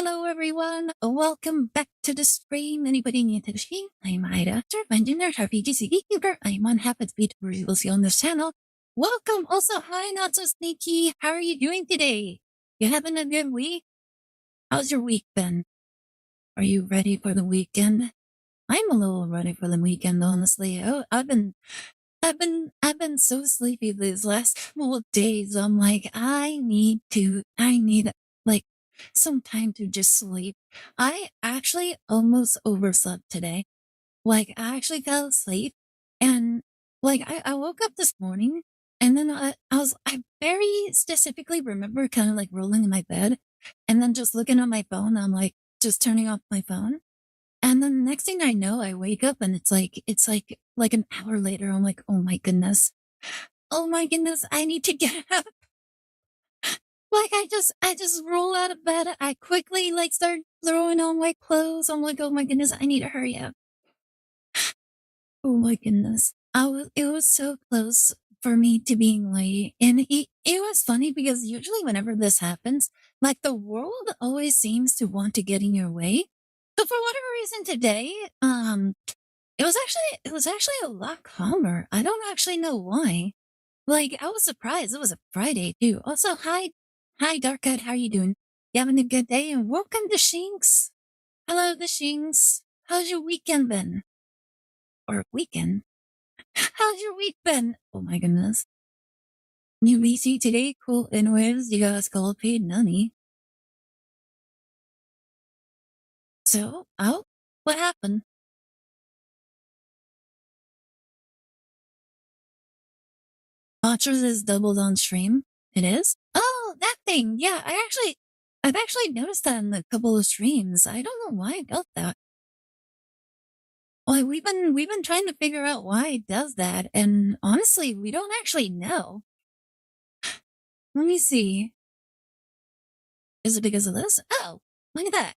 Hello, everyone. Welcome back to the stream. Anybody new to the stream? I'm Aire Astor, engineer, RPG Vtuber. I'm one half of the Vtuber you will see on this channel. Welcome. Also, hi, not so sneaky. How are you doing today? You having a good week? How's your week been? Are you ready for the weekend? I'm a little ready for the weekend, honestly. I've been so sleepy these last couple of days. I'm like, I need like some time to just sleep. I actually almost overslept today. Like, I actually fell asleep and I woke up this morning and then I very specifically remember kind of like rolling in my bed and then just looking at my phone. I'm like, just turning off my phone. And then the next thing I know, I wake up and it's like an hour later. I'm like, oh my goodness. Oh my goodness. I need to get up. Like I just roll out of bed. I quickly like start throwing on my clothes. I'm like, oh my goodness, I need to hurry up. Oh my goodness. It was so close for me to being late. And it was funny because usually whenever this happens, like the world always seems to want to get in your way. But for whatever reason today, it was actually a lot calmer. I don't actually know why. Like, I was surprised. It was a Friday too. Also, hi, Darkhead. How are you doing? You having a good day? And welcome to Shinx. Hello, the Shinx. How's your weekend been? Or weekend? How's your week been? Oh my goodness. New BC today? Cool. Anyways, you got skull paid nunny. So, what happened? Botchers is doubled on stream. It is? Oh, that thing. Yeah, I've actually noticed that in a couple of streams. I don't know why it does that. Well, we've been trying to figure out why it does that, and honestly, we don't actually know. Let me see. Is it because of this? Oh, look at that.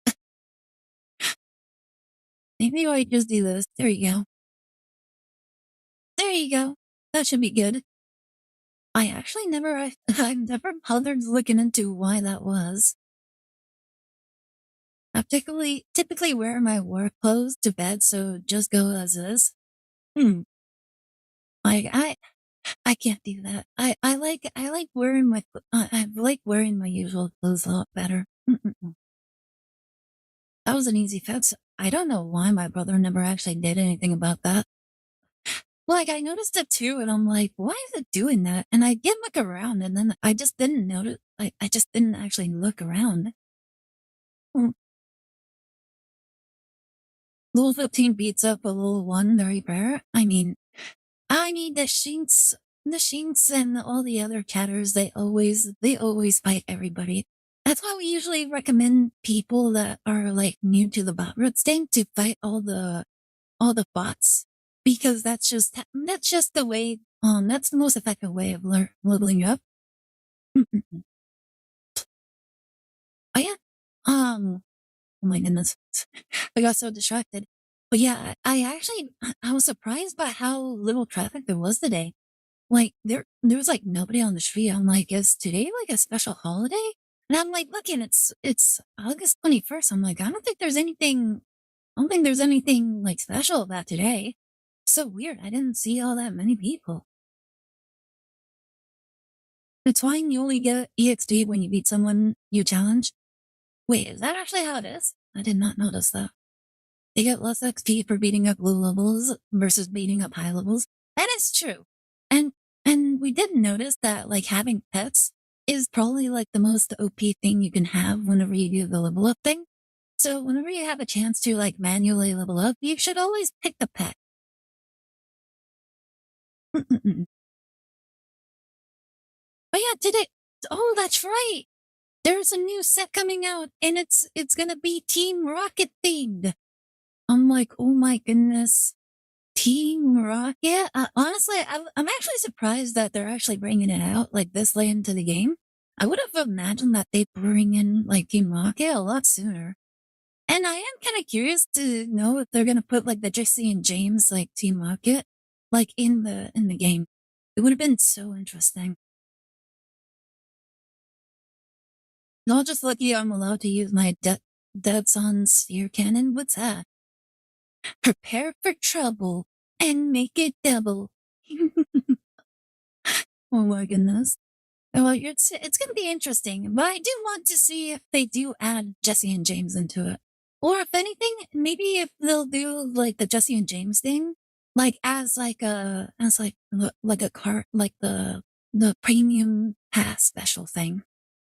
Maybe I just do this. There you go. There you go. That should be good. I've never bothered looking into why that was. I typically wear my work clothes to bed, so just go as is. Like I can't do that. I like wearing I like wearing my usual clothes a lot better. That was an easy fix. I don't know why my brother never actually did anything about that. Like, I noticed it too, and I'm like, why is it doing that? And I did look around, and then I just didn't notice. I just didn't actually look around. Mm. Little 15 beats up a little 1, very rare. I mean, the Shinx and all the other chatters, they always fight everybody. That's why we usually recommend people that are like new to the bot root thing to fight all the bots, because that's just the way. That's the most effective way of leveling you up. Oh yeah. Oh my goodness, I got so distracted. But yeah, I was surprised by how little traffic there was today. Like there was like nobody on the street. I'm like, is today like a special holiday? And I'm like, looking, it's August 21st. I'm like, I don't think there's anything like special about today. So weird. I didn't see all that many people. It's fine. You only get EXP when you beat someone you challenge. Wait, is that actually how it is? I did not notice that. They get less XP for beating up low levels versus beating up high levels. That is true. And we did notice that like having pets is probably like the most OP thing you can have whenever you do the level up thing. So whenever you have a chance to like manually level up, you should always pick the pet. But yeah, oh, that's right. There's a new set coming out and it's gonna be Team Rocket themed. I'm like, oh my goodness. Team Rocket? Honestly, I'm actually surprised that they're actually bringing it out like this late into the game. I would have imagined that they'd bring in like Team Rocket a lot sooner. And I am kind of curious to know if they're gonna put like the Jesse and James like Team Rocket like in the game. It would have been so interesting. Not just lucky I'm allowed to use my That's on Sphere Cannon. What's that? Prepare for trouble and make it double. Oh my goodness. Well, it's going to be interesting, but I do want to see if they do add Jesse and James into it. Or if anything, maybe if they'll do like the Jesse and James thing, like like a car, like the premium pass special thing.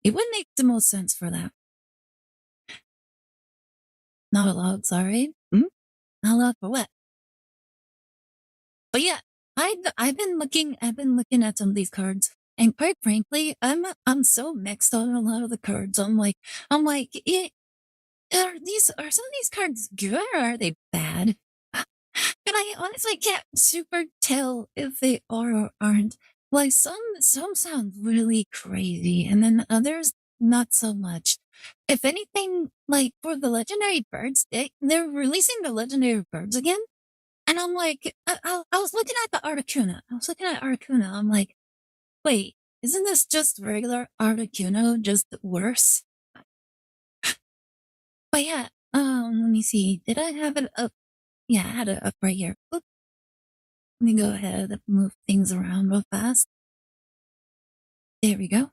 It would make the most sense for that. Not allowed, sorry. Hmm? Not allowed for what? But yeah, I've been looking at some of these cards, and quite frankly, I'm so mixed on a lot of the cards. I'm like, are some of these cards good or are they bad? But I honestly can't super tell if they are or aren't. Like some sound really crazy, and then others not so much. If anything, like for the legendary birds, they're releasing the legendary birds again. And I'm like, I was looking at the Articuno. I was looking at Articuno. I'm like, wait, isn't this just regular Articuno, just worse? But yeah, let me see. Did I have it up? Yeah, I had it up right here. Oop, let me go ahead and move things around real fast. There we go.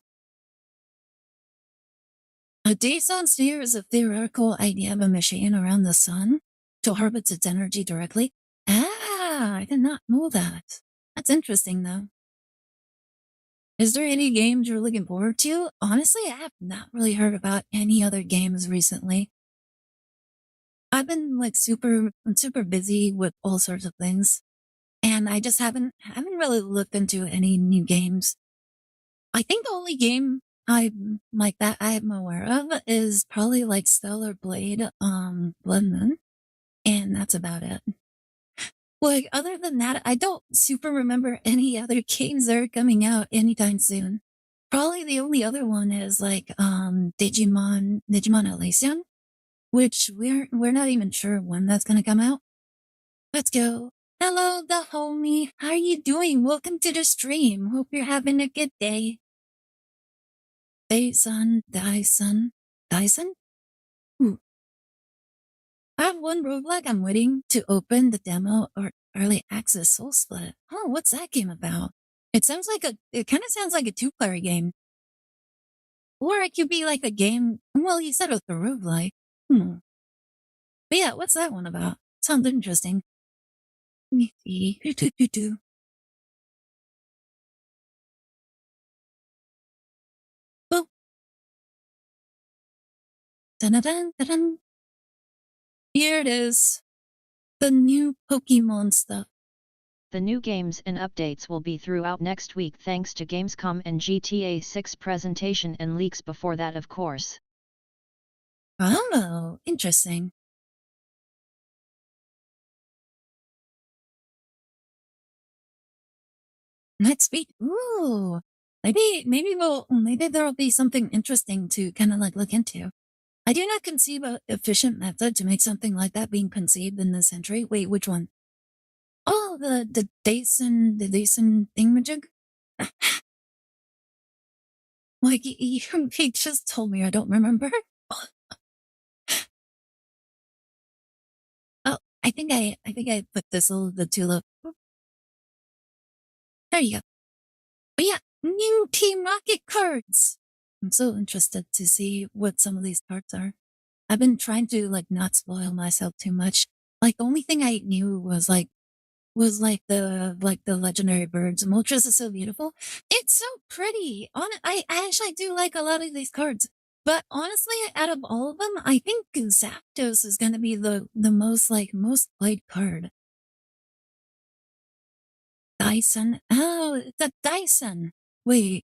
A Dason sphere is a theoretical idea of a machine around the sun to harvest its energy directly. Ah, I did not know that. That's interesting, though. Is there any games you're looking forward to? Honestly, I have not really heard about any other games recently. I've been like super busy with all sorts of things, and I just haven't really looked into any new games. I think the only game I'm aware of is probably like Stellar Blade, Blood Moon, and that's about it. Like other than that, I don't super remember any other games that are coming out anytime soon. Probably the only other one is like Digimon Elysium, which we're not even sure when that's gonna come out. Let's go. Hello, the homie. How are you doing? Welcome to the stream. Hope you're having a good day. Dyson? Ooh. I have one roguelike I'm waiting to open the demo or early access Soul Split. Oh, what's that game about? It kind of sounds like a two-player game. Or it could be like a game. Well, you said it's a roguelike. Hmm. But yeah, what's that one about? Sounds interesting. Let me see. Boop. Dun-dun-dun, dun-dun. Here it is. The new Pokemon stuff. The new games and updates will be throughout next week thanks to Gamescom and GTA 6 presentation and leaks before that, of course. Oh, interesting. Next week. Ooh. Maybe there'll be something interesting to kind of like look into. I do not conceive an efficient method to make something like that being conceived in this century. Wait, which one? Oh, the Dason thingamajig? Like, he just told me I don't remember. Oh, I think I put this a little bit too low. There you go. But yeah, new Team Rocket cards. I'm so interested to see what some of these cards are. I've been trying to like not spoil myself too much. Like the only thing I knew was like the legendary birds. Moltres is so beautiful. It's so pretty. I actually do like a lot of these cards. But honestly, out of all of them, I think Zapdos is gonna be the most played card. Dyson. Oh, the Dyson. Wait,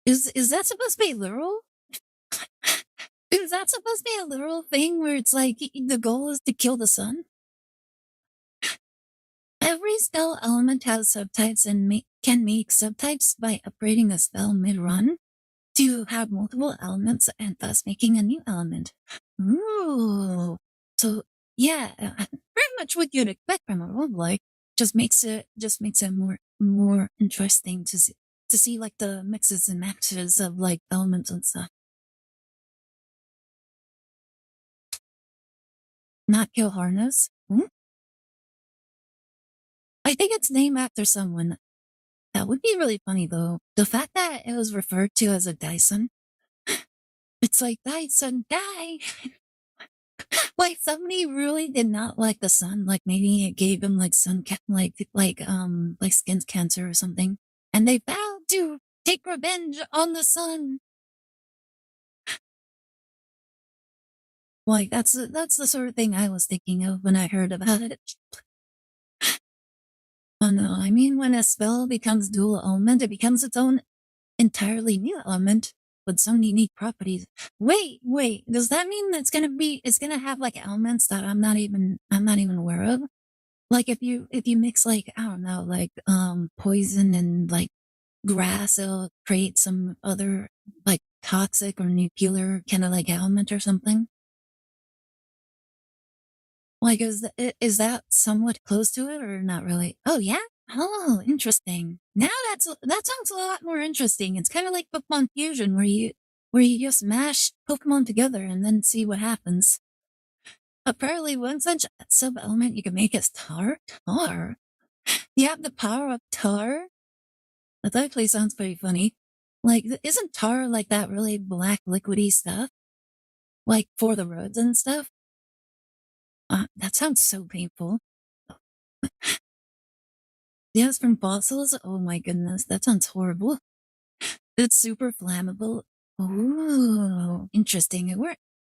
is that supposed to be literal? Is that supposed to be a literal thing where it's like the goal is to kill the sun? Every spell element has subtypes and can make subtypes by upgrading a spell mid-run to have multiple elements and thus making a new element. Ooh. So yeah, pretty much what you'd expect from a roguelike. Just makes it more interesting to see like the mixes and matches of like elements and stuff. Not kill harness? Hmm? I think it's named after someone. That would be really funny though. The fact that it was referred to as a Dyson. It's like Dyson, die! Like somebody really did not like the sun. Like maybe it gave him like like skin cancer or something. And they vowed to take revenge on the sun. Like that's the sort of thing I was thinking of when I heard about it. Oh no, I mean when a spell becomes dual element, it becomes its own entirely new element with some unique properties. Wait, does that mean it's gonna have like elements that I'm not even aware of? Like if you mix like, I don't know, like poison and like grass, it'll create some other like toxic or nuclear kind of like element or something? Like, is that somewhat close to it or not really? Oh, yeah? Oh, interesting. Now that sounds a lot more interesting. It's kind of like Pokemon Fusion where you just mash Pokemon together and then see what happens. Apparently, one such sub-element you can make is tar. Tar? You have the power of tar? That actually sounds pretty funny. Like, isn't tar like that really black liquidy stuff? Like for the roads and stuff? That sounds so painful. Yes, from fossils? Oh my goodness, that sounds horrible. It's super flammable. Ooh, interesting.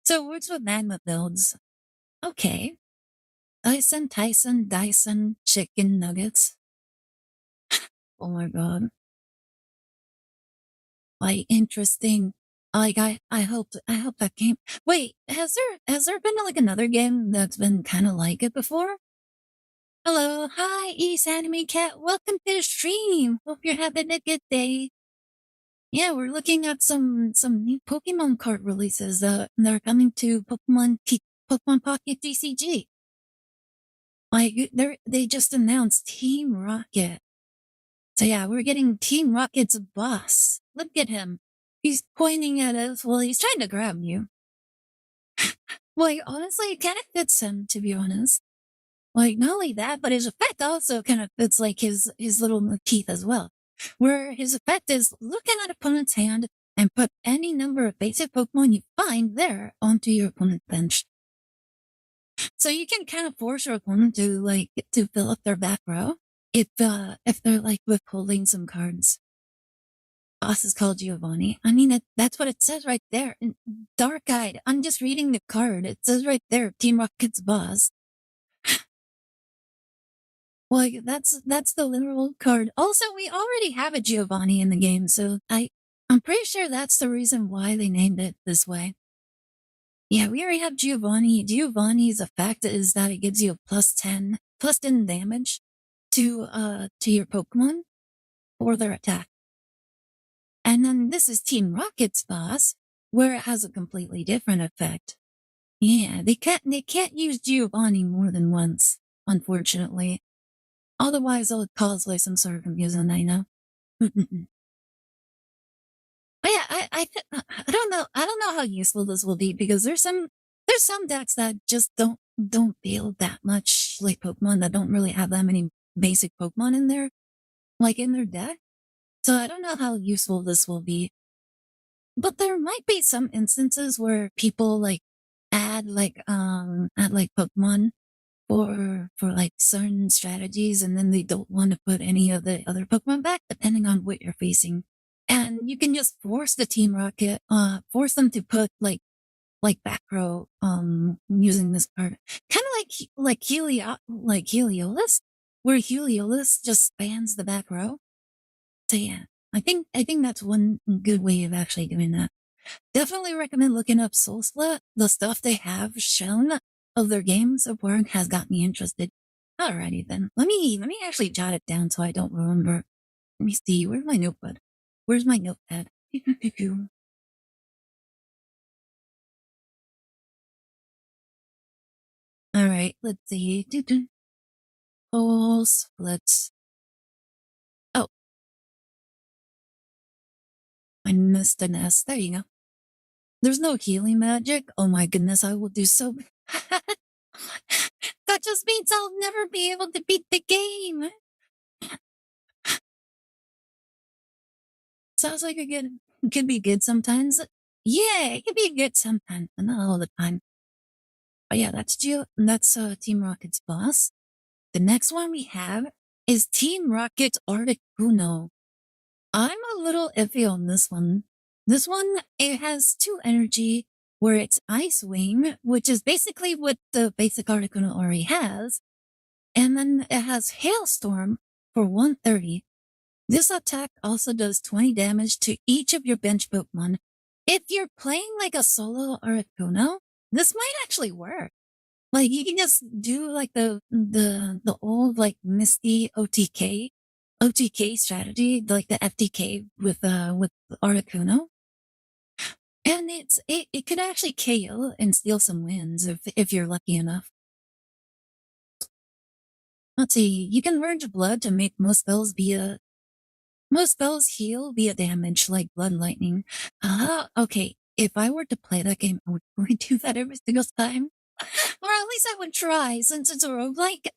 So it works with magma builds. Okay. Dyson, chicken nuggets. Oh my god. Like, interesting. Like, I hope that game. Wait, has there been like another game that's been kind of like it before? Hello, hi, East Anime Cat. Welcome to the stream. Hope you're having a good day. Yeah, we're looking at some new Pokemon card releases. They're coming to Pokemon Pocket TCG. Like they just announced Team Rocket. So yeah, we're getting Team Rocket's boss. Look at him. He's pointing at us. Well, he's trying to grab you. Like honestly, it kind of fits him to be honest. Like not only that, but his effect also kind of fits like his little teeth as well. Where his effect is look at an opponent's hand and put any number of basic Pokemon you find there onto your opponent's bench. So you can kind of force your opponent to fill up their back row if they're like withholding some cards. Boss is called Giovanni. I mean that's what it says right there. Dark Eyed. I'm just reading the card. It says right there, Team Rocket's boss. Like that's the literal card. Also, we already have a Giovanni in the game, so I'm pretty sure that's the reason why they named it this way. Yeah, we already have Giovanni. Giovanni's effect is that it gives you a plus 10 damage to your Pokemon or their attack. And then this is Team Rocket's boss, where it has a completely different effect. Yeah, they can't use Giovanni more than once, unfortunately. Otherwise, it'll cause like some sort of confusion, I know. But yeah, I don't know how useful this will be because there's some decks that just don't feel that much like Pokemon that don't really have that many basic Pokemon in there, like in their deck. So I don't know how useful this will be. But there might be some instances where people like add like Pokemon for like certain strategies and then they don't want to put any of the other Pokemon back depending on what you're facing. And you can just force the Team Rocket, force them to put like back row, using this card. Kind of like Heliolisk, where Heliolisk just spans the back row. So yeah, I think that's one good way of actually doing that. Definitely recommend looking up Soul Split. The stuff they have shown of their games so far has got me interested. Alrighty then. Let me actually jot it down so I don't remember. Let me see. Where's my notepad? Where's my notepad? Alright, let's see. Soul Splits. Oh, I missed an S. There you go. There's no healing magic. Oh my goodness, I will do so. That just means I'll never be able to beat the game. Sounds like a good, could be good sometimes. Yeah, it could be good sometimes, but not all the time. But yeah, that's Team Rocket's boss. The next one we have is Team Rocket's Articuno. I'm a little iffy on this one. This one, it has 2 energy, where it's Ice Wing, which is basically what the basic Articuno already has. And then it has Hailstorm for 130. This attack also does 20 damage to each of your bench Pokemon. If you're playing like a solo Articuno, this might actually work. Like you can just do like the old like Misty OTK strategy, like the FTK with Articuno. And it could actually KO and steal some wins if you're lucky enough. Let's see, you can merge blood to make most spells heal via damage, like Blood Lightning. Okay. If I were to play that game, I would probably do that every single time. Or at least I would try, since it's a roguelike.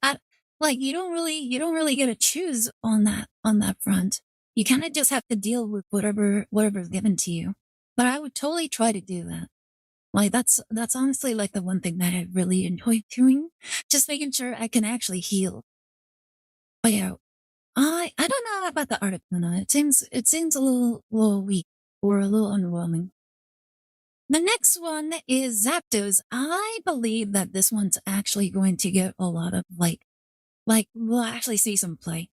Like you don't really get to choose on that front. You kind of just have to deal with whatever's given to you. But I would totally try to do that. Like that's honestly like the one thing that I really enjoy doing. Just making sure I can actually heal. But yeah, I don't know about the Articuno. It seems a little weak or a little underwhelming. The next one is Zapdos. I believe that this one's actually going to get a lot of we'll actually see some play.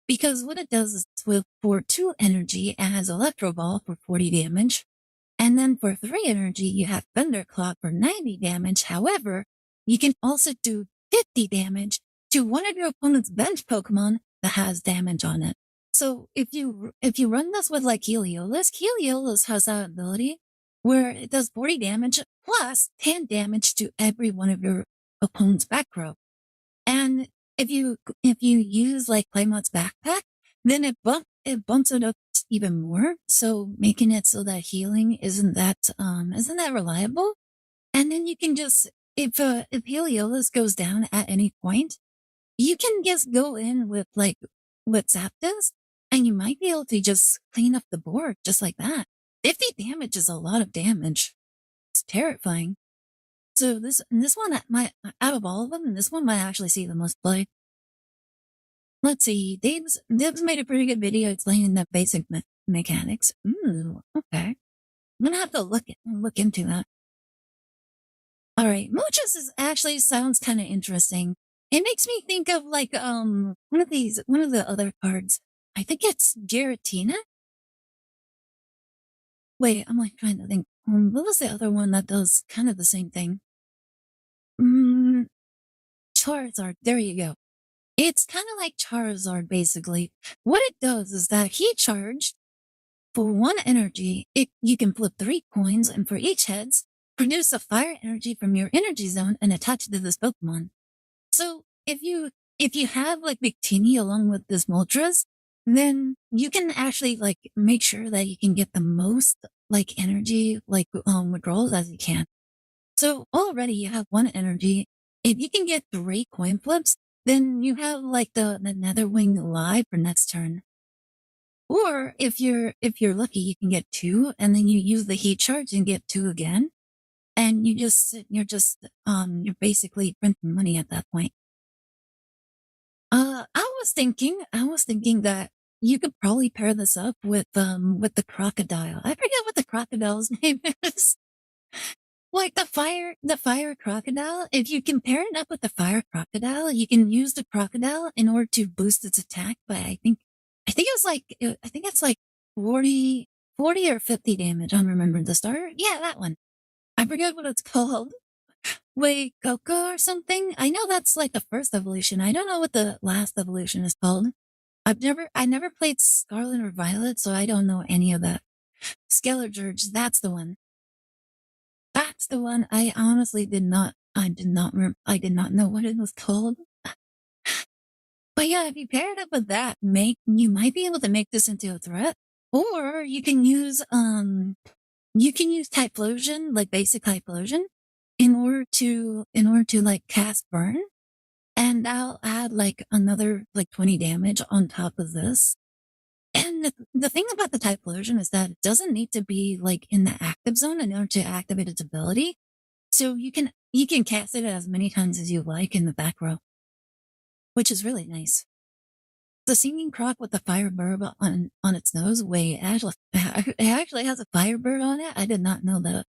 Because what it does is for 2 energy, it has Electro Ball for 40 damage. And then for 3 energy, you have Thunderclap for 90 damage. However, you can also do 50 damage to one of your opponent's bench Pokemon that has damage on it. So if you run this with like Heliolisk has that ability where it does 40 damage plus 10 damage to every one of your opponent's back row. And if you use like Claymot's backpack, then it bumps it up even more, so making it so that healing isn't that reliable. And then you can just if Heliolisk goes down at any point, you can just go in with like what Zapdos, and you might be able to just clean up the board just like that. 50 damage is a lot of damage. It's terrifying. So this one might, out of all of them, this one might actually see the most play. Let's see. Dibs made a pretty good video explaining the basic mechanics. Ooh, okay. I'm gonna have to look into that. All right, Muchus actually sounds kind of interesting. It makes me think of like one of the other cards. I think it's Giratina. Wait, I'm like trying to think. What was the other one that does kind of the same thing? Charizard. There you go. It's kind of like Charizard, basically. What it does is that he charged for 1 energy. You can flip 3 coins, and for each heads, produce a fire energy from your energy zone and attach it to this Pokemon. So if you have like Victini along with this Moltres, then you can actually like make sure that you can get the most like energy withdrawals as you can. So already you have 1 energy. If you can get 3 coin flips, then you have like the Netherwing live for next turn. Or if you're lucky, you can get 2, and then you use the heat charge and get 2 again. And you're basically printing money at that point. I was thinking that you could probably pair this up with the crocodile. I forget what the crocodile's name is. Like the fire crocodile. If you can pair it up with the fire crocodile, you can use the crocodile in order to boost its attack by I think it's like 40 or 50 damage. I'm remembering the starter. Yeah, that one. I forget what it's called. Wait, Coco or something? I know that's like the first evolution. I don't know what the last evolution is called. I never played Scarlet or Violet, so I don't know any of that. Skeleturge, that's the one. That's the one. I honestly I did not know what it was called. But yeah, if you pair it up with that, you might be able to make this into a threat. Or you can use Typhlosion, like basic Typhlosion, in order to like cast burn, and I'll add like another like 20 damage on top of this. And the thing about the Typhlosion is that it doesn't need to be like in the active zone in order to activate its ability. So you can cast it as many times as you like in the back row, which is really nice. The singing croc with the firebird on its nose. Wait, it actually has a firebird on it. I did not know that.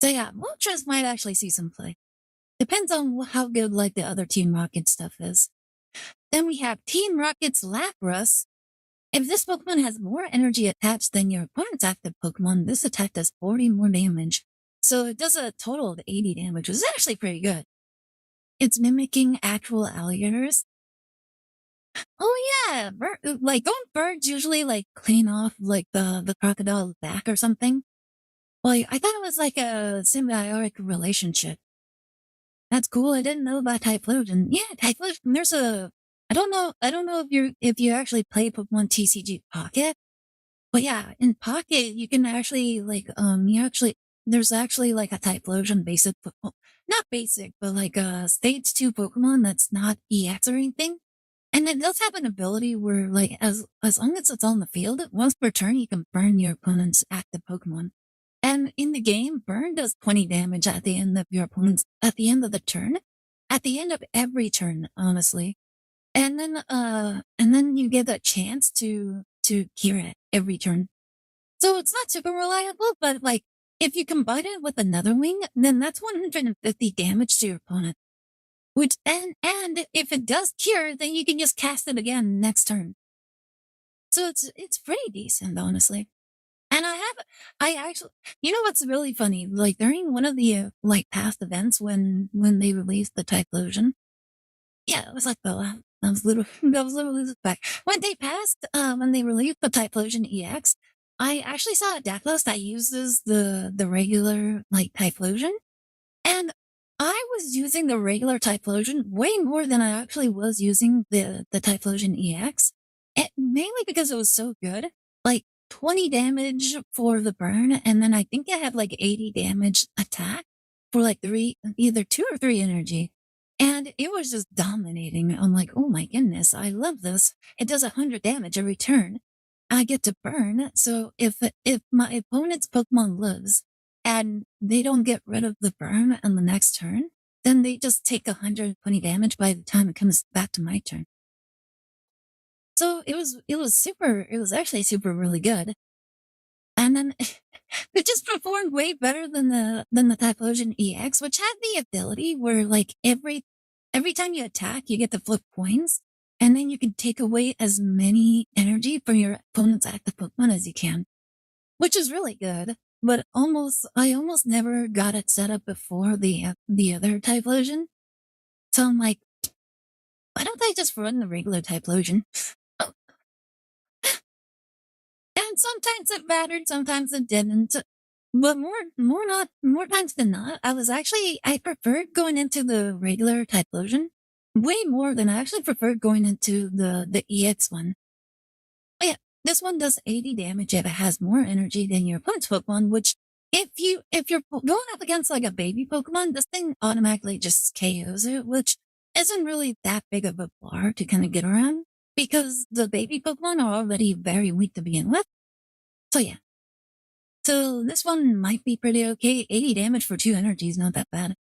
So yeah, Moltres might actually see some play. Depends on how good like the other Team Rocket stuff is. Then we have Team Rocket's Lapras. If this Pokemon has more energy attached than your opponent's active Pokemon, this attack does 40 more damage. So it does a total of 80 damage, which is actually pretty good. It's mimicking actual alligators. Oh yeah, like don't birds usually like clean off like the crocodile's back or something? Like I thought it was like a symbiotic relationship. That's cool. I didn't know about Typhlosion. Yeah, Typhlosion. I don't know if you actually play Pokemon TCG Pocket, but yeah, in Pocket you can actually like there's actually like a Typhlosion basic, not basic, but like a stage 2 Pokemon that's not EX or anything. And it does have an ability where, like, as long as it's on the field, once per turn, you can burn your opponent's active Pokemon. And in the game, burn does 20 damage at the end of your opponent's, at the end of the turn, at the end of every turn, honestly. And then you get a chance to cure it every turn. So it's not super reliable, but like, if you combine it with another wing, then that's 150 damage to your opponent. Which and if it does cure, then you can just cast it again next turn. So it's pretty decent, honestly. And I actually, you know what's really funny? Like during one of the like past events when they released the Typhlosion, yeah, it was like that was little that was literally the back when they passed when they released the Typhlosion EX. I actually saw a deck list that uses the regular like Typhlosion. And I was using the regular Typhlosion way more than I actually was using the Typhlosion EX. Mainly because it was so good. Like 20 damage for the burn, and then I think I had like 80 damage attack for like either 2 or 3 energy. And it was just dominating. I'm like, oh my goodness, I love this. It does 100 damage every turn. I get to burn. So if my opponent's Pokemon lives, and they don't get rid of the burn on the next turn, then they just take 120 damage by the time it comes back to my turn. So it was actually super really good. And then it just performed way better than the Typhlosion EX, which had the ability where like every time you attack, you get to flip coins, and then you can take away as many energy from your opponent's active Pokemon as you can, which is really good. But I almost never got it set up before the other Typhlosion. So I'm like, why don't I just run the regular Typhlosion? And sometimes it mattered, sometimes it didn't. But more times than not, I preferred going into the regular Typhlosion way more than I actually preferred going into the EX one. Oh, yeah, this one does 80 damage if it has more energy than your opponent's Pokemon, which if you're going up against like a baby Pokemon, this thing automatically just KOs it, which isn't really that big of a bar to kind of get around because the baby Pokemon are already very weak to begin with. So yeah. So this one might be pretty okay. 80 damage for 2 energy is not that bad.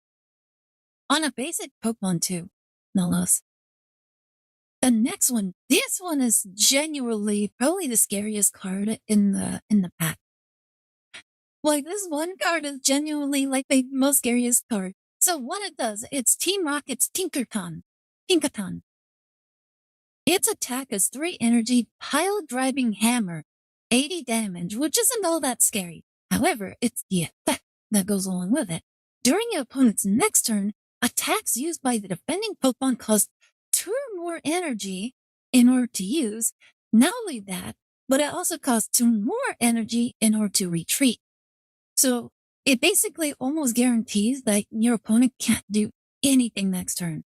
On a basic Pokemon too, no less. The next one, this one is genuinely probably the scariest card in the pack. Like this one card is genuinely like the most scariest card. So what it does, it's Team Rocket's Tinkerton. Tinkaton. Its attack is 3 energy, pile driving hammer, 80 damage, which isn't all that scary. However, it's the effect that goes along with it. During your opponent's next turn, attacks used by the defending Pokemon cost 2 more energy in order to use. Not only that, but it also costs 2 more energy in order to retreat. So it basically almost guarantees that your opponent can't do anything next turn.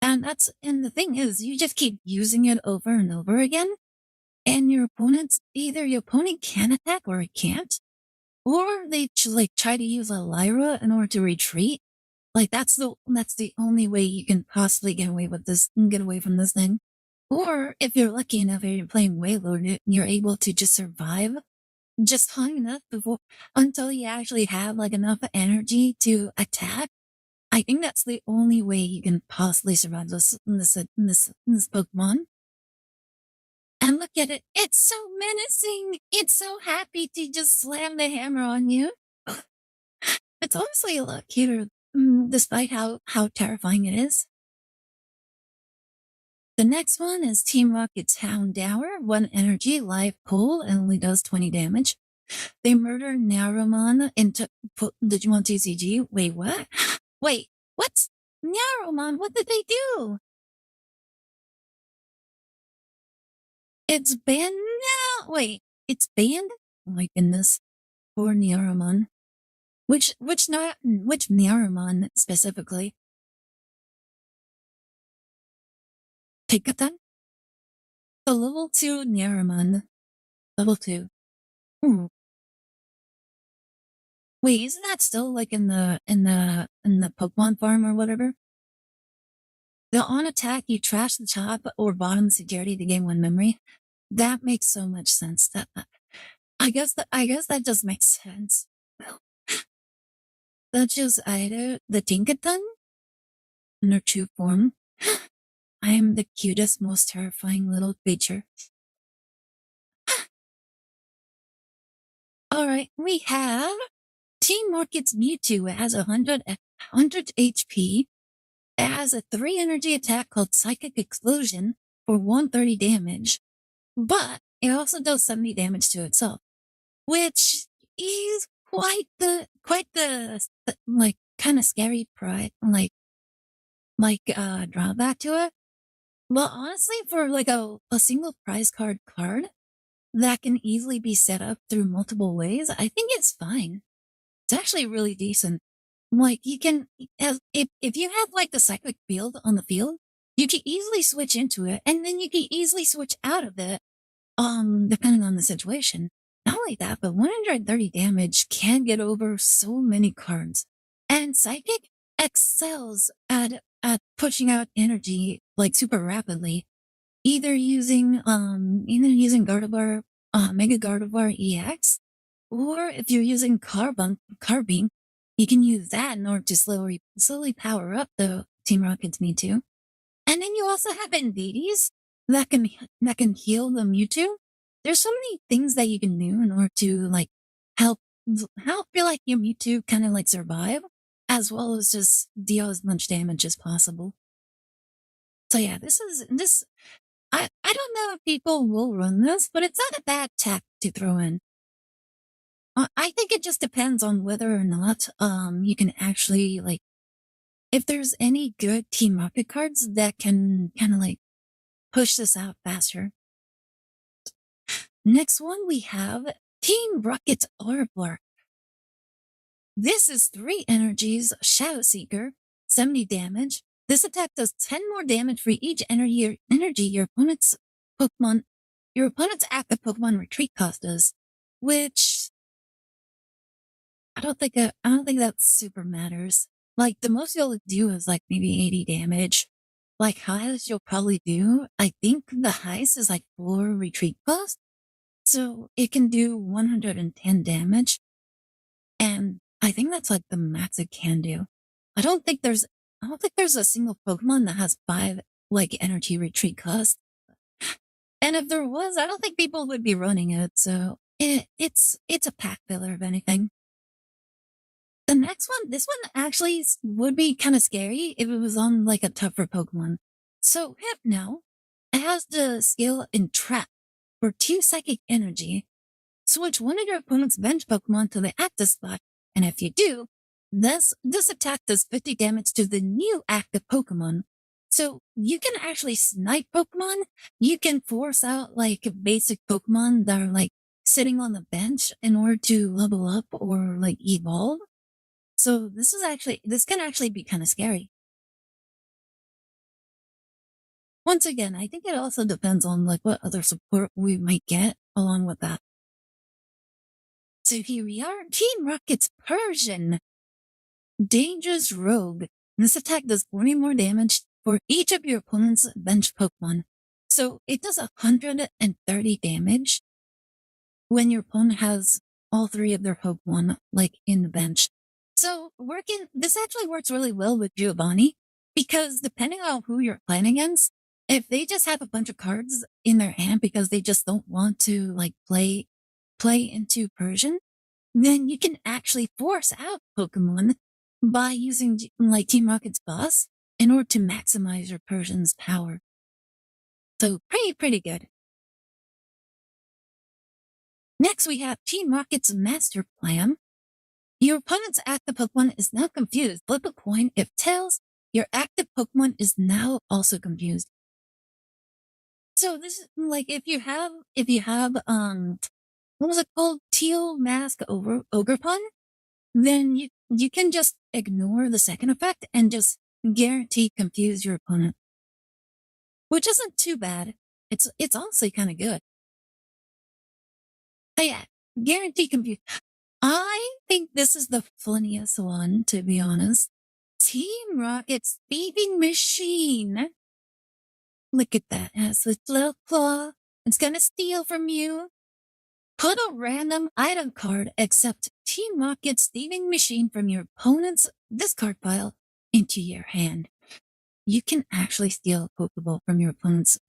And the thing is, you just keep using it over and over again, and either your opponent can attack or it can't. or they like try to use a Lyra in order to retreat. Like that's the only way you can possibly get away with this and get away from this thing. Or if you're lucky enough and you're playing Waylord, you're able to just survive just long enough before until you actually have like enough energy to attack. I think that's the only way you can possibly survive this Pokemon. And look at it. It's so menacing. It's so happy to just slam the hammer on you. It's honestly a lot cuter, despite how terrifying it is. The next one is Team Rocket's Houndour. 1 energy, live pull, and only does 20 damage. They murder Narumon into Digimon TCG. Wait, what? Wait, what's Narumon? What did they do? It's banned now. Wait, it's banned? Oh my goodness. Poor Narumon. Which Narumon specifically? Pikatan? The level 2 Narumon. Level 2. Ooh. Wait, isn't that still like in the Pokemon farm or whatever? The on attack, you trash the top or bottom security to gain 1 memory. That makes so much sense. That I guess that just makes sense. Well, that's just Aire, the Tinkaton, in her true form. I am the cutest, most terrifying little creature. All right, we have Team Market's Mewtwo. It has 100 HP. It has a 3 energy attack called Psychic Explosion for 130 damage, but it also does 70 damage to itself, which is quite the like kind of scary pride, drawback to it. But honestly, for like a single prize card that can easily be set up through multiple ways, I think it's fine. It's actually really decent. Like you can, if you have like the psychic field on the field, you can easily switch into it, and then you can easily switch out of it, depending on the situation. Not only that, but 130 damage can get over so many cards, and psychic excels at pushing out energy like super rapidly, either using Gardevoir, Mega Gardevoir EX, or if you're using Carbine, you can use that in order to slowly power up the Team Rocket's Mewtwo. And then you also have Invidies that can heal the Mewtwo. There's so many things that you can do in order to like help help your like your Mewtwo kind of like survive, as well as just deal as much damage as possible. So yeah, this. I don't know if people will run this, but it's not a bad tech to throw in. I think it just depends on whether or not you can actually like if there's any good Team Rocket cards that can kind of like push this out faster. Next one we have Team Rocket's Orb. This is 3 energies, Shadow Seeker, 70 damage. This attack does 10 more damage for each energy Pokemon, your opponent's active Pokemon retreat cost does, which I don't think that super matters. Like the most you'll do is like maybe 80 damage. Like highest you'll probably do, I think the highest is like 4 retreat cost. So it can do 110 damage. And I think that's like the max it can do. I don't think there's a single Pokemon that has 5 like energy retreat cost. And if there was, I don't think people would be running it. So it's a pack filler if anything. The next one, this one actually would be kind of scary if it was on like a tougher Pokemon. So Hypno, it has the skill Entrap for 2 psychic energy. Switch one of your opponent's bench Pokemon to the active spot, and if you do, this attack does 50 damage to the new active Pokemon. So you can actually snipe Pokemon. You can force out like basic Pokemon that are like sitting on the bench in order to level up or like evolve. So this can actually be kind of scary. Once again, I think it also depends on like what other support we might get along with that. So here we are, Team Rocket's Persian. Dangerous Rogue. This attack does 40 more damage for each of your opponent's bench Pokemon. So it does 130 damage when your opponent has all three of their Pokemon, like, in the bench. So this actually works really well with Giovanni, because depending on who you're playing against, if they just have a bunch of cards in their hand because they just don't want to, like, play into Persian, then you can actually force out Pokemon by using, like, Team Rocket's boss in order to maximize your Persian's power. So pretty good. Next, we have Team Rocket's Master Plan. Your opponent's active Pokemon is now confused. Flip a coin. If tails, your active Pokemon is now also confused. So this is like if you have what was it called? Teal Mask Ogrepon, then you can just ignore the second effect and just guarantee confuse your opponent. Which isn't too bad. It's honestly kind of good. But yeah, guarantee confuse. I think this is the funniest one, to be honest. Team Rocket's Thieving Machine. Look at that. It has this little claw. It's gonna steal from you. Put a random item card except Team Rocket's Thieving Machine from your opponent's discard pile into your hand. You can actually steal a Pokeball from your opponent's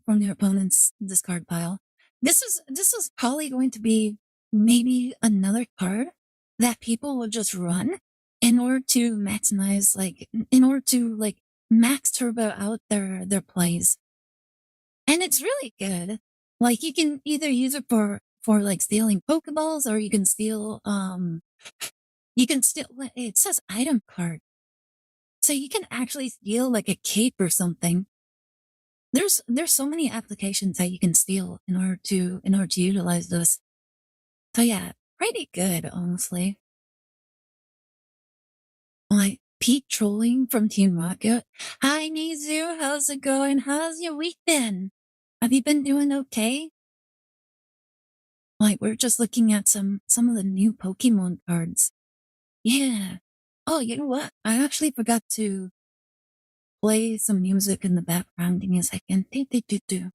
discard pile. This is probably going to be maybe another card that people will just run in order to maximize, max turbo out their plays. And it's really good. Like, you can either use it for like stealing Pokeballs, or you can steal, it says item card. So you can actually steal like a cape or something. There's so many applications that you can steal in order to utilize this. So yeah, pretty good, honestly. Like, peak trolling from Team Rocket. Hi Nizu, how's it going? How's your week been? Have you been doing okay? Like, we're just looking at some of the new Pokemon cards. Yeah. Oh, you know what? I actually forgot to play some music in the background. Give me a second. Do.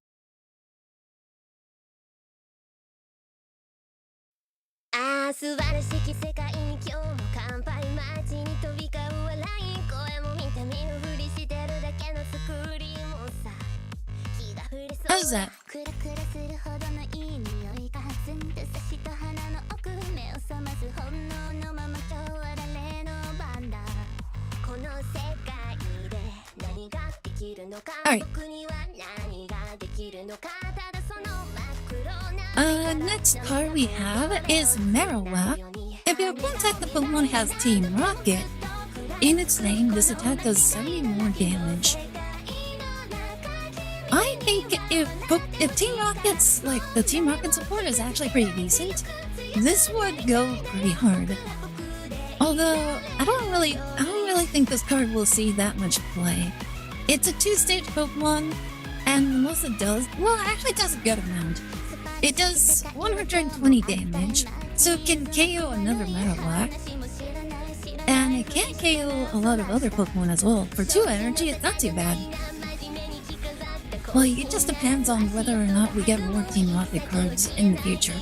ああ素晴らしき世界に今日も乾杯街に飛び交う笑い声も見て見ぬふりしてるだけのスクリーンもさ気が触れそう How's that? クラクラするほどのいい匂いがツンと差した鼻の奥目を覚ます本能のまま今日は誰の番だこの世界で何ができるのか Alright. 僕には何ができるのかただその真っ黒な Next card we have is Marowak. If your opponent's active Pokemon has Team Rocket in its name, this attack does 70 more damage. I think if Team Rocket's, like, the Team Rocket support is actually pretty decent, this would go pretty hard. Although, I don't really think this card will see that much play. It's a 2-stage Pokemon, and the most it does, well, it actually does a good amount. It does 120 damage, so it can KO another Marowak. And it can KO a lot of other Pokemon as well. For 2 energy, it's not too bad. Well, it just depends on whether or not we get more Team Rocket cards in the future.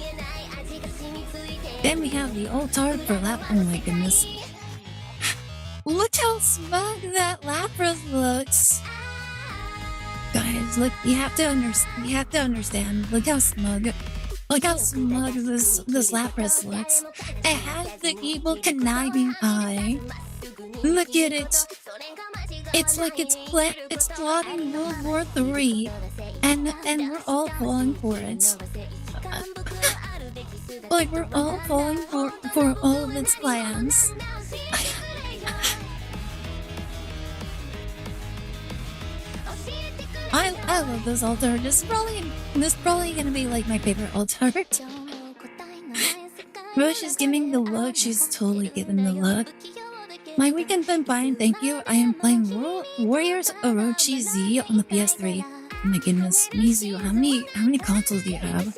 Then we have the Altard for Lapras. Oh my goodness. Look how smug that Lapras looks. Guys, look, you have to understand. Look how smug this Lapras looks. It has the evil conniving eye. Look at it. It's like it's plotting World War III, and we're all falling for it. Like, we're all falling for all of its plans. I love this Altart. This is probably gonna be like my favorite Altart. Rush is giving the look. She's totally giving the look. My weekend's been fine, thank you. I am playing Warriors Orochi Z on the PS3. Oh my goodness, Mizu, how many consoles do you have?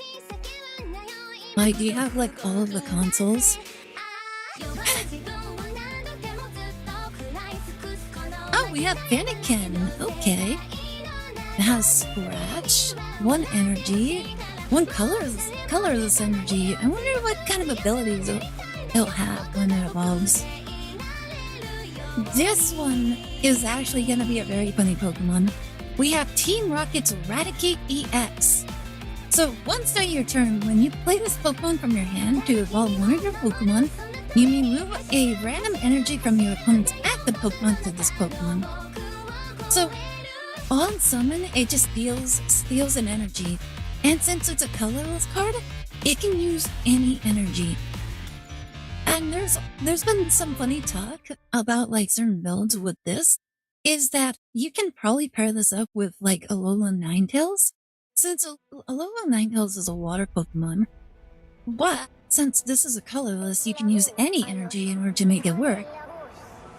Like, do you have like all of the consoles? Oh, we have Fennekin. Okay. It has Scratch, one energy, one colorless energy. I wonder what kind of abilities it'll have when it evolves. This one is actually going to be a very funny Pokemon. We have Team Rocket's Eradicate EX. So once during your turn, when you play this Pokemon from your hand to evolve one of your Pokemon, you may move a random energy from your opponent's active Pokemon to this Pokemon. So on summon, it just steals an energy. And since it's a colorless card, it can use any energy. And there's been some funny talk about like certain builds with this, is that you can probably pair this up with like Alolan Ninetales, since Alolan Ninetales is a water Pokemon. But since this is a colorless, you can use any energy in order to make it work.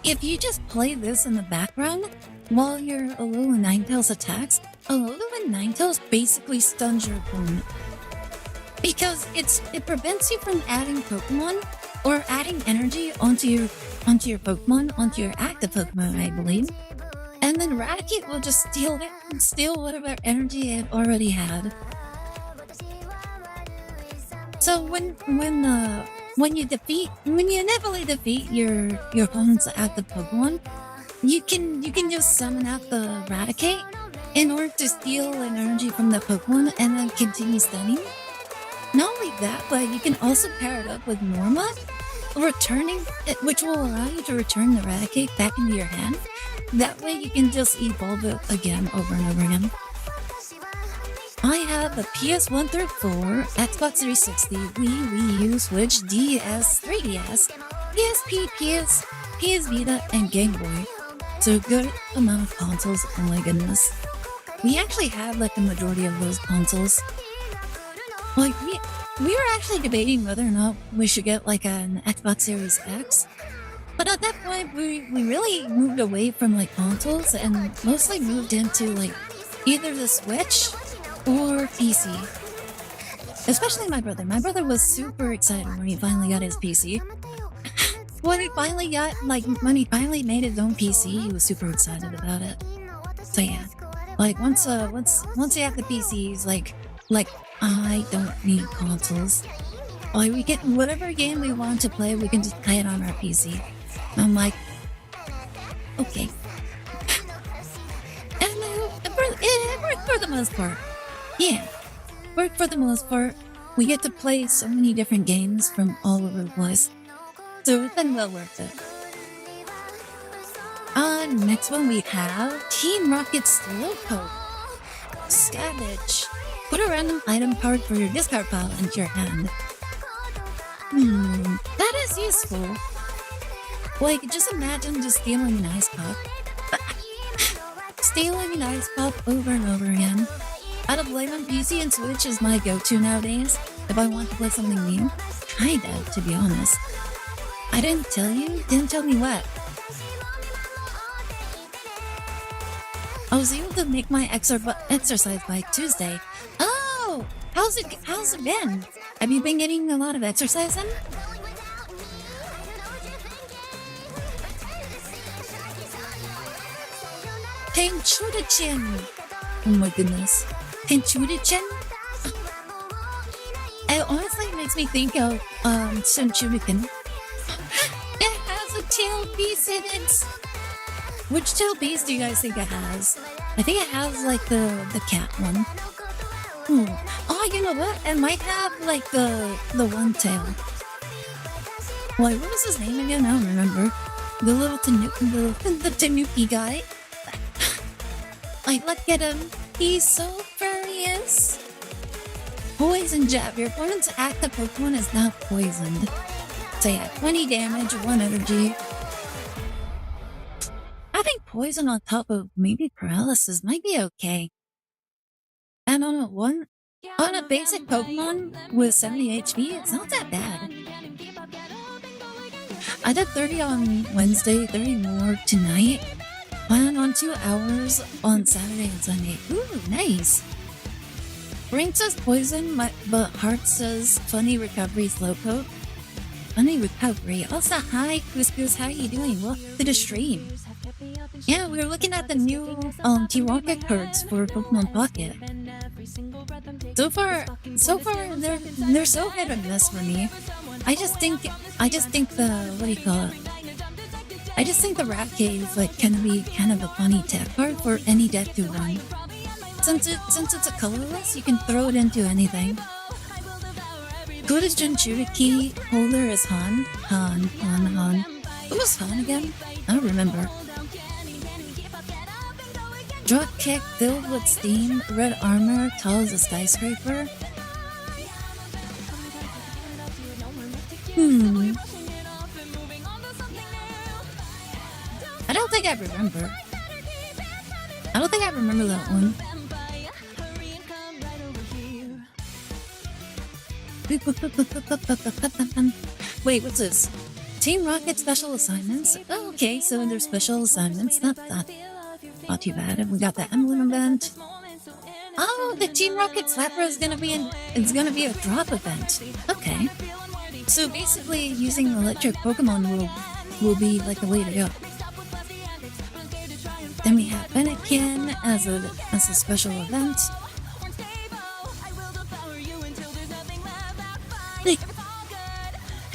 If you just play this in the background while your Alolan Ninetales attacks, Alolan Ninetales basically stuns your opponent. Because it prevents you from adding Pokemon or adding energy onto your Pokemon, onto your active Pokemon, I believe. And then Eradicate will just steal whatever energy it already had. So when you inevitably defeat your opponent's active Pokemon, you can just summon out the Eradicate in order to steal an energy from the Pokemon and then continue stunning. Not only that, but you can also pair it up with Norma, which will allow you to return the Eradicate back into your hand. That way you can just evolve it again over and over again. I have the PS1 through 4, Xbox 360, Wii U, Switch, DS, 3DS, PSP, PS Vita, and Game Boy. So a good amount of consoles, oh my goodness. We actually have like the majority of those consoles. Like, we were actually debating whether or not we should get like an Xbox Series X. But at that point, we really moved away from like consoles and mostly moved into like either the Switch or PC. Especially my brother. My brother was super excited when he finally got his PC. When he finally made his own PC, he was super excited about it. So yeah. Like once he had the PC, he's like I don't need consoles. Like we get whatever game we want to play, we can just play it on our PC. And I'm like, okay. And it worked for the most part. Yeah, worked for the most part. We get to play so many different games from all over the place. So it's been well worth it. Next one we have Team Rocket's Slowpoke. Savage. Put a random item card for your discard pile into your hand. That is useful. Like, just imagine just stealing an ice pop. Stealing an ice pop over and over again. Out of blame on PC and Switch is my go-to nowadays if I want to play something new. Kinda, to be honest. I didn't tell you? Didn't tell me what? I was able to make my exercise bike Tuesday. Oh! How's it been? Have you been getting a lot of exercise in? Tenchurichin! Oh my goodness. Tenchurichin? It honestly makes me think of Senchuriken. It has a tail piece in it! Which tail piece do you guys think it has? I think it has like the cat one. Oh, you know what? It might have like the one tail. Wait, what was his name again? I don't remember. The little the Tanuki guy. Like, look at him. He's so furious. Poison Jab. Your opponent's active Pokemon is now poisoned. So yeah, 20 damage, 1 energy. I think poison on top of maybe paralysis might be okay. And on a basic Pokemon with 70 HP, it's not that bad. I did 30 on Wednesday, 30 more tonight. Plan on 2 hours on Saturday and Sunday. Ooh, nice. Brain says poison, but heart says funny recovery slowpoke. Funny recovery. Also, hi, Couscous. How you doing? Welcome to the stream. Yeah, we were looking at the new T-Rocket cards for Pokemon Pocket. So far, they're so hit or miss for me. I just think the what do you call it? I just think the Rat Cave can be kind of a funny tech card for any deck to run. Since it's a colorless, you can throw it into anything. Goda's Jinchuriki holder is Han. Who was Han again? I don't remember. Drop kick filled with steam, red armor, tall as a skyscraper. I don't think I remember. I don't think I remember that one. Wait, what's this? Team Rocket special assignments? Oh, okay, so they're special assignments. Not too bad. We got the emblem event. Oh, the Team Rocket Slapper is gonna be a drop event. Okay. So basically, using electric Pokemon will be like the way to go. Then we have Fennekin as a special event.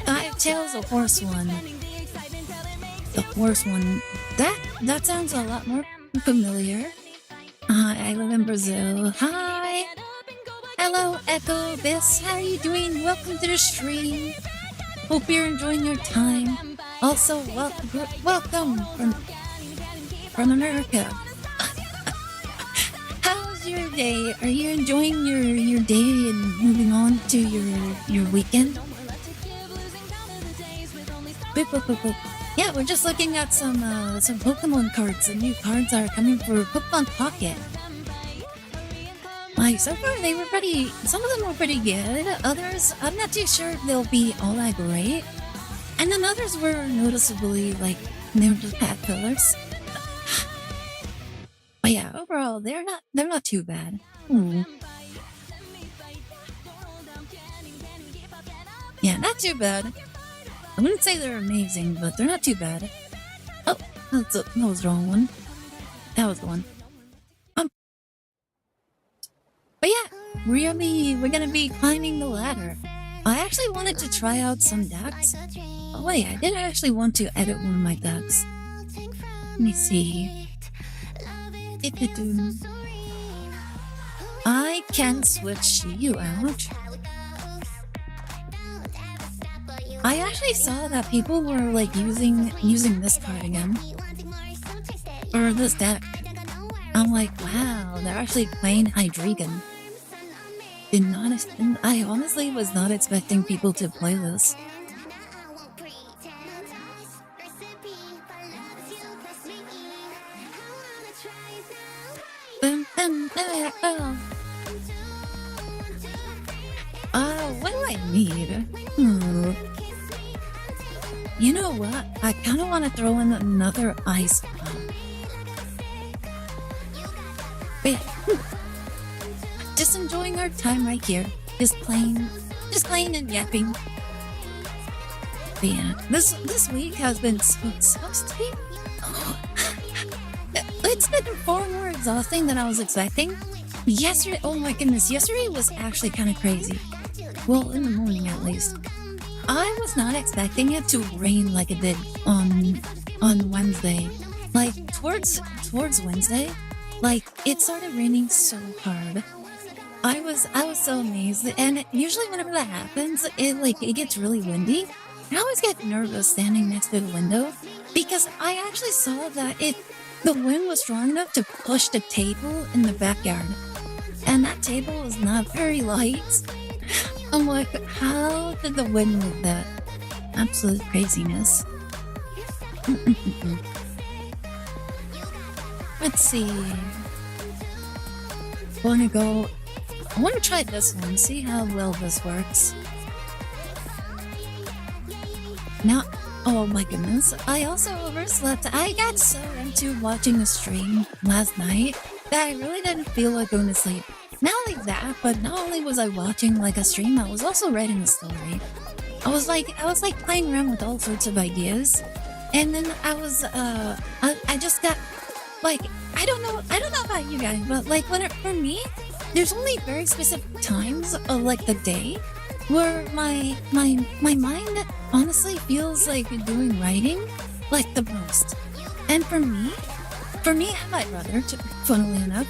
Five Tails, a horse one. The horse one. That sounds a lot more familiar. I live in Brazil. Hi! Hello, Echo Abyss. How are you doing? Welcome to the stream. Hope you're enjoying your time. Also, welcome from America. How's your day? Are you enjoying your day and moving on to your weekend? Boop, boop, boop, boop. Yeah, we're just looking at some Pokemon cards. The new cards are coming for Pokemon Pocket. Like, so far they were some of them were pretty good. Others, I'm not too sure if they'll be all that great. And then others were noticeably, they were just bad fillers. But yeah, overall, they're not too bad. Yeah, not too bad. I wouldn't say they're amazing, but they're not too bad. Oh, that was the wrong one. That was the one. But yeah, we're gonna be climbing the ladder. I actually wanted to try out some decks. Oh wait, I did actually want to edit one of my decks. Let me see. I can switch you out. I actually saw that people were using this card again. Or this deck. I'm like, wow, they're actually playing Hydreigon. I honestly was not expecting people to play this. What do I need? You know what? I kind of want to throw in another ice bomb. But yeah. Just enjoying our time right here. Just playing and yapping. But yeah, this week has been supposed to be. It's been far more exhausting than I was expecting. Yesterday, oh my goodness, yesterday was actually kind of crazy. Well, in the morning at least. I was not expecting it to rain like it did on Wednesday. Like towards Wednesday, it started raining so hard. I was so amazed, and usually whenever that happens, it gets really windy. I always get nervous standing next to the window because I actually saw that the wind was strong enough to push the table in the backyard, and that table was not very light. I'm like, how did the wind move that? Absolute craziness. Let's see. I want to try this one, see how well this works. Now, oh my goodness, I also overslept. I got so into watching the stream last night that I really didn't feel like going to sleep. not only that, but not only was I watching like a stream, I was also writing a story. I was like playing around with all sorts of ideas, and then I just got like I don't know about you guys, but like for me, there's only very specific times of like the day where my mind honestly feels like doing writing like the most. And for me and my brother, funnily enough,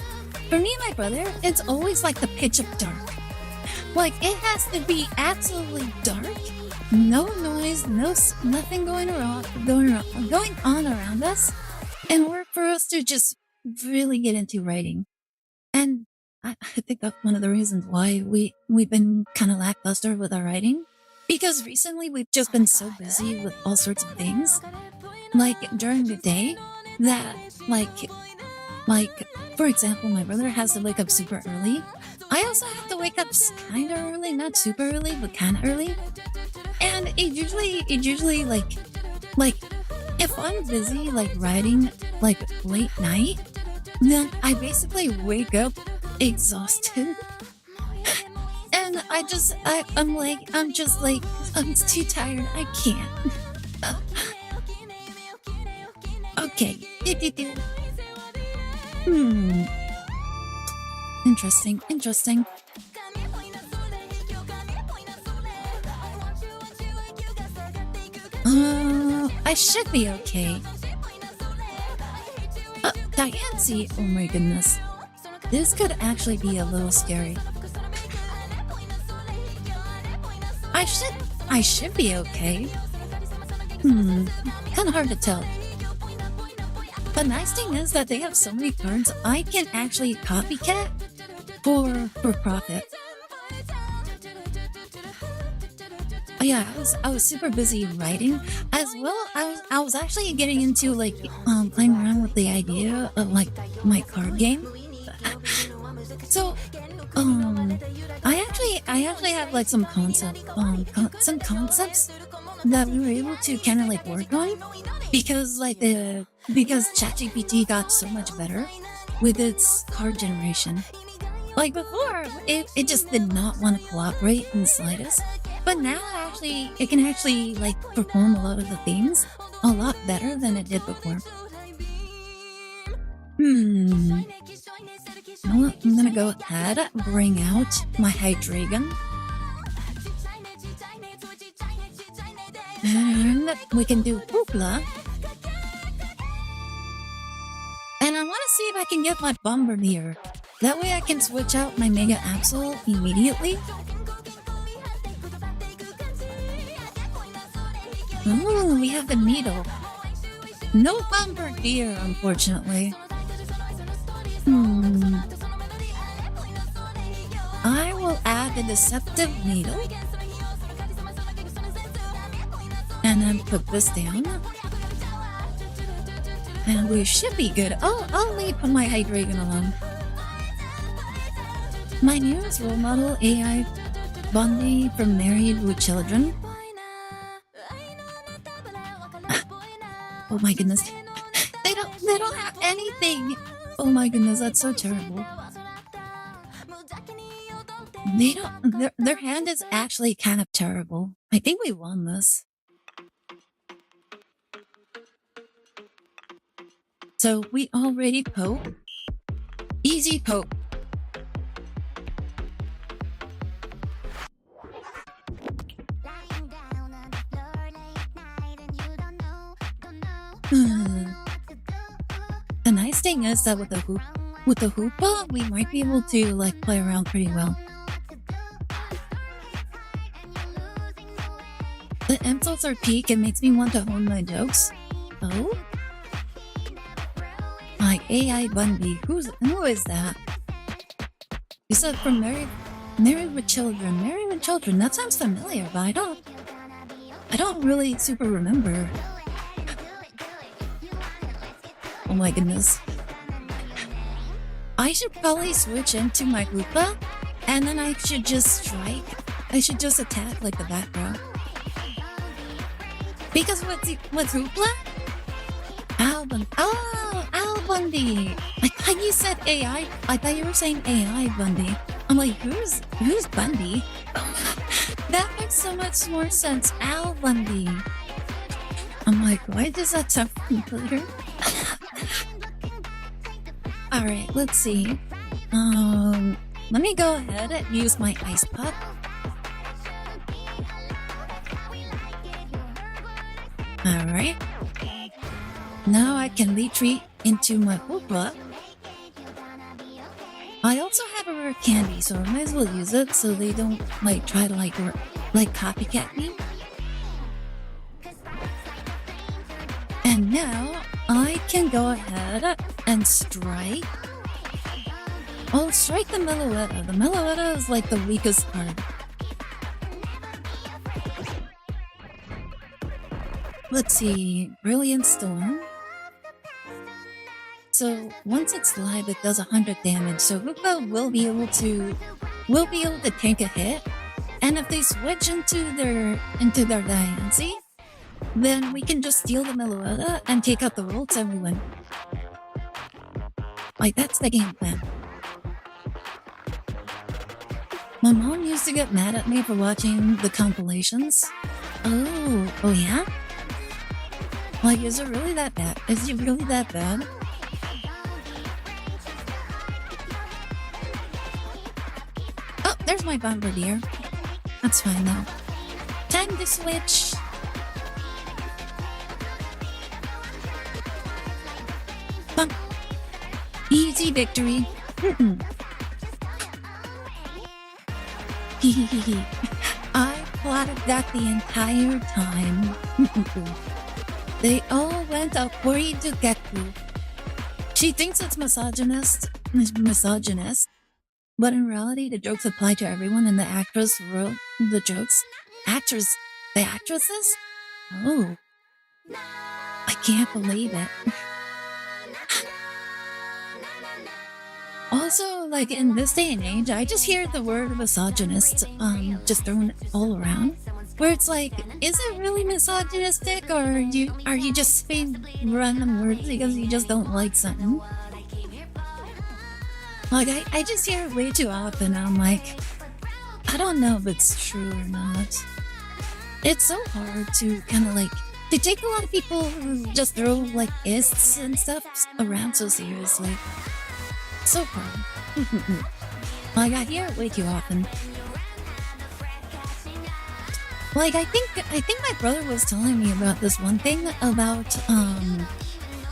for me and my brother, it's always like the pitch of dark. Like it has to be absolutely dark, no noise, nothing going on around us, in order for us to just really get into writing. And I think that's one of the reasons why we've been kind of lackluster with our writing, because recently we've just been so busy with all sorts of things, like during the day, that like for example, my brother has to wake up super early. I also have to wake up kind of early, not super early, but kind of early. And it usually like if I'm busy like writing like late night, then I basically wake up exhausted. And I'm just like, I'm too tired. I can't. Okay. Interesting. I should be okay. Diane, oh my goodness. This could actually be a little scary. I should be okay. Kinda hard to tell. The nice thing is that they have so many cards I can actually copycat for profit. Oh yeah, I was super busy writing as well. I was actually getting into like playing around with the idea of like my card game. So I actually have like some concepts that we were able to kind of like work on, because ChatGPT got so much better with its card generation. Like before, it just did not want to cooperate in the slightest. But now actually it can actually like perform a lot of the things a lot better than it did before. You know what? I'm gonna go ahead, bring out my Hydreigon. And we can do Hoopla. And I want to see if I can get my Bombardier. That way I can switch out my Mega Absol immediately. Oh, we have the Needle. No Bombardier, unfortunately. I will add the Deceptive Needle. And then put this down. And we should be good. I'll leave my Hydreigon alone. My newest role model, AI Bundy from Married with Children. Oh my goodness. They don't have anything. Oh my goodness, that's so terrible. They don't, their hand is actually kind of terrible. I think we won this. So we already poke. Easy poke. The nice thing is that with the Hoopa, we might be able to like play around pretty well. The insults are peak. It makes me want to hone my jokes. Oh? Like AI Bundy. Who is that? You said from Married with Children. Married with Children. That sounds familiar, but I don't really super remember. Oh my goodness. I should probably switch into my Hoopa, and then I should just strike. I should just attack like the back row. Because with Hoopla, Album Bundy. I thought you said AI. I thought you were saying AI Bundy. I'm like, who's Bundy? That makes so much more sense. Al Bundy. I'm like, why does that sound familiar? Alright, let's see. Let me go ahead and use my ice pot. Alright. Now I can retreat into my hoopla. I also have a rare candy, so I might as well use it so they don't like try to like copycat me. And now I can go ahead and strike. I'll strike the Meloetta. The Meloetta is like the weakest part. Let's see, Brilliant Storm. So once it's live, it does 100 damage. So Rupa will be able to take a hit, and if they switch into their Diancie, then we can just steal the Meloetta and take out the ults and we win. Like that's the game plan. My mom used to get mad at me for watching the compilations. Oh yeah? Like, is it really that bad? Is it really that bad? Oh, there's my Bombardier. That's fine though. Time to switch! Bump. Easy victory. I plotted that the entire time. They all went according to Geku. She thinks it's misogynist, but in reality, the jokes apply to everyone in the actress wrote the jokes. The actresses? Oh, I can't believe it. Also, like in this day and age, I just hear the word misogynist just thrown all around. Where it's like, is it really misogynistic, or are you just saying random words because you just don't like something? Like I just hear it way too often. I'm like, I don't know if it's true or not. It's so hard to kind of like to take a lot of people who just throw like ists and stuff around so seriously. So hard. Like I hear it way too often. Like I think my brother was telling me about this one thing about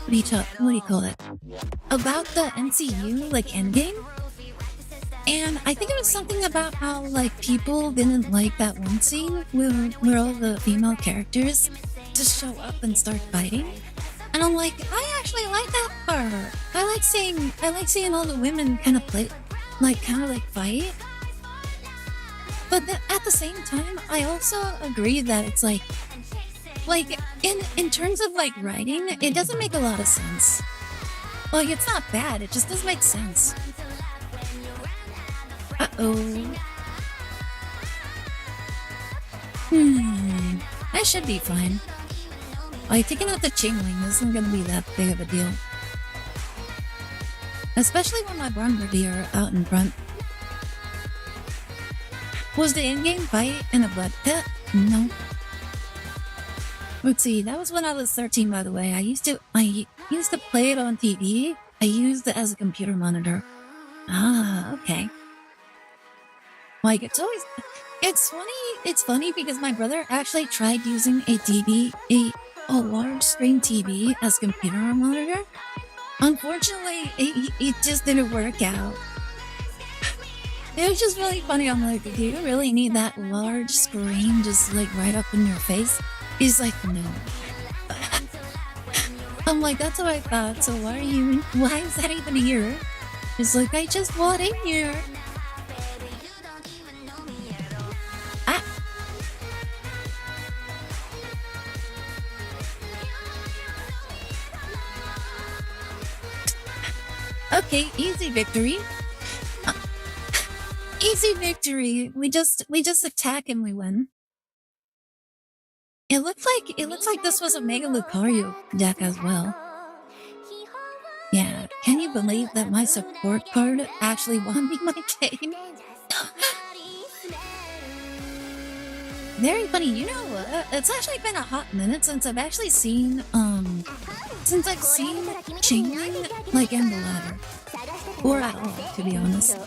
what do you call it? About the MCU like Endgame. And I think it was something about how like people didn't like that one scene where all the female characters just show up and start fighting. And I'm like, I actually like that part. I like seeing all the women kind of fight. But at the same time, I also agree that it's like in terms of like writing, it doesn't make a lot of sense. Like it's not bad, it just doesn't make sense. I should be fine. Like taking out the Chingling isn't gonna be that big of a deal. Especially when my Bombardier are out in front. Was the in-game fight in a blood pit? No. Let's see, that was when I was 13, by the way. I used to play it on TV. I used it as a computer monitor. Ah, okay. Like, it's funny because my brother actually tried using a large screen TV as a computer monitor. Unfortunately, it just didn't work out. It was just really funny. I'm like, do you really need that large screen just like right up in your face? He's like, no. I'm like, that's what I thought. So why is that even here? It's like, I just want in here. Ah. Okay, easy victory. Easy victory. We just attack and we win. It looks like this was a Mega Lucario deck as well. Yeah. believe that my support card actually won me my game? Very funny. You know what? It's actually been a hot minute since I've actually seen, Chainlink, like, in the ladder. Or at all, to be honest.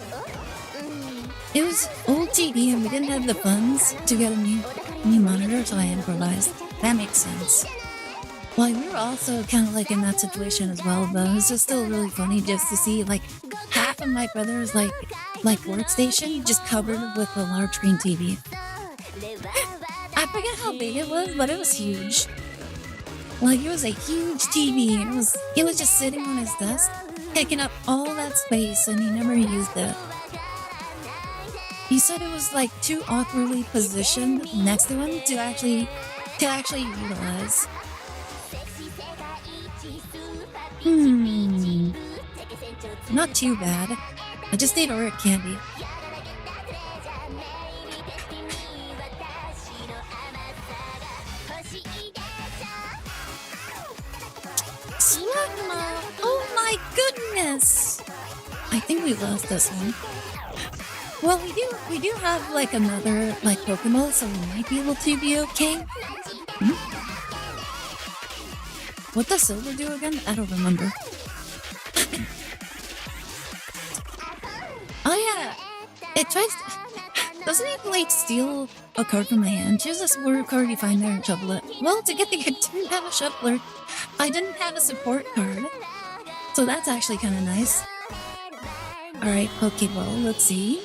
It was old TV and we didn't have the funds to get a new monitor, so I improvised. That makes sense. Well, we were also kind of like in that situation as well, but it was just still really funny just to see like half of my brother's like workstation just covered with a large screen TV. I forget how big it was, but it was huge. Like it was a huge TV, and it was just sitting on his desk, taking up all that space, and he never used it. He said it was like too awkwardly positioned next to him to actually utilize. Not too bad. I just need Aire candy. Slugma! Oh my goodness! I think we lost this one. Well, we do have like another like Pokemon, so we might be able to be okay. What does Silver do again? I don't remember. Oh yeah! It tries to... Doesn't it like steal a card from my hand? Choose a support card you find there and shuffle it. Well, to get the I didn't have a shuffler. I didn't have a support card. So that's actually kind of nice. Alright, Pokeball, let's see.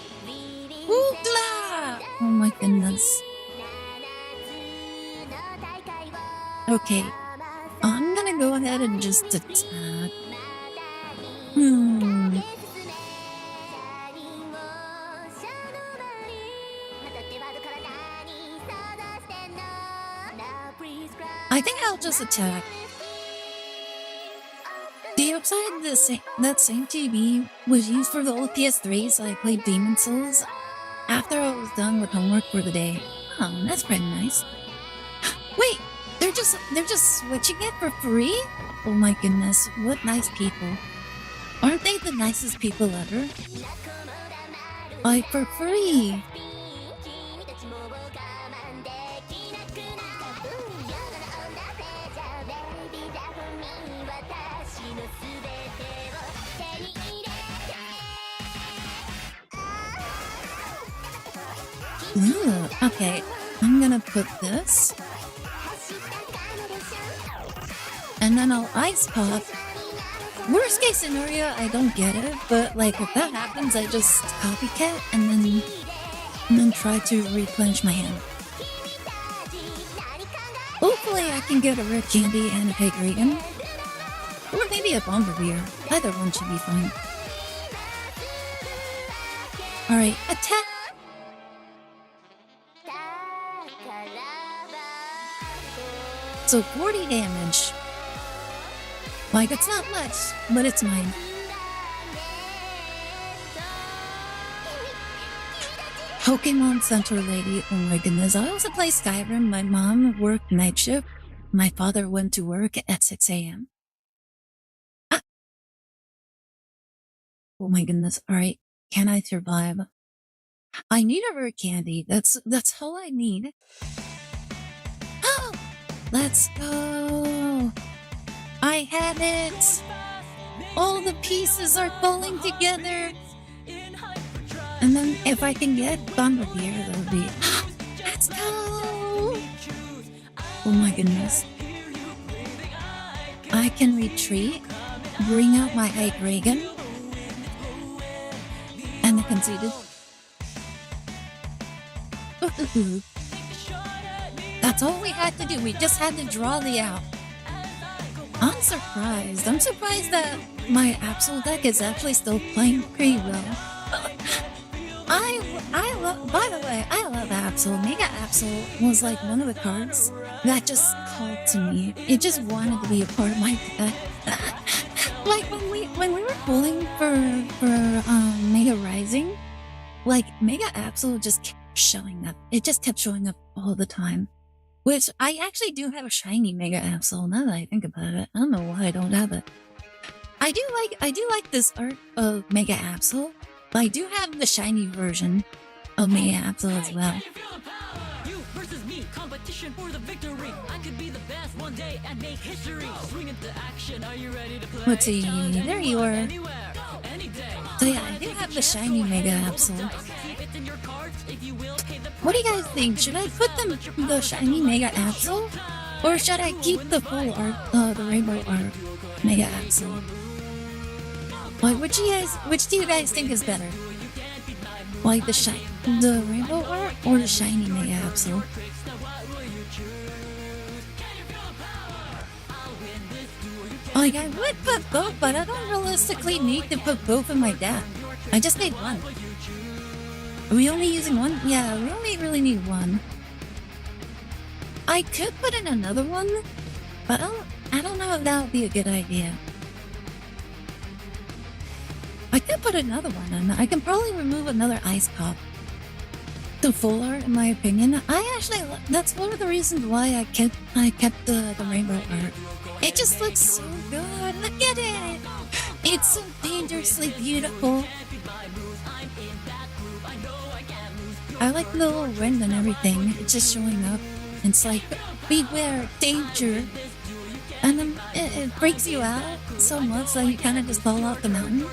Woogla! Oh my goodness. Okay. I'm gonna go ahead and just attack. I think I'll just attack. The upside that same TV was used for the old PS3, so I played Demon Souls after I was done with homework for the day. Oh, that's pretty nice. Wait, they're just switching it for free? Oh my goodness, what nice people. Aren't they the nicest people ever? Like, for free! Ooh, okay, I'm gonna put this. And then I'll ice pop. Worst case scenario, I don't get it, but like if that happens, I just copycat and then try to replenish my hand. Hopefully I can get a rare candy and a Peg Regan. Or maybe a Bomberbeer. Either one should be fine. Alright, attack! So 40 damage. Like, it's not much, but it's mine. Pokemon Center Lady, oh my goodness. I also play Skyrim. My mom worked night shift. My father went to work at 6 a.m. Ah. Oh my goodness. Alright, can I survive? I need a rare candy. That's all I need. Oh! Let's go! I have it! All the pieces are falling together! And then if I can get Bomberbeer, that'll be... Let's go! Oh my goodness. I can retreat, bring out my Aire Astor, and the conceded. That's all we had to do. We just had to draw the out. I'm surprised. I'm surprised that my Absol deck is actually still playing pretty well. I love, by the way, I love Absol. Mega Absol was like one of the cards that just called to me. It just wanted to be a part of my deck. Like when we were pulling for Mega Rising, like Mega Absol just kept showing up. It just kept showing up all the time. Which, I actually do have a shiny Mega Absol, now that I think about it. I don't know why I don't have it. I do like this art of Mega Absol, but I do have the shiny version of Mega Absol as well. You versus me, competition for the victory. I could be the best one day and make history. Swing into action, are you ready to play? Let's see, there you are. Anywhere, any day. So yeah, I do have the shiny Mega Absol. Keep it in your cards if you will pay the What do you guys think? Should I put the shiny Mega Absol? Or should I keep the full art, the rainbow art Mega Absol? Like, which do you guys think is better? Like the rainbow art or the shiny Mega Absol? Like, I would put both, but I don't realistically need to put both in my deck. I just need one. Are we only using one? Yeah, we only really need one. I could put in another one, but I don't know if that would be a good idea. I could put another one in. I can probably remove another ice pop. The full art, in my opinion, that's one of the reasons why I kept the rainbow art. It just looks so good. Look at it. It's so dangerously beautiful. I like the little wind and everything. It's just showing up. It's like, beware, danger. And then it freaks you out so much that you kind of just fall off the mountain.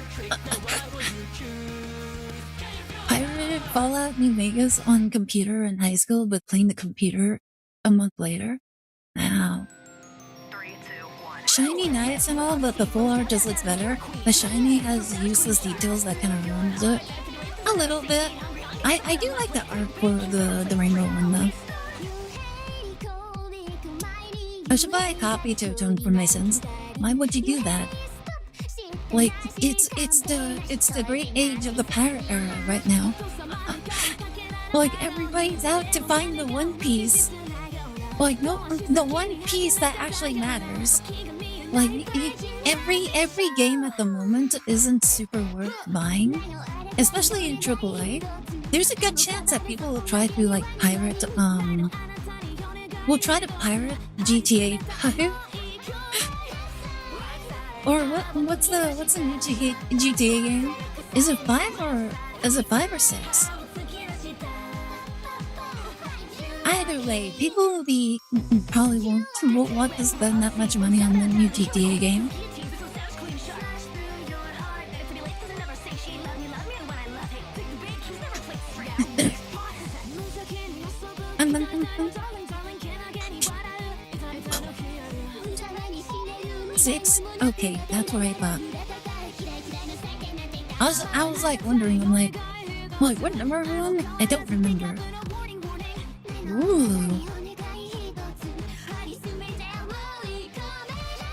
Pirated Fallout New Vegas on computer in high school, but playing the computer a month later. Wow. Shiny nice and all, but the full art just looks better. The shiny has useless details that kind of ruins it. A little bit. I do like the art for the rainbow one though. I should buy a copy to atone for my sins. Why would you do that? Like, it's the great age of the pirate era right now. Like, everybody's out to find the One Piece. Like, no, the One Piece that actually matters. Like, every game at the moment isn't super worth buying, especially in AAA. There's a good chance that people will try to like pirate will try to pirate GTA 5. Or what's the new GTA game? Is it 5 or 6? Either way, people will probably won't want to spend that much money on the new GTA game. Six? Okay, that's what I thought. I was like wondering, I'm like, what number are we on? I don't remember. Ooh.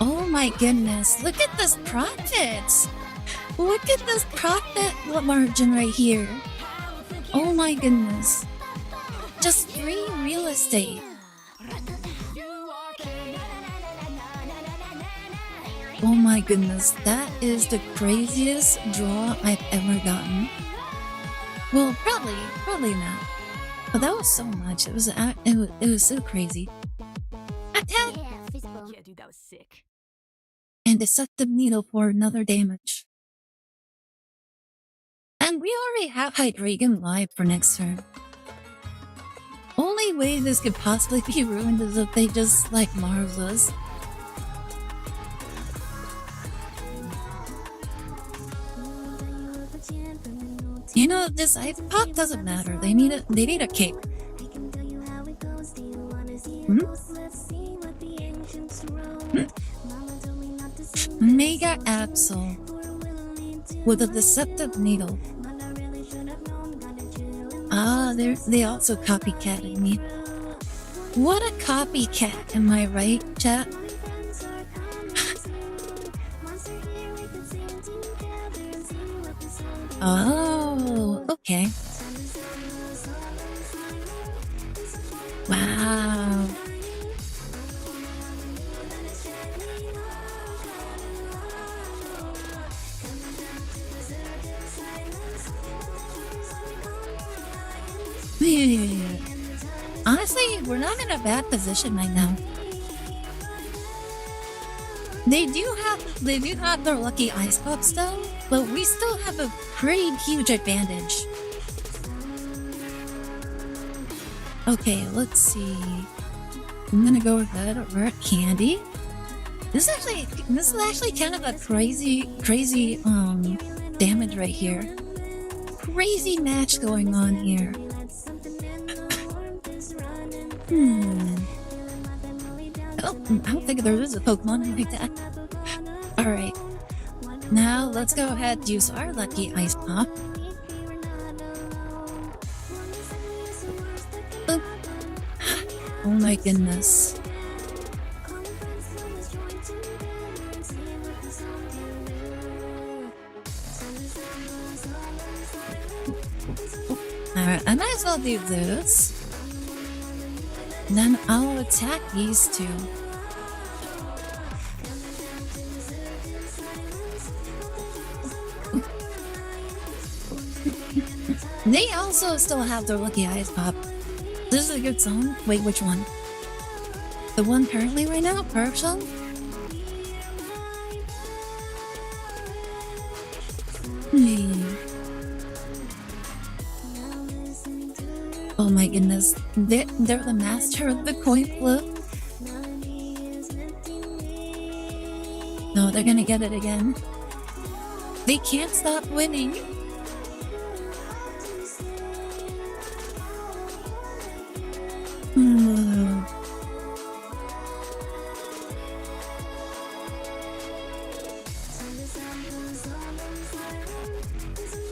Oh my goodness, look at this profits! Look at this profit margin right here. Oh my goodness. Just free real estate. Oh my goodness, that is the craziest draw I've ever gotten. Well, probably not. But that was so much. It was so crazy. Attack! Yeah, dude, that was sick. And deceptive needle for another damage. And we already have Hydreigon live for next turn. Only way this could possibly be ruined is if they just like Mars us. You know, this ice pop doesn't matter. They need a cape. Mega Absol with a deceptive needle. Ah, they also copycatted me. What a copycat, am I right, chat? Oh, okay. Wow. Honestly, we're not in a bad position right now. They do have their lucky ice pops though, but we still have a pretty huge advantage. Okay, let's see. I'm gonna go ahead. We're at candy. This is actually kind of a crazy damage right here. Crazy match going on here. Oh, I don't think there is a Pokemon like that. Alright. Now let's go ahead and use our lucky ice pop. Oop. Oh my goodness. Alright, I might as well do this. And then I'll attack these two. They also still have their lucky ice pop. This is a good song. Wait, which one? The one currently right now? Partial? Oh my goodness. They're the master of the coin flip. No, they're gonna get it again. They can't stop winning.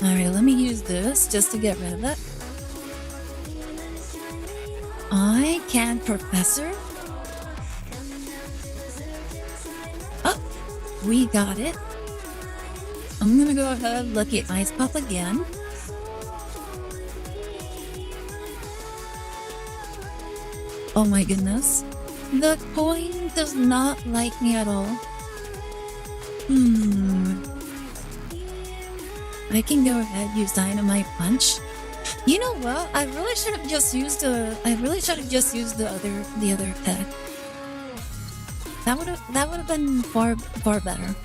Alright, let me use this just to get rid of it. I can Professor. Oh, we got it. I'm gonna go ahead and look at Ice Pop again. Oh my goodness. The coin does not like me at all. I can go ahead and use Dynamite Punch. You know what? I really should have just used the other attack. That would have been far better.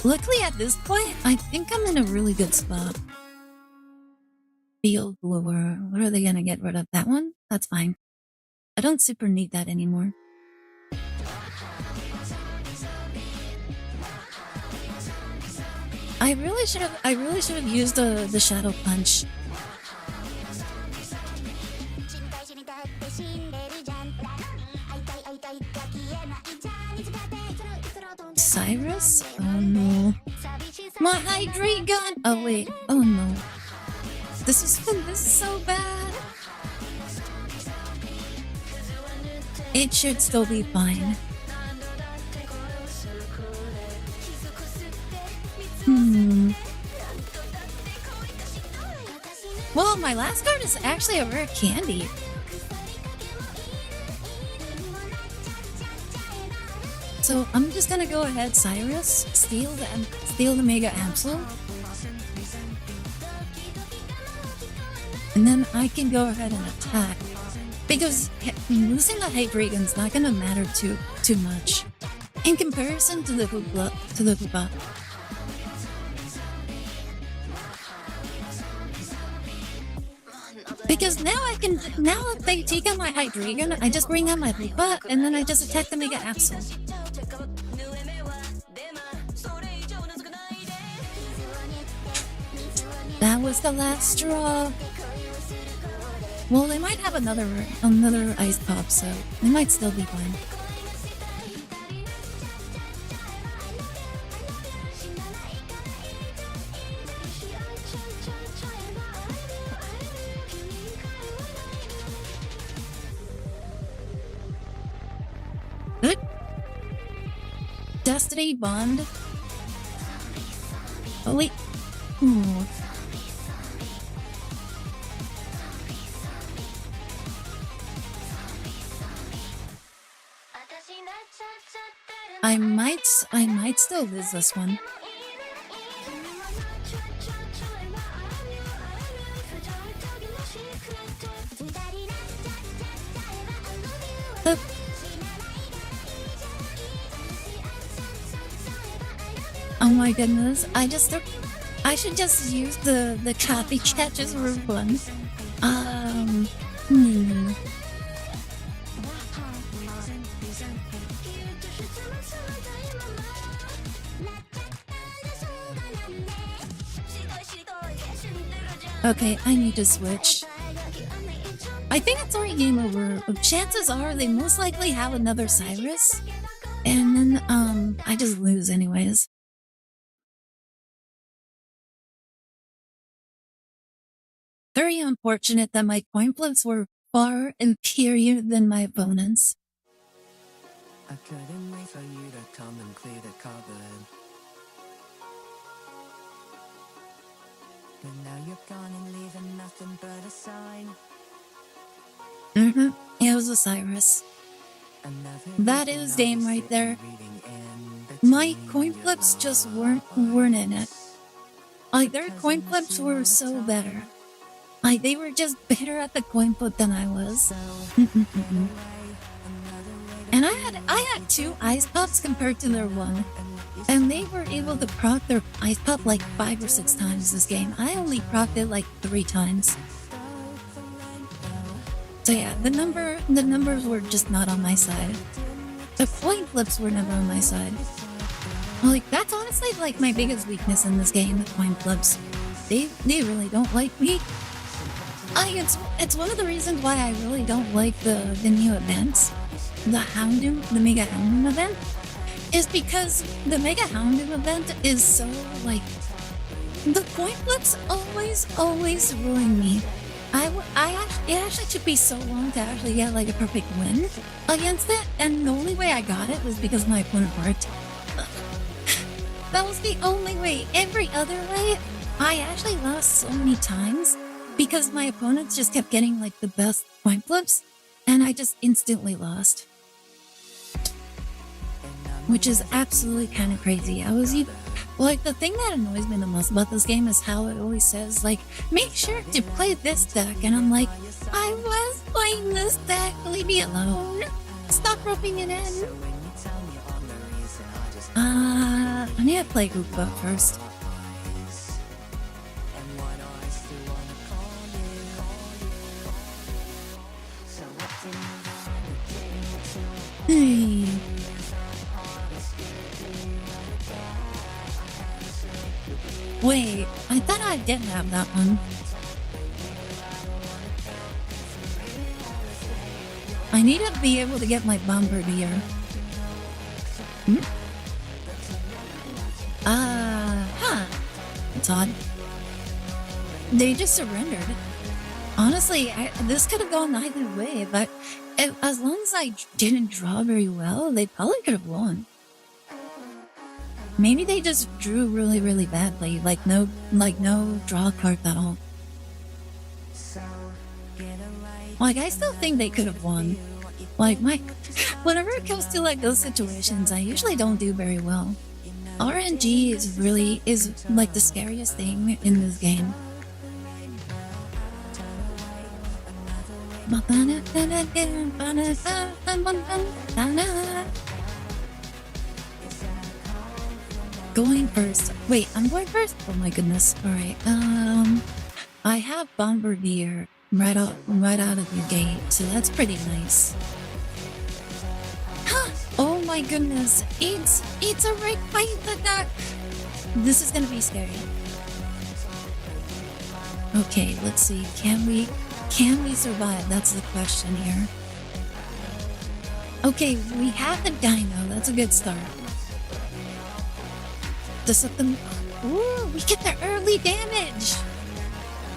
Luckily at this point, I think I'm in a really good spot. Field Blower. What are they gonna get rid of? That one? That's fine. I don't super need that anymore. I really should have used the Shadow Punch. Cyrus? Oh no. My Hydrate Gun! Oh wait. Oh no. This is so bad. It should still be fine. Well, my last card is actually a rare candy. So I'm just gonna go ahead, Cyrus, steal the Mega Absol. And then I can go ahead and attack. Because losing the Hydrate Gun's not gonna matter too much. In comparison to the Hoopa. Because now if they take out my Hydrate Gun, I just bring out my Hoopa, and then I just attack the Mega Absol. That was the last straw. Well, they might have another Ice Pop, so they might still be fine. Good. Destiny Bond. Oh wait. Ooh. I might still lose this one. Uh, oh my goodness, I should just use the copy catches for fun. Hmm. Okay, I need to switch. I think it's already game over. Chances are they most likely have another Cyrus. And then, I just lose anyways. Very unfortunate that my coin flips were far inferior than my opponents. I couldn't wait for you to come and clear the cupboard. But now you're gone and leaving nothing but a sign. It was a Cyrus. That is Dame right there. My coin flips just weren't in it. Like, their coin flips were so better. Like, they were just better at the coin flip than I was. And I had 2 ice pops compared to their 1. And they were able to proc their ice pop like 5 or 6 times this game. I only procced it like 3 times. So yeah, the numbers were just not on my side. The coin flips were never on my side. Like, that's honestly like my biggest weakness in this game, the coin flips. They really don't like me. It's one of the reasons why I really don't like the new events. The Houndoom, the Mega Houndoom event, is because the Mega Houndoom event is so, like, the coin flips always ruin me. It actually took me so long to actually get, like, a perfect win against it, and the only way I got it was because my opponent worked. That was the only way. Every other way, I actually lost so many times because my opponents just kept getting, like, the best coin flips, and I just instantly lost. Which is absolutely kind of crazy. Like, the thing that annoys me the most about this game is how it always says, like, make sure to play this deck. And I'm like, I was playing this deck, leave me alone. Stop roping it in. I need to play Hoopa first. Hey. Wait, I thought I did have that one. I need to be able to get my Bombardier. It's odd. They just surrendered. Honestly, this could have gone either way, but as long as I didn't draw very well, they probably could have won. Maybe they just drew really, really badly, like no draw card at all. Like, I still think they could have won. Like, whenever it comes to, like, those situations, I usually don't do very well. RNG is like the scariest thing in this game. Going first. Wait, I'm going first? Oh my goodness. Alright, I have Bombardier right out of the gate, so that's pretty nice. Oh my goodness, it's a rig fight that. This is gonna be scary. Okay, let's see. Can we survive? That's the question here. Okay, we have the Dino. That's a good start. Ooh, we get the early damage.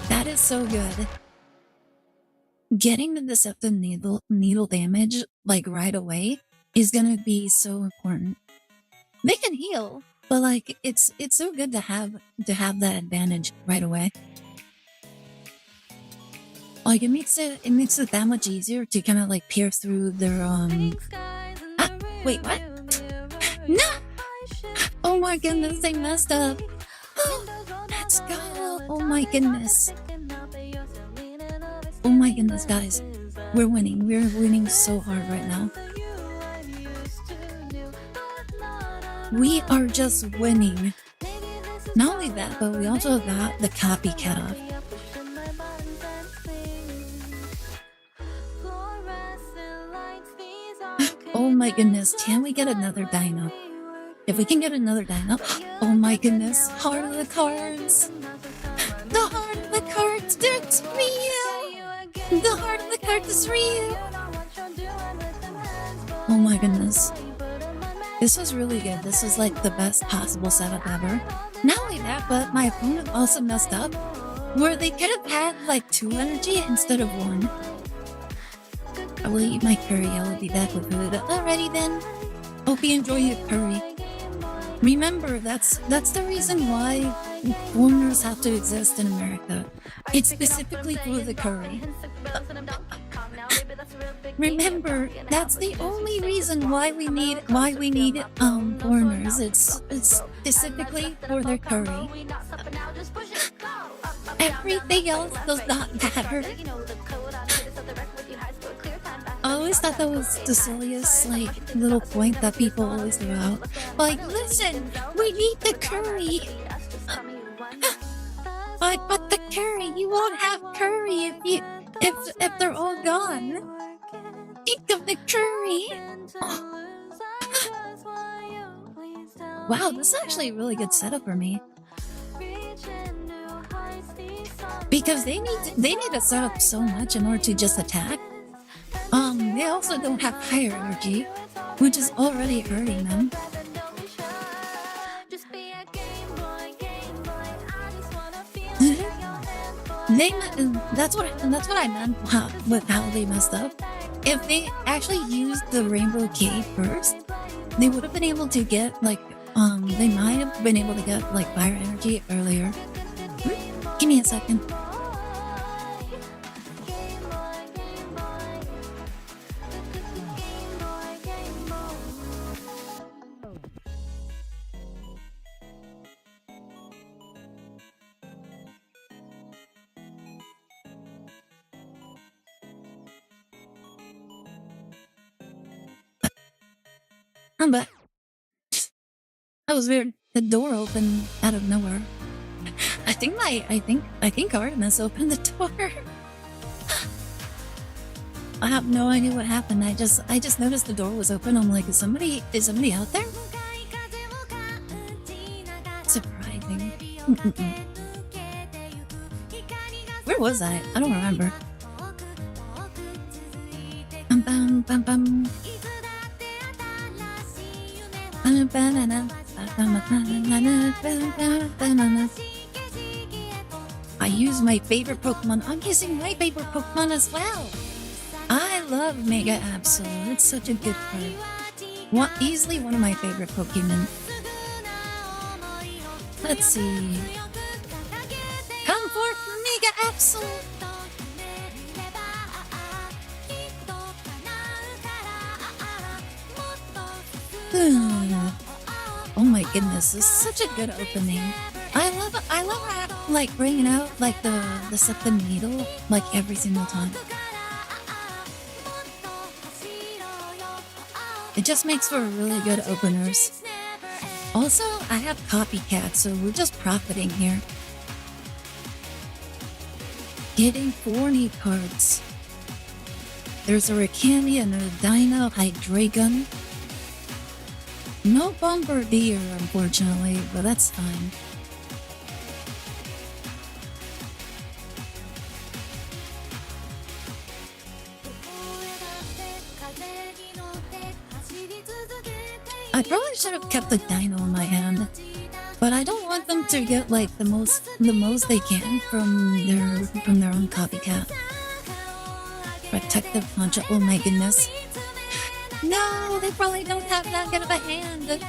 That is so good. Getting the Deceptive Needle damage, like, right away is gonna be so important. They can heal, but, like, it's so good to have that advantage right away. Like, it makes it that much easier to kind of, like, pierce through their wait, what? No! Oh my goodness, they messed up. Let's go. Oh my goodness. Oh my goodness, guys. We're winning. We're winning so hard right now. We are just winning. Not only that, but we also got the copycat off. Oh my goodness, can we get another dino? If we can get another dino, oh my goodness, heart of the cards. The heart of the cards, it's real. The heart of the cards is real. Oh my goodness. This was really good. This was like the best possible setup ever. Not only that, but my opponent also messed up where they could have had like 2 energy instead of 1. I will eat my curry. I will be back with food. Alrighty then. Hope you enjoy your curry. Remember, that's the reason why foreigners have to exist in America. It's specifically for the curry. Remember, that's the only reason why we need foreigners. It's specifically for their curry. Everything else does not matter. I always thought that was the silliest, like, little point that people always throw out. Like, listen, we need the curry. But the curry, you won't have curry if they're all gone. Think of the curry. Oh. Wow, this is actually a really good setup for me. Because they need to set up so much in order to just attack. They also don't have higher energy, which is already hurting them. That's what I meant with how they messed up. If they actually used the Rainbow Cave first, they would have been able to get like they might have been able to get like fire energy earlier. Give me a second. I'm back. That was weird. The door opened out of nowhere. I think Artemis opened the door. I have no idea what happened. I just noticed the door was open. I'm like, is somebody out there? Surprising. Where was I? I don't remember. Bum bum bum. I use my favorite Pokemon. I'm using my favorite Pokemon as well. I love Mega Absol. It's such a good card. Easily one of my favorite Pokemon. Let's see. Come forth, Mega Absol. Oh my goodness, this is such a good opening. I love her, like bringing out like the second needle like every single time. It just makes for really good openers. Also, I have copycats, so we're just profiting here. Getting 4 neat cards. There's a Ricani and a Dino Hydreigon. No Bombardier, unfortunately, but that's fine. I probably should have kept the Dino in my hand, but I don't want them to get like the most they can from their own copycat. Protective Poncho. Oh my goodness. No, they probably don't have that good of a hand.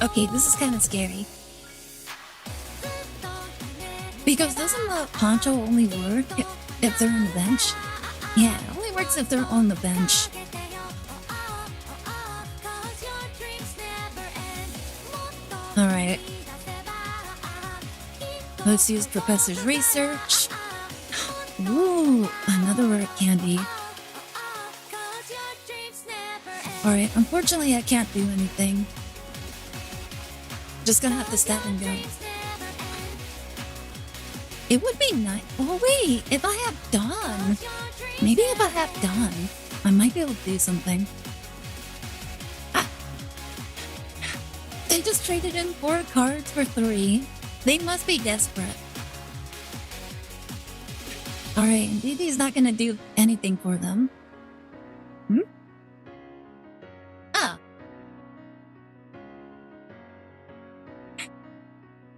Okay, this is kind of scary. Because doesn't the poncho only work if they're on the bench? Yeah, it only works if they're on the bench. Alright. Let's use Professor's Research. Ooh, another rare candy. Alright, unfortunately I can't do anything. Just gonna have to step and go. It would be nice. Oh wait, if I have Dawn. Maybe if I have Dawn, I might be able to do something. Ah. They just traded in 4 cards for 3. They must be desperate. Alright, Didi's not gonna do anything for them. Ah.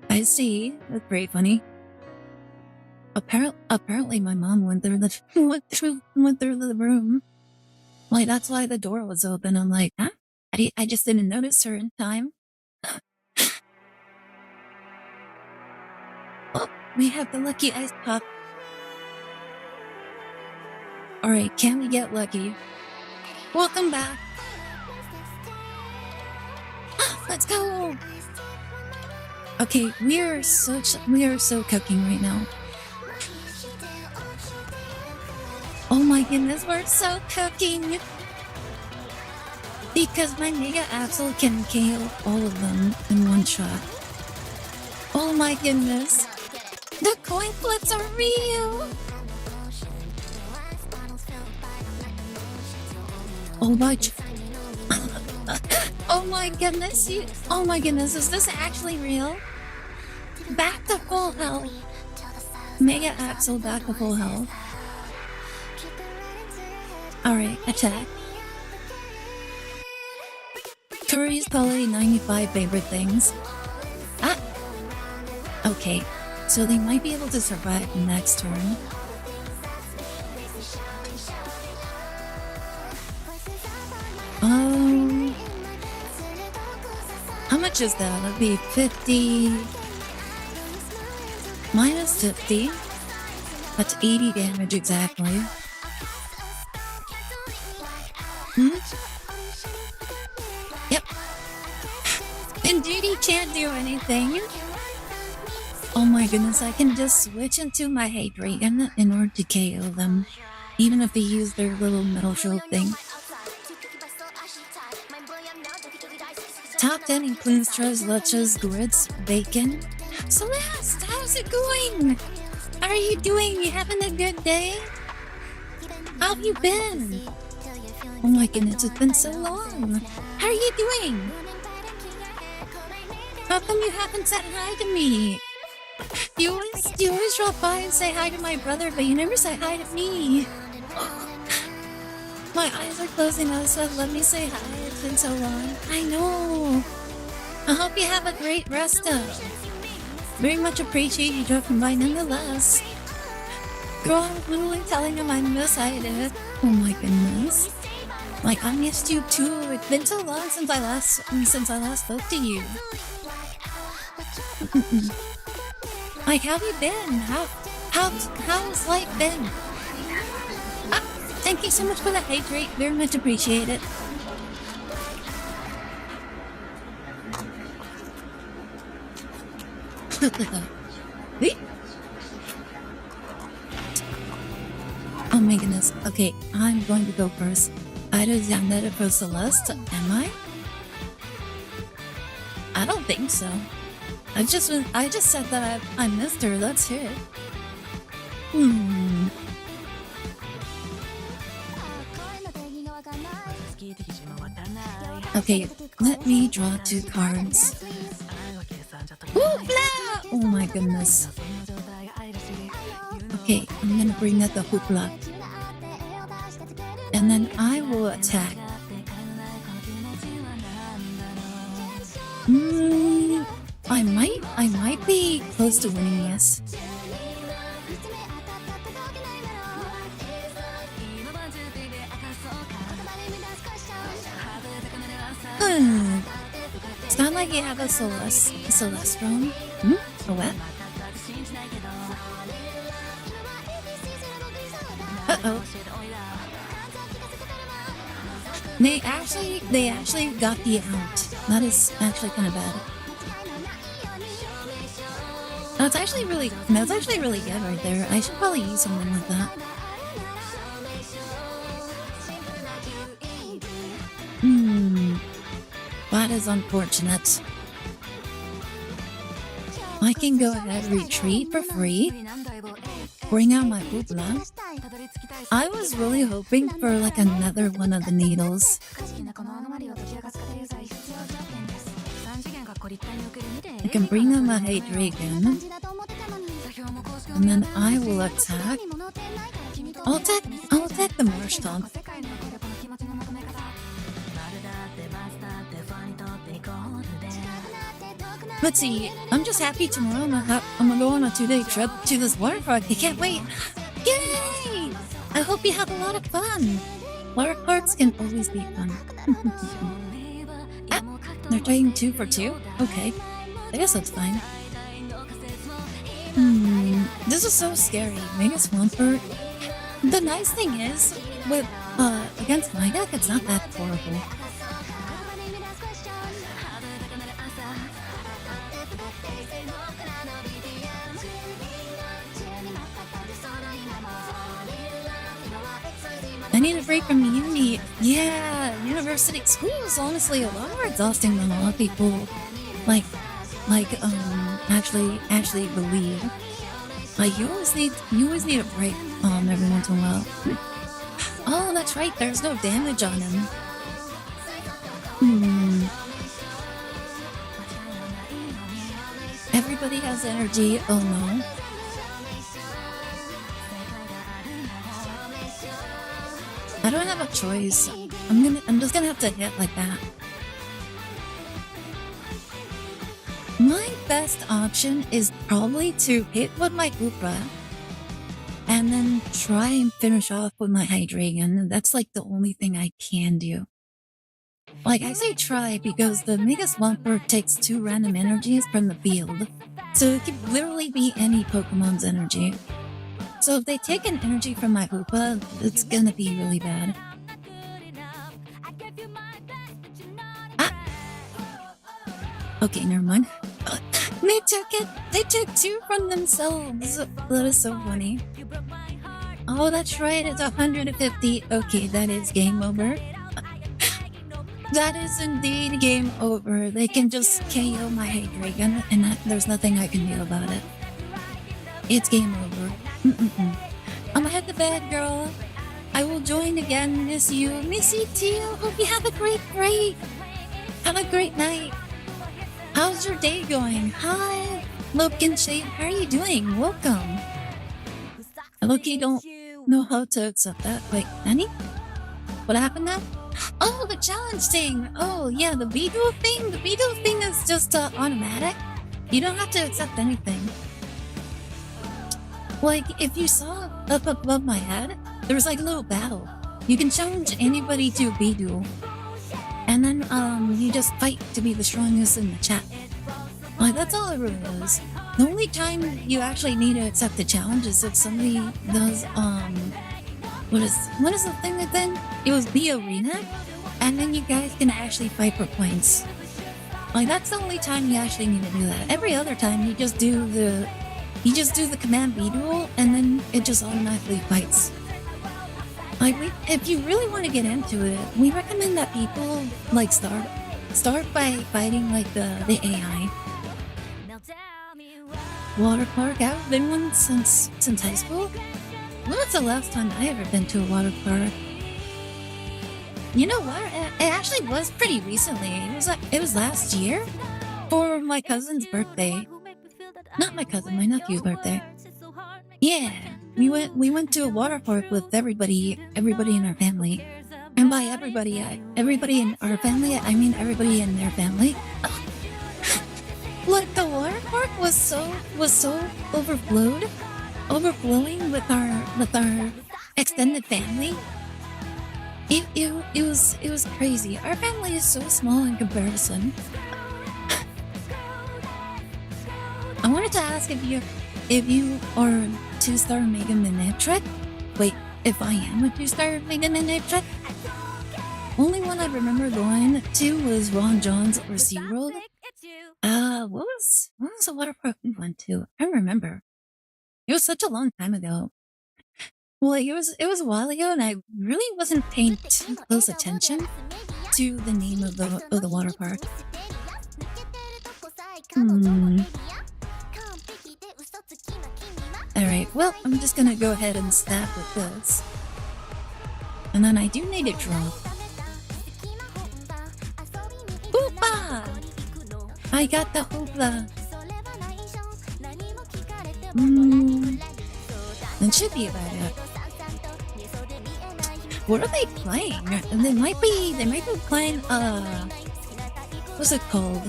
I see. That's very funny. Apparently my mom went through the room. Like, that's why the door was open. I'm like, huh? I just didn't notice her in time. Oh, we have the lucky ice pop. Alright, can we get lucky? Welcome back. Let's go. Okay, we are so cooking right now. Oh my goodness, we're so cooking! Because my Mega Axle can KO all of them in one shot. Oh my goodness! The coin flips are real! Oh my... oh my goodness, oh my goodness, is this actually real? Back to full health! Mega Axle back to full health. Alright, attack. Curry's probably 95 favorite things. Ah! Okay, so they might be able to survive next turn. How much is that? That'd be 50... minus 50. That's 80 damage exactly. Yep. And Judy can't do anything. Oh my goodness, I can just switch into my Hate Dragon in order to KO them. Even if they use their little metal shield thing. Top 10 includes Tres Leches, Grits, Bacon. Celeste, how's it going? How are you doing? You having a good day? How have you been? Oh my goodness, it's been so long. How are you doing? How come you haven't said hi to me? You always drop by and say hi to my brother, but you never say hi to me. My eyes are closing now, so let me say hi. It's been so long. I know. I hope you have a great rest up. Very much appreciate you dropping by nonetheless. Girl, I'm literally telling him I'm excited. Oh my goodness. Like, I missed you too. It's been so long since I last spoke to you. Like, how have you been? How's life been? Ah, thank you so much for the hydrate. Very much appreciate it. Oh my goodness. Okay, I'm going to go first. Aire Astor for Celeste, am I? I don't think so. I just said that I missed her, that's it. Okay, let me draw 2 cards. Hoopla! Oh my goodness. Okay, I'm gonna bring out the hoopla. And then I will attack. I might be close to winning this. It's not like you have a Celestron. A what? Uh-oh. They actually got the out. That is actually kind of bad. That's actually really good right there. I should probably use something like that. That is unfortunate. I can go ahead retreat for free. Bring out my hoopla. I was really hoping for like another one of the needles. I can bring out my Hate Dragon. And then I will attack. I'll attack the Marsh Stomp. Let's see, I'm just happy tomorrow I'm gonna go on a 2-day trip to this water park. I can't wait. Yay! I hope you have a lot of fun. Water parks can always be fun. They're trading 2 for 2? Okay. I guess that's fine. This is so scary. Mega Swampert. The nice thing is, with against my deck, it's not that horrible. I need a break from uni. Yeah, university school is honestly a lot more exhausting than a lot of people actually believe. Like you always need a break every once in a while. Oh, that's right, there's no damage on him. Everybody has energy. Oh no. I don't have a choice. I'm just gonna have to hit like that. My best option is probably to hit with my Koopa and then try and finish off with my Hydreigon. That's like the only thing I can do. Like I say try because the Mega Swampert takes 2 random energies from the field. So it could literally be any Pokemon's energy. So if they take an energy from my Hoopa, it's gonna be really bad. Okay, never mind. They took it! They took 2 from themselves! That is so funny. Oh, that's right, it's 150. Okay, that is game over. That is indeed game over. They can just KO my Hydreigon, and there's nothing I can do about it. It's game over. I'm gonna head to bed, girl. I will join again. Miss you. Miss you too. Hope you have a great break. Have a great night. How's your day going? Hi, Logan Shade. How are you doing? Welcome. Loki don't know how to accept that. Wait, Nani? What happened now? Oh, the challenge thing. Oh, yeah, the Vtuber thing. The Vtuber thing is just automatic. You don't have to accept anything. Like, if you saw up above my head, there was like a little battle. You can challenge anybody to a B-duel. And then, you just fight to be the strongest in the chat. Like, that's all it really is. The only time you actually need to accept the challenge is if somebody does, what is the thing again? It was B Arena, and then you guys can actually fight for points. Like, that's the only time you actually need to do that. Every other time, you just do the command B-duel, and then it just automatically fights. Like, if you really want to get into it, we recommend that people, like, start by fighting, like, the AI. Water park, I haven't been one since high school. When was the last time I ever been to a water park? You know what? It actually was pretty recently. It was last year for my cousin's birthday. Not my cousin, my nephew's birthday. Yeah, we went to a water park with everybody in our family. And by everybody in our family, I mean everybody in their family. Like, the water park was so overflowing with our extended family. It was crazy. Our family is so small in comparison. I wanted to ask if you are a 2-star Mega Manectric. Wait, if I am a 2-star Mega Manectric? Only one I remember going to was Ron John's or SeaWorld. what was the water park we went to? I don't remember. It was such a long time ago. Well, it was a while ago, and I really wasn't paying too close attention to the name of the water park. Hmm. Alright, well, I'm just gonna go ahead and stab with this. And then I do need a drop. Hoopa! I got the hoopla. That should be about it. What are they playing? They might be playing, what's it called?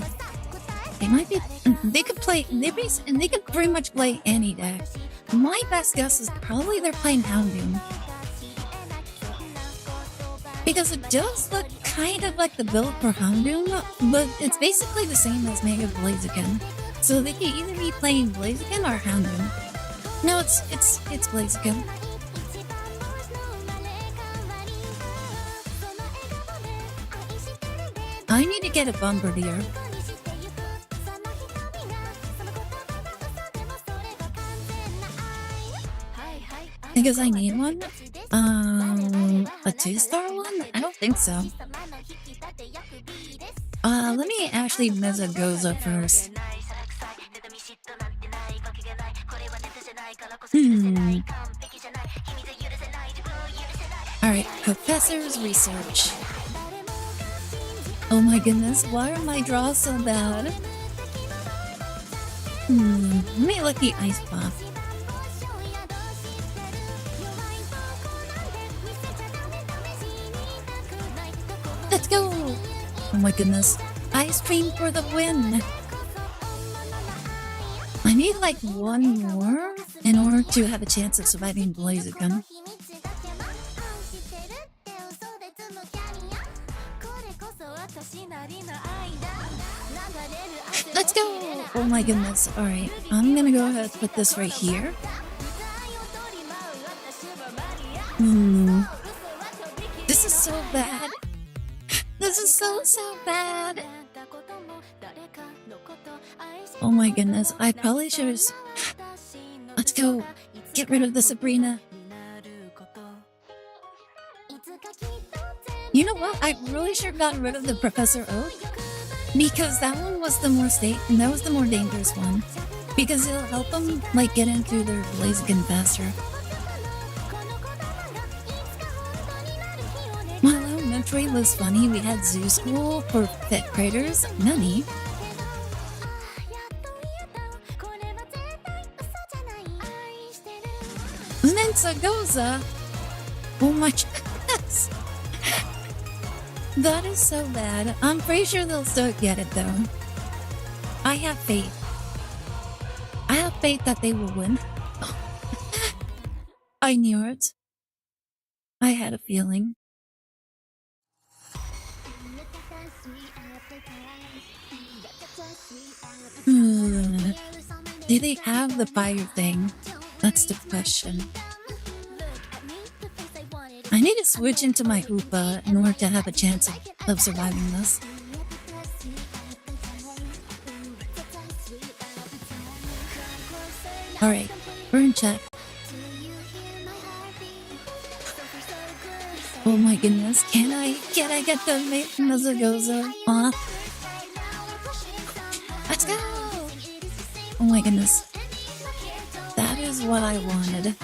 They could play, they could pretty much play any deck. My best guess is probably they're playing Houndoom. Because it does look kind of like the build for Houndoom, but it's basically the same as Mega Blaziken. So they could either be playing Blaziken or Houndoom. No, it's Blaziken. I need to get a Bombardier. Because I need one? A 2-star one? I don't think so. Let me actually Meza Goza first. Alright, Professor's Research. Oh my goodness, why are my draws so bad? Let me look the Ice Pop. Let's go! Oh my goodness. Ice Cream for the win! I need like one more in order to have a chance of surviving Blaziken. Let's go! Oh my goodness. Alright, I'm gonna go ahead and put this right here. This is so bad. This is so bad. Oh my goodness, I probably should have... Let's go. Get rid of the Sabrina. You know what? I really should have gotten rid of the Professor Oak. Because that one was the more dangerous one. Because it'll help them like get into their Blaziken faster. While elementary was funny, we had Zoo School for Pet Creators. Nani? Mensa Goza! Oh my goodness! That is so bad. I'm pretty sure they'll still get it though. I have faith. I have faith that they will win. I knew it. I had a feeling. Do they have the fire thing? That's the question. I need to switch into my Hoopa in order to have a chance of surviving this. Alright, burn check. Oh my goodness, can I get the Mezagoza off? Let's go! Oh my goodness. That is what I wanted.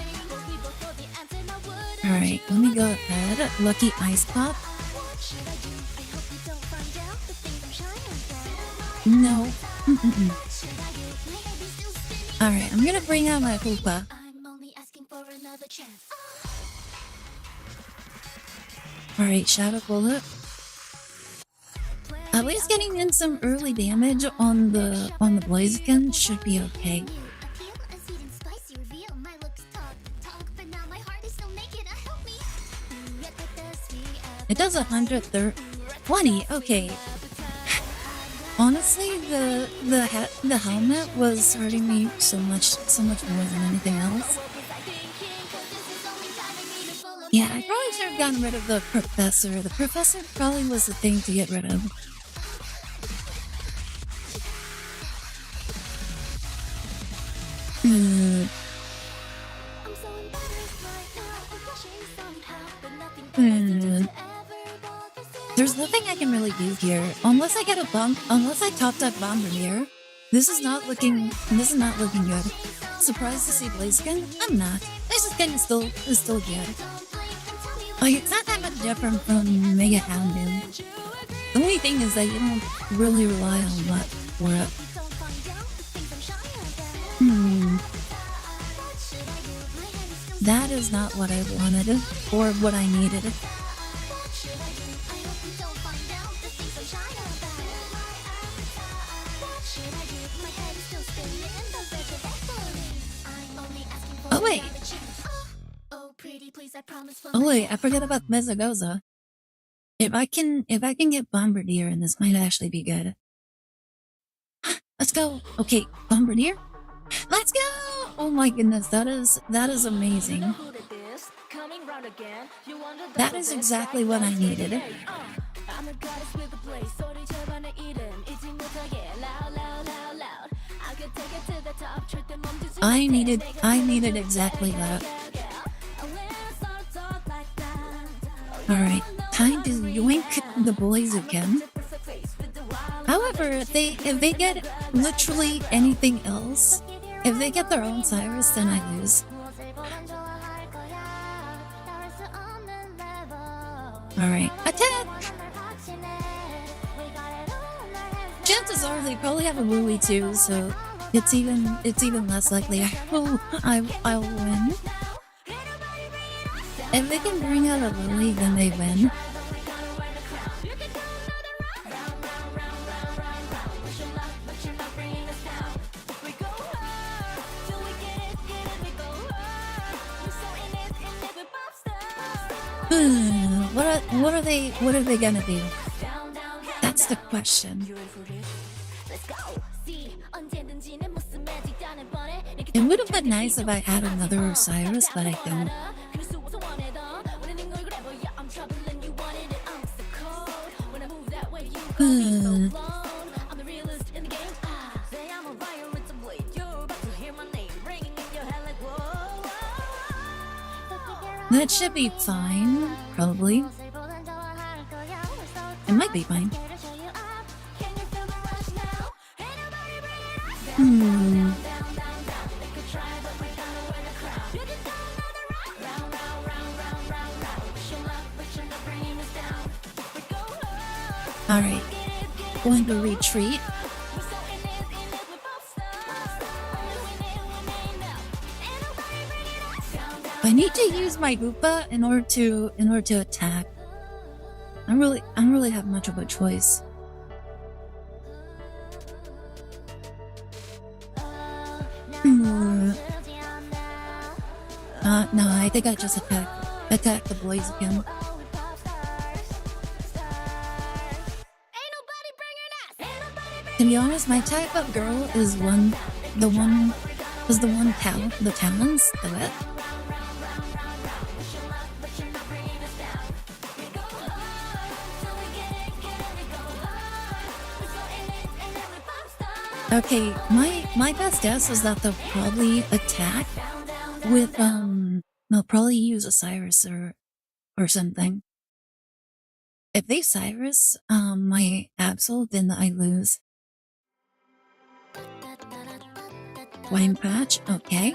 Alright, let me go ahead. Lucky Ice Pop. No. Alright, I'm gonna bring out my Hoopa. Alright, Shadow Bullet. At least getting in some early damage on the Blaziken should be okay. It does 120. Okay. Honestly, the helmet was hurting me so much more than anything else. Yeah, I probably should have gotten rid of the Professor. The Professor probably was the thing to get rid of. Hmm. I'm so embarrassed right now, I'm blushing somehow, but nothing Hmm. to ever bother me. There's nothing I can really do here. Unless I get a bump, unless I top deck Bombardier. This is not looking good. Surprised to see Blaze skin? I'm not. Blaze skin is still good. Like, it's not that much different from Mega Houndoom. The only thing is that you don't really rely on luck for it. That is not what I wanted or what I needed. Oh wait. Oh wait, I forgot about Mezagoza. If I can get Bombardier, and this might actually be good. Let's go. Okay, Bombardier. Let's go! Oh my goodness, that is amazing. That is exactly what I needed. I needed exactly that. Alright, time to yoink the boys again. However, if they get literally anything else, if they get their own Cyrus, then I lose. Alright, attack! Chances are they probably have a Wooly too, so it's even less likely I'll win. If they can bring out a Lily, then they win. What are they gonna do? That's the question. It would have been nice if I had another Osiris, but I don't. That should be fine, probably. It might be fine. Alright. Going to retreat. I need to use my Goopa in order to attack. I don't really have much of a choice. No, I think I just attack the boys again. To be honest, my type of girl is the one talent, the talents, the what? Okay, my best guess is that they'll probably attack with they'll probably use a Cyrus or something. If they Cyrus my Absol, then I lose. Wine patch, okay.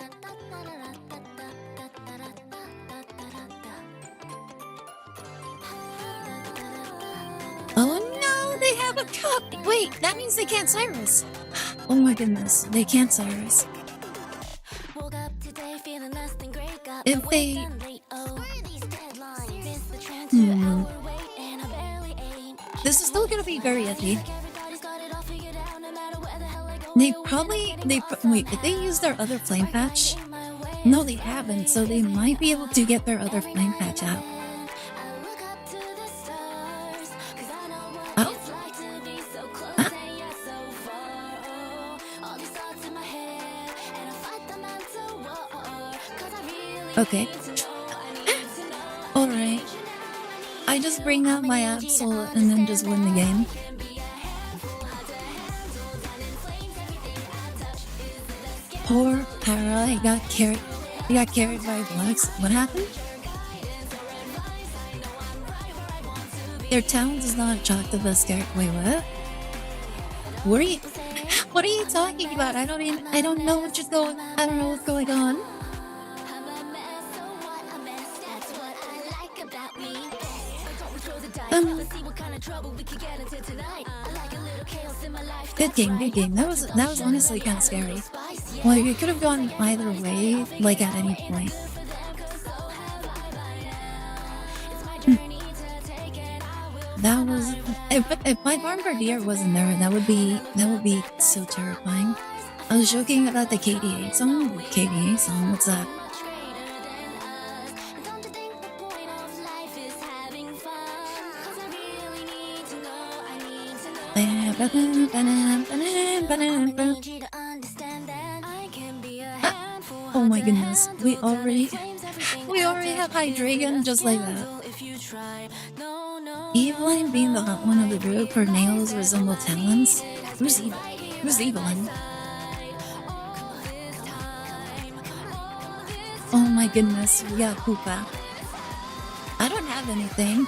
Oh no, they have a cup! Wait, that means they can't Cyrus. Oh my goodness, they can't Cyrus. If they... This is still gonna be very iffy. Wait, did they use their other flame patch? No, they haven't, so they might be able to get their other flame patch out. Oh. Okay. Alright. I just bring out my Absol and then just win the game. Poor Para, he got carried by Blacks. What happened? Their town does not chalk the best character. Wait, what? What are you talking about? I don't know what's going on. Good game. That was honestly kind of scary. Like, it could have gone either way, like at any point. That was if my bombardier wasn't there, that would be so terrifying. I was joking about the KDA song. What's that? Oh my goodness, we already have Hydreigon just like that. Evelyn being the hot one of the group, her nails resemble talons. Who's Evelyn? Oh my goodness, we got Koopa. I don't have anything.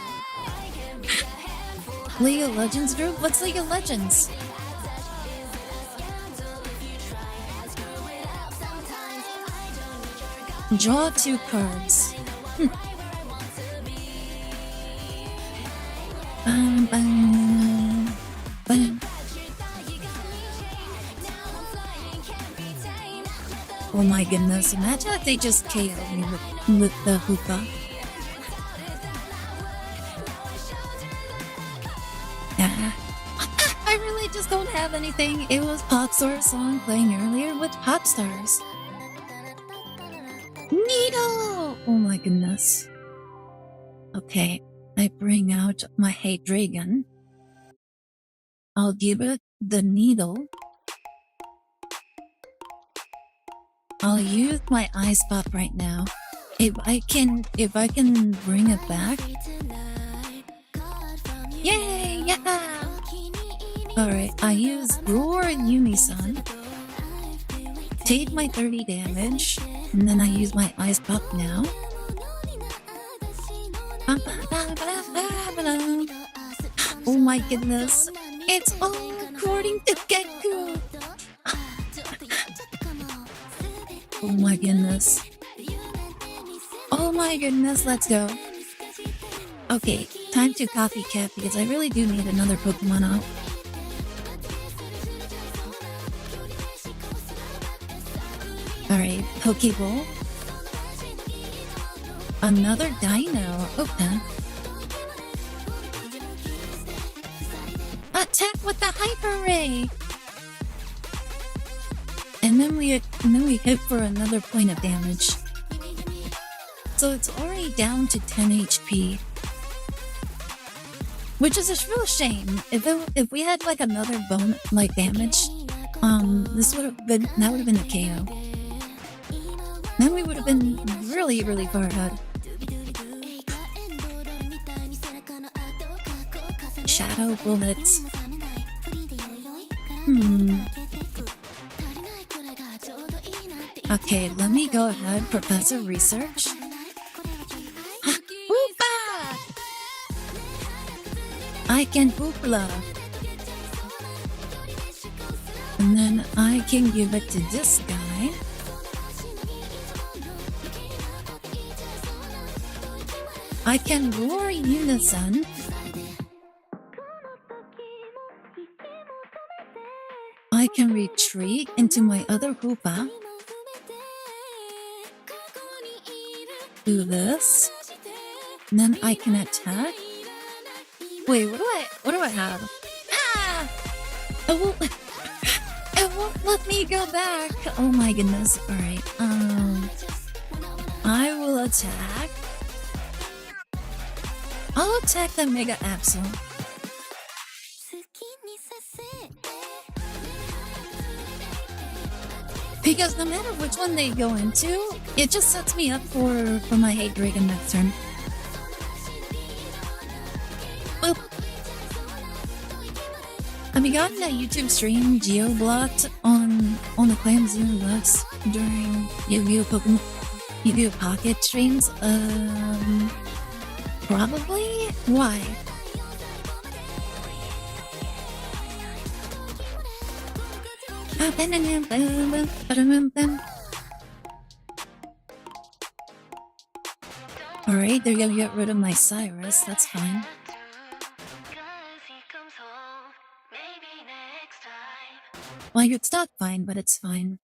League of Legends group? What's League of Legends? Draw 2 cards. Bum, bum, bum. Oh my goodness, imagine if they just KO'd me with the hookah. I really just don't have anything. It was Popstar's song playing earlier with Popstars. Needle! Oh my goodness. Okay, I bring out my Hydreigon. I'll give it the needle. I'll use my Ice Pop right now. If I can bring it back. Yay! Yeah! Alright, I use Roar and Unison. Take my 30 damage. And then I use my Ice Pop now. Oh my goodness. It's all according to Gekko. Oh my goodness. Oh my goodness, let's go. Okay, time to copycat because I really do need another Pokemon out. Alright, Pokeball. Another Dino. Okay. Attack with the Hyper Ray! And then we hit for another point of damage. So it's already down to 10 HP. Which is a real shame. If we had like another bone like damage, that would have been a KO. Then we would have been really, really far ahead. Shadow bullets. Okay, let me go ahead, Professor Research. Hoopa! I can hoopla. And then I can give it to this guy. I can roar Unison. I can retreat into my other Hoopa. Do this. And then I can attack. Wait, what do I have? Ah! It won't let me go back. Oh my goodness. Alright, I will attack. I'll attack the Mega Absol. Because no matter which one they go into, it just sets me up for my Hydreigon next turn. Boop. Have you gotten that YouTube stream geo-blocked on the Clam Zero Lux? during Yu-Gi-Oh! Pokemon, Yu-Gi-Oh! Pocket streams? Probably? Why? Alright, they're gonna get rid of my Cyrus, that's fine. Well, it's not fine, but it's fine.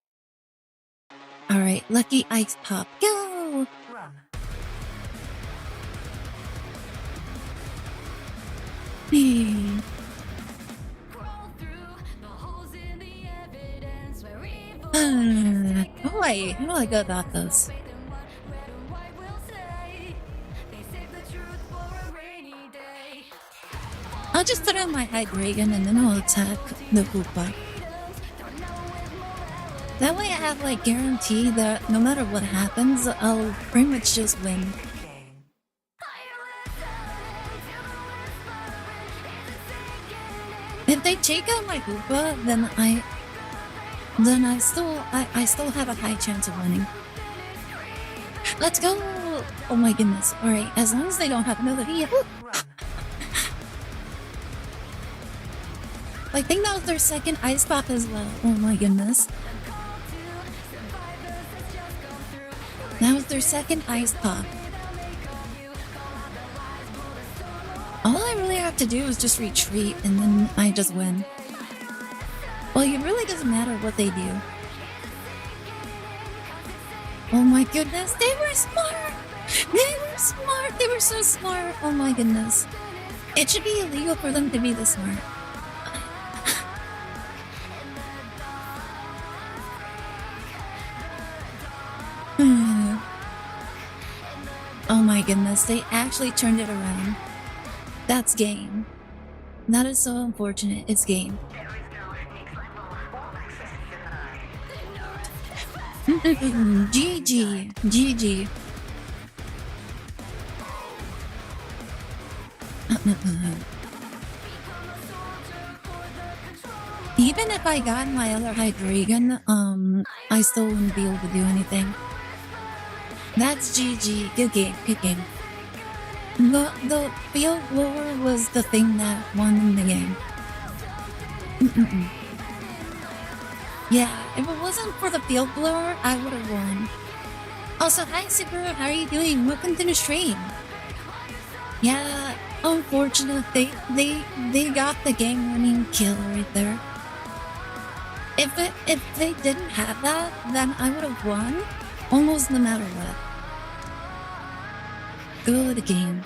Alright, Lucky Ice Pop, go! Hey. Oh, I know I got those. I'll just put on my High Dragon and then I'll attack the Koopa. That way I have like guarantee that no matter what happens, I'll pretty much just win. If they take out my Koopa, then I still have a high chance of winning. Let's go! Oh my goodness. Alright, as long as they don't have another I think that was their second Ice Pop as well. Oh my goodness. That was their second Ice Pop. All I really have to do is just retreat and then I just win. Well, it really doesn't matter what they do. Oh my goodness, they were smart! They were smart! They were so smart! Oh my goodness. It should be illegal for them to be this smart. Oh my goodness, they actually turned it around. That's game. That is so unfortunate, it's game. GG. GG. Even if I got my other High Dragon, I still wouldn't be able to do anything. That's GG. Good game. Good game. The field blower was the thing that won the game. Yeah, if it wasn't for the field blower, I would have won. Also, hi Super, how are you doing? Welcome to the stream. Yeah, unfortunate they got the game-winning kill right there. If they didn't have that, then I would have won, almost no matter what. Good game.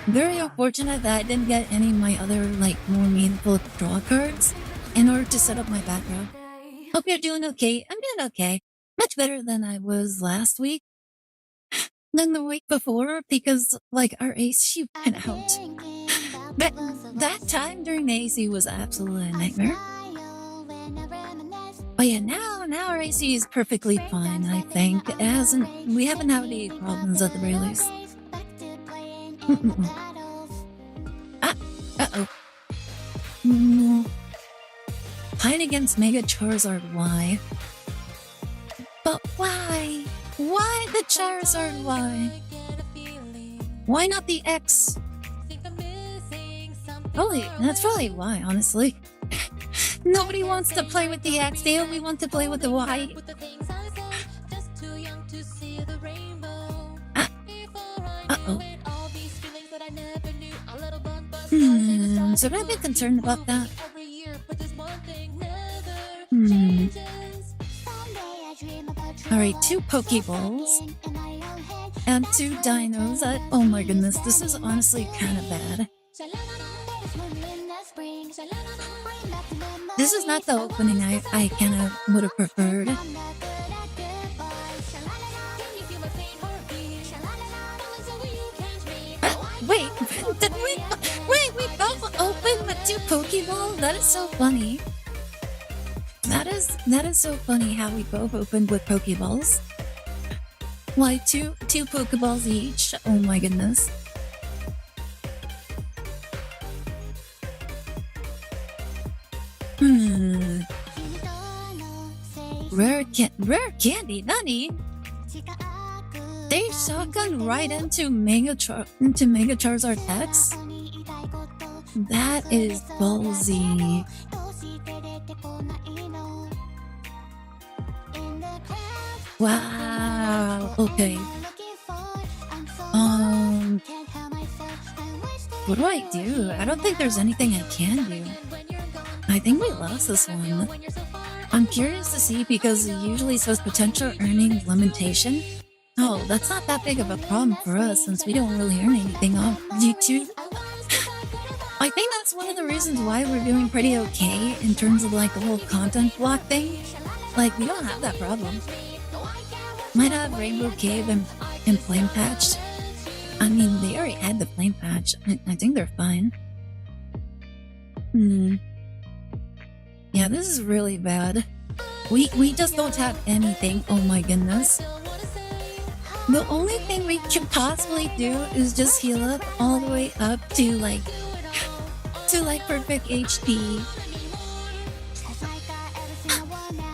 Very unfortunate that I didn't get any of my other, like, more meaningful draw cards in order to set up my back row. Hope you're doing okay. I'm doing okay. Much better than I was last week. Than the week before, because, like, our ace, she went out. But that time during the AC was absolutely a nightmare. But yeah, now our AC is perfectly fine, I think. We haven't had any problems at the very least. Uh-oh. Playing against Mega Charizard, why? But why? Why the Charizard, why? Why not the X? That's probably why, honestly. Nobody wants to play with the X, they only want to play with the Y. Uh-oh. Should I be concerned about that? Alright, 2 Pokeballs. And 2 Dinos. Oh my goodness, this is honestly kind of bad. This is not the opening I kind of would have preferred. Wait, we both opened with 2 Pokeballs? That is so funny. That is so funny how we both opened with Pokeballs. Like two Pokeballs each. Oh my goodness. rare candy, Nani? They shotgun right into Mega Charizard X? That is ballsy. Wow. Okay. What do I do? I don't think there's anything I can do. I think we lost this one. I'm curious to see because it usually says potential earnings limitation. Oh, that's not that big of a problem for us since we don't really earn anything off YouTube. I think that's one of the reasons why we're doing pretty okay in terms of like the whole content block thing. Like, we don't have that problem. Might have Rainbow Cave and Flame Patch. I mean, they already had the Flame Patch. I think they're fine. Yeah, this is really bad. We just don't have anything. Oh my goodness. The only thing we could possibly do is just heal up all the way up to like perfect HP.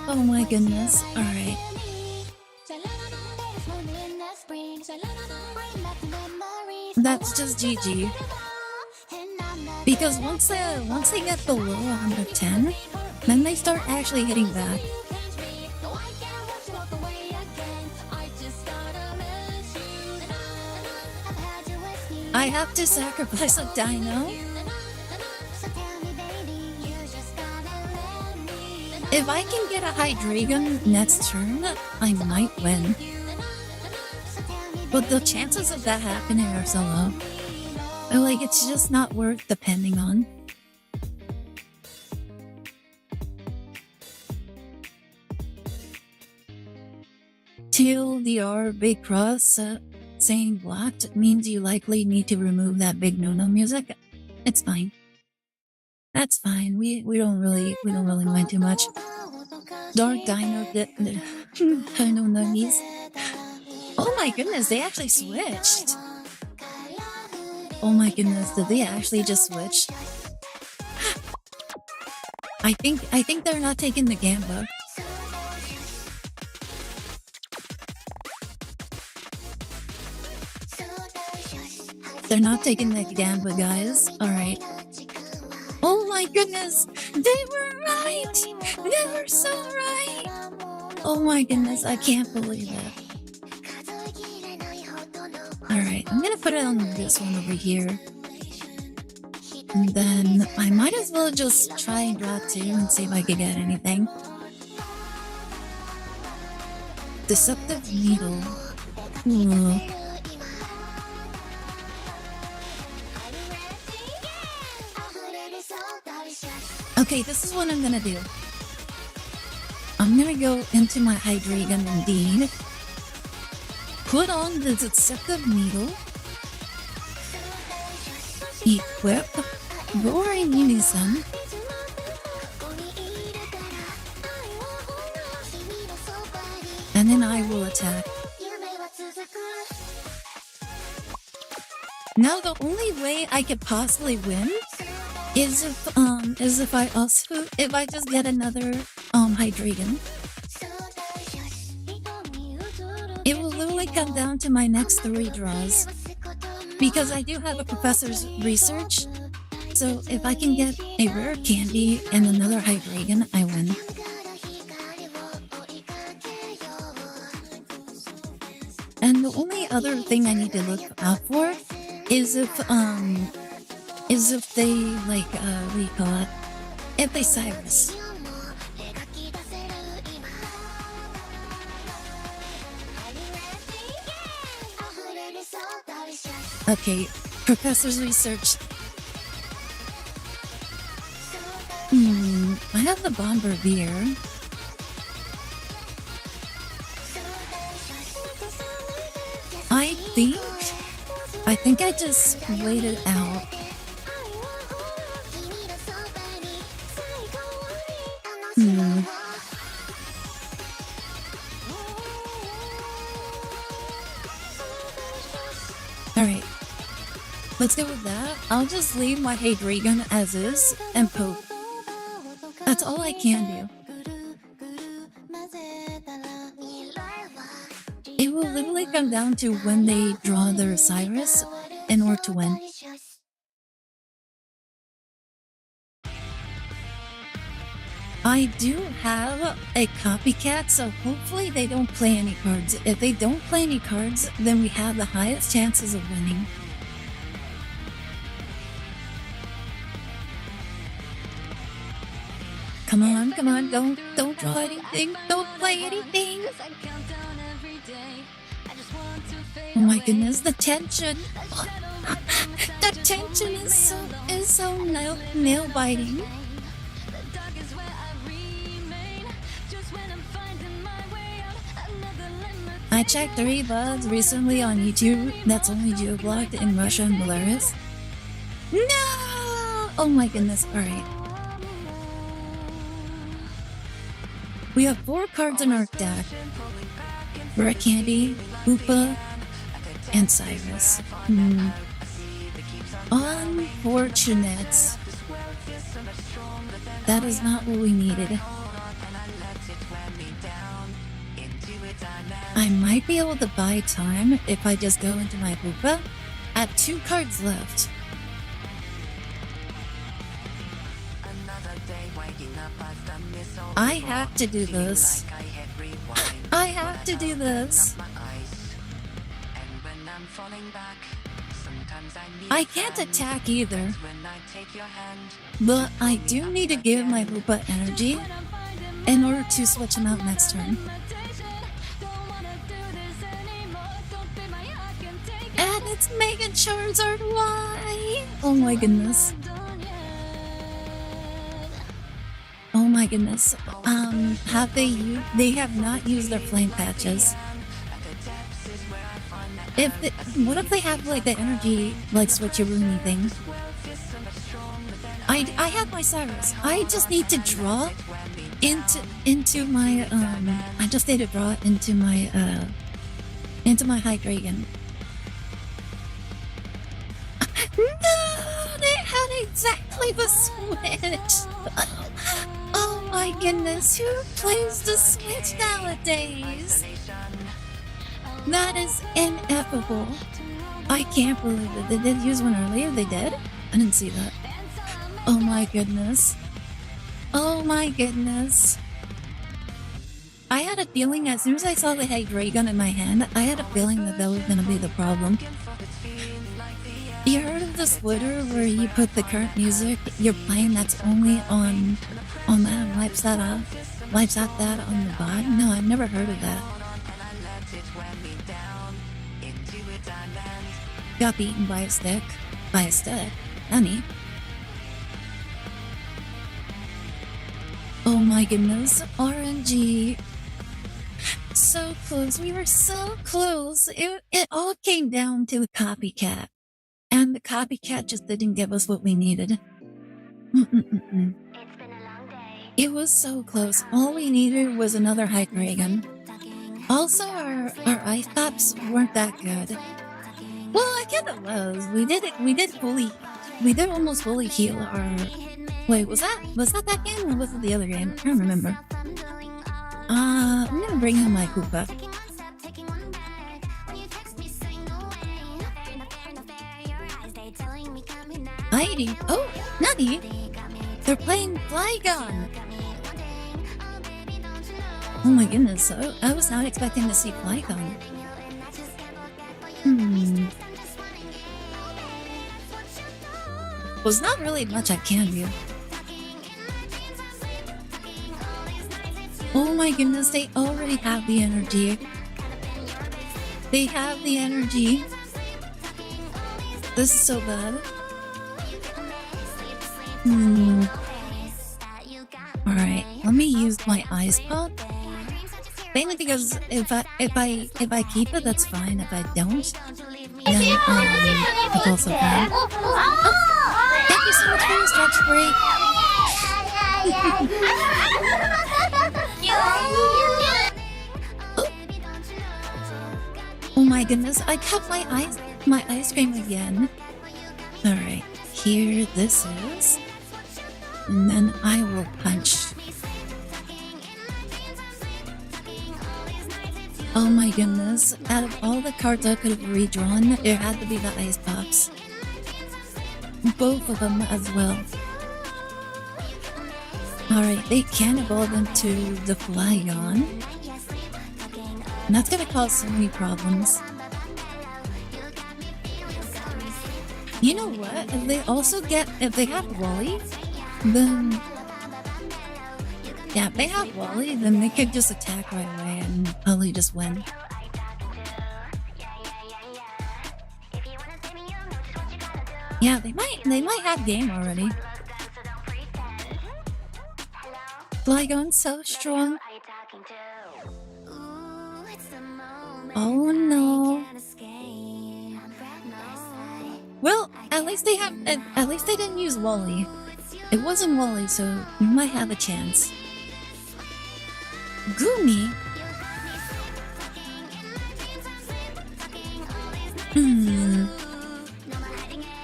Oh my goodness. Alright. That's just GG. Because once they get below 110, then they start actually hitting back. I have to sacrifice a dino? If I can get a Hydreigon next turn, I might win. But the chances of that happening are so low. Like, it's just not worth depending on. TLDR Big Cross saying blocked means you likely need to remove that big no-no music. It's fine. That's fine. We don't really mind too much. Dark Dino Dino Nuggies. Oh my goodness, they actually switched. Oh my goodness, did they actually just switch? I think they're not taking the Gamba. They're not taking the Gamba, guys. Alright. Oh my goodness! They were right! They were so right! Oh my goodness, I can't believe it. Alright, I'm gonna put it on this one over here. And then I might as well just try and draw two and see if I can get anything. Deceptive Needle. Ooh. Okay, this is what I'm gonna do. I'm gonna go into my Hydreigon indeed. Put on the Deceptive Needle. Equip Roaring Unison. And then I will attack. Now the only way I could possibly win is if I just get another Hydreigon. It will literally come down to my next 3 draws. Because I do have a professor's research. So if I can get a rare candy and another Hydreigon, I win. And the only other thing I need to look out for is if they like what do you call it? If they Cyrus. Okay, professor's research. I have the Bombardier. I think I just waited out. Alright. Let's go with that. I'll just leave my Hydreigon as is and poke. That's all I can do. It will literally come down to when they draw their Cyrus in order to win. I do have a copycat, so hopefully they don't play any cards. If they don't play any cards, then we have the highest chances of winning. Come on, don't draw anything, don't play anything. Oh my goodness, the tension. The tension is so nail biting. I checked 3 bugs recently on YouTube that's only geo-blocked in Russia and Belarus. No! Oh my goodness, alright. We have 4 cards in our deck. Rare Candy, Hoopa, and Cyrus. Unfortunate. That is not what we needed. I might be able to buy time if I just go into my Hoopa. I have 2 cards left. I have to do this. I have to do this. I can't attack either. But I do need to give my Hoopa energy in order to switch him out next turn. And it's Mega Charizard, why? Oh my goodness. Oh my goodness. They have not used their flame patches. What if they have like the energy like switcheroo thing? I have my Cyrus. I just need to draw into my I just need to draw into my High Dragon. No, they had exactly the switch. Oh my goodness, who plays the Switch nowadays? That is ineffable. I can't believe it. They did use one earlier, they did? I didn't see that. Oh my goodness. Oh my goodness. I had a feeling as soon as I saw the Hydreigon in my hand, I had a feeling that was going to be the problem. You heard of the splitter where you put the current music you're playing that's only on that wipes that out that on the bot? No, I've never heard of that. Got beaten by a stick. By a stick? Honey. Oh my goodness. RNG. So close. We were so close. It all came down to a copycat. And the copycat just didn't give us what we needed. It was so close. All we needed was another High Dragon. Also, our ice pops weren't that good. Well, I guess it was. We did almost fully heal our... Wait, was that game or was it the other game? I don't remember. I'm gonna bring in my Koopa. Heidi! Oh, Nani! They're playing Flygon! Oh my goodness, I was not expecting to see Flygon. Was not really much I can do. Oh my goodness, they already have the energy. They have the energy. This is so bad. Alright, let me use my Ice Pop. Mainly because if I keep it, that's fine. If I don't, then it's also fine. Oh, thank you so much for your stretch break. Oh my goodness, I cut my ice cream again. Alright, here this is. And then I will punch. Oh my goodness. Out of all the cards I could have redrawn, it had to be the ice pops. Both of them as well. Alright, they can evolve into the Flygon. And that's gonna cause so many problems. You know what? If they also if they have Wally, then... Yeah, if they have Wally, then they could just attack right away and probably just win. Yeah, they might have game already. Flygon's so strong. Oh no. Well, at least they didn't use Wally. It wasn't Wally, so we might have a chance. Gumi?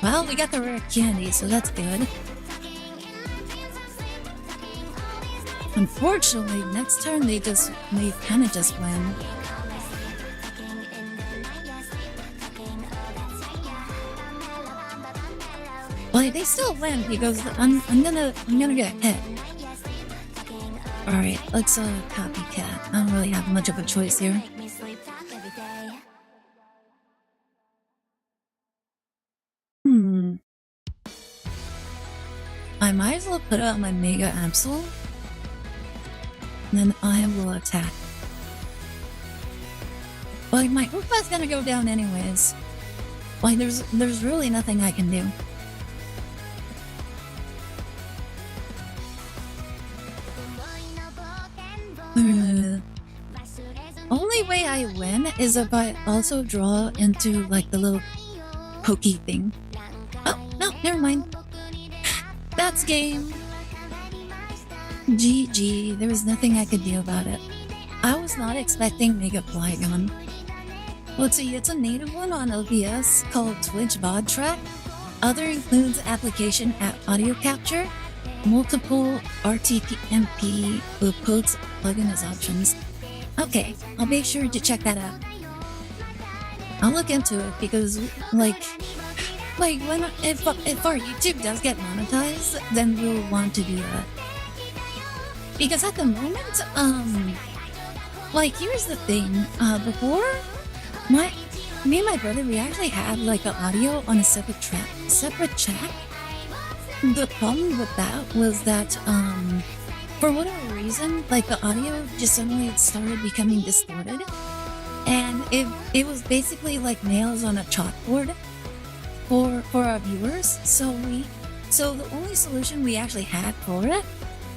Well, we got the rare candy, so that's good. Unfortunately, next turn they kind of just win. Well, they still win because I'm gonna get hit. Alright, let's copycat. I don't really have much of a choice here. I might as well put out my Mega Absol. And then I will attack. Like, my Hoopa's gonna go down anyways. Like, there's really nothing I can do. Only way I win is if I also draw into like the little pokey thing. Oh, no, never mind. That's game. GG, there was nothing I could do about it. I was not expecting Mega Flygon. Let's see, it's a native one on OBS called Twitch VOD Track. Other includes application audio capture, multiple RTMP uploads plugin as options. Okay, I'll make sure to check that out. I'll look into it because, like if our YouTube does get monetized, then we'll want to do that. Because at the moment, like here's the thing. Before, me and my brother, we actually had like the audio on a separate track. The problem with that was that, for whatever reason, like the audio just suddenly started becoming distorted, and it was basically like nails on a chalkboard for our viewers. So the only solution we actually had for it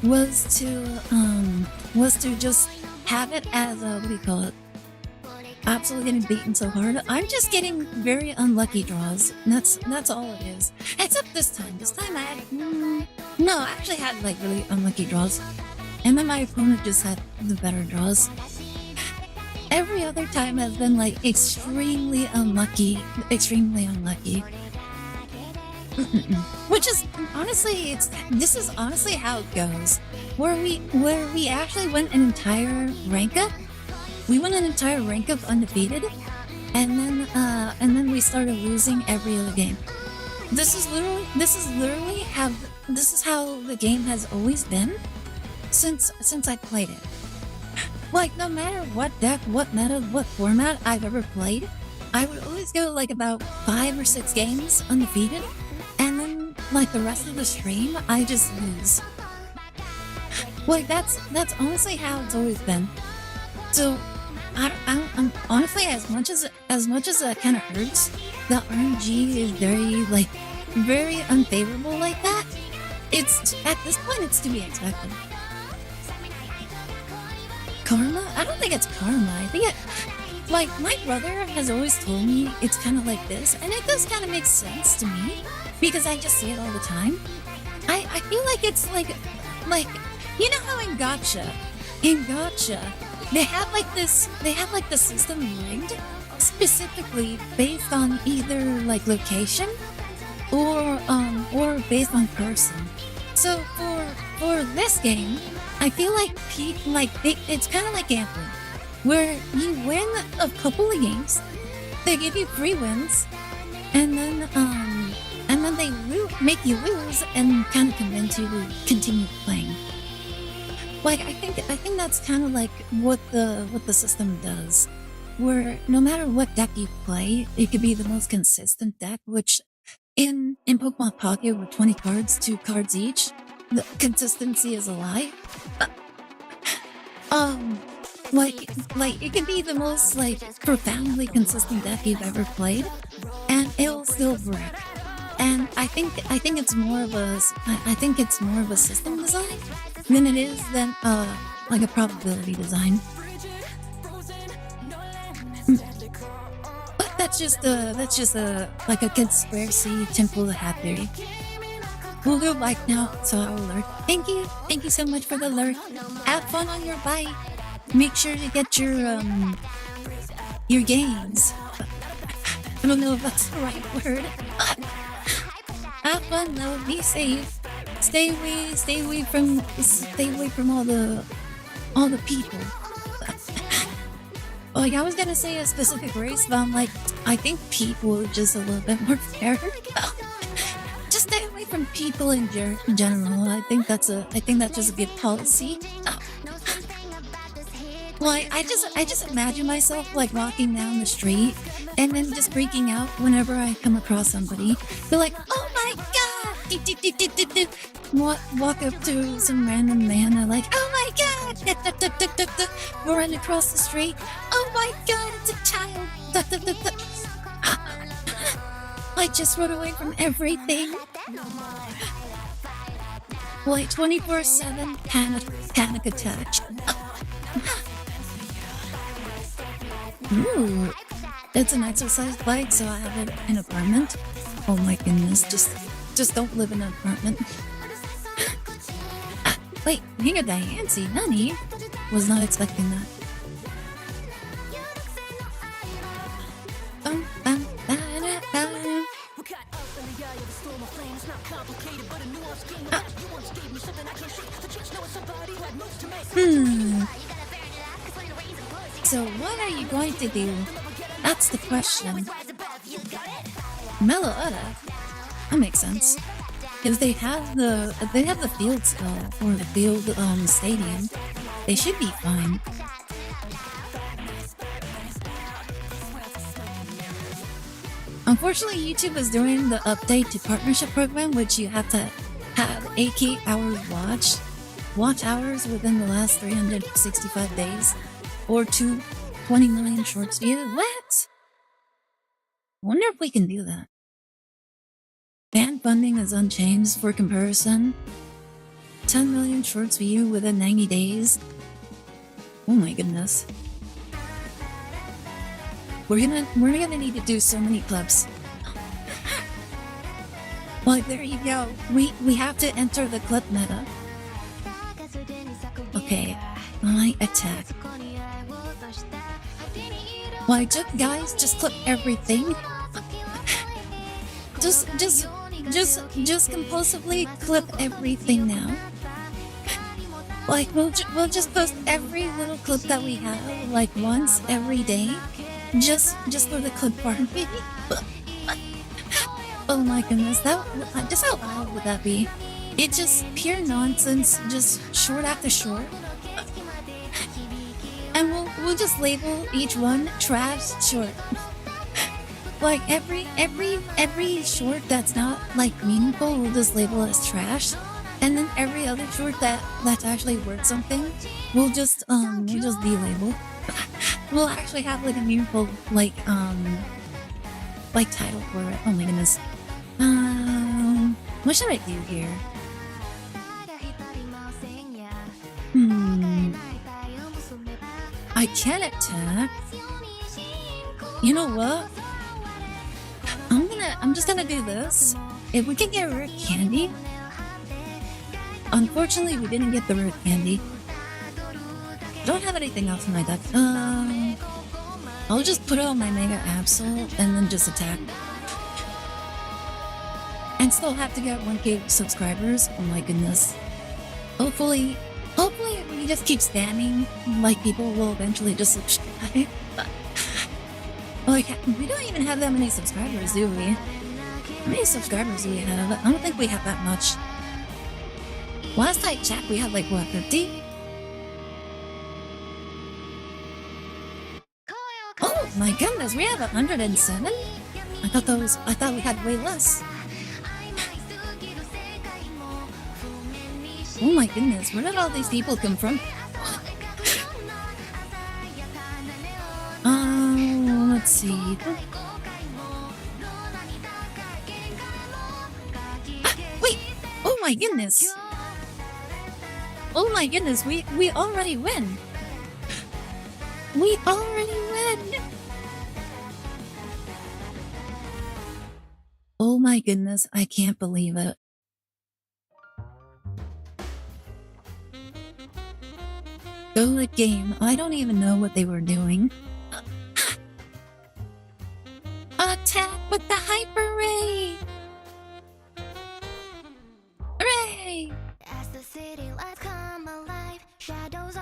was to just have it as a, what do you call it? Absolutely getting beaten so hard. I'm just getting very unlucky draws. That's all it is. Except this time. This time I had no, I actually had like really unlucky draws, and then my opponent just had the better draws. Every other time has been like extremely unlucky. Which is honestly, this is honestly how it goes. Where we actually went an entire rank up. We went an entire rank up undefeated, and then we started losing every other game. This is how the game has always been since I played it. Like, no matter what deck, what meta, what format I've ever played, I would always go like about 5 or 6 games undefeated, and then like the rest of the stream, I just lose. Like that's honestly how it's always been. So I'm honestly, as much as that kind of hurts, the RNG is very unfavorable like that. It's at this point, it's to be expected. Karma? I don't think it's karma. I think like my brother has always told me it's kind of like this, and it does kind of make sense to me because I just see it all the time. I feel like it's like you know how in Gacha, they have like the system rigged specifically based on either like location or based on person. So for this game, I feel like it's kind of like gambling. where you win a couple of games, they give you free wins, and then they make you lose and kind of convince you to continue playing. Like I think that's kind of like what the system does, where no matter what deck you play, it could be the most consistent deck. Which in Pokemon Pocket with 20 cards, 2 cards each, the consistency is a lie. Like it can be the most like profoundly consistent deck you've ever played, and it'll still break. And I think it's more of a system design than it is like a probability design. But that's just a like a conspiracy temple hat theory. We'll go bike now, so I will alert. Thank you so much for the alert. Have fun on your bike. Make sure to get your gains. I don't know if that's the right word. Have fun though. Be safe. Stay away from all the people. Like I was gonna say a specific race, but I'm like, I think people are just a little bit more fair. Just stay away from people in general. I think that's just a good policy. Like I just imagine myself like walking down the street and then just freaking out whenever I come across somebody. They're like, "Oh my god!" Walk up to some random man and like, "Oh my god!" Run across the street. "Oh my god, it's a child!" Like just run away from everything. Like 24/7 panic attack. Ooh, it's an exercise bike, so I have it in an apartment. Oh my goodness, just don't live in an apartment. Wait, King of Diancie, Nani? Was not expecting that. So what are you going to do? That's the question. Meloetta? That makes sense. If they have the field spell or the field stadium, they should be fine. Unfortunately, YouTube is doing the update to partnership program, which you have to have 8K hours watch hours within the last 365 days, or 20 million shorts views. What? I wonder if we can do that. Fan funding is unchanged for comparison. 10 million shorts view within 90 days. Oh my goodness. We're gonna need to do so many clips. Well, there you go. We have to enter the clip meta. Okay, I attack. Why, just clip everything. Just compulsively clip everything now. Like we'll just post every little clip that we have, like once every day, just for the clip part. Oh my goodness, just how loud would that be? It's just pure nonsense, just short after short. And we'll just label each one trash short. Like every short that's not like meaningful, we'll just label as trash. And then every other short that's actually worth something, we'll just delabel. We'll actually have like a meaningful like title for it. Oh my goodness. What should I do here? I can attack. You know what? I'm just gonna do this. If we can get rare candy. Unfortunately, we didn't get the rare candy. Don't have anything else in my deck. I'll just put on my Mega Absol and then just attack. And still have to get 1K subscribers. Oh my goodness. Hopefully we just keep spamming, like people will eventually just subscribe. Like, we don't even have that many subscribers, do we? How many subscribers do we have? I don't think we have that much. Last I checked, we had like, what, 50? Oh my goodness, we have 107? I thought we had way less. Oh my goodness, where did all these people come from? Let's see. Wait! Oh my goodness! Oh my goodness, we already win! We already win! Oh my goodness, I can't believe it. Good game. I don't even know what they were doing. Attack with the Hyper Ray! Hooray!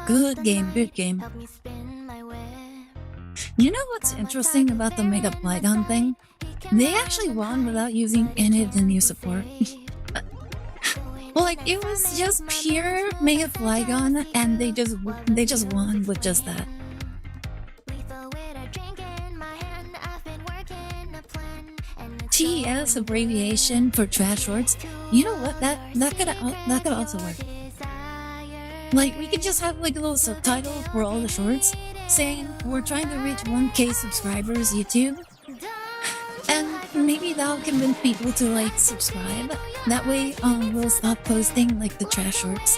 Good game, good game. You know what's interesting about the Mega Flygon thing? They actually won without using any of the new support. Like, it was just pure Mega Flygon, and they just won with just that. TES abbreviation for trash shorts. You know what? That could also work. Like, we could just have like a little subtitle for all the shorts saying we're trying to reach 1K subscribers YouTube. And maybe that'll convince people to like subscribe. That way, we'll stop posting like the trash shorts.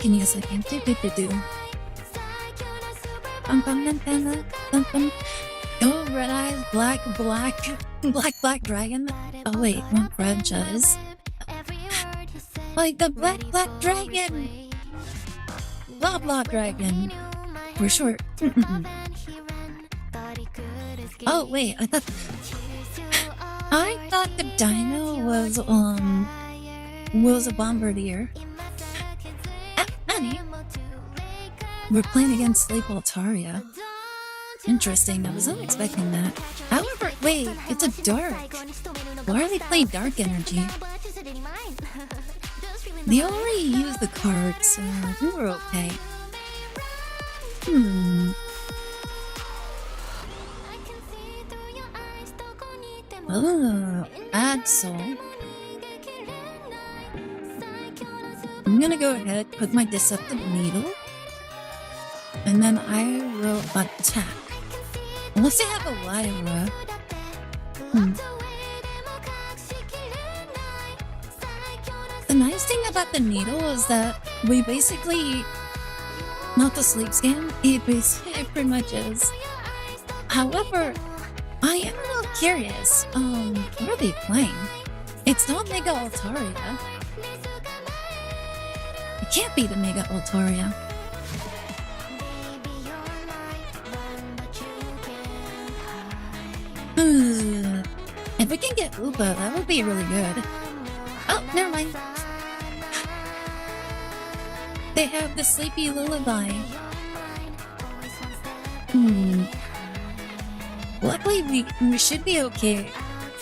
Give me a second. Oh, Red Eyes, Black Dragon. Oh wait, one franchise. Like the Black Dragon. Blah Dragon. For short. Oh wait, I thought the dino was a bombardier. Honey, we're playing against Sleep Altaria. Interesting, I was not expecting that. However, wait, it's a dark. Why are they playing dark energy? They already used the cards, so we were okay. Oh, Absol. I'm gonna go ahead, put my Deceptive Needle, and then I will attack. Unless they have a Lyra. The nice thing about the needle is that we basically, not the sleep scan, it pretty much is. However, I am a little curious. What are they playing? It's not Mega Altaria. It can't be the Mega Altaria. If we can get Upa, that would be really good. Oh, never mind. They have the Sleepy Lullaby. Luckily, we should be okay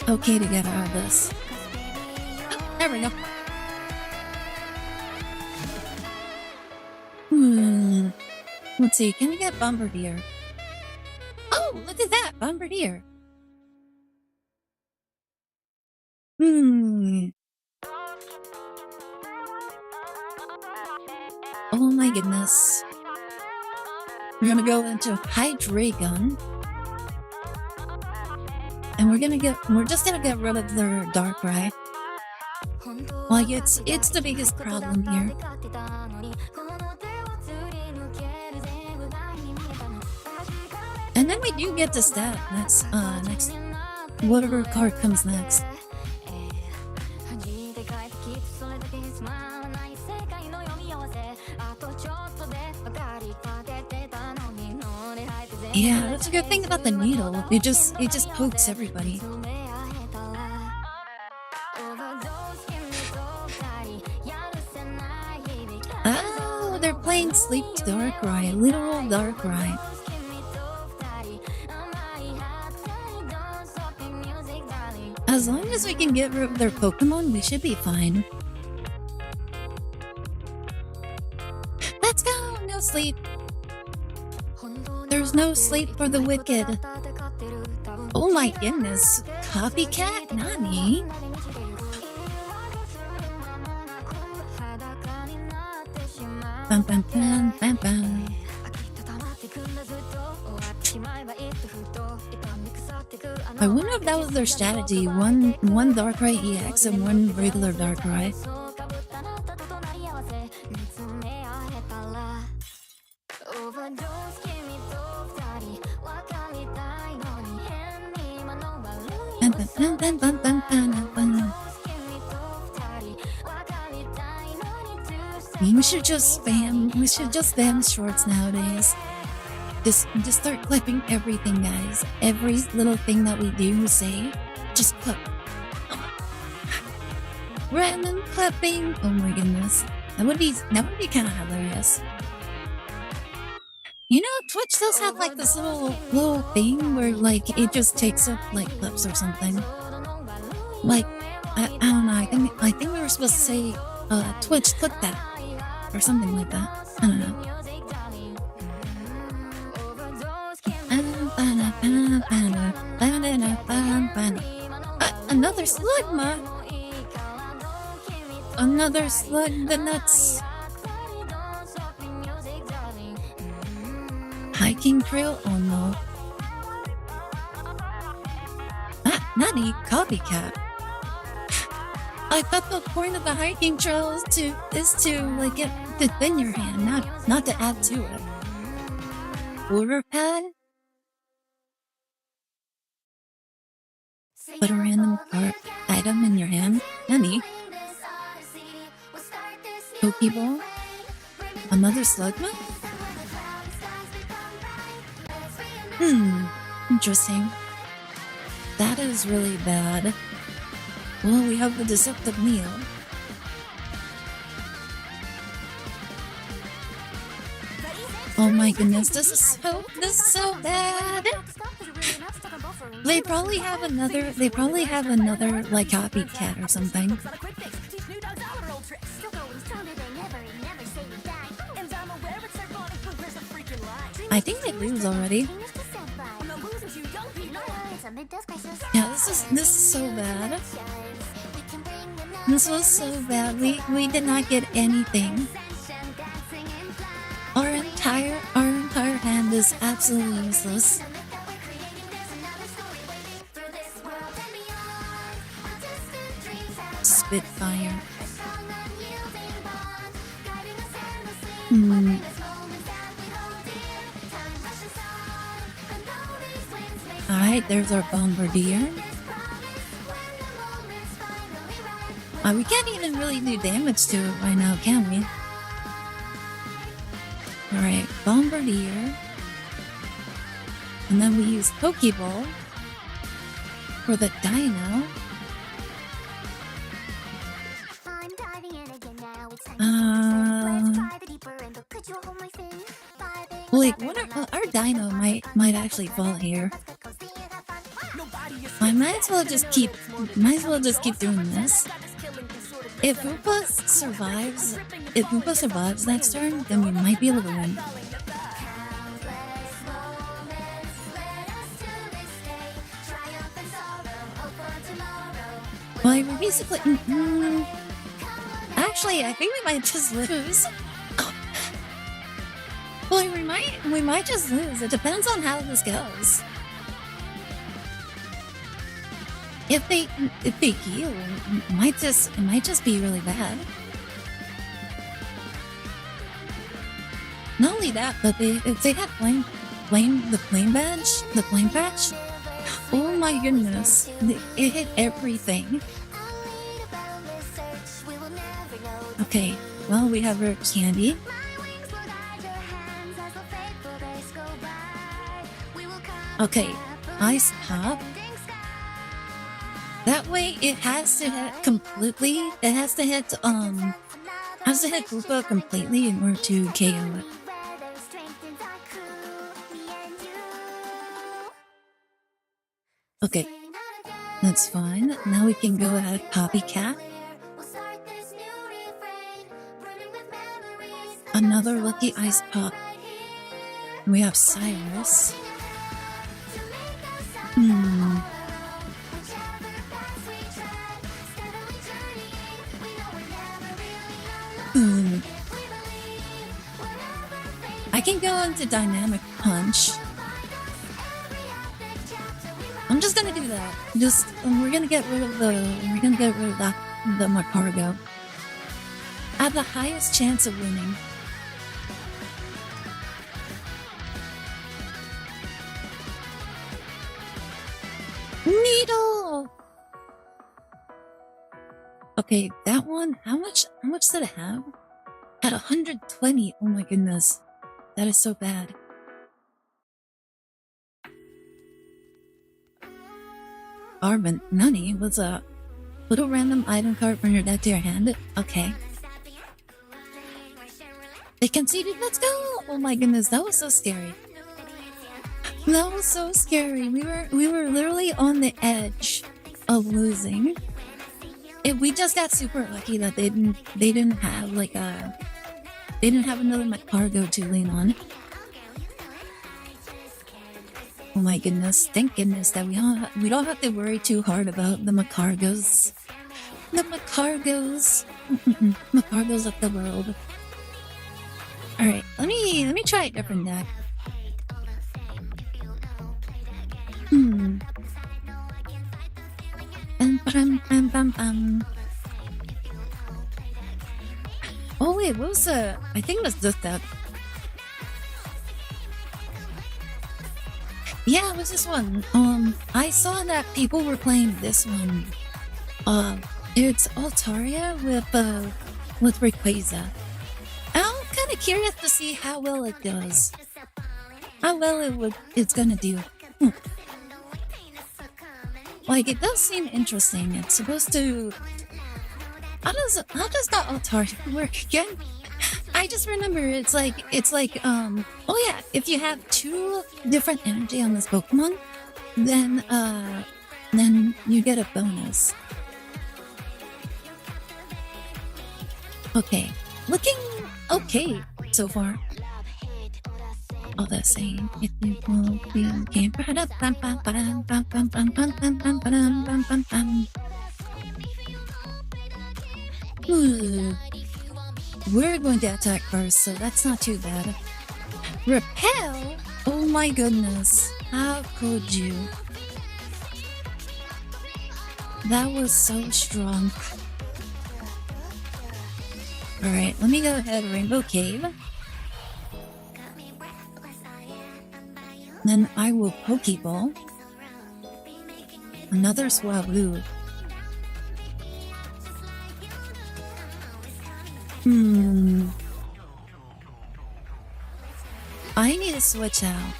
to get out of this. Oh, there we go. Let's see, can we get Bombardier? Oh, look at that, Bombardier. Oh my goodness. We're gonna go into Hydreigon. And we're just gonna get rid of their Darkrai. Like, it's the biggest problem here. And then we do get to stat next, whatever card comes next. Yeah, that's a good thing about the needle. It just pokes everybody. Oh, they're playing Sleep Darkrai, literal Darkrai. As long as we can get rid of their Pokemon, we should be fine. Let's go! No sleep. There's no sleep for the wicked. Oh my goodness. Copycat? Nani? Bum, bum, bum, bum, bum. I wonder if that was their strategy. One Darkrai EX and one regular Darkrai. We should just spam shorts nowadays. Just start clipping everything, guys. Every little thing that we do say, just clip. Random clipping. Oh my goodness, that would be kind of hilarious. You know, Twitch does have like this little thing where like it just takes up like clips or something. Like I don't know. I think we were supposed to say Twitch clip that or something like that. I don't know. Another Slugma! Another Slug the nuts! Hiking trail? Oh no. Ah, Nani? Copycat. I thought the point of the hiking trail is to like get to thin your hand, not to add to it. Order pad? Put a random item in your hand. Nani? Pokeball? Another Slugma? Interesting. That is really bad. Well, we have the Deceptive Meal. Oh my goodness, this is so bad. They probably have another like copycat or something. I think they lose already. Yeah, this is so bad. This was so bad. We did not get anything. Our entire hand is absolutely useless. Spitfire. Alright, there's our Bombardier. We can't even really do damage to it right now, can we? Alright, Bombardier. And then we use Pokeball for the Dino. Like, our Dino might actually fall here. I might as well just keep doing this. If Hoopa survives next turn, then we might be able to win. Well, we're basically... Actually, I think we might just lose. Well, we might just lose. It depends on how this goes. If they heal, it might just be really bad. Not only that, but if they had the flame patch. Oh my goodness, it hit everything. Okay, well, we have our Candy. Okay, ice pop. That way it has to hit completely. It has to hit Koopa completely in order to KO it. Okay, that's fine. Now we can go at Copycat. Another lucky ice pop. We have Cyrus. I can go into Dynamic Punch. I'm just gonna do that. We're gonna get rid of the Macargo. I have the highest chance of winning. Needle! Okay, that one, how much did it have? At 120, oh my goodness. That is so bad. Arvin, Nani was a little random item card from your deck to your hand. Okay. They conceded, let's go! Oh my goodness, that was so scary. That was so scary. We were literally on the edge of losing. We just got super lucky that they didn't have another Macargo to lean on. Oh my goodness, thank goodness that we don't have to worry too hard about the Macargos. The Macargos. Macargos of the world. Alright, let me try a different deck. Oh wait, what was I think it was this deck. Yeah, it was this one. I saw that people were playing this one. It's Altaria with Rayquaza. I'm kind of curious to see how well it does. How well it's gonna do. Like, it does seem interesting. It's supposed to... How does that Altaria work again? I just remember it's like, oh yeah, if you have 2 different energy on this Pokemon, then you get a bonus. Okay, looking okay so far. All the same, if you will be game. We're going to attack first, so that's not too bad. Repel? Oh my goodness. How could you? That was so strong. Alright, let me go ahead, Rainbow Cave. Then I will Pokeball. Another Swablu. I need to switch out.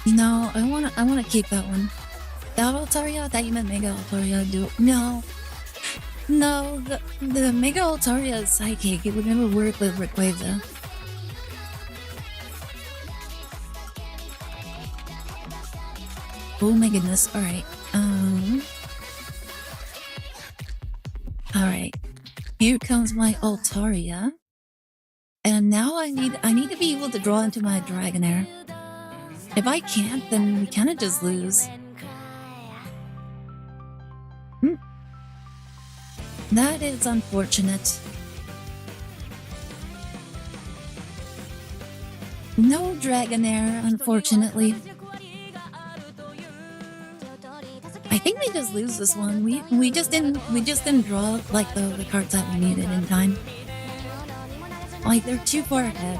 No, I wanna keep that one. That Altaria, that even Mega Altaria do. No, the Mega Altaria is psychic. It would never work with Rayquaza. Oh my goodness! All right. Alright, here comes my Altaria. And now I need to be able to draw into my Dragonair. If I can't, then we kinda just lose. That is unfortunate. No Dragonair, unfortunately. I think we just lose this one. We just didn't draw like the cards that we needed in time. Like, they're too far ahead.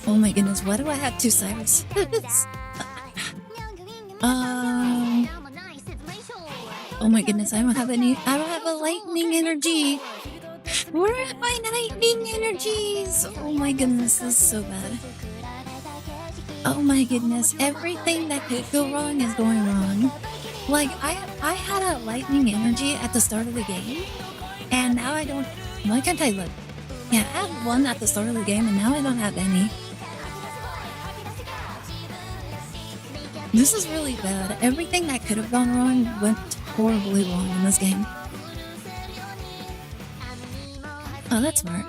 Oh my goodness, why do I have two sirens? Oh my goodness, I don't have a lightning energy. Where are my lightning energies? Oh my goodness, this is so bad. Oh my goodness, everything that could go wrong is going wrong. Like, I had a lightning energy at the start of the game, and now I don't. Why can't I look? Yeah, I had one at the start of the game, and now I don't have any. This is really bad. Everything that could have gone wrong went horribly wrong in this game. Oh, that's smart.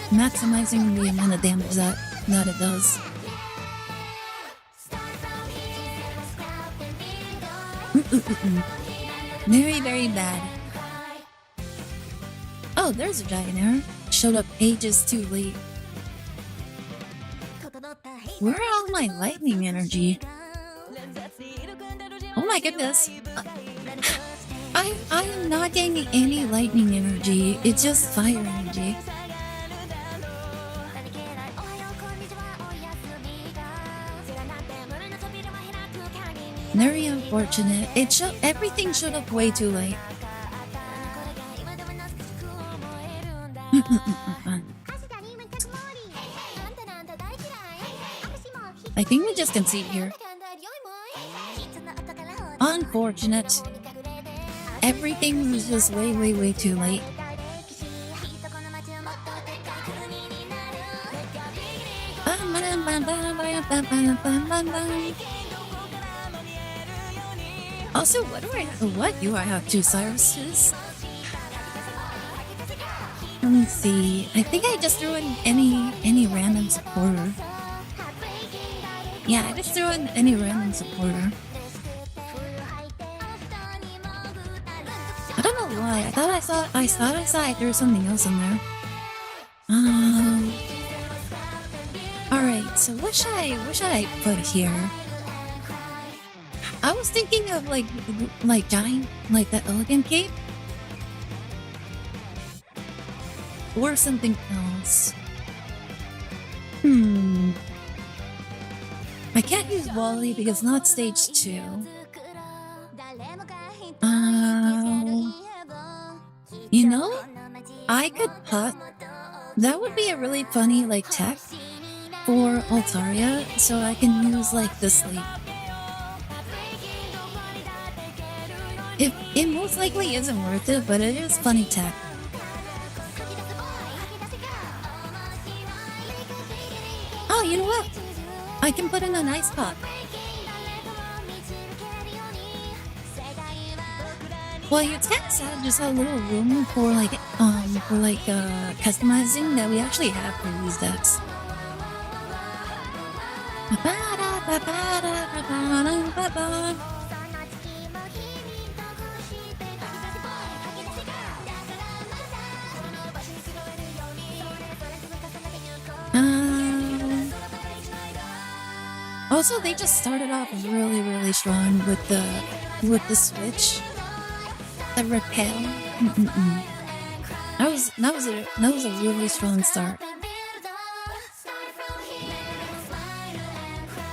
Maximizing the amount of damage that it does. Very, very bad. Oh, there's a giant error. Showed up ages too late. Where are all my lightning energy? Oh my goodness. I am not getting any lightning energy. It's just fire energy. Very unfortunate. Everything showed up way too late. I think we just concede here. Unfortunate. Everything was just way, way, way too late. Also, what do I have two Cyruses? Let me see. I think I just threw in any random supporter. Yeah, I just threw in any random supporter. I don't know why. I thought I saw I threw something else in there. Alright, so what should I put here? I was thinking of like giant, like the elegant cape, or something else. I can't use Wally because not stage 2. You know, I could put. That would be a really funny like tech for Altaria, so I can use like the sleep. It most likely isn't worth it, but it is funny tech. Oh, you know what? I can put in an ice pot. Well, it's kind of sad just how little room for customizing that we actually have for these decks. Also, they just started off really, really strong with the switch, the repel. That was a really strong start.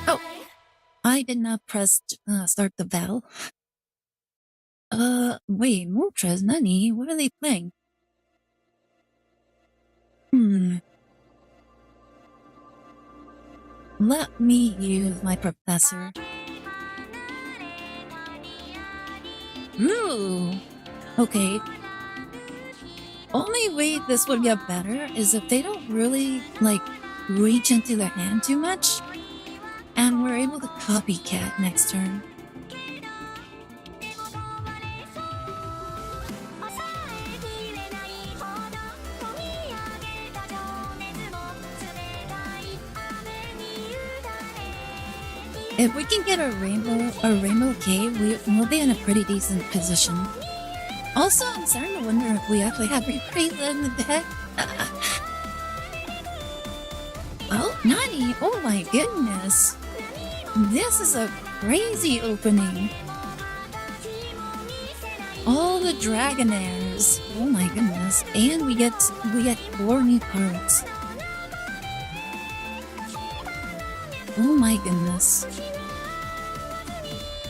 Oh, I did not press start the battle. Wait, Moltres, Nani, what are they playing? Let me use my professor. Ooh. Okay. Only way this would get better is if they don't really, reach into their hand too much, and we're able to copycat next turn. If we can get a rainbow cave, we'll be in a pretty decent position. Also, I'm starting to wonder if we actually have Rayquaza in the deck. Oh, Nani! Oh my goodness! This is a crazy opening. All the Dragonairs. Oh my goodness! And we get 4 new cards. Oh my goodness.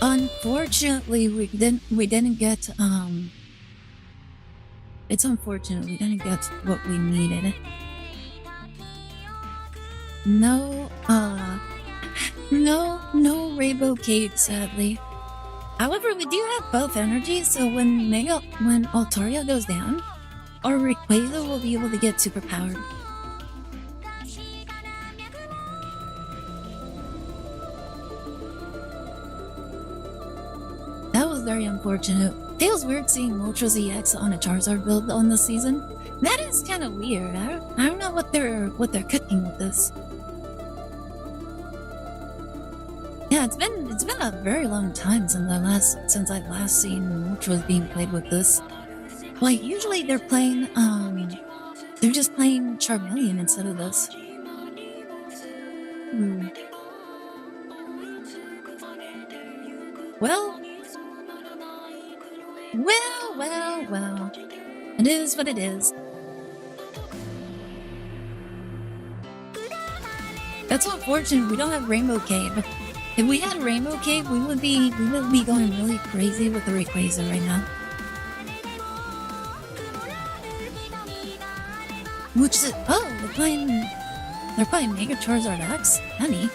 Unfortunately, we didn't get it's unfortunate we didn't get what we needed. No no rainbow cave, sadly. However, we do have both energies, so when Altaria goes down, our Rayquaza will be able to get superpowered. That was very unfortunate. Feels weird seeing Ultra ZX on a Charizard build on this season. That is kind of weird. I don't know what they're cooking with this. Yeah, it's been a very long time since I've last seen Ultras being played with this. Like usually they're just playing Charmeleon instead of this. Well. It is what it is. That's unfortunate. We don't have Rainbow Cave. If we had Rainbow Cave, we would be going really crazy with the Rayquaza right now. Which is they're playing Mega Charizard X. Honey.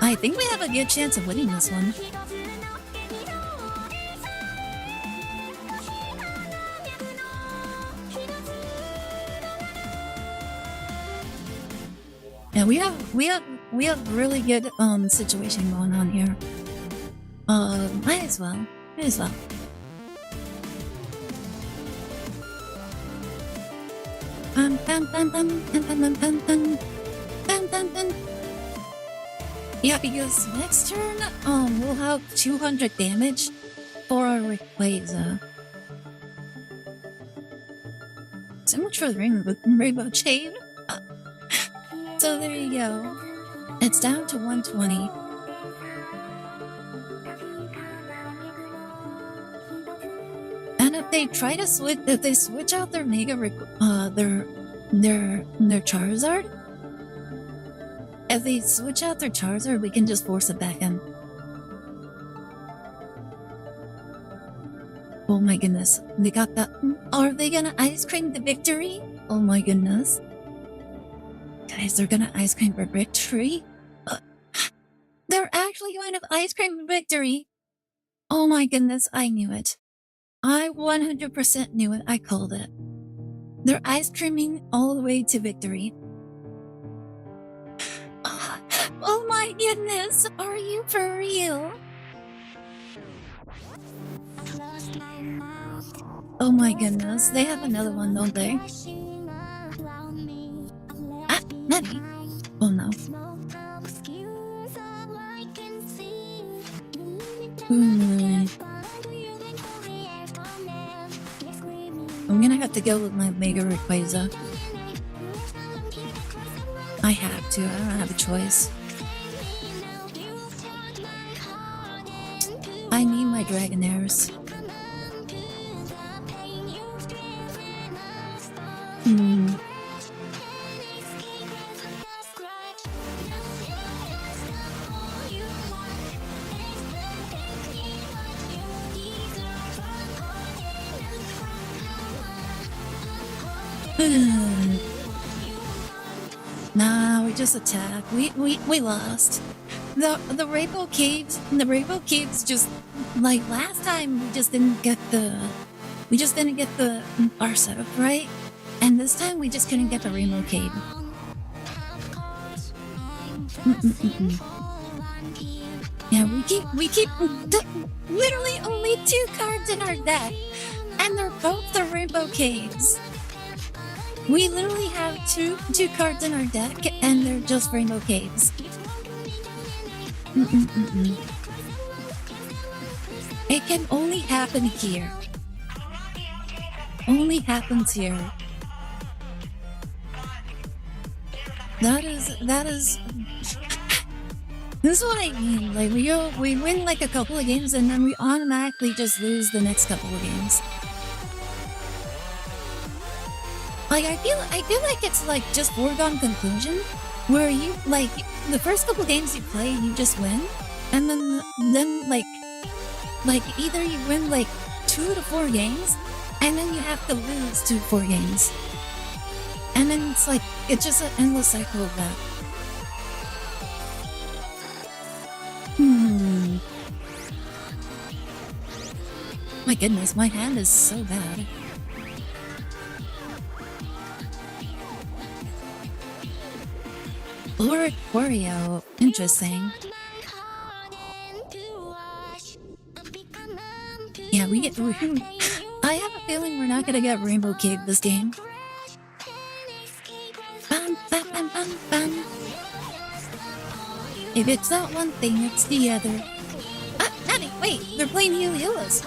I think we have a good chance of winning this one. Yeah, we have really good situation going on here. Might as well. Yeah, because next turn, we'll have 200 damage for our Rayquaza. So much for the Rainbow Chain. So there you go. It's down to 120. And if they try to switch out their their Charizard. If they switch out their Charizard, we can just force it back in. Oh my goodness. They got that. Are they gonna ice cream the victory? Oh my goodness. Guys, they're gonna ice cream for victory? They're actually going to ice cream for victory! Oh my goodness, I knew it. I 100% knew it. I called it. They're ice creaming all the way to victory. Oh my goodness, are you for real? Oh my goodness, they have another one, don't they? Ah, Nani? Oh no. I'm gonna have to go with my Mega Rayquaza. I have to, I don't have a choice. I need my Dragonairs. Nah, we just attack. We lost. The Rainbow Caves just like last time we just didn't get our setup right. And this time we just couldn't get the Rainbow Cave. Yeah, we keep literally only 2 cards in our deck. And they're both the Rainbow Caves. We literally have two cards in our deck, and they're just Rainbow Caves. It can only happen here. Only happens here. That is This is what I mean. Like we win like a couple of games and then we automatically just lose the next couple of games. Like I feel like it's like just foregone conclusion, where you like the first couple games you play you just win, and then like either you win like 2 to 4 games, and then you have to lose 2 to 4 games, and then it's just an endless cycle of that. My goodness, my hand is so bad. Lord Wario, interesting. Yeah, we get. I have a feeling we're not gonna get Rainbow Cave this game. Bum, bum, bum, bum, bum. If it's not one thing, it's the other. Ah, Natty, wait, they're playing Helios.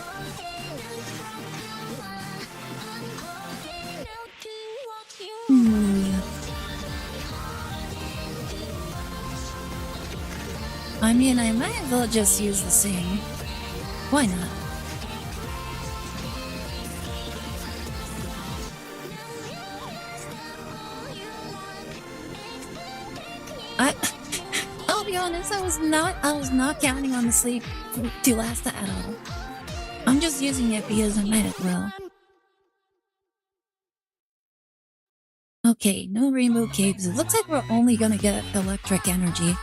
I mean, I might as well just use the same. Why not? I'll be honest, I was not counting on the sleep to last at all. I'm just using it because I might as well. Okay, no rainbow caves. It looks like we're only gonna get electric energy.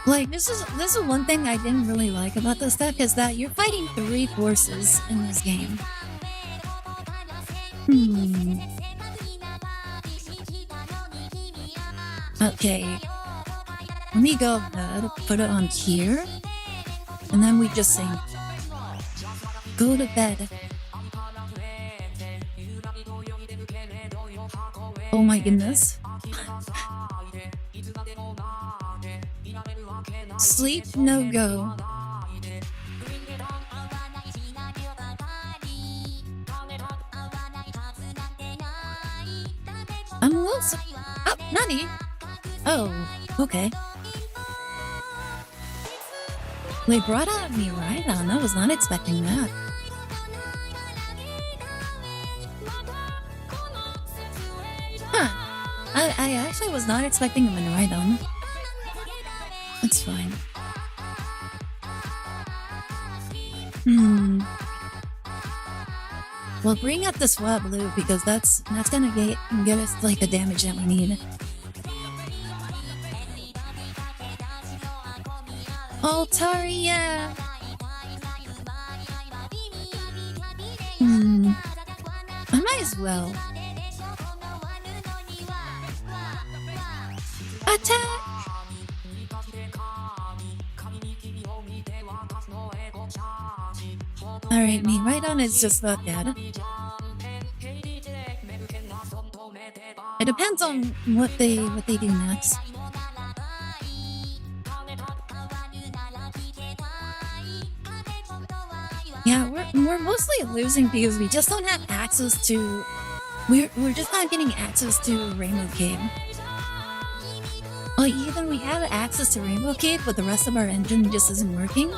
Like this is one thing I didn't really like about this deck, is that you're fighting 3 forces in this game. Okay. Let me go ahead, put it on here, and then we just sing. Go to bed. Oh my goodness. Sleep no go. I'm a little oh, Nani? Oh, okay. They brought out me right on. I was not expecting that. Huh. I actually was not expecting him in right on. That's fine. Well, bring up the swab blue because that's gonna get us like the damage that we need. Altaria! I might as well. Attack! Alright, me right on is just not dead. It depends on what they do next. Yeah, we're mostly losing because we just don't have access to. We're just not getting access to Rainbow Cave. Or either we have access to Rainbow Cave, but the rest of our engine just isn't working,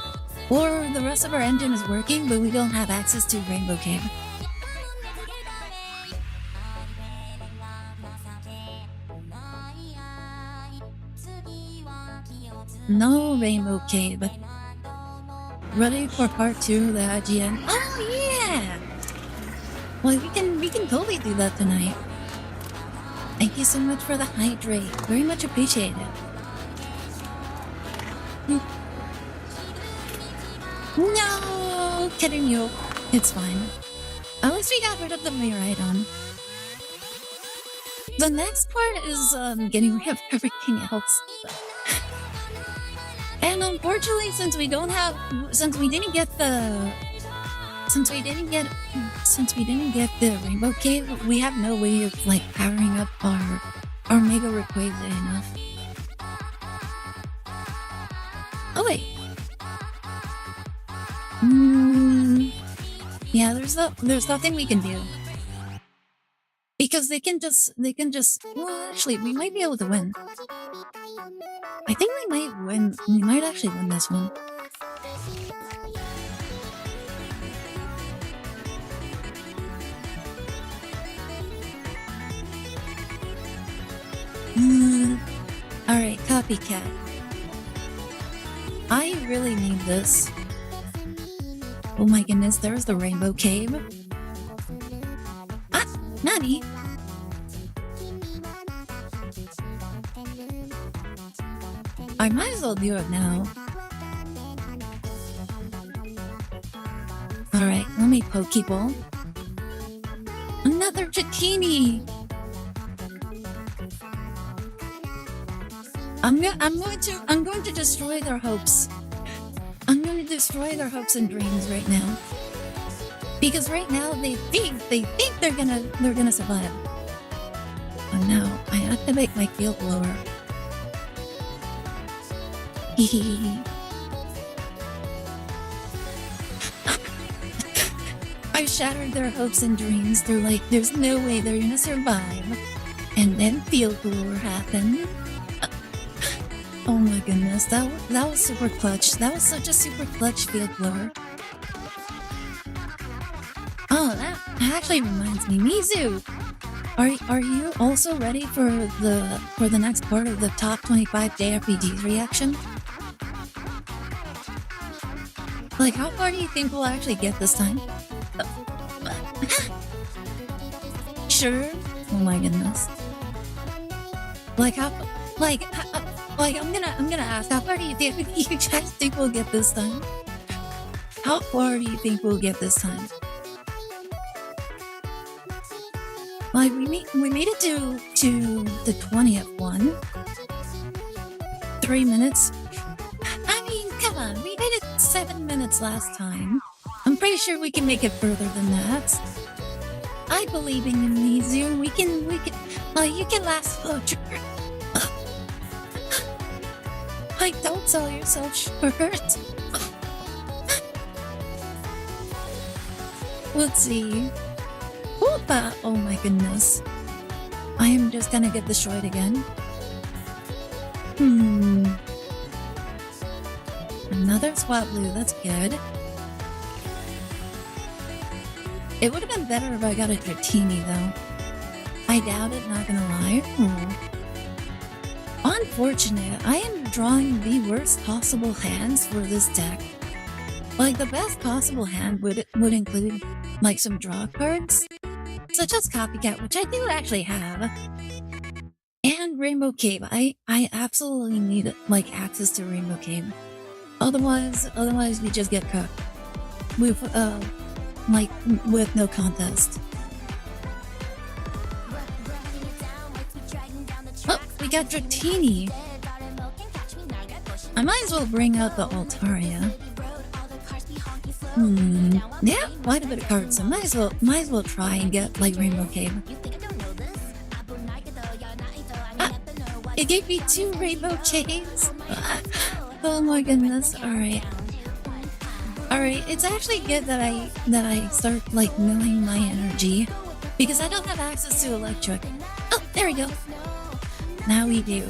or the rest of our engine is working, but we don't have access to Rainbow Cave. No Rainbow Cave. Ready for part 2 of the IGN? Oh yeah! Well, we can totally do that tonight. Thank you so much for the hydrate. Very much appreciated. No! Kidding you. It's fine. At least we got rid of the Miridon. The next part is getting rid of everything else. And unfortunately, since we didn't get the Rainbow Cave, we have no way of like powering up our Mega Rayquaza enough. Oh wait. Yeah, there's nothing we can do. Because they can just, well, actually, we might be able to win. I think we might win. We might actually win this one. Alright, copycat. I really need this. Oh my goodness, there's the rainbow cave. Ah, Nani? I might as well do it now. Alright, let me Pokeball. Another Dratini! I'm going to destroy their hopes. I'm going to destroy their hopes and dreams right now. Because right now they think they're gonna survive. Oh no, I have to make my field lower. I shattered their hopes and dreams. They're like, there's no way they're gonna survive. And then field blower happened. Oh my goodness, that was super clutch. That was such a super clutch field blower. Oh, that actually reminds me, Mizu. Are you also ready for the next part of the top 25 JRPGs reaction? Like, how far do you think we'll actually get this time? Sure. Oh my goodness. Like I'm gonna ask, how far do you think you guys think we'll get this time? How far do you think we'll get this time? Like we made it to the 20th one. 3 minutes. I mean, come on, we made it 7 minutes last time. I'm pretty sure we can make it further than that. I believe in you, Mizu. We can. You can last. Oh, like, don't sell yourself short. Let's see. Oopa! Oh my goodness. I am just gonna get destroyed again. Another swap blue, that's good. It would have been better if I got a Dratini though. I doubt it, not gonna lie. Unfortunate, I am drawing the worst possible hands for this deck. Like, the best possible hand would include, like, some draw cards, such as Copycat, which I do actually have, and Rainbow Cave. I absolutely need, like, access to Rainbow Cave. Otherwise we just get cooked. With no contest. Oh, we got Dratini. I might as well bring out the Altaria. Yeah, quite a bit of cards, so might as well try and get like Rainbow Cave. Ah, it gave me 2 Rainbow Caves. Oh my goodness! All right. It's actually good that I start like milling my energy because I don't have access to electric. Oh, there we go. Now we do.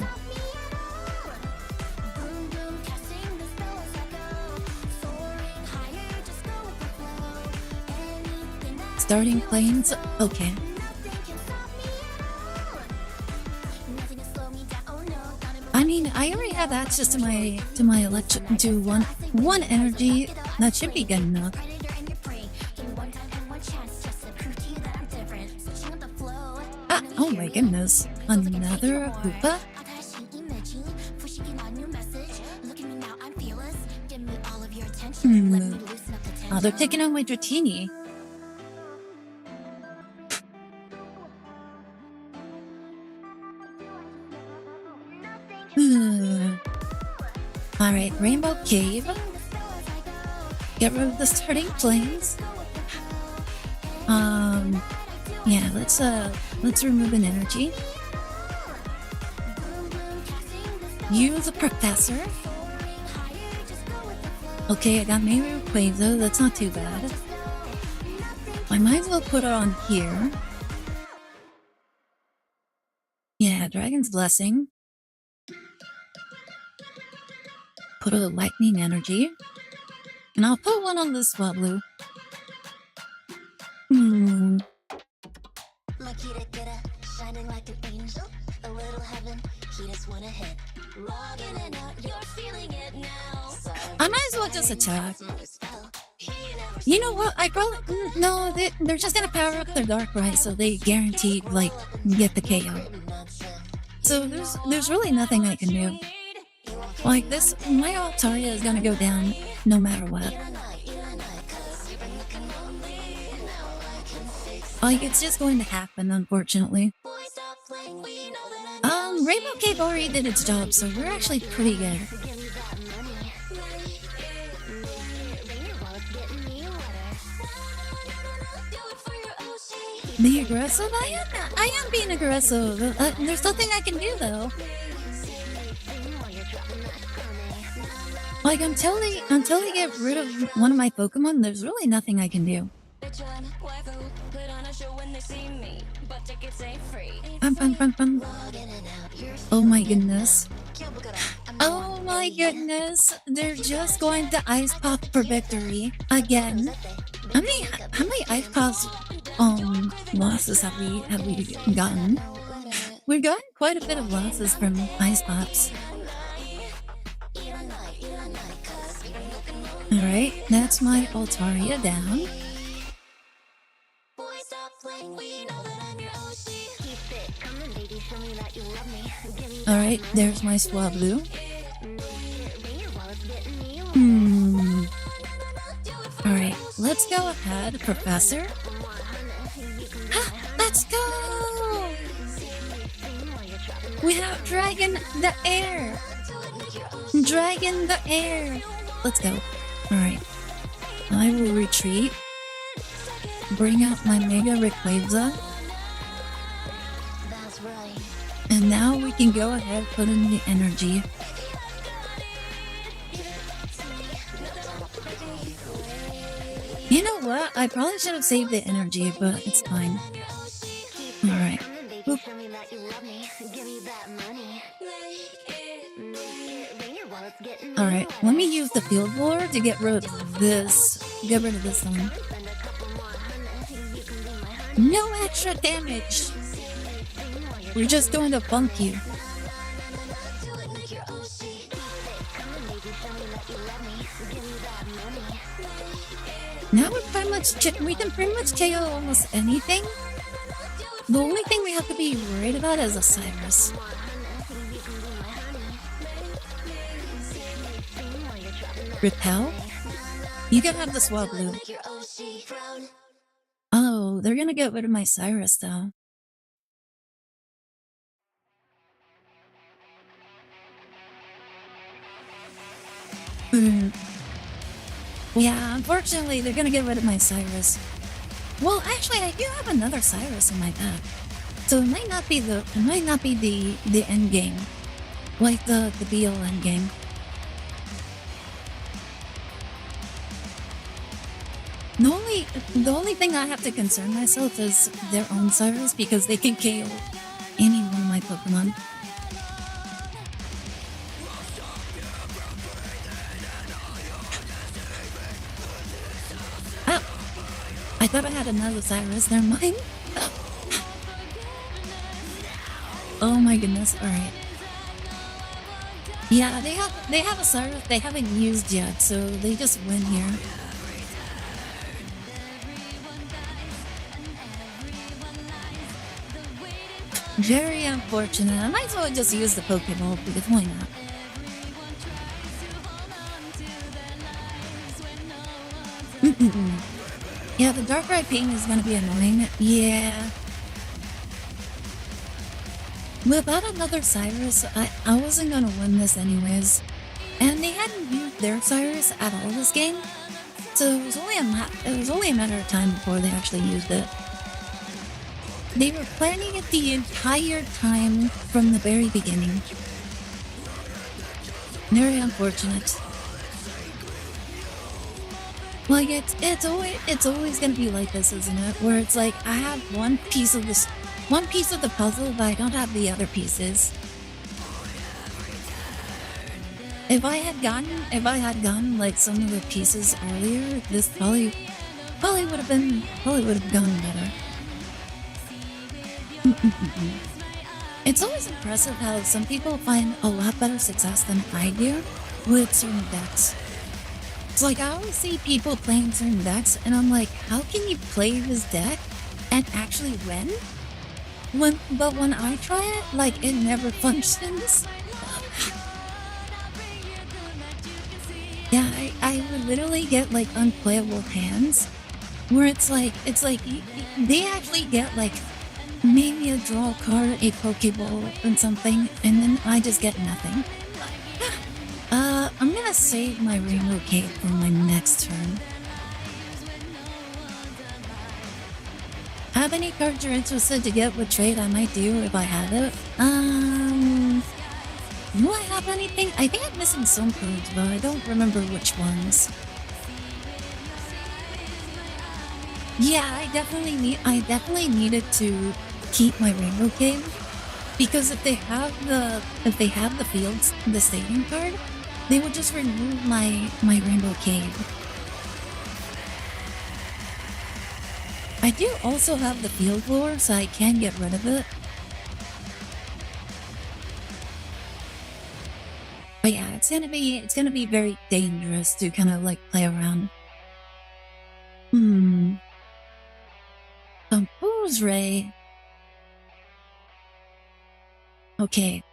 Starting planes? Okay. I mean, I already have access to my electric to one energy. That should be good enough. Ah, oh my goodness. Another Hoopa? Oh, they're taking on my Dratini. Alright, Rainbow Cave. Get rid of the starting planes. Yeah, let's remove an energy. Use a Professor. Okay, I got Mayru Quazo, that's not too bad. I might as well put it on here. Yeah, Dragon's Blessing. Put a lightning energy. And I'll put one on this Swablu. Hmm. Shining like an angel, a little heaven, he just wanna hit. Log in and out, you're feeling it now. I might as well just attack. You know what? I probably no. They're just gonna power up their Dark Right, so they guaranteed like get the KO. So there's really nothing I can do. Like this, my Altaria is gonna go down no matter what. Like it's just going to happen, unfortunately. Rainbow Cave already did its job, so we're actually pretty good. Be aggressive? I am being aggressive. There's nothing I can do though. Like until they get rid of one of my Pokemon, there's really nothing I can do. Oh my goodness. Oh my goodness. They're just going to Ice Pop for victory again. How many Ice Pops losses have we gotten? We've gotten quite a bit of losses from Ice Pops. Alright, that's my Altaria down. Alright, there's my Swablu. Alright, let's go ahead, Professor. Let's go! We have Dragon the Air! Dragon the Air! Let's go. Alright. I will retreat. Bring out my Mega Rayquaza. And now we can go ahead, put in the energy. You know what? I probably should have saved the energy, but it's fine. Alright. Alright, let me use the Field Lore to get rid of this. Get rid of this one. No extra damage! We're just going to bunk you. Now we can pretty much KO almost anything. The only thing we have to be worried about is a Cyrus. Repel? You can have the Swablu. Oh, they're gonna get rid of my Cyrus though. Yeah, unfortunately, they're gonna get rid of my Cyrus. Well, actually, I do have another Cyrus in my pack, so it might not be the end game, like the BL end game. The only thing I have to concern myself is their own Cyrus because they can KO any one of my Pokemon. I thought I had another Cyrus. Never mind. Oh my goodness! All right. Yeah, they have a Cyrus they haven't used yet, so they just win here. Very unfortunate. I might as well just use the Pokeball because why not? Yeah, the Darkrai ping is gonna be annoying. Yeah. Without another Cyrus, I wasn't gonna win this anyways. And they hadn't used their Cyrus at all this game. So it was only a matter of time before they actually used it. They were planning it the entire time from the very beginning. Very unfortunate. Like it's always gonna be like this, isn't it? Where it's like I have one piece of this one piece of the puzzle, but I don't have the other pieces. If I had gotten like some of the pieces earlier, this probably would have gone better. It's always impressive how some people find a lot better success than I do with certain decks. It's like I always see people playing certain decks, and I'm like, how can you play this deck and actually win? But when I try it, like it never functions. Yeah, I would literally get like unplayable hands where it's like they actually get like maybe a draw card, a Pokeball, and something, and then I just get nothing. I'm gonna save my Rainbow Cake for my next turn. Have any cards you're interested to get what trade I might do if I have it? Do I have anything? I think I'm missing some cards, but I don't remember which ones. Yeah, I definitely needed to keep my Rainbow Cave, because if they have the fields, the stadium card, they would just remove my Rainbow Cave. I do also have the field lore, so I can get rid of it. But yeah, it's gonna be very dangerous to kind of like play around. Compose Ray. Okay.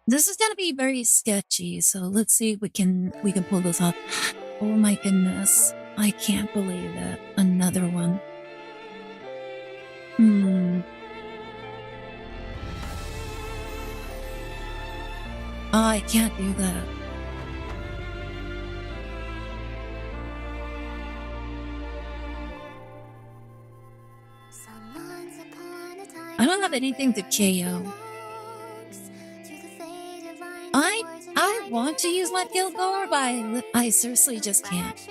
This is gonna be very sketchy, so let's see if we can pull this off. Oh my goodness. I can't believe it. Another one. Oh, I can't do that. I don't have anything to KO. I want to use my field goer, but I seriously just can't.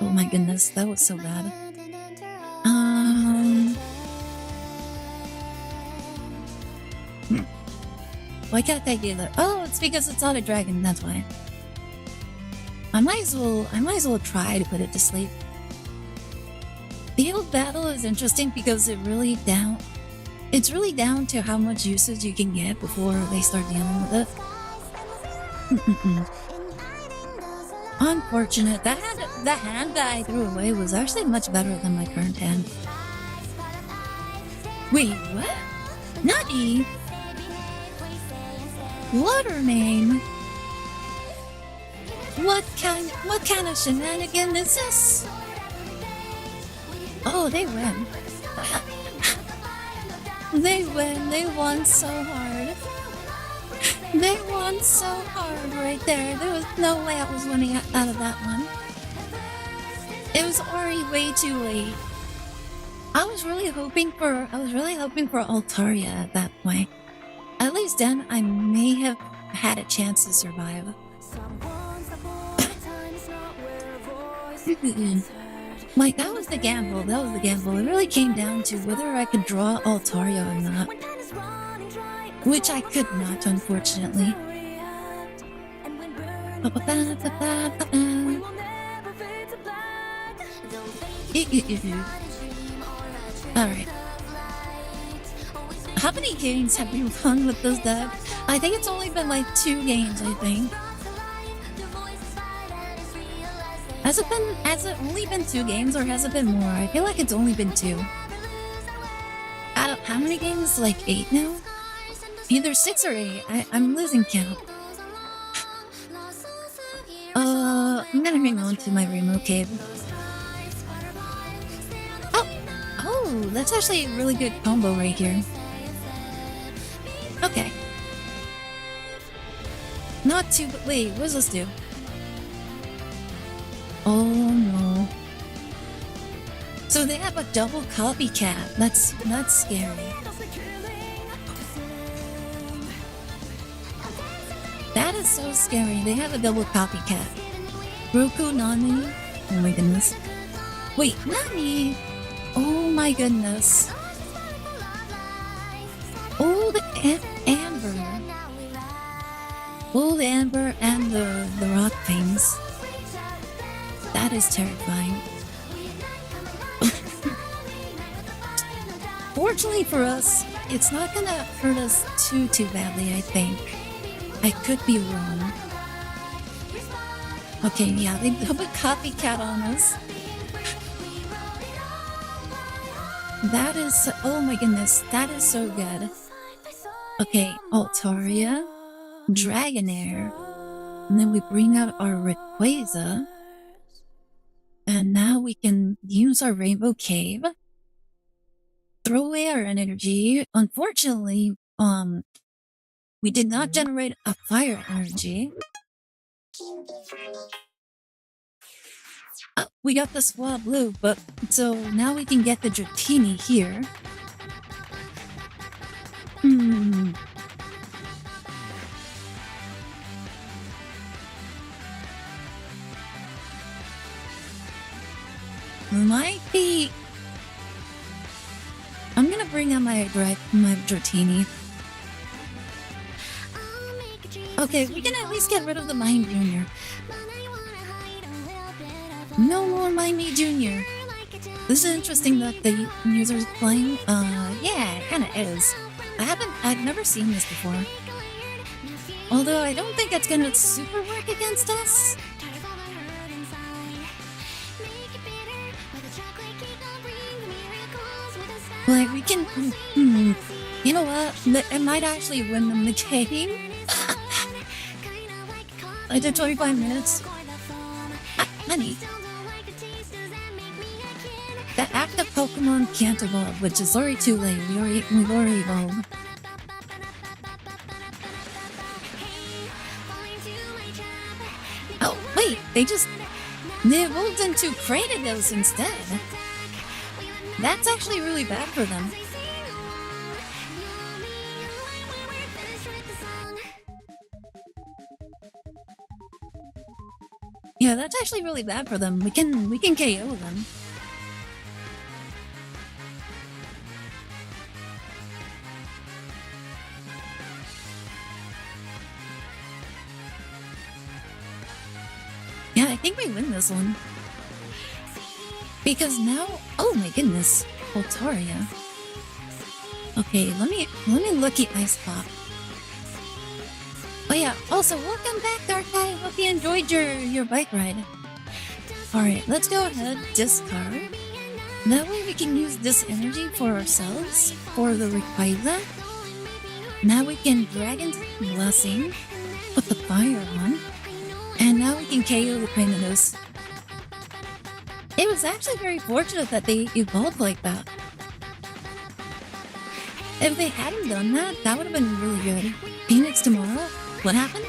Oh my goodness, that was so bad. Why can't I do that? Oh, it's because it's not a dragon, that's why. I might as well try to put it to sleep. Field battle is interesting because it's really down to how much usage you can get before they start dealing with it. Unfortunate. The hand that I threw away was actually much better than my current hand. Wait, what? Nutty? Watermane? What kind of shenanigan is this? Oh, they win. They win. They won so hard. They won so hard right there. There was no way I was winning out of that one. It was already way too late. I was really hoping for Altaria at that point. At least then I may have had a chance to survive. Like, that was the gamble. It really came down to whether I could draw Altaria or not. Which I could not, unfortunately. Alright. How many games have we won with this deck? I think it's only been like 2 games, I think. Has it only been 2 games or has it been more? I feel like it's only been 2. How many games? Like 8 now? Either 6 or 8. I'm losing count. I'm gonna hang on to my Rainbow Cave. Oh, that's actually a really good combo right here. Okay. Not too, but wait, what does this do? Oh no. So they have a double copycat. That's scary. That is so scary. They have a double copycat. Roku Nani. Oh my goodness. Wait, Nani? Oh my goodness. Old Amber. Old Amber and the rock things. That is terrifying. Fortunately for us, it's not gonna hurt us too badly, I think. I could be wrong. Okay, yeah, they put copycat on us. That is, oh my goodness, that is so good. Okay, Altaria, Dragonair, and then we bring out our Rayquaza, and now we can use our Rainbow Cave, throw away our energy. Unfortunately, we did not generate a fire energy. We got the Swablu, but so now we can get the Dratini here. Might be. I'm gonna bring out my Dratini. Okay, we can at least get rid of the Mime Junior. No more Mime Junior. This is interesting that the user's playing. Yeah, it kinda is. I've never seen this before. Although I don't think it's gonna super work against us. Like, we can... You know what? It might actually win them the game. I did 25 minutes. Honey. The active Pokemon can't evolve, which is already too late. We've already evolved. Oh, wait, they evolved into Cranidos instead. That's actually really bad for them. Yeah, that's actually really bad for them. We can KO them. Yeah, I think we win this one. Because now, oh my goodness, Altaria. Okay, let me look at Ice Pop. Oh yeah, also welcome back, Darkai. Hope you enjoyed your bike ride. Alright, let's go ahead, discard. That way we can use this energy for ourselves, for the Rayquaza. Now we can Dragon's Blessing, put the fire on, and now we can KO the Cranidos. It was actually very fortunate that they evolved like that. If they hadn't done that, that would have been really good. Phoenix tomorrow? What happened?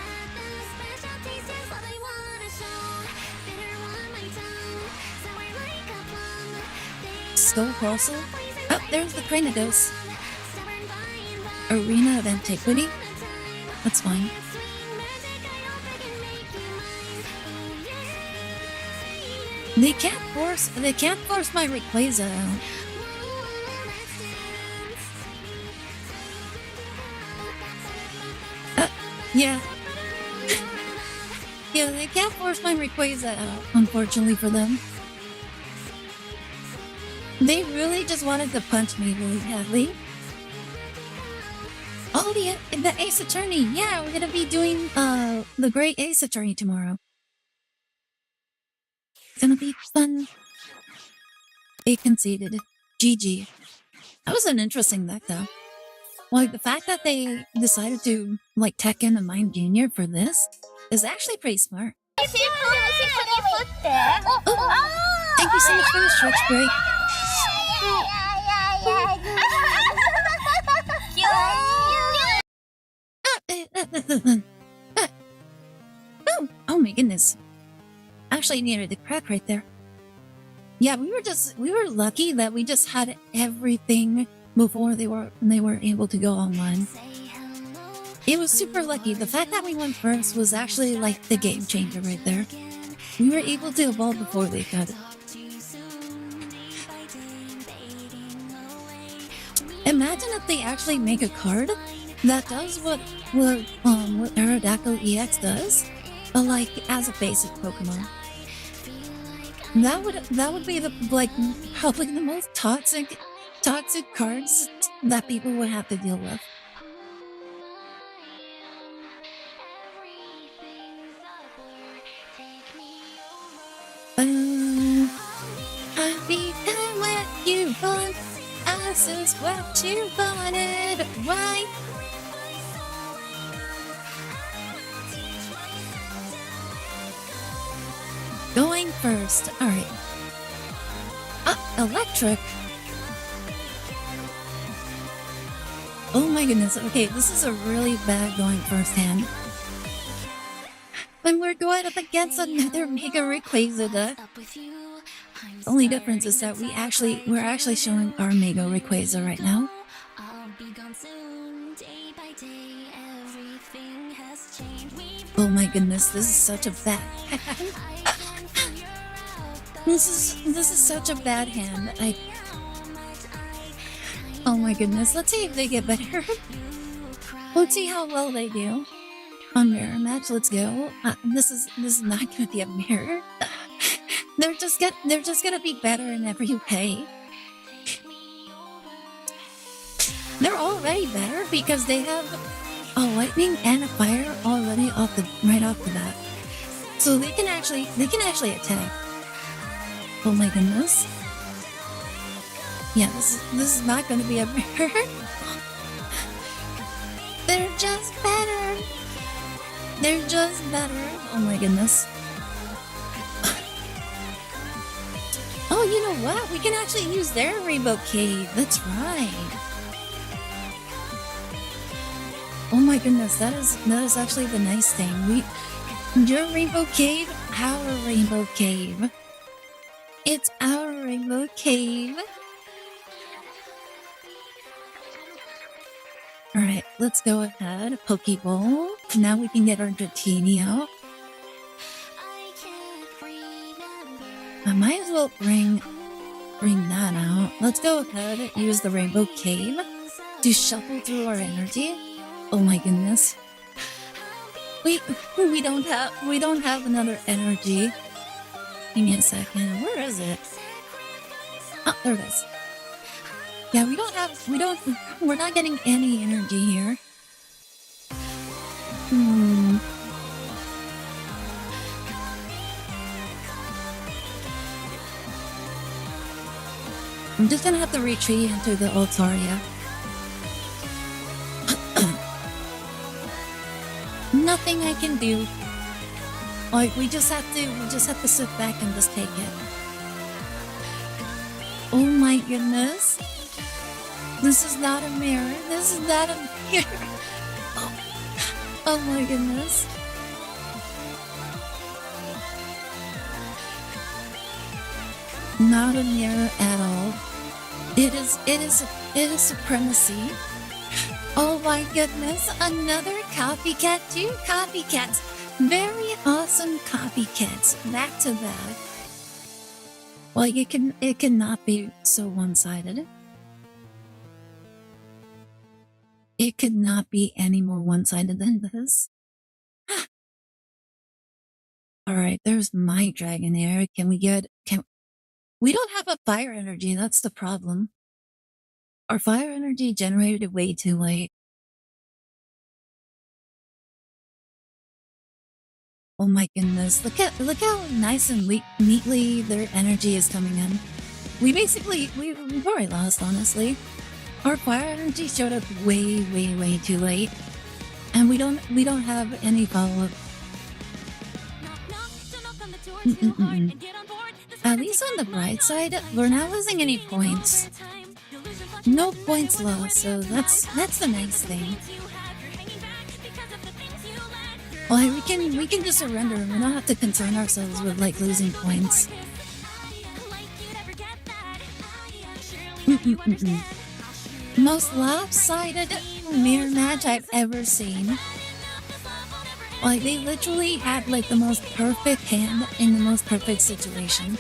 Skull Castle? Oh, there's the Cranidos. Arena of Antiquity? That's fine. They can't force my Rayquaza out. Yeah. Yeah, they can't force my Rayquaza out, unfortunately for them. They really just wanted to punch me really badly. Oh, the Ace Attorney! Yeah, we're gonna be doing the Great Ace Attorney tomorrow. It's gonna be fun. They conceded. GG. That was an interesting deck, though. Like, the fact that they decided to, like, tech in a Mime Junior for this is actually pretty smart. Oh, thank you so much for the stretch break. Oh my goodness. Actually needed a crack right there. Yeah, we were lucky that we just had everything before they were able to go online. It was super lucky. The fact that we went first was actually like the game changer right there. We were able to evolve before they got it. Imagine if they actually make a card that does what Aerodactyl EX does, but like as a basic Pokemon. That would be probably the most toxic cards that people would have to deal with. I become what you want. This is what you wanted. Why? Going first. All right. Electric. Oh my goodness. Okay, this is a really bad going first hand. And we're going up against another Mega Rayquaza. The only difference is that we're actually showing our Mega Rayquaza right now. Oh my goodness, this is such a bad hand. This is such a bad hand. Oh my goodness, let's see if they get better. Let's see how well they do. On mirror match, let's go. This is not gonna be a mirror. They're just gonna be better in every way. They're already better because they have a lightning and a fire already right off the bat. So they can actually attack. Oh my goodness. Yeah, this is not gonna be a mirror. They're just better. They're just better. Oh my goodness. Oh, you know what? We can actually use their Rainbow Cave. That's right. Oh my goodness, that is actually the nice thing. Your Rainbow Cave, our Rainbow Cave. It's our Rainbow Cave. Alright, let's go ahead. Pokeball. Now we can get our Dratini out. I might as well bring that out. Let's go ahead and use the Rainbow Cave to shuffle through our energy. Oh my goodness. We don't have another energy. Give me a second. Where is it? Oh, there it is. Yeah, we're not getting any energy here. I'm just gonna have to retreat into the Altaria. Nothing I can do. Like we just have to sit back and just take it. Oh my goodness. This is not a mirror. This is not a mirror. Oh my goodness. Not a mirror at all. It is supremacy. Oh my goodness, another copycat, 2 copycats. Very awesome copycats, back to back. Like it cannot be so one-sided. It could not be any more one-sided than this. Alright, there's my Dragonair. We don't have a fire energy, that's the problem. Our fire energy generated way too late. Oh my goodness, look how nice and neatly their energy is coming in. We've already lost, honestly. Our fire energy showed up way too late. And we don't have any follow-up. At least on the bright side, we're not losing any points. No points lost, so that's the nice thing. Well, we can just surrender and we don't have to concern ourselves with like losing points. Most lopsided mirror match I've ever seen. Like, they literally had, like, the most perfect hand in the most perfect situation.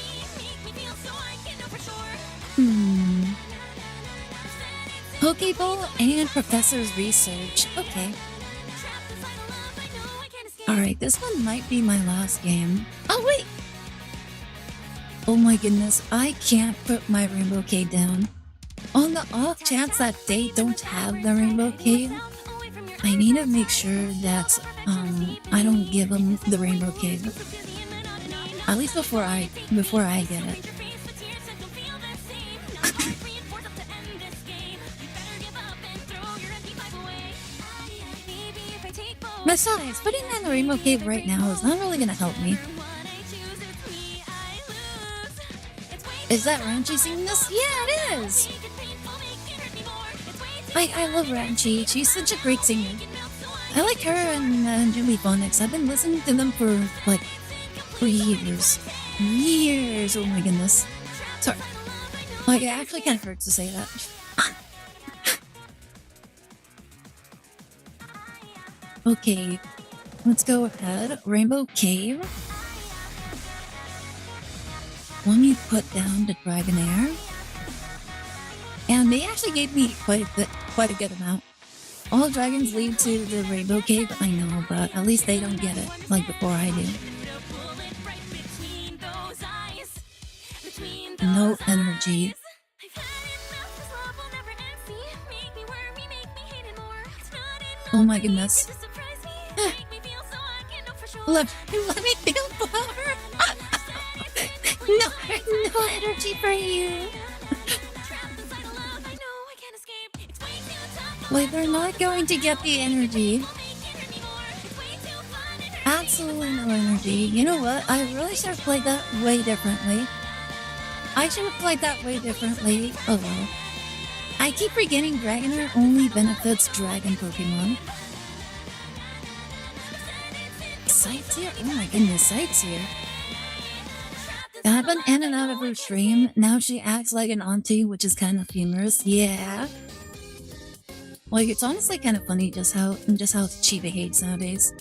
Pokeball and Professor's Research. Okay. Alright, this one might be my last game. Oh, wait! Oh my goodness, I can't put my Rainbow Cave down. On the off chance that they don't have the Rainbow Cave, I need to make sure that I don't give them the Rainbow Cave. At least before I get it. Besides, putting in the Rainbow Cave right now is not really gonna help me. Is that Ranchi singing this? Yeah, it is! I love Ranchi. She's such a great singer. I like her and Julie Phonics. I've been listening to them for, like, 3 years. Years! Oh my goodness. Sorry. Like, it actually kind of hurts to say that. Okay, let's go ahead. Rainbow Cave. Let me put down the Dragonair. And they actually gave me quite a good amount. All dragons lead to the Rainbow Cave, I know, but at least they don't get it, like before I do. No energy. Oh my goodness. Let me feel power. No energy for you. Wait, they're not going to get the energy. Absolutely no energy. You know what? I really should have played that way differently. Oh well. I keep forgetting Dragonair only benefits dragon Pokemon. Sightseer? Oh my goodness, Sightseer. I've been in and out of her stream. Now she acts like an auntie, which is kind of humorous. Yeah. Like, it's honestly kind of funny just how she behaves nowadays.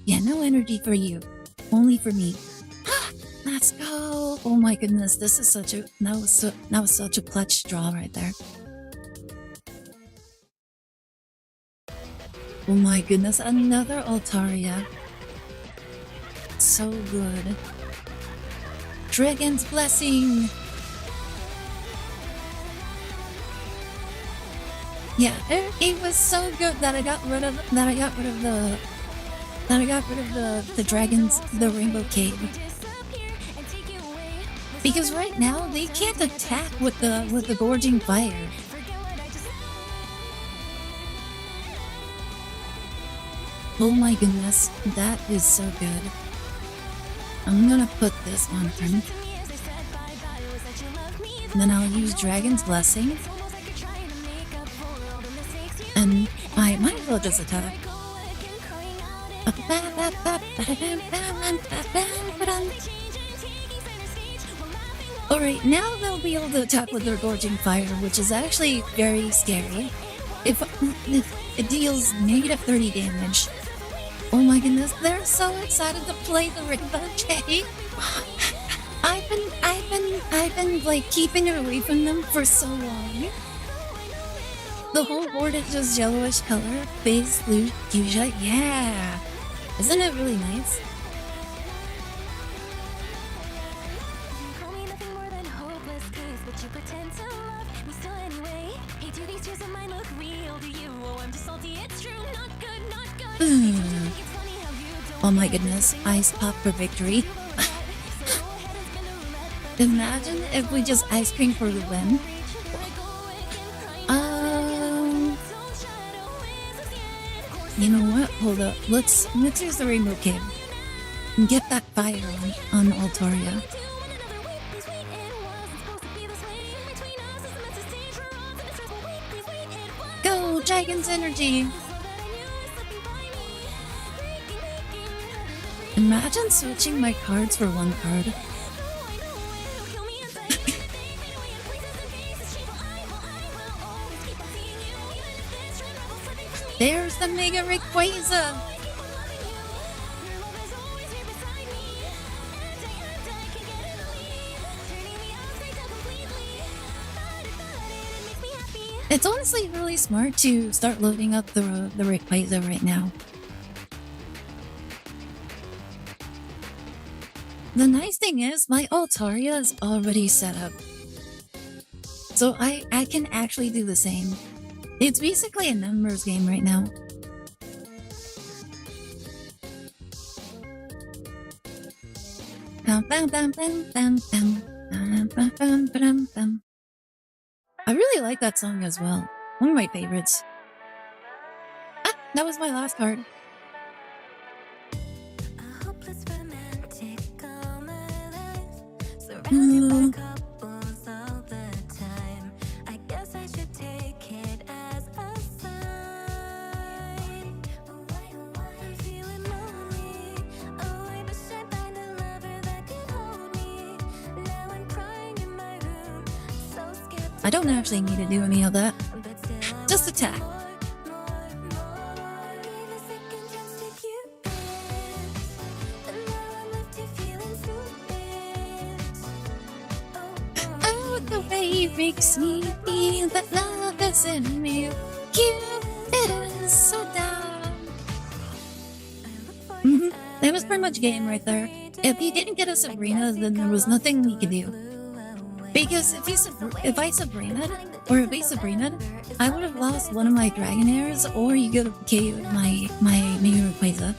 Yeah, no energy for you. Only for me. Let's go. Oh my goodness, this is that was such a clutch draw right there. Oh my goodness, another Altaria. So good. Dragon's Blessing! Yeah, it was so good that I got rid of the Rainbow Cave. Because right now they can't attack with the gorging fire. Oh my goodness, that is so good. I'm gonna put this on him. And then I'll use Dragon's Blessing. And I might as well just attack. Alright, now they'll be able to attack with their gorging fire, which is actually very scary. If it deals negative 30 damage. Oh my goodness, they're so excited to play the Rainbow Cave. I've been like keeping it away from them for so long. The whole board is just yellowish color, base, blue, fuchsia. Yeah, isn't it really nice? Oh my goodness, ice pop for victory. Imagine if we just ice cream for the win. You know what? Hold up. Let's use the Rainbow Cave and get that fire on Altaria. Go, Dragon's Energy! Imagine switching my cards for one card. There's the Mega Rayquaza! It's honestly really smart to start loading up the Rayquaza right now. The nice thing is, my Altaria is already set up. So I can actually do the same. It's basically a numbers game right now. I really like that song as well. One of my favorites. Ah, that was my last card. A hopeless romantic all my life, surrounded by couples all the time. I guess I should take it as a sign. I'm feeling lonely. Oh, I wish I'd find a lover that could hold me. Now I'm crying in my room, so scared. I don't actually need to do any of that. But still I Just attack. gave a second chance to Cupid, and now I'm left here feeling stupid. Oh, the way you makes me feel that love is in me. Cupid is so down. That was pretty much game right there. If he didn't get a Sabrina, then there was nothing we could do. Because if I Sabrina or if he Sabrina, I would have lost one of my Dragonairs, or you could have KO'd my Mega Rayquaza.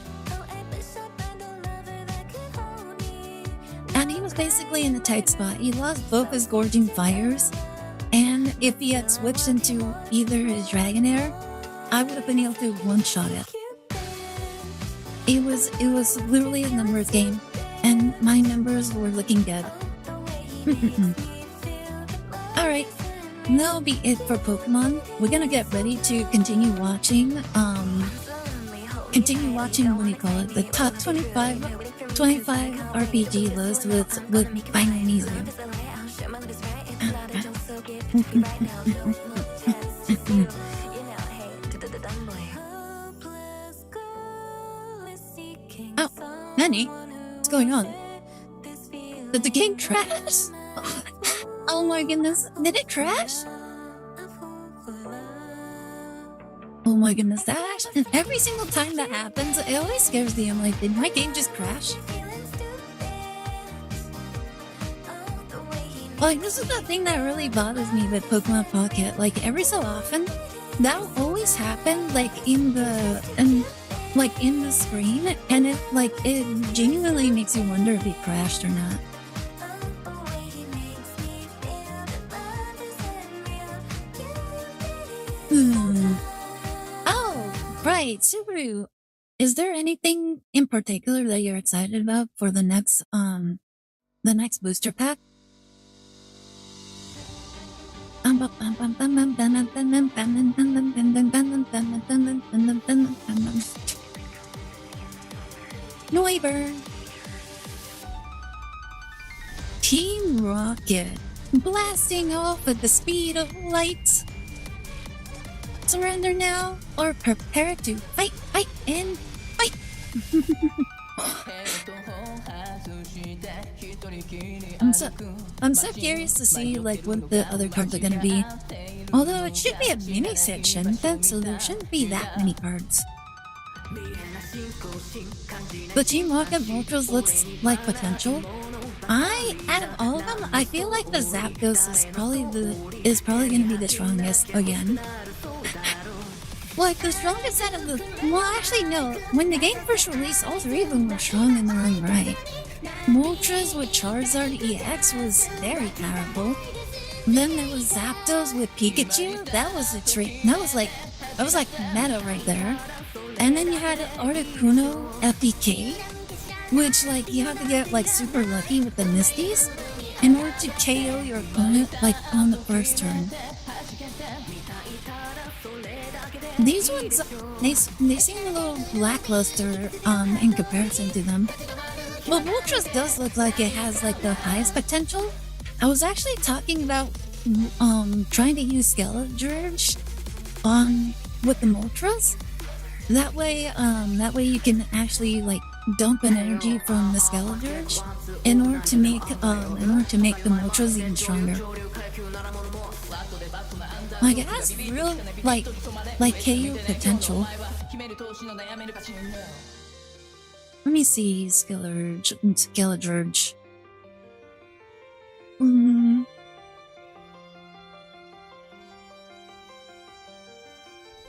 And he was basically in a tight spot. He lost both his Gorging Fires, and if he had switched into either his Dragonair, I would have been able to one-shot it. It was literally a numbers game, and my numbers were looking dead. Alright, that'll be it for Pokemon. We're gonna get ready to continue watching, what do you call it? The top 25 RPG list with Final Mizu. Oh, Nanny, what's going on? Did the game crash? Oh my goodness, did it crash? Oh my goodness, that actually, every single time that happens, it always scares me. I'm like, did my game just crash? Like, this is the thing that really bothers me with Pokemon Pocket. Like, every so often, that'll always happen, like, in the screen, and it genuinely makes you wonder if it crashed or not. Oh, right, Subaru. Is there anything in particular that you're excited about for the next booster pack? Noivern. Team Rocket, blasting off at the speed of light. Surrender now, or prepare to fight, and fight! I'm so curious to see like what the other cards are gonna be. Although it should be a mini set, shouldn't it? So there shouldn't be that many cards. The Team Rocket Moltres looks like potential. Out of all of them, I feel like the Zapdos is probably gonna be the strongest again. Like, the strongest out of the... Well, actually, no. When the game first released, all three of them were strong in their own right. Moltres with Charizard EX was very powerful. Then there was Zapdos with Pikachu. That was extreme. That was like meta right there. And then you had Articuno FDK, which, like, you have to get, like, super lucky with the Misties in order to KO your opponent, like, on the first turn. These ones, they seem a little lackluster in comparison to them. But Moltres does look like it has like the highest potential. I was actually talking about trying to use Skeledirge with the Moltres. That way you can actually like dump an energy from the Skeledirge in order to make the Moltres even stronger. Like, it has real, like KO potential. Let me see, Skillurge.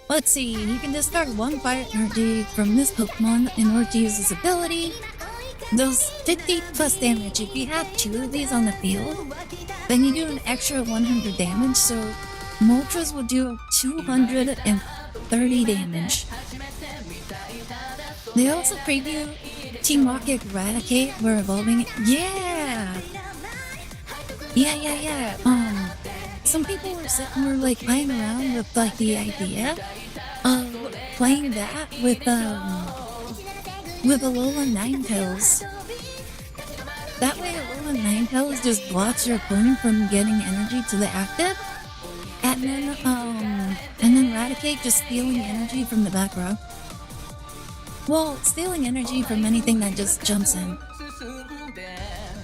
Let's see, you can discard 1 fire energy from this Pokemon in order to use this ability. Does 50 plus damage. If you have 2 of these on the field, then you do an extra 100 damage, so Moltres will do 230 damage. They also preview Team Rocket Eradicate. We're evolving it. Yeah! Some people were like playing around with like the idea of playing that with Alola Ninetales. That way Alola Ninetales just blocks your opponent from getting energy to the active, and then Eradicate just stealing energy from the back row. Well, stealing energy from anything that just jumps in.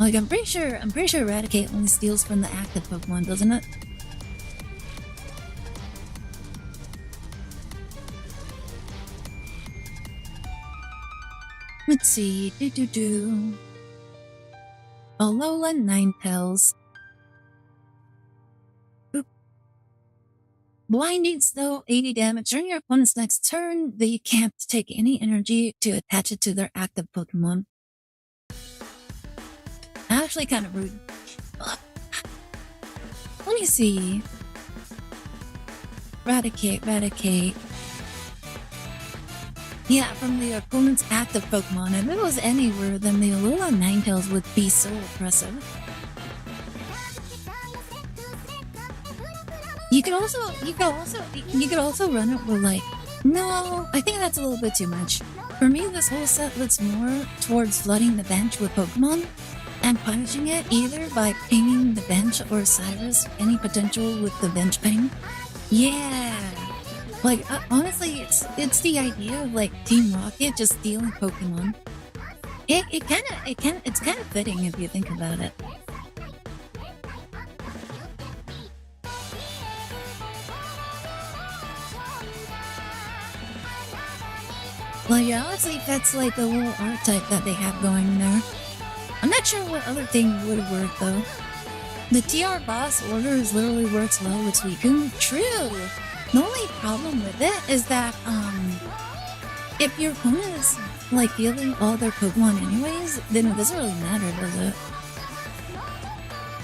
Like, I'm pretty sure Eradicate only steals from the active Pokemon, doesn't it? Let's see, Alola Ninetales. Boop. Blinding Snow, 80 damage. During your opponent's next turn, they can't take any energy to attach it to their active Pokemon. Actually kind of rude. Let me see. Eradicate. Yeah, from the opponent's active Pokemon. If it was anywhere, then the Alola Ninetales would be so oppressive. You could also run it with like, no, I think that's a little bit too much. For me, this whole set looks more towards flooding the bench with Pokemon and punishing it either by pinging the bench or Cyrus any potential with the bench ping. Yeah. Like, honestly, it's the idea of like Team Rocket just stealing Pokemon. It's kind of fitting if you think about it. Like, it honestly fits like the little archetype that they have going there. I'm not sure what other thing would work though. The TR boss orders literally works well with Suicune. True! The only problem with it is that, if your opponent is, like, fielding all their Pokemon anyways, then it doesn't really matter, does it?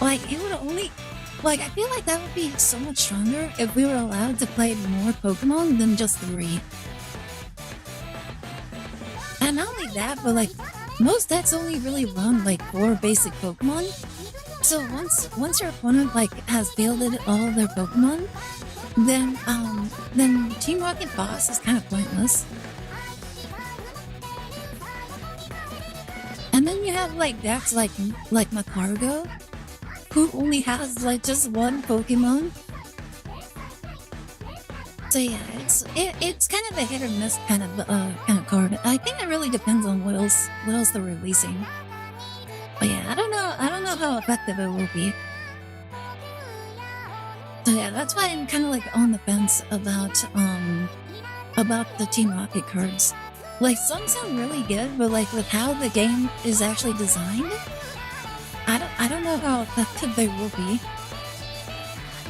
Like, it would only... Like, I feel like that would be so much stronger if we were allowed to play more Pokemon than just 3. And not only that, but, like, most decks only really run, like, 4 basic Pokemon. So once your opponent, like, has fielded all of their Pokemon, then Team Rocket boss is kind of pointless. And then you have like decks like Macargo, who only has like just 1 Pokemon. So yeah, it's kind of a hit or miss kind of card. I think it really depends on what else they're releasing. But yeah, I don't know how effective it will be. So yeah, that's why I'm kind of like on the fence about the Team Rocket cards. Like, some sound really good, but like with how the game is actually designed, I don't know how effective they will be.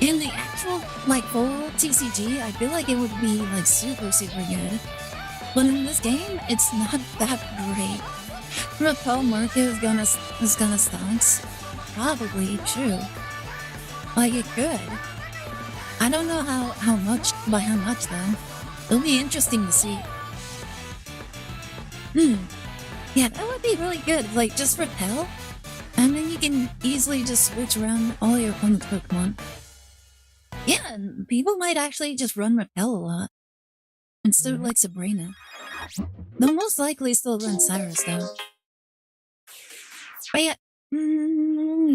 In the actual like full TCG, I feel like it would be like super good. But in this game, it's not that great. Repel market is gonna stunts. Probably true. Like, it could. I don't know how much though. It'll be interesting to see. Yeah, that would be really good. Like, just repel, and then you can easily just switch around all your opponent's Pokemon. Yeah, and people might actually just run repel a lot. Instead of like Sabrina. They'll most likely still run Cyrus though. But yeah,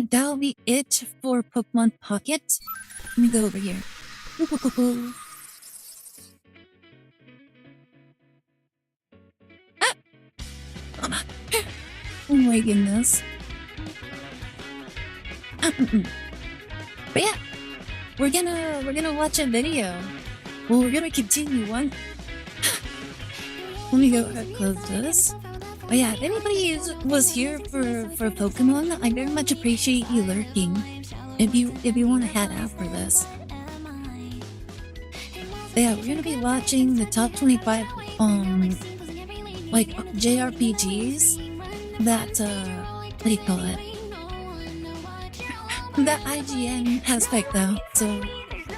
that'll be it for Pokemon Pocket. Let me go over here. Ah! Oh my goodness. But yeah, we're gonna watch a video. Well, we're gonna continue one. Let me go ahead and close this. But yeah, if anybody was here for Pokemon, I very much appreciate you lurking. If you want to head out for this. But yeah, we're gonna be watching the top 25 like JRPGs that what do you call it? That IGN has picked out. So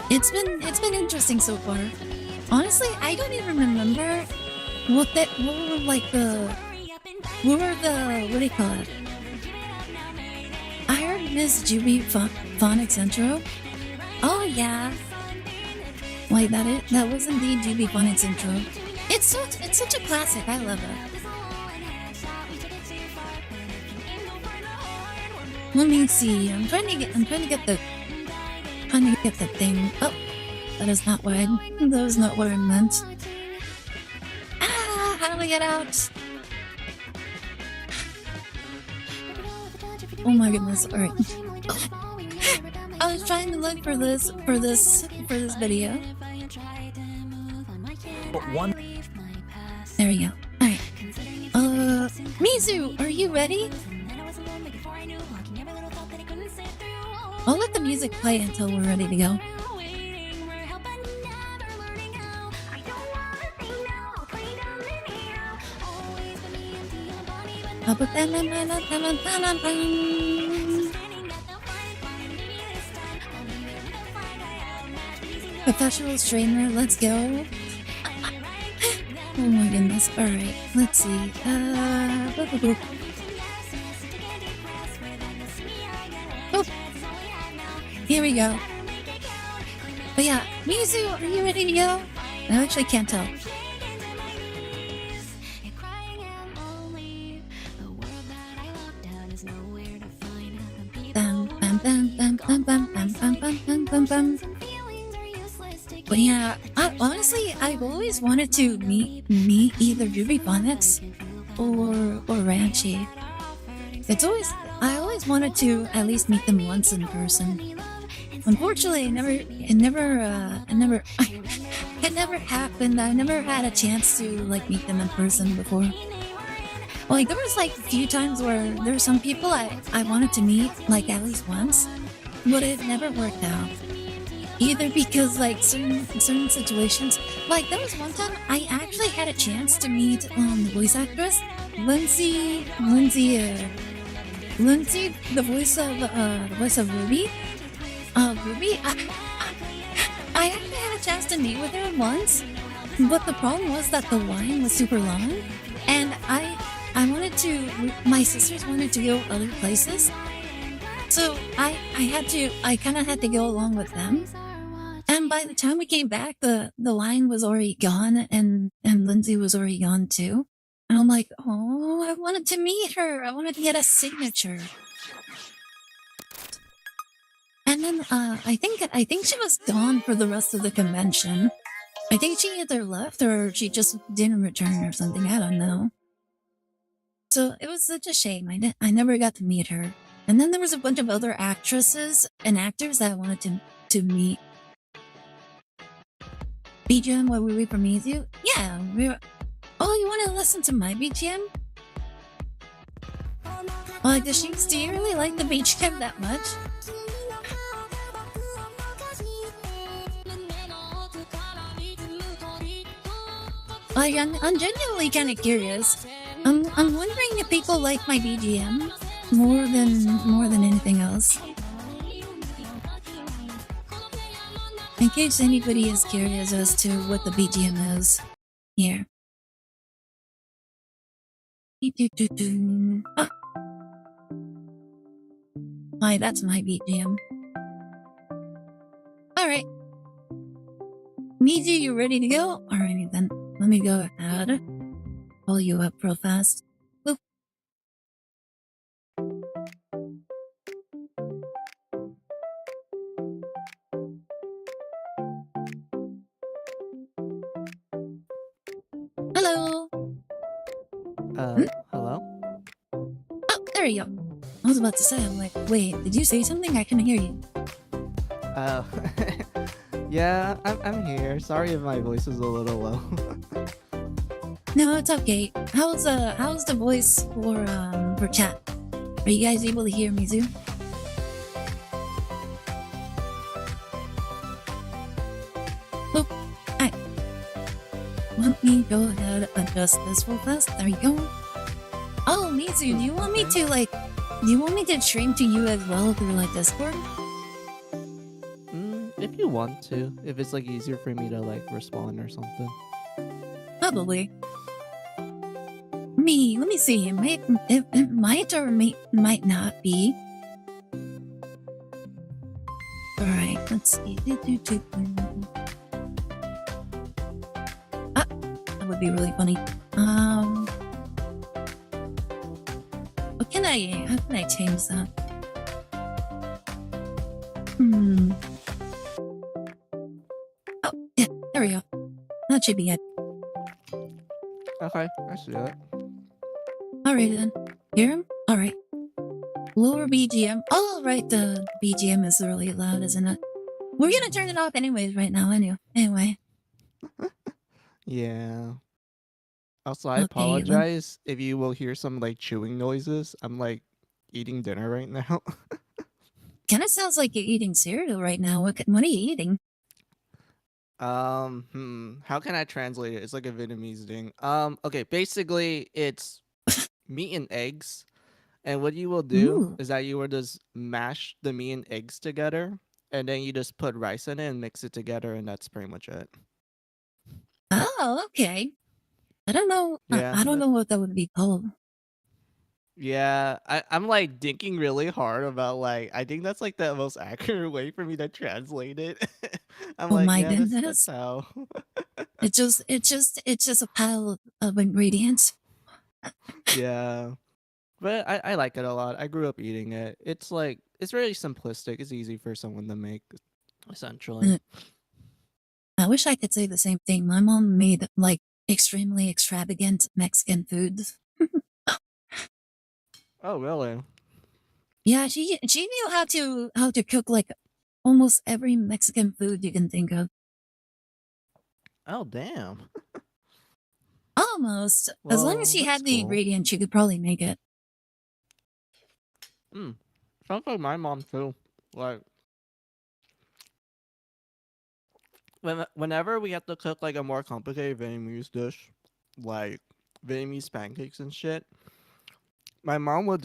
it's been interesting so far. Honestly, I don't even remember what do you call it? I heard Miss Juby Phonics intro. Oh yeah. Wait, that was indeed GB Phonics intro. It's such a classic. I love it. Let me see. I'm trying to get the thing. Oh, that is not what that was not what I meant. Ah, how do we get out? Oh my goodness! All right. I was trying to look for this video. One. There we go. Alright. Mizu, are you ready? I'll let the music play until we're ready to go. Professional trainer, let's go. Oh my goodness. Alright, let's see. Oh, here we go. But yeah, Mizu, are you ready to go? I actually can't tell. But yeah, honestly, I've always wanted to meet either Ruby Phonics or Ranchi. I always wanted to at least meet them once in person. Unfortunately, it never happened. I never had a chance to like meet them in person before. Like there was like a few times where there were some people I wanted to meet like at least once, but it never worked out. Either because like certain situations, like there was one time I actually had a chance to meet the voice actress Lindsay, the voice of Ruby. Ruby, I actually had a chance to meet with her once, but the problem was that the line was super long, and my sisters wanted to go other places, so I kind of had to go along with them. And by the time we came back, the line was already gone, and Lindsay was already gone too. And I'm like, oh, I wanted to meet her. I wanted to get a signature. And then I think she was gone for the rest of the convention. I think she either left or she just didn't return or something. I don't know. So it was such a shame. I never got to meet her. And then there was a bunch of other actresses and actors that I wanted to meet. BGM, what we read from Mizu? Yeah, oh, you want to listen to my BGM? Like, do you really like the BGM that much? Like, I'm genuinely kind of curious. I'm wondering if people like my BGM more than anything else. In case anybody is curious as to what the BGM is, here. Ah. Hi, that's my BGM. Alright. Mizu, you ready to go? Alrighty then. Let me go ahead. Pull you up real fast. Boop. Hello. Hello? Oh, there you go. I was about to say, I'm like, wait, did you say something? I couldn't hear you. Oh, yeah, I'm here. Sorry if my voice is a little low. No, it's okay. How's the voice for chat? Are you guys able to hear me, Zoo? Oh, I, let me go ahead and adjust this real fast. There you go. Oh, Mizu, do you want me Okay. to do you want me to stream to you as well through like Discord? If you want to, if it's like easier for me to like respond or something. Probably. Let me see. It might or might not be. All right, let's see. Ah, that would be really funny. What can how can I change that? Oh, yeah, there we go. That should be it. Okay, I see it. Alright then. Hear him? Alright. Lower BGM. Oh, right, the BGM is really loud, isn't it? We're gonna turn it off anyways right now, anyway. Yeah. Also, I Okay, then. apologize if you will hear some like chewing noises. I'm like eating dinner right now. Kinda sounds like you're eating cereal right now. What are you eating? How can I translate it? It's like a Vietnamese thing. Okay, basically it's meat and eggs. And what you will do Ooh. is that you will just mash the meat and eggs together, and then you just put rice in it and mix it together, and that's pretty much it. Oh, okay. I don't know. Yeah, I don't know what that would be called. yeah. I'm like thinking really hard about like I think that's like the most accurate way for me to translate it. I'm Oh like, my yeah, that's goodness. how. It's just a pile of ingredients. Yeah. But I like it a lot. I grew up eating it. It's like it's really simplistic. It's easy for someone to make, essentially. Uh, I wish I could say the same thing. My mom made like extremely extravagant Mexican foods. Oh, really? Yeah, she knew how to cook like almost every Mexican food you can think of. Oh, damn. Almost. As long as Well, she that's had the cool. ingredients, she could probably make it. Mm. Sounds like my mom too. Like whenever we have to cook like a more complicated Vietnamese dish, like Vietnamese pancakes and shit, my mom would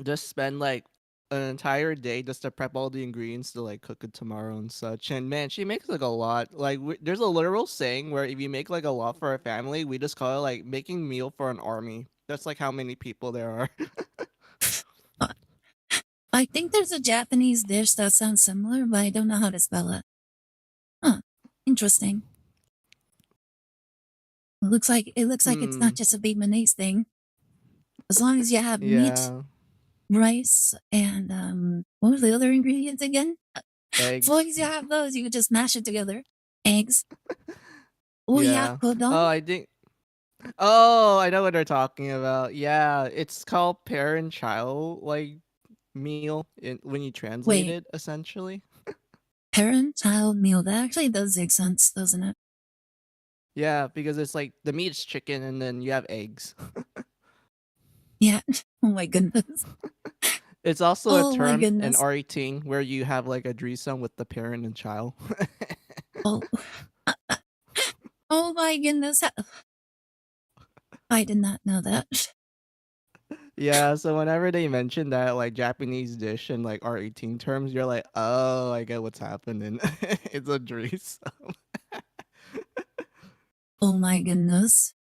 just spend like an entire day just to prep all the ingredients to like cook it tomorrow and such. And man, she makes like a lot. Like there's a literal saying where if you make like a lot for a family, we just call it like making meal for an army. That's like how many people there are. Uh, I think there's a Japanese dish that sounds similar, but I don't know how to spell it. Huh. Interesting. It looks like it's not Hmm. just a Vietnamese thing. As long as you have meat, Yeah. rice, and what were the other ingredients again? As long Eggs. as you have those, you can just mash it together. Eggs. Oh yeah, Yeah. kodon. Oh, I think. Oh, I know what they're talking about. Yeah, it's called parent child like meal when you translate Wait, it essentially. parent-child meal. That actually does make sense, doesn't it? Yeah, because it's like the meat is chicken and then you have eggs. Yeah. Oh my goodness. It's also a Oh my term in goodness. R18 where you have like a threesome with the parent and child. Oh. Oh my goodness. I did not know that. Yeah, so whenever they mention that like Japanese dish in like R18 terms, you're like, oh, I get what's happening. It's a threesome. Oh my goodness.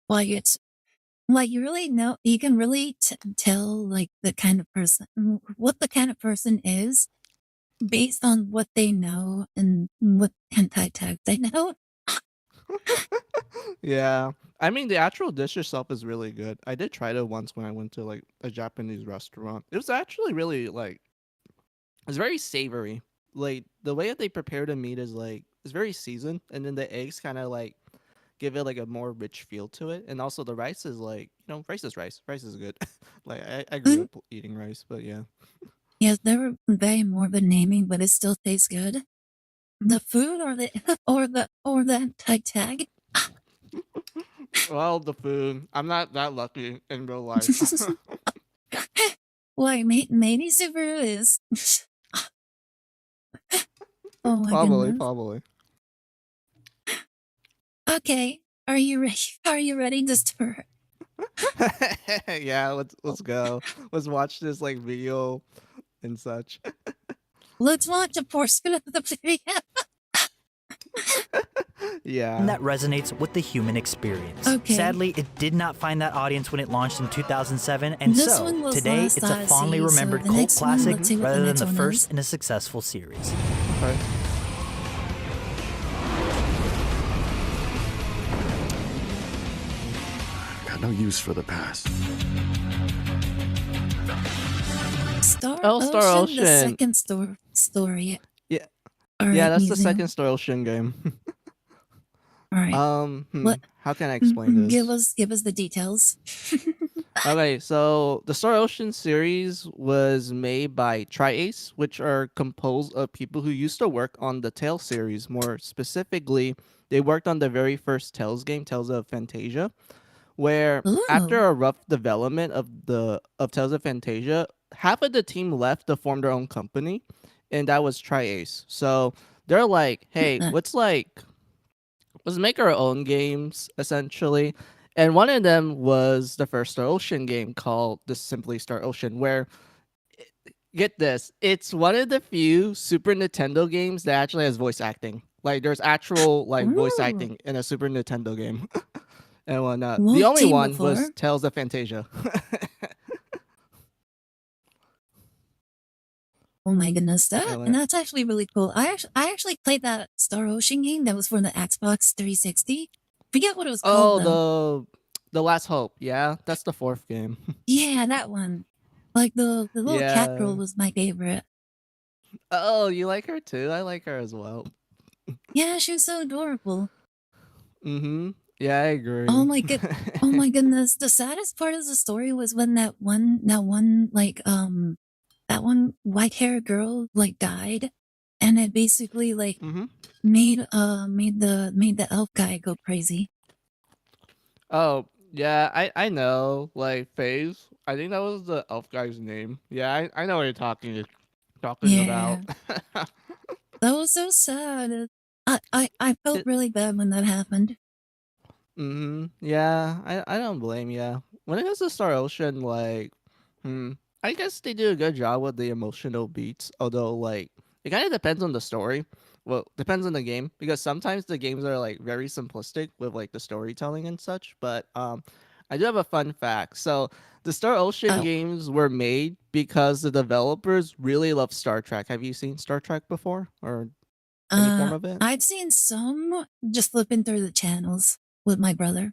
Like it's like you really know you can really tell like the kind of person what the kind of person is based on what they know and what hentai tag they know. Yeah. I mean, the actual dish itself is really good. I did try it once when I went to like a Japanese restaurant. It was actually really like it's very savory. Like the way that they prepare the meat is like it's very seasoned, and then the eggs kind of like give it like a more rich feel to it, and also the rice is like rice is rice. Rice is good. Like I grew Mm, up eating rice, but yeah. Yes, they were very morbid naming, but it still tastes good. The food or the or the tag. Well, the food. I'm not that lucky in real life. Why, matey Subaru is. Oh my Probably, goodness. probably. Okay, are you ready? Are you ready to start? Yeah, let's go. Let's watch this like video and such. Let's watch a portion of the video. Yeah. That resonates with the human experience. Okay. Sadly, it did not find that audience when it launched in 2007, and This so one was today last it's a fondly Odyssey, so remembered the cult next one, classic let's see what the rather than next the one first is. in a successful series. Okay. Got no use for the past. Star Star Ocean, the Ocean. second story. Yeah. All right, Yeah, that's the museum. second Star Ocean game. All right. What? How can I explain this? Give us the details. Okay, so the Star Ocean series was made by TriAce, which are composed of people who used to work on the Tales series. More specifically, they worked on the very first Tales game, Tales of Fantasia, where after Ooh. a rough development of Tales of Fantasia, half of the team left to form their own company, and that was TriAce. So they're like, "Hey, let's make our own games essentially." And one of them was the first Star Ocean game called just simply Star Ocean, where get this, it's one of the few Super Nintendo games that actually has voice acting. Like there's actual like voice Ooh. acting in a Super Nintendo game and whatnot. The Won't only team one was before. Tales of Fantasia. Oh my goodness, And that's actually really cool. I actually played that Star Ocean game that was for the Xbox 360. Forget what it was called though. oh, the Last Hope. Yeah, that's the fourth game. Yeah, that one. Like the little cat Yeah. girl was my favorite. Oh, you like her too? I like her as well. Yeah, she was so adorable. Mm-hmm. Yeah, I agree. Oh my goodness. The saddest part of the story was when that one that one white haired girl like died, and it basically like Mm-hmm. made the elf guy go crazy. Oh, yeah, I know. Like Phase. I think that was the elf guy's name. Yeah, I know what you're talking Yeah, about. that was so sad. I felt It, really bad when that happened. yeah, I don't blame you. When it comes to Star Ocean, like, I guess they do a good job with the emotional beats. Although, like, it kind of depends on the story. Well, depends on the game because sometimes the games are like very simplistic with like the storytelling and such. But I do have a fun fact. So the Star Ocean Oh, games were made because the developers really love Star Trek. Have you seen Star Trek before or any form of it? I'd seen some just flipping through the channels with my brother.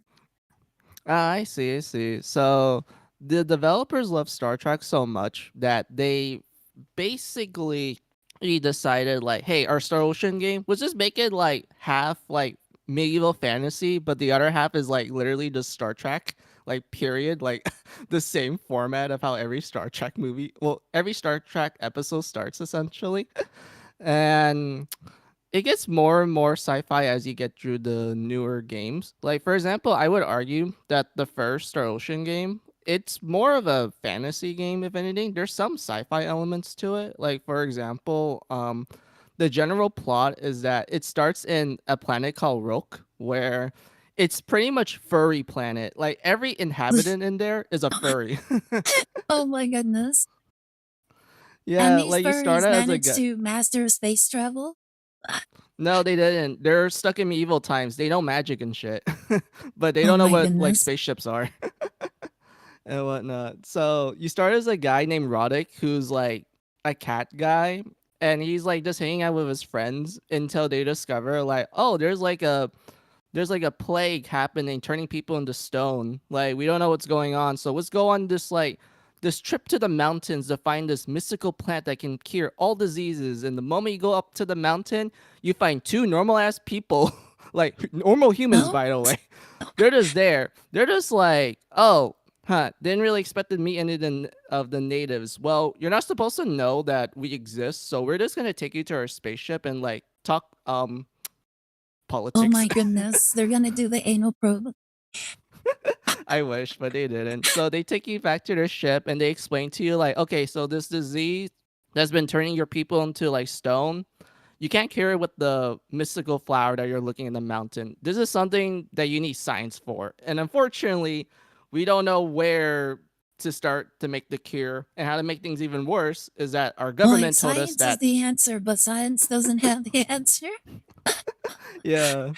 Ah, I see, I see. So the developers love Star Trek so much that they basically decided like, hey, our Star Ocean game, let's just make it like half like medieval fantasy, but the other half is like literally just Star Trek, like period, like the same format of how every Star Trek movie, well, every Star Trek episode starts essentially. And it gets more and more sci-fi as you get through the newer games. Like for example, I would argue that the first Star Ocean game, it's more of a fantasy game if anything. There's some sci-fi elements to it. Like for example, the general plot is that it starts in a planet called Roke where it's pretty much furry planet. Like every inhabitant in there is a furry. Oh my goodness. And Yeah, these like you start furries out as a managed guy. to master space travel? No, they didn't. They're stuck in medieval times. They know magic and shit, but they Oh don't know my what like goodness. spaceships are and whatnot. So you start as a guy named Roddick, who's like a cat guy, and he's like just hanging out with his friends until they discover like, oh, there's like a plague happening, turning people into stone. Like we don't know what's going on, so let's go on this trip to the mountains to find this mystical plant that can cure all diseases. And the moment you go up to the mountain, you find two normal ass people, like normal humans, Well, by the way. They're just there. They're just like, oh, Huh, didn't really expect to meet any of the natives. Well, you're not supposed to know that we exist, so we're just gonna take you to our spaceship and like talk Oh politics. my goodness, they're gonna do the anal probe. I wish, but they didn't. So they take you back to their ship and they explain to you like, okay, so this disease that's been turning your people into like stone, you can't cure it with the mystical flower that you're looking in the mountain. This is something that you need science for. And unfortunately, we don't know where to start to make the cure. And how to make things even worse is that our Like, government told us science is that, the answer, but science doesn't have the answer. yeah,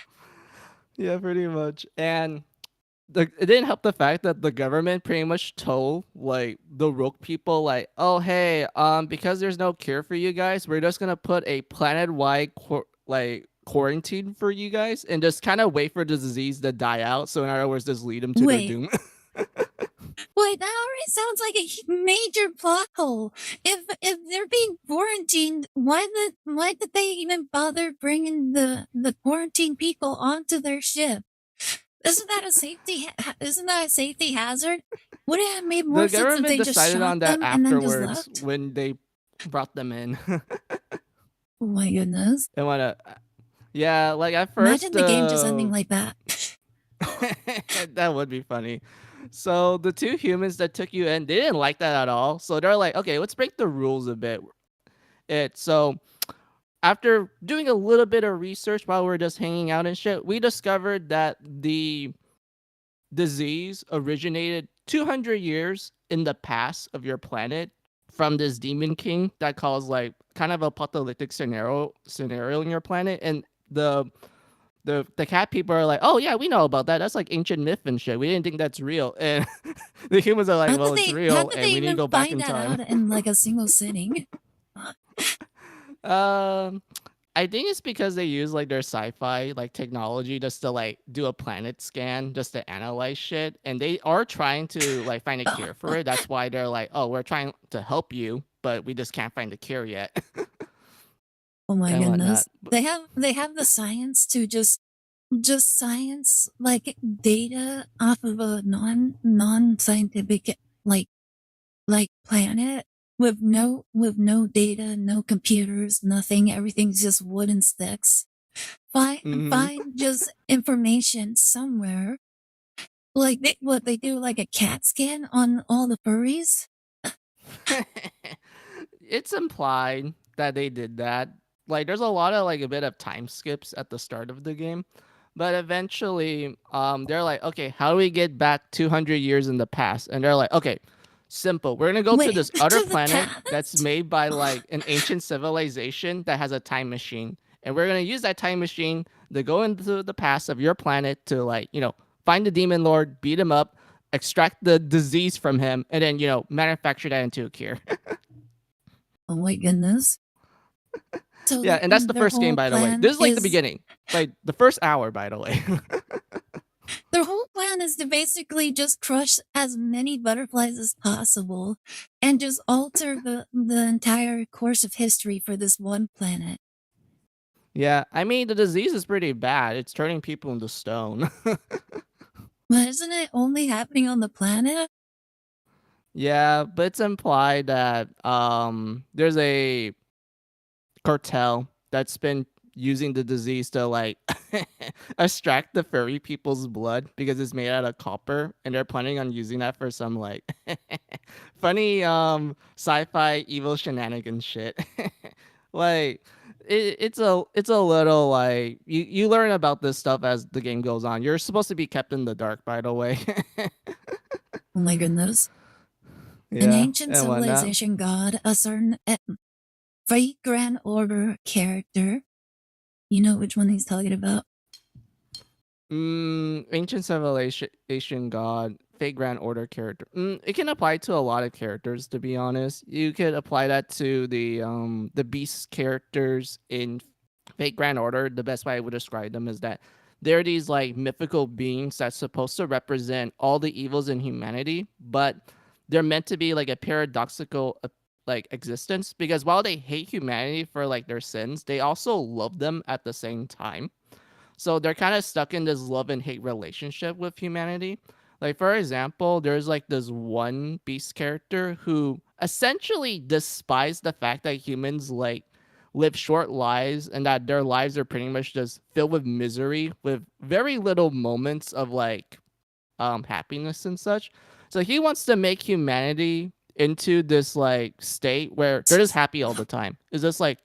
yeah, pretty much. And it didn't help the fact that the government pretty much told like the rogue people like, oh hey, because there's no cure for you guys, we're just gonna put a planet-wide like quarantine for you guys and just kind of wait for the disease to die out. So in other words, just lead them to their Wait, doom. wait, that already sounds like a major plot hole. If they're being quarantined, why did they even bother bringing the quarantine people onto their ship? Isn't that a safety hazard? Would it have made more The sense if government they just decided shot on that them and then just afterwards left? when they brought them in. Oh my goodness. And wanna, yeah, like at Imagine first, the game just ending like that. that would be funny. So the two humans that took you in, they didn't like that at all. So they're like, okay, let's break the rules a bit. So after doing a little bit of research while we are just hanging out and shit, we discovered that the disease originated 200 years in the past of your planet from this demon king that caused like kind of a apocalyptic scenario in your planet. And the cat people are like, oh yeah, we know about that. That's like ancient myth and shit. We didn't think that's real. And the humans are like, well, it's How real, did and they we need to even go back find in that time. out in like a single sitting? um, I think it's because they use like their sci-fi like technology just to like do a planet scan just to analyze shit, and they are trying to like find a cure for it. That's why they're like, oh, we're trying to help you, but we just can't find the cure yet. Oh my And whatnot. goodness. They have the science to just science like data off of a non-scientific like planet with no data, no computers, nothing. Everything's just wood and sticks. Find Hmm. find just information somewhere. Like what they do, like a CAT scan on all the furries. It's implied that they did that. Like, there's a lot of like a bit of time skips at the start of the game, but eventually, they're like, okay, how do we get back 200 years in the past? And they're like, okay, simple. We're gonna go to Wait, this other to the planet that's past? made by like an ancient civilization that has a time machine, and we're gonna use that time machine to go into the past of your planet to like, find the demon lord, beat him up, extract the disease from him, and then manufacture that into a cure. Oh my goodness. So Yeah, and that's the their first game, whole by the way. plan This is like the is beginning, like the first hour, by the way. their whole plan is to basically just crush as many butterflies as possible and just alter the entire course of history for this one planet. Yeah, I mean the disease is pretty bad. It's turning people into stone. But isn't it only happening on the planet? Yeah, but it's implied that there's a cartel that's been using the disease to like extract the furry people's blood because it's made out of copper, and they're planning on using that for some like funny sci-fi evil shenanigans shit. Like it's a little like you learn about this stuff as the game goes on. You're supposed to be kept in the dark, by the way. Oh my goodness. An Yeah, ancient and whatnot. civilization god, a certain Fate Grand Order character. You know which one he's talking about? Ancient civilization god, fake grand order character. It can apply to a lot of characters, to be honest. You could apply that to the beast characters in fake grand order. The best way I would describe them is that they're these like mythical beings that's supposed to represent all the evils in humanity, but they're meant to be like a paradoxical like existence, because while they hate humanity for like their sins, they also love them at the same time. So they're kind of stuck in this love and hate relationship with humanity. Like for example, there's like this one beast character who essentially despised the fact that humans like live short lives and that their lives are pretty much just filled with misery with very little moments of like happiness and such. So he wants to make humanity into this like state where they're just happy all the time. It's just like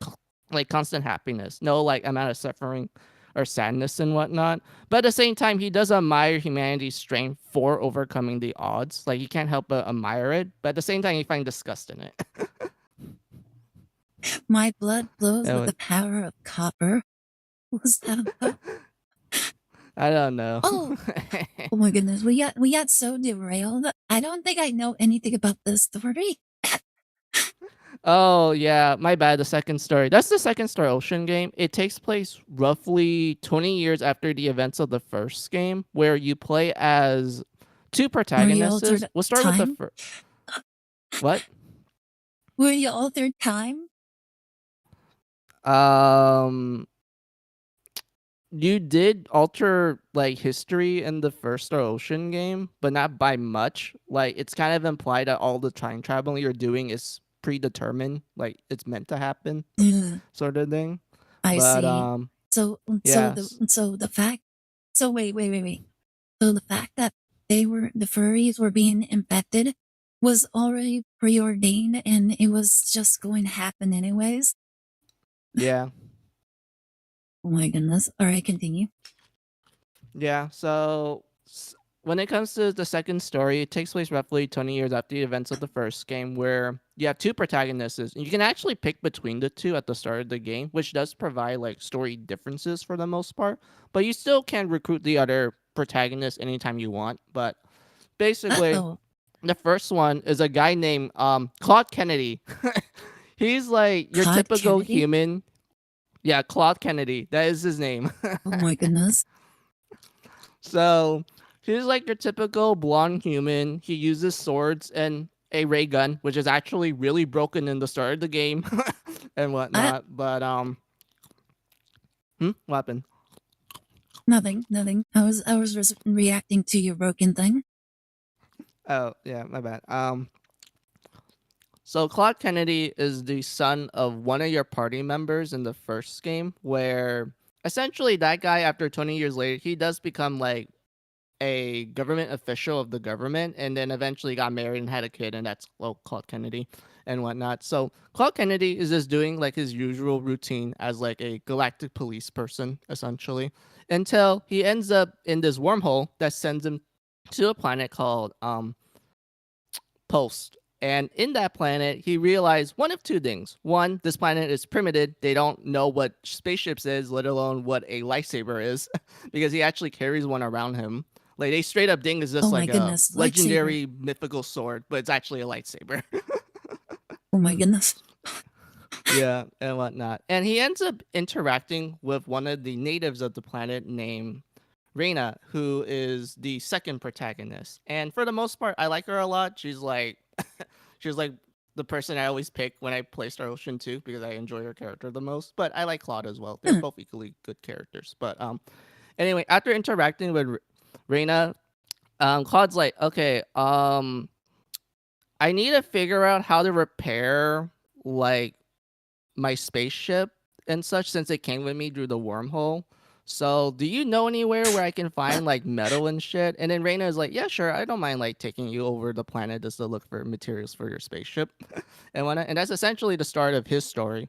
constant happiness, no like amount of suffering or sadness and whatnot. But at the same time, he does admire humanity's strength for overcoming the odds. Like he can't help but admire it, but at the same time, he finds disgust in it. My blood flows with And the power of copper. Was that about? I don't know. Oh, oh my goodness, we got so derailed. I don't think I know anything about this story. Oh yeah, my bad. The second story. That's the second Star Ocean game. It takes place roughly 20 years after the events of the first game, where you play as two Were you protagonists. altered We'll start with the time? first. What? Were you altered time? Um, you did alter like history in the first Star Ocean game, but not by much. Like it's kind of implied that all the time traveling you're doing is predetermined, like it's meant to happen, Ugh, sort of thing. I But see. So, so the yes. so the fact. So wait. So the fact that the furries were being infected was already preordained, and it was just going to happen anyways. Yeah. Oh my goodness! All right, continue. Yeah. So when it comes to the second story, it takes place roughly 20 years after the events of the first game, where you have two protagonists, and you can actually pick between the two at the start of the game, which does provide like story differences for the most part. But you still can recruit the other protagonist anytime you want. But Uh basically, oh, the first one is a guy named Claude Kennedy. He's like your Todd typical Kennedy. human. Yeah, Claude Kennedy. That is his name. Oh my goodness. So he's like your typical blonde human. He uses swords and a ray gun, which is actually really broken in the start of the game and I whatnot. But what happened? nothing. I was just reacting to your broken thing. Oh yeah, my bad. So Claude Kennedy is the son of one of your party members in the first game, where essentially that guy, after 20 years later, he does become like a government official of the government, and then eventually got married and had a kid, and that's Claude Kennedy and whatnot. So Claude Kennedy is just doing like his usual routine as like a galactic police person, essentially, until he ends up in this wormhole that sends him to a planet called Post. And in that planet, he realized one of two things. One, this planet is primitive. They don't know what spaceships is, let alone what a lightsaber is, because he actually carries one around him. Like they straight up think is Oh just my like a goodness, lightsaber. legendary mythical sword, but it's actually a lightsaber. Oh my goodness. Yeah, and whatnot. And he ends up interacting with one of the natives of the planet named Reina, who is the second protagonist. And for the most part, I like her a lot. She's like the person I always pick when I play Star Ocean 2 because I enjoy her character the most. But I like Claude as well. They're Hmm. both equally good characters. But anyway, after interacting with Reina, Claude's like, okay, I need to figure out how to repair like my spaceship and such since it came with me through the wormhole. So, do you know anywhere where I can find like metal and shit? And then Reina is like, yeah, sure, I don't mind like taking you over the planet just to look for materials for your spaceship and whatnot. And that's essentially the start of his story.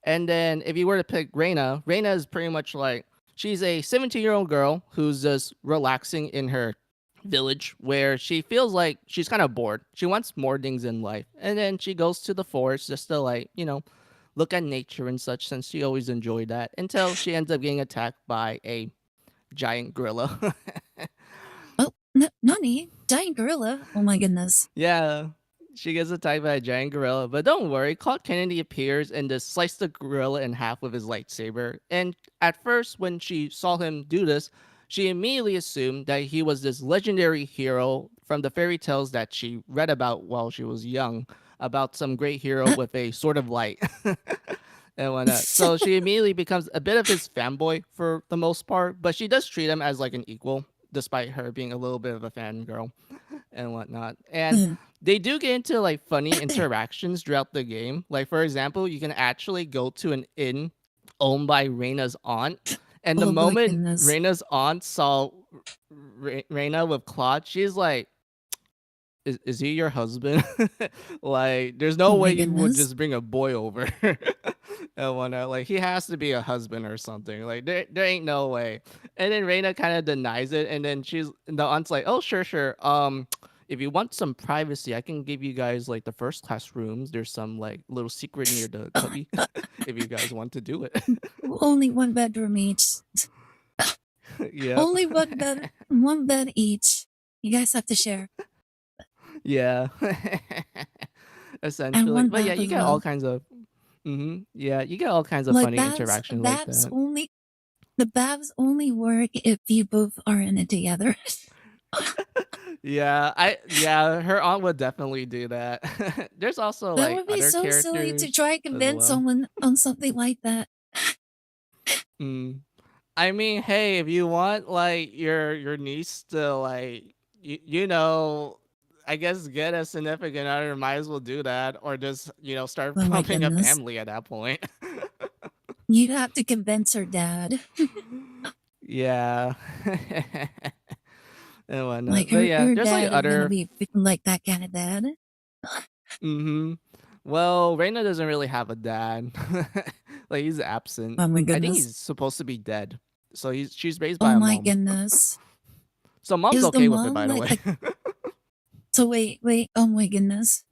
And then if you were to pick Reina, Reina is pretty much like she's a 17-year-old girl who's just relaxing in her village where she feels like she's kind of bored. She wants more things in life. And then she goes to the forest just to like, look at nature and such since she always enjoyed that until she ends up getting attacked by a giant gorilla. Oh, Nani, giant gorilla. Oh my goodness. Yeah, she gets attacked by a giant gorilla, but don't worry, Claude Kennedy appears and just sliced the gorilla in half with his lightsaber. And at first, when she saw him do this, she immediately assumed that he was this legendary hero from the fairy tales that she read about while she was young, about some great hero with a sword of light. And whatnot. So she immediately becomes a bit of his fanboy for the most part, but she does treat him as like an equal despite her being a little bit of a fangirl and whatnot. And Mm. they do get into like funny interactions throughout the game. Like for example, you can actually go to an inn owned by Reina's aunt, and the Oh my moment goodness. Reina's aunt saw Reina with Claude, she's like, is he your husband? Like, there's no Oh way my you would goodness. just bring a boy over and whatnot. Like, he has to be a husband or something. Like, there ain't no way. And then Reina kind of denies it, and then the aunt's like, oh, sure, sure. If you want some privacy, I can give you guys like the first class rooms. There's some like little secret near the cubby if you guys want to do it. Only one bedroom each. Yep. Only one bed each. You guys have to share. Yeah. And Essentially. one But yeah, bath you as get all well. kinds of yeah, you get all kinds of Like funny interactions like baths that. only the baths only work if you both are in it together. Yeah, her aunt would definitely do that. There's also That like would be other so silly to characters try and as convince well. someone on something like that. Mm. I mean, hey, if you want like your niece to like you know, I guess get a significant other, might as well do that, or just start Oh my pumping a goodness. family at that point. You'd have to convince her dad. Yeah. And whatnot. Like But yeah, her there's like dad is gonna other. be like that kind of dad. Mm-hmm. Well, Reina doesn't really have a dad. Like he's absent. Oh my I think goodness. he's supposed to be dead. So she's raised by Oh a my mom. goodness. So mom's Is the okay with it, mom by the like way. the so wait, oh my goodness.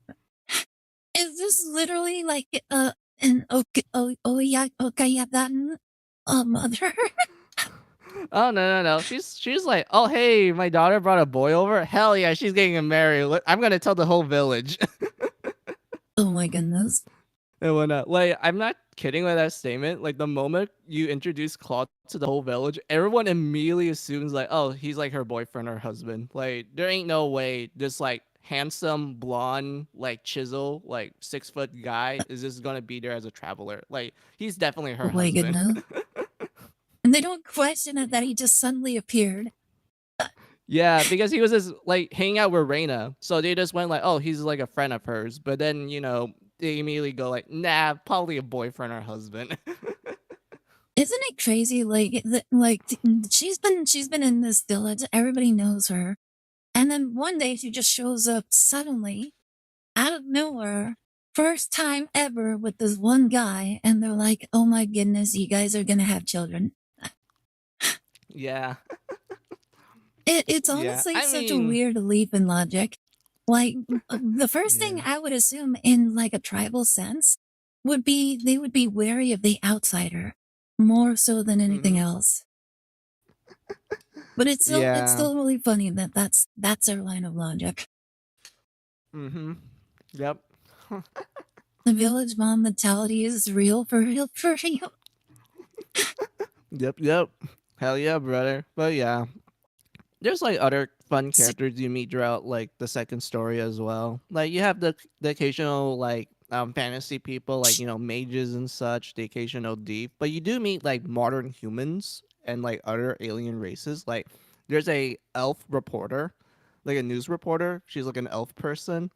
Is this literally like an Okayadan mother? Oh no. She's like, oh hey, my daughter brought a boy over. Hell yeah, she's getting married. I'm gonna tell the whole village. Oh my goodness. And whatnot. Like, I'm not kidding with that statement. Like, the moment you introduce Claude to the whole village, everyone immediately assumes like, oh, he's like her boyfriend or husband. Like, there ain't no way this like handsome blonde like chisel like 6 foot guy is just gonna be there as a traveler. Like, he's definitely her Oh my husband. goodness. And they don't question it that he just suddenly appeared. Yeah, because he was just like hanging out with Reina, so they just went like, oh, he's like a friend of hers. But then they immediately go like, nah, probably a boyfriend or husband. Isn't it crazy? She's been in this village. Everybody knows her, and then one day she just shows up suddenly out of nowhere, first time ever with this one guy, and they're like, "Oh my goodness, you guys are gonna have children." Yeah. It's Yeah. honestly I such a mean, weird leap in logic. Like the first thing yeah. I would assume in like a tribal sense would be they would be wary of the outsider more so than anything Mhm. else. But it's Yeah. still really funny that that's their line of logic. Mhm. Yep. The village mom mentality is real for real for real. Yep. Hell yeah, brother. But yeah, there's like other fun S- characters you meet throughout like the second story as well. Like you have the occasional like fantasy people like mages and such, the occasional thief, but you do meet like modern humans and like other alien races. Like there's a elf reporter, like a news reporter. She's like an elf person,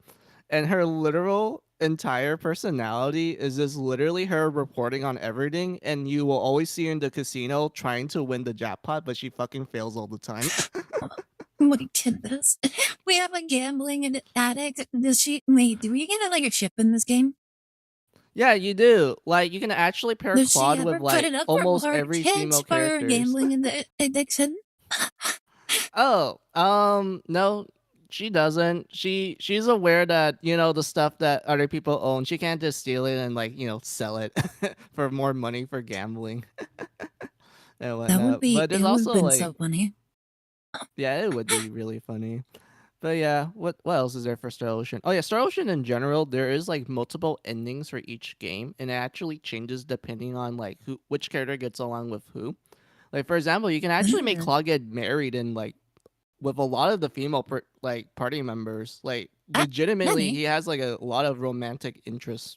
and her literal entire personality is just literally her reporting on everything, and you will always see her in the casino trying to win the jackpot, but she fucking fails all the time. Oh my goodness. We have a gambling addict. Does she wait, do we get like a ship in this game? Yeah, you do. Like you can actually pair Does she Claude with ever put like it up for almost her every female kids for characters. gambling and addiction? Oh, no, she doesn't. She's aware that the stuff that other people own, she can't just steal it and like sell it for more money for gambling and whatnot. But there's It would have also been like, so funny. yeah, it would be really funny. But yeah, what else is there for Star Ocean? Oh yeah, Star Ocean in general, there is like multiple endings for each game, and it actually changes depending on like which character gets along with who. Like for example, you can actually make Claude get married and like with a lot of the female like party members. Like legitimately, Many. he has like a lot of romantic interests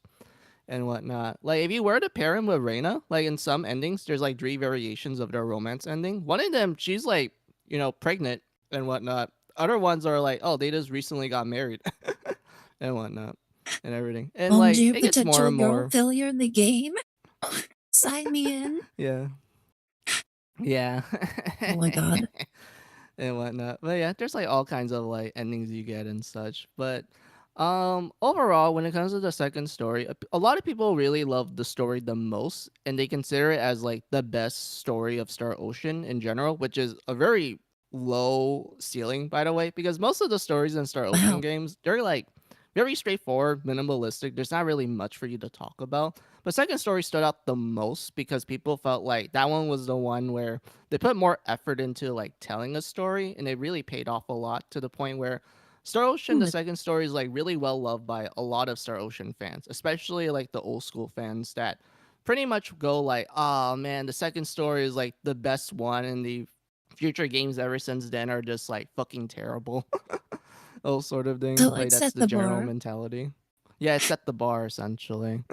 and whatnot. Like if you were to pair him with Reina, like in some endings, there's like three variations of their romance ending. One of them, she's like pregnant and whatnot. Other ones are like, oh, they just recently got married and whatnot and everything. And like Dear it gets more potential and girl more. failure in the game. Sign me in. Yeah. Yeah. Oh my god. and whatnot. But yeah, there's like all kinds of like endings you get and such. But overall, when it comes to the second story, a lot of people really love the story the most, and they consider it as like the best story of Star Ocean in general, which is a very low ceiling, by the way, because most of the stories in Star Ocean Wow. games, they're like very straightforward, minimalistic. There's not really much for you to talk about. But second story stood out the most because people felt like that one was the one where they put more effort into like telling a story, and it really paid off a lot to the point where Star Ocean, the Good. second story, is like really well loved by a lot of Star Ocean fans, especially like the old school fans that pretty much go like, oh man, the second story is like the best one, and the future games ever since then are just like fucking terrible. Those sort of thing. So Like like that's set the the general bar. mentality. Yeah, it set the bar essentially.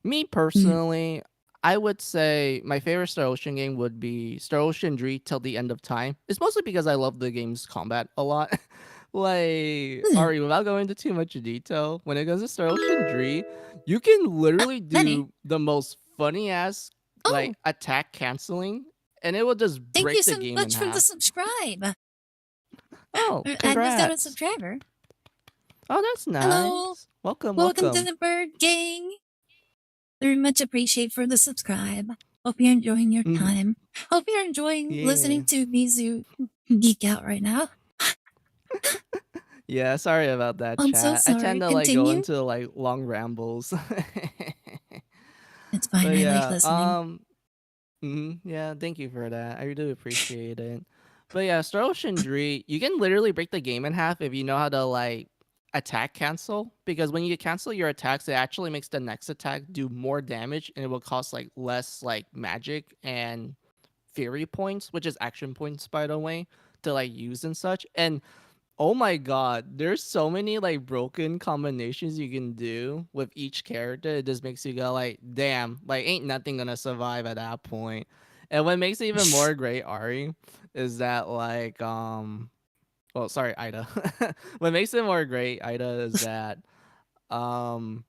Me Mm. personally, I would say my favorite Star Ocean game would be Star Ocean 3 Till the End of Time. It's mostly because I love the game's combat a lot. Like, Mm. Ari, without going into too much detail, when it comes to Star Ocean 3, you can literally Penny. do the most funny ass like Oh, attack canceling, and it will just thank you break the so game in much for the half. subscribe. Oh, I just got a congrats. subscriber. Oh, that's Hello. nice. Welcome, Welcome to welcome. the bird gang. Very much appreciate for the subscribe. Hope you're enjoying your Mhm. time. Hope you're enjoying Yeah. listening to Mizu geek out right now. Yeah, sorry about that, I'm so chat. I tend sorry. to like go Continue. into like long rambles. It's fine. But I like yeah, listening. yeah, thank you for that. I do appreciate it. But yeah, Star Ocean 3, you can literally break the game in half if you know how to like attack cancel, because when you cancel your attacks, it actually makes the next attack do more damage, and it will cost like less like magic and fury points, which is action points by the way, to like use and such. And oh my god, there's so many like broken combinations you can do with each character. It just makes you go like, damn, like ain't nothing gonna survive at that point. And what makes it even more great, Ari, is that like well sorry, Ida. What makes it more great, Ida, is that I'm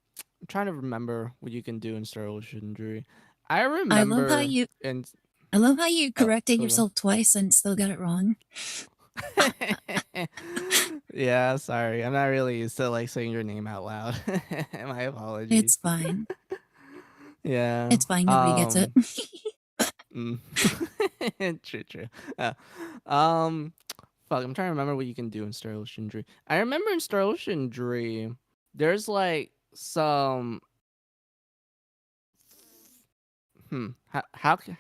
trying to remember what you can do in Star Ocean Drew. I I love how remember you in I love how you oh, corrected go. yourself twice and still got it wrong. Yeah, sorry. I'm not really used to like saying your name out loud. My It's apologies. fine. Yeah. It's fine. Nobody gets it. Mm. True, true. Uh, um fuck, I'm trying to remember what you can do in Star Ocean Dream. I remember in Star Ocean Dream, there's like some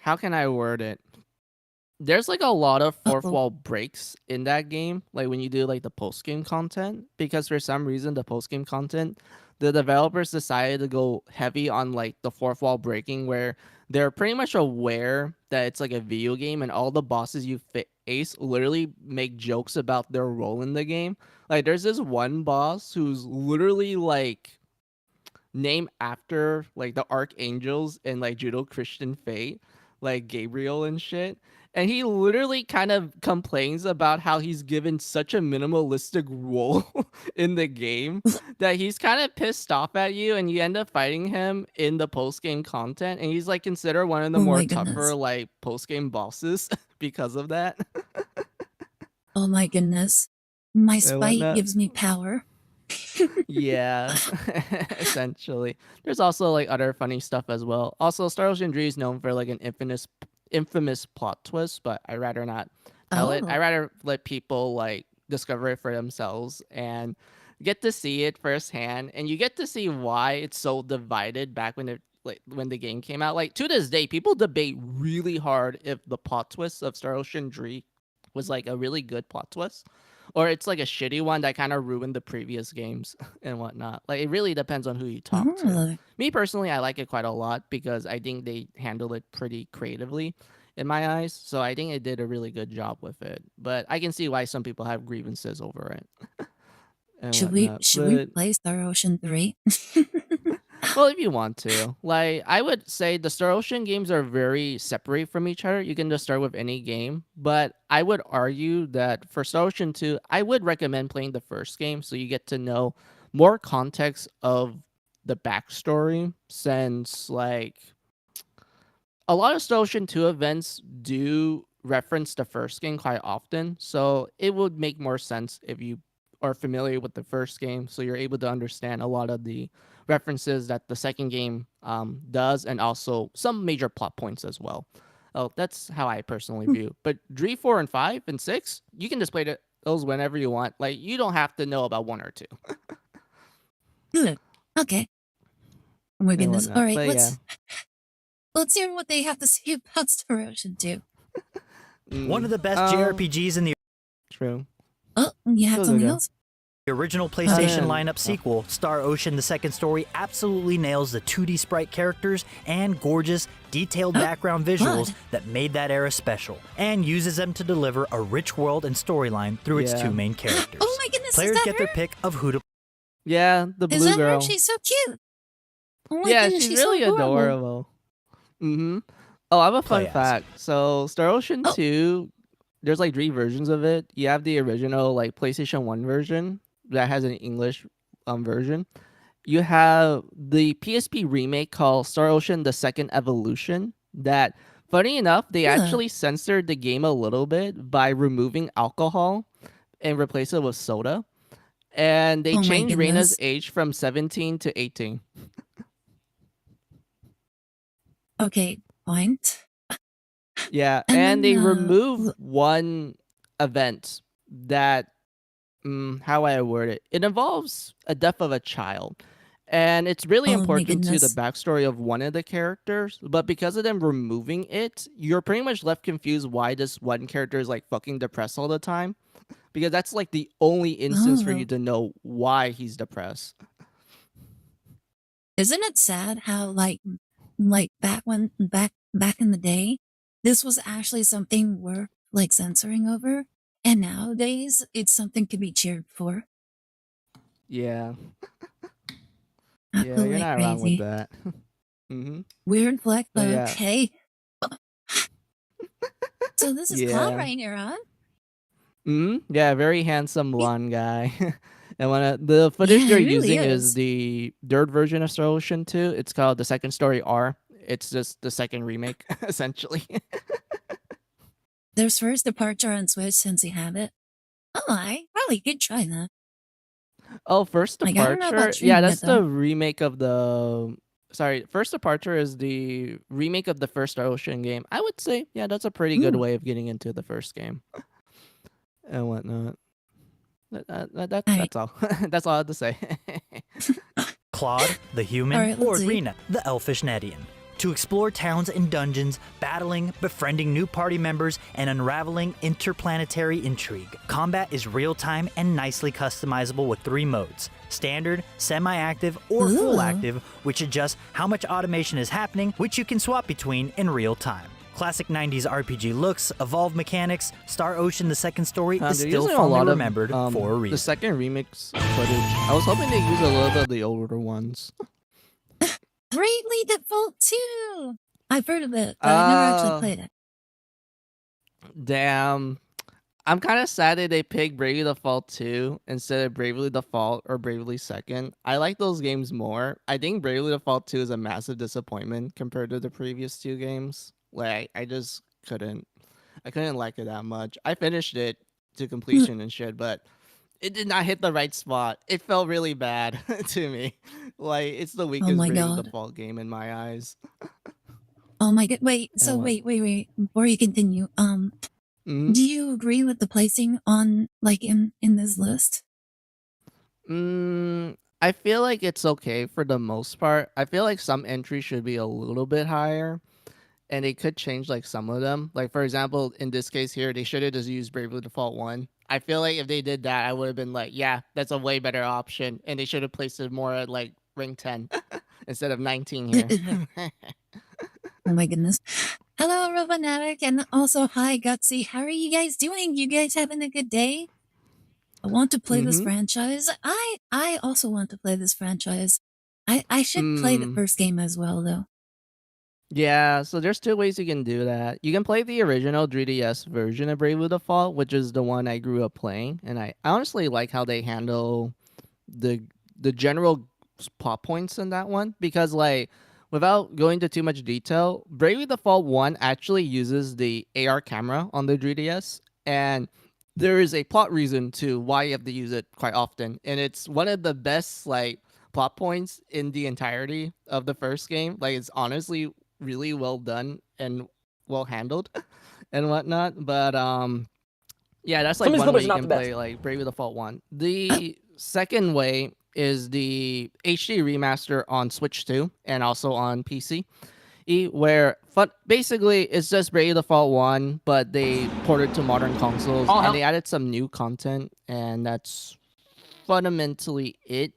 how can I word it? There's like a lot of fourth Uh-oh. wall breaks in that game, like when you do like the post game content, because for some reason the post game content, the developers decided to go heavy on like the fourth wall breaking, where they're pretty much aware that it's like a video game, and all the bosses you face literally make jokes about their role in the game. Like there's this one boss who's literally like named after like the archangels in like Judo Christian Fate, like Gabriel and shit. And he literally kind of complains about how he's given such a minimalistic role in the game that he's kind of pissed off at you, and you end up fighting him in the post game content. And he's like considered one of the Oh more my tougher goodness. like post game bosses because of that Oh my goodness. My and spite whatnot. gives me power. Yeah, essentially. There's also like other funny stuff as well. Also, Star Ocean Dream is known for like an infamous plot twist, but I rather not tell it. I Oh. rather let people like discover it for themselves and get to see it firsthand, and you get to see why it's so divided back when it like when the game came out. Like to this day, people debate really hard if the plot twist of Star Ocean Dream was like a really good plot twist, or it's like a shitty one that kind of ruined the previous games and whatnot. Like it really depends on who you talk to. Oh. Me personally, I like it quite a lot because I think they handle it pretty creatively in my eyes. So I think it did a really good job with it. But I can see why some people have grievances over it and Should we whatnot. should we But play Star Ocean 3? Well, if you want to. Like, I would say the Star Ocean games are very separate from each other. You can just start with any game. But I would argue that for Star Ocean 2, I would recommend playing the first game so you get to know more context of the backstory since, like, a lot of Star Ocean 2 events do reference the first game quite often, so it would make more sense if you are familiar with the first game, so you're able to understand a lot of the references that the second game does, and also some major plot points as well. Oh, that's how I personally view. But 3, 4, and 5, and 6, you can just play those whenever you want. Like, you don't have to know about 1 or 2 Good. Okay. Oh my and goodness. All whatnot. right, But yeah. let's hear what they have to say about Star Ocean 2. One of the best Um, JRPGs in the True. Oh, you had Go, go, something go. else? original PlayStation Um, lineup sequel, Star Ocean The Second Story, absolutely nails the 2D sprite characters and gorgeous, detailed background visuals God. that made that era special, and uses them to deliver a rich world and storyline through its Yeah. two main characters. Oh my goodness, Players is that get their her? pick of who to Yeah, the Is blue that her? girl. She's so cute. Oh my Yeah, goodness, she's she's really so adorable. adorable. Oh, I have a play fun as. fact. So, Star Ocean Oh. 2, there's like 3 versions of it. You have the original like PlayStation 1 version that has an English version. You have the PSP remake called Star Ocean: The Second Evolution that, funny enough, they Ugh. actually censored the game a little bit by removing alcohol and replace it with soda. And they Oh my changed Reina's goodness. age from 17 to 18. Okay, point. Yeah, And and they then, remove one event that, how I word it, it involves a death of a child. And it's really oh my important to the goodness. backstory of one of the characters, but because of them removing it, you're pretty much left confused why this one character is like fucking depressed all the time. Because that's like the only instance for you Oh. to know why he's depressed. Isn't it sad how like back in the day, this was actually something worth like censoring over, and nowadays it's something to be cheered for. Yeah. Yeah, you're Absolutely not wrong with crazy. that. Weird flex, But but yeah. okay. So this is Cloud Yeah. right here, huh? Yeah, very handsome blonde guy. And the footage Yeah, they're it really using is is. the third version of Star Ocean 2. It's called The Second Story R. It's just the second remake, essentially. There's first departure on Switch since you have it. Oh, I probably could try that. Oh, First Like, I don't know about Departure? Yeah, streaming that's it though. the remake of the. Sorry, First Departure is the remake of the first Star Ocean game. I would say, yeah, that's a pretty good Ooh, way of getting into the first game and whatnot. alright. That's all. That's all I have to say. Claude, the human, Alright, or let's see. Rena, the elfish Nedian. To explore towns and dungeons, battling, befriending new party members, and unraveling interplanetary intrigue. Combat is real-time and nicely customizable with 3 modes: standard, semi-active, or full Ooh. active, which adjusts how much automation is happening, which you can swap between in real time. Classic 90s RPG looks, evolved mechanics, Star Ocean The Second Story is They're still using a fondly lot of remembered for a the reason. second remix footage. I was hoping they use a little bit of the older ones. Bravely Default 2! I've heard of it, but I never actually played it. Damn. I'm kind of sad that they picked Bravely Default 2 instead of Bravely Default or Bravely Second. I like those games more. I think Bravely Default 2 is a massive disappointment compared to the previous 2 games. Like, I just couldn't. I couldn't like it that much. I finished it to completion and shit, but it did not hit the right spot. It felt really bad to me. Like, it's the Oh weakest my Bravely god. Default game in my eyes. Oh my god. Wait, And so what? wait. Before you continue, Mhm. do you agree with the placing on like in this list? I feel like it's okay for the most part. I feel like some entries should be a little bit higher, and they could change like some of them. Like for example, in this case here, they should have just used Bravely Default 1. I feel like if they did that, I would have been like, yeah, that's a way better option, and they should have placed it more at like ring 10 instead of 19 here. Oh my goodness. Hello, Robanatic, and also hi, Gutsy. How are you guys doing? You guys having a good day? I want to play this Mhm. franchise. I also want to play this franchise. I should play the Mm, first game as well, though. yeah, so there's two ways you can do that. You can play the original 3DS version of Bravely Default, which is the one I grew up playing, and I honestly like how they handle the the general plot points in that one because like without going into too much detail, Bravely Default 1 actually uses the AR camera on the 3DS, and there is a plot reason to why you have to use it quite often, and it's one of the best like plot points in the entirety of the first game. Like it's honestly really well done and well handled and whatnot. But yeah, that's like Some of these one way clippers are you not the can best. play like Bravely Default 1. Uh, The second way is the HD remaster on Switch 2 and also on PC. Where basically it's just Bravely Default 1, but they ported to modern consoles All and hell. they added some new content, and that's fundamentally it.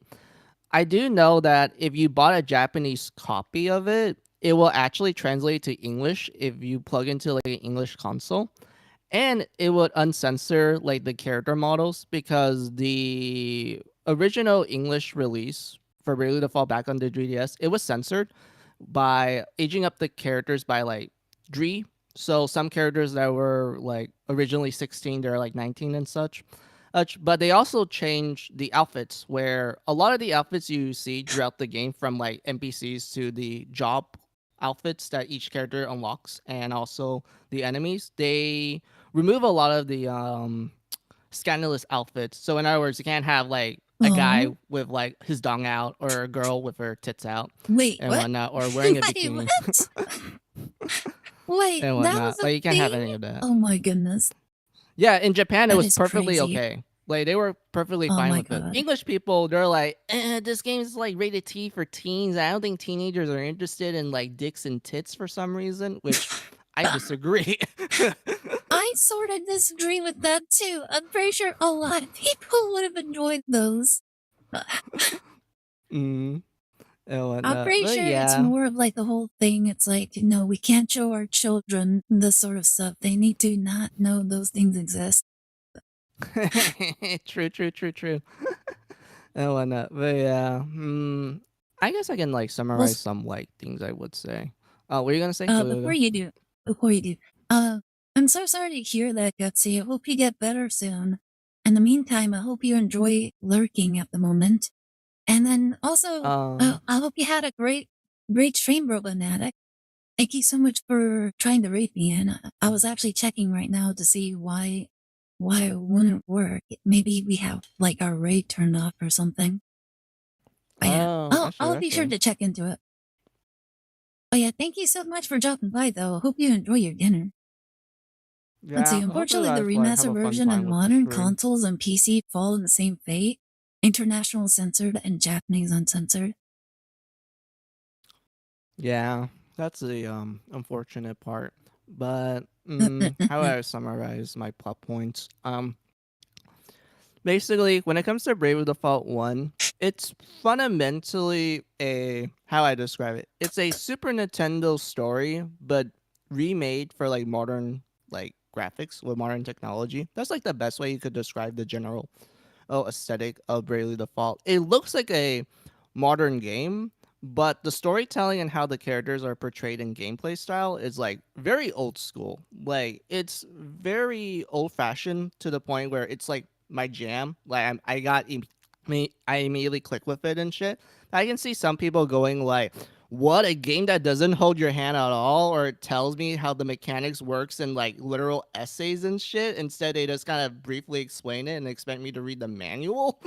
I do know that if you bought a Japanese copy of it, it will actually translate to English if you plug into like an English console, and it would uncensor like the character models because the original English release for Bravely Default back on the 3DS, it was censored by aging up the characters by like 3. So some characters that were like originally 16, they're like 19 and such. But they also changed the outfits, where a lot of the outfits you see throughout the game, from like NPCs to the job outfits that each character unlocks, and also the enemies, they remove a lot of the scandalous outfits. So in other words, you can't have like a guy oh, with like his dong out or a girl with her tits out wait, and what? whatnot, or wearing a Wait, bikini what? Wait, and that was whatnot. a Like you can't have thing? any of that. Oh my goodness. Yeah, in Japan it That was is perfectly crazy. okay. Like they were perfectly Oh fine my with it. god. English people, they're like, this game is like rated T for teens. I don't think teenagers are interested in like dicks and tits for some reason, which I disagree. I sort of disagree with that too. I'm pretty sure a lot of people would have enjoyed those. mm, and I'm whatnot. pretty But sure it's yeah. more of like the whole thing. It's like, no, we can't show our children this sort of stuff. They need to not know those things exist. True, true, true, true. And whatnot. But yeah. I guess I can like Well, summarize some like things I would say. What are you gonna say? Go, go, before go. you do, before you do, I'm so sorry to hear that, Gutsy. I hope you get better soon. In the meantime, I hope you enjoy lurking at the moment. And then also, Um I hope you had a great stream, Robanatic. Thank you so much for trying to rate me. And I was actually checking right now to see why it wouldn't work. Maybe we have like our rate turned off or something. But yeah, oh, I'll be sure actually. to check into it. But yeah, thank you so much for dropping by though. Hope you enjoy your dinner. Let's see, Yeah, I hope you unfortunately, the guys like have remaster a fun version time and with the modern stream. consoles and PC fall in the same fate. International censored and Japanese uncensored. Yeah, that's the unfortunate part. But how do I summarize my plot points? Basically, when it comes to Brave Default 1, it's fundamentally a, how I describe it. It's a Super Nintendo story, but remade for like modern like graphics with modern technology. That's like the best way you could describe the general aesthetic of Bravely Default. It looks like a modern game, but the storytelling and how the characters are portrayed in gameplay style is like very old school. Like it's very old fashioned to the point where it's like my jam. Like I immediately click with it and shit. I can see some people going like, what, a game that doesn't hold your hand at all, or it tells me how the mechanics works in like literal essays and shit. Instead they just kind of briefly explain it and expect me to read the manual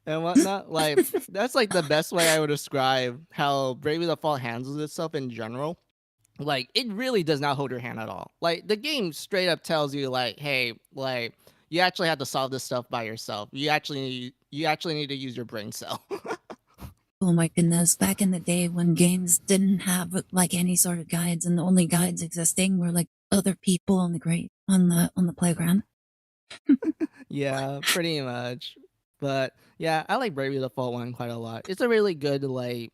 and whatnot. Like that's like the best way I would describe how Bravely Default handles itself in general. Like it really does not hold your hand at all. Like the game straight up tells you like, hey, like you actually have to solve this stuff by yourself. You actually need to use your brain cell. Oh my goodness, back in the day when games didn't have like any sort of guides and the only guides existing were like other people on the playground. Yeah, pretty much. But yeah, I like Bravely Default 1 quite a lot. It's a really good like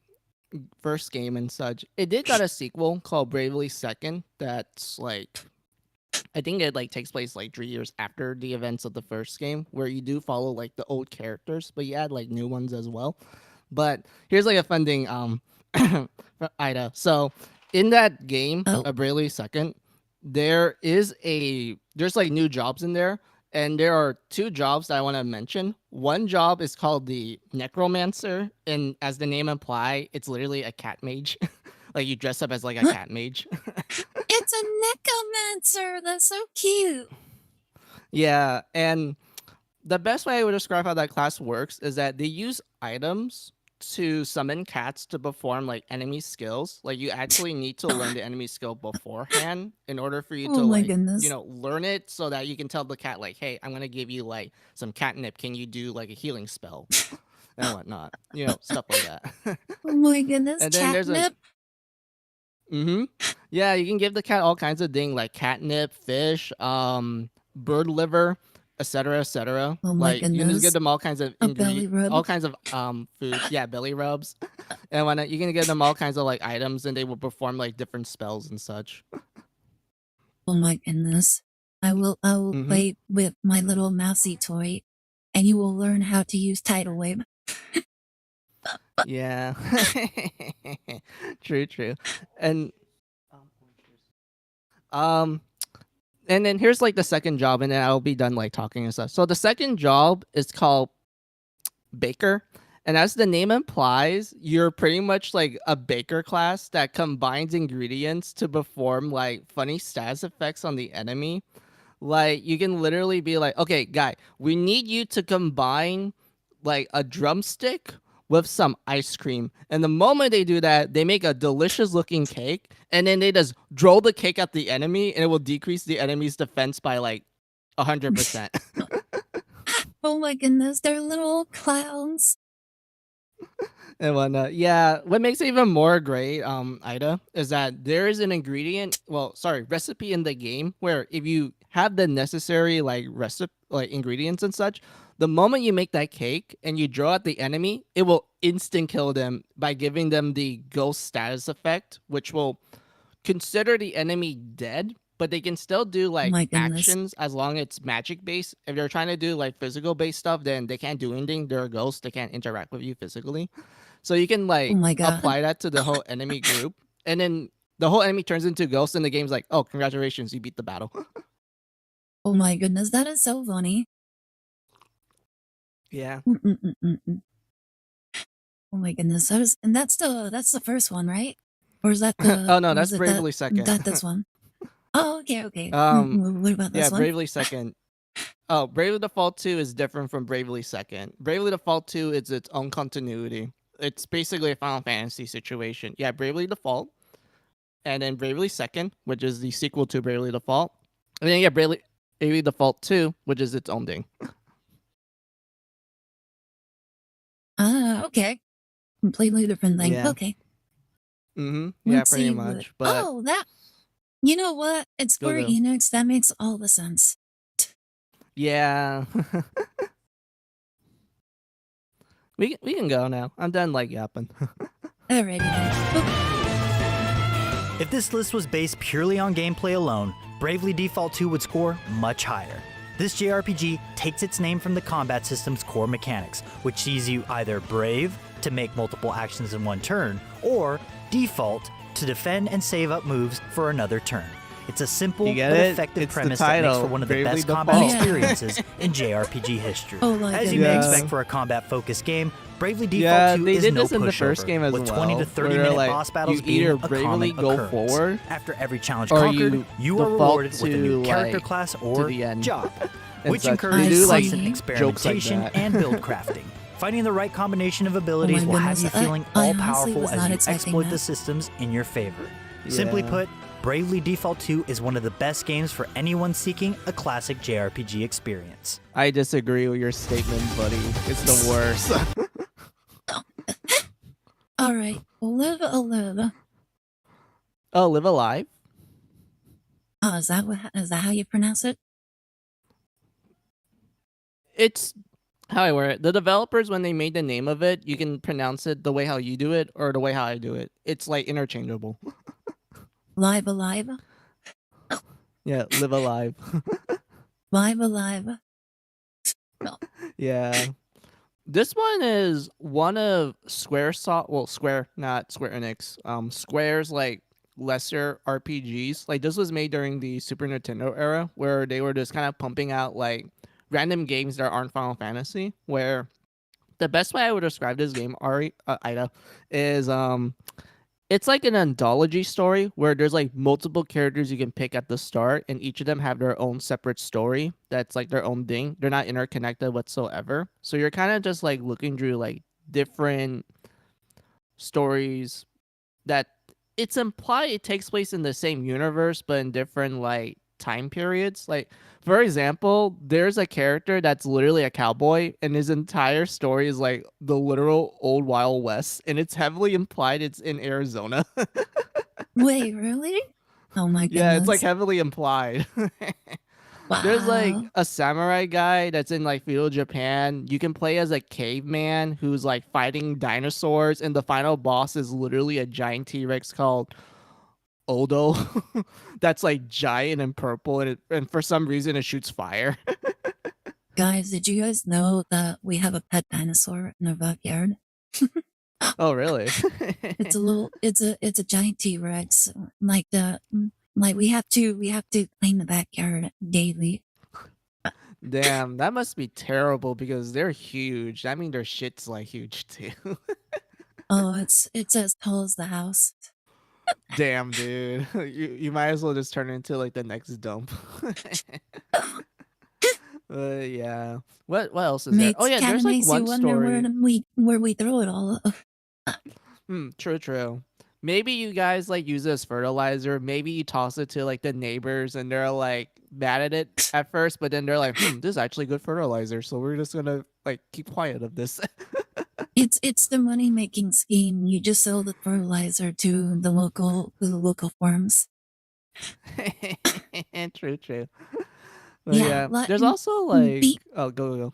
first game and such. It did got a sequel called Bravely Second that's like, I think it like takes place like 3 years after the events of the first game, where you do follow like the old characters, but you add like new ones as well. But here's like a fun thing, for Ida. So in that game, Oh, a Bravely Second, there's like new jobs in there, and there are two jobs that I want to mention. One job is called the Necromancer, and as the name imply, it's literally a cat mage. Like you dress up as like a cat mage. it's a necromancer. That's so cute. Yeah, and the best way I would describe how that class works is that they use items to summon cats to perform like enemy skills. Like you actually need to learn the enemy skill beforehand in order for you Oh to my like, goodness. learn it so that you can tell the cat like, "Hey, I'm going to give you like some catnip. Can you do like a healing spell?" and whatnot. Stuff like that. Oh my goodness. and then there's a Catnip. Yeah, you can give the cat all kinds of things like catnip, fish, bird liver, etc., etc. Oh my Like you can just give goodness. them all kinds of A belly rub. all kinds of food. Yeah, belly rubs, and when you can give them all kinds of like items, and they will perform like different spells and such. Oh my goodness. I will Mm-hmm. play with my little mousy toy and you will learn how to use tidal wave. Yeah. True, true, and um. And then here's like the second job, and then I'll be done like talking and stuff. So the second job is called baker. And as the name implies, you're pretty much like a baker class that combines ingredients to perform like funny status effects on the enemy. Like you can literally be like, okay, guy, we need you to combine like a drumstick with some ice cream. And the moment they do that, they make a delicious looking cake, and then they just roll the cake at the enemy, and it will decrease the enemy's defense by like 100%. Oh my goodness, they're little clowns. and whatnot. Yeah, what makes it even more great, Ida, is that there is an recipe in the game where if you have the necessary like recipe, like ingredients and such, the moment you make that cake and you draw at the enemy, it will instant kill them by giving them the ghost status effect, which will consider the enemy dead, but they can still do Oh like my goodness. actions as long as it's magic based. If they're trying to do like physical based stuff, then they can't do anything. They're a ghost. They can't interact with you physically. So you can Oh like my god. apply that to the whole enemy group, and then the whole enemy turns into ghosts, and the game's like, "Oh, congratulations, you beat the battle." Oh my goodness, that is so funny. Yeah. Mm-mm-mm-mm-mm. Oh my goodness, that's the first one, right? Or is that Oh no, or that's is it Bravely Second. this one? Oh, okay, okay. um, What about yeah, this one? Bravely Second. Oh, Bravely Default 2 is different from Bravely Second. Bravely Default 2 is its own continuity. It's basically a Final Fantasy situation. Yeah, Bravely Default, and then Bravely Second, which is the sequel to Bravely Default, and then Bravely Default 2, which is its own thing. Ah, okay. Completely different thing. Yeah. Okay. Yeah, Let's pretty see what. much. But Oh, that. You know what? It's Square go. Enix. That makes all the sense. Yeah. we can go now. I'm done like yapping. Alrighty then. If this list was based purely on gameplay alone, Bravely Default 2 would score much higher. This JRPG takes its name from the combat system's core mechanics, which sees you either brave, to make multiple actions in one turn, or default, to defend and save up moves for another turn. It's a simple You get but it? effective It's the premise that makes for title, one of the Bravely best combat Default. Yeah. experiences in JRPG history. Oh my As you may goodness. expect for a combat-focused game, Bravely Default Yeah, 2 they is did no this in the pushover, first game as with well. 20 to 30 where, minute like, boss battles you being either a bravely common go occurrence. forward, After every challenge or conquered, you are default rewarded with a new to, character like, class or the end. job, and which such. encourages They do, like, constant jokes like experimentation that. and build crafting. Finding the right combination of abilities Oh my will have goodness, you feeling I honestly all-powerful was as not you expecting exploit that. the systems in your favor. Simply Yeah. put, Bravely Default 2 is one of the best games for anyone seeking a classic JRPG experience. I disagree with your statement, buddy. It's the worst. Alright. Live a live. Oh, Live Alive? Oh, is that how you pronounce it? It's how I wear it. The developers, when they made the name of it, you can pronounce it the way how you do it or the way how I do it. It's like interchangeable. Live alive. Yeah, Live Alive. Live alive. Yeah. This one is one of Square, not Square Enix. Square's like lesser RPGs. Like this was made during the Super Nintendo era, where they were just kind of pumping out like random games that aren't Final Fantasy. Where the best way I would describe this game, Ida, is it's like an anthology story where there's like multiple characters you can pick at the start, and each of them have their own separate story that's like their own thing. They're not interconnected whatsoever. So you're kind of just like looking through like different stories that it's implied it takes place in the same universe but in different like time periods. Like for example, there's a character that's literally a cowboy and his entire story is like the literal old Wild West, and it's heavily implied it's in Arizona. Wait, really? Oh my Yeah, it's like goodness. heavily implied. There's like Wow. a samurai guy that's in like feudal Japan. You can play as a caveman who's like fighting dinosaurs, and the final boss is literally a giant T Rex called Odo. That's like giant and purple, and for some reason it shoots fire. Guys, did you guys know that we have a pet dinosaur in our backyard? Oh, really? It's a giant T-Rex. Like we have to clean the backyard daily. Damn, that must be terrible because they're huge. I mean, their shit's like huge too. Oh, it's as tall as the house. Damn, dude. You might as well just turn it into like the next dump. Yeah. What else is there? Oh Makes yeah, kind there's of like makes you one wonder story. where we throw it all. True, true. Maybe you guys like use it as fertilizer. Maybe you toss it to like the neighbors and they're like mad at it at first, but then they're like, this is actually good fertilizer, so we're just gonna like keep quiet of this. It's the money making scheme. You just sell the fertilizer to the local farms. True, true. But Yeah, yeah, there's also like pe- oh go.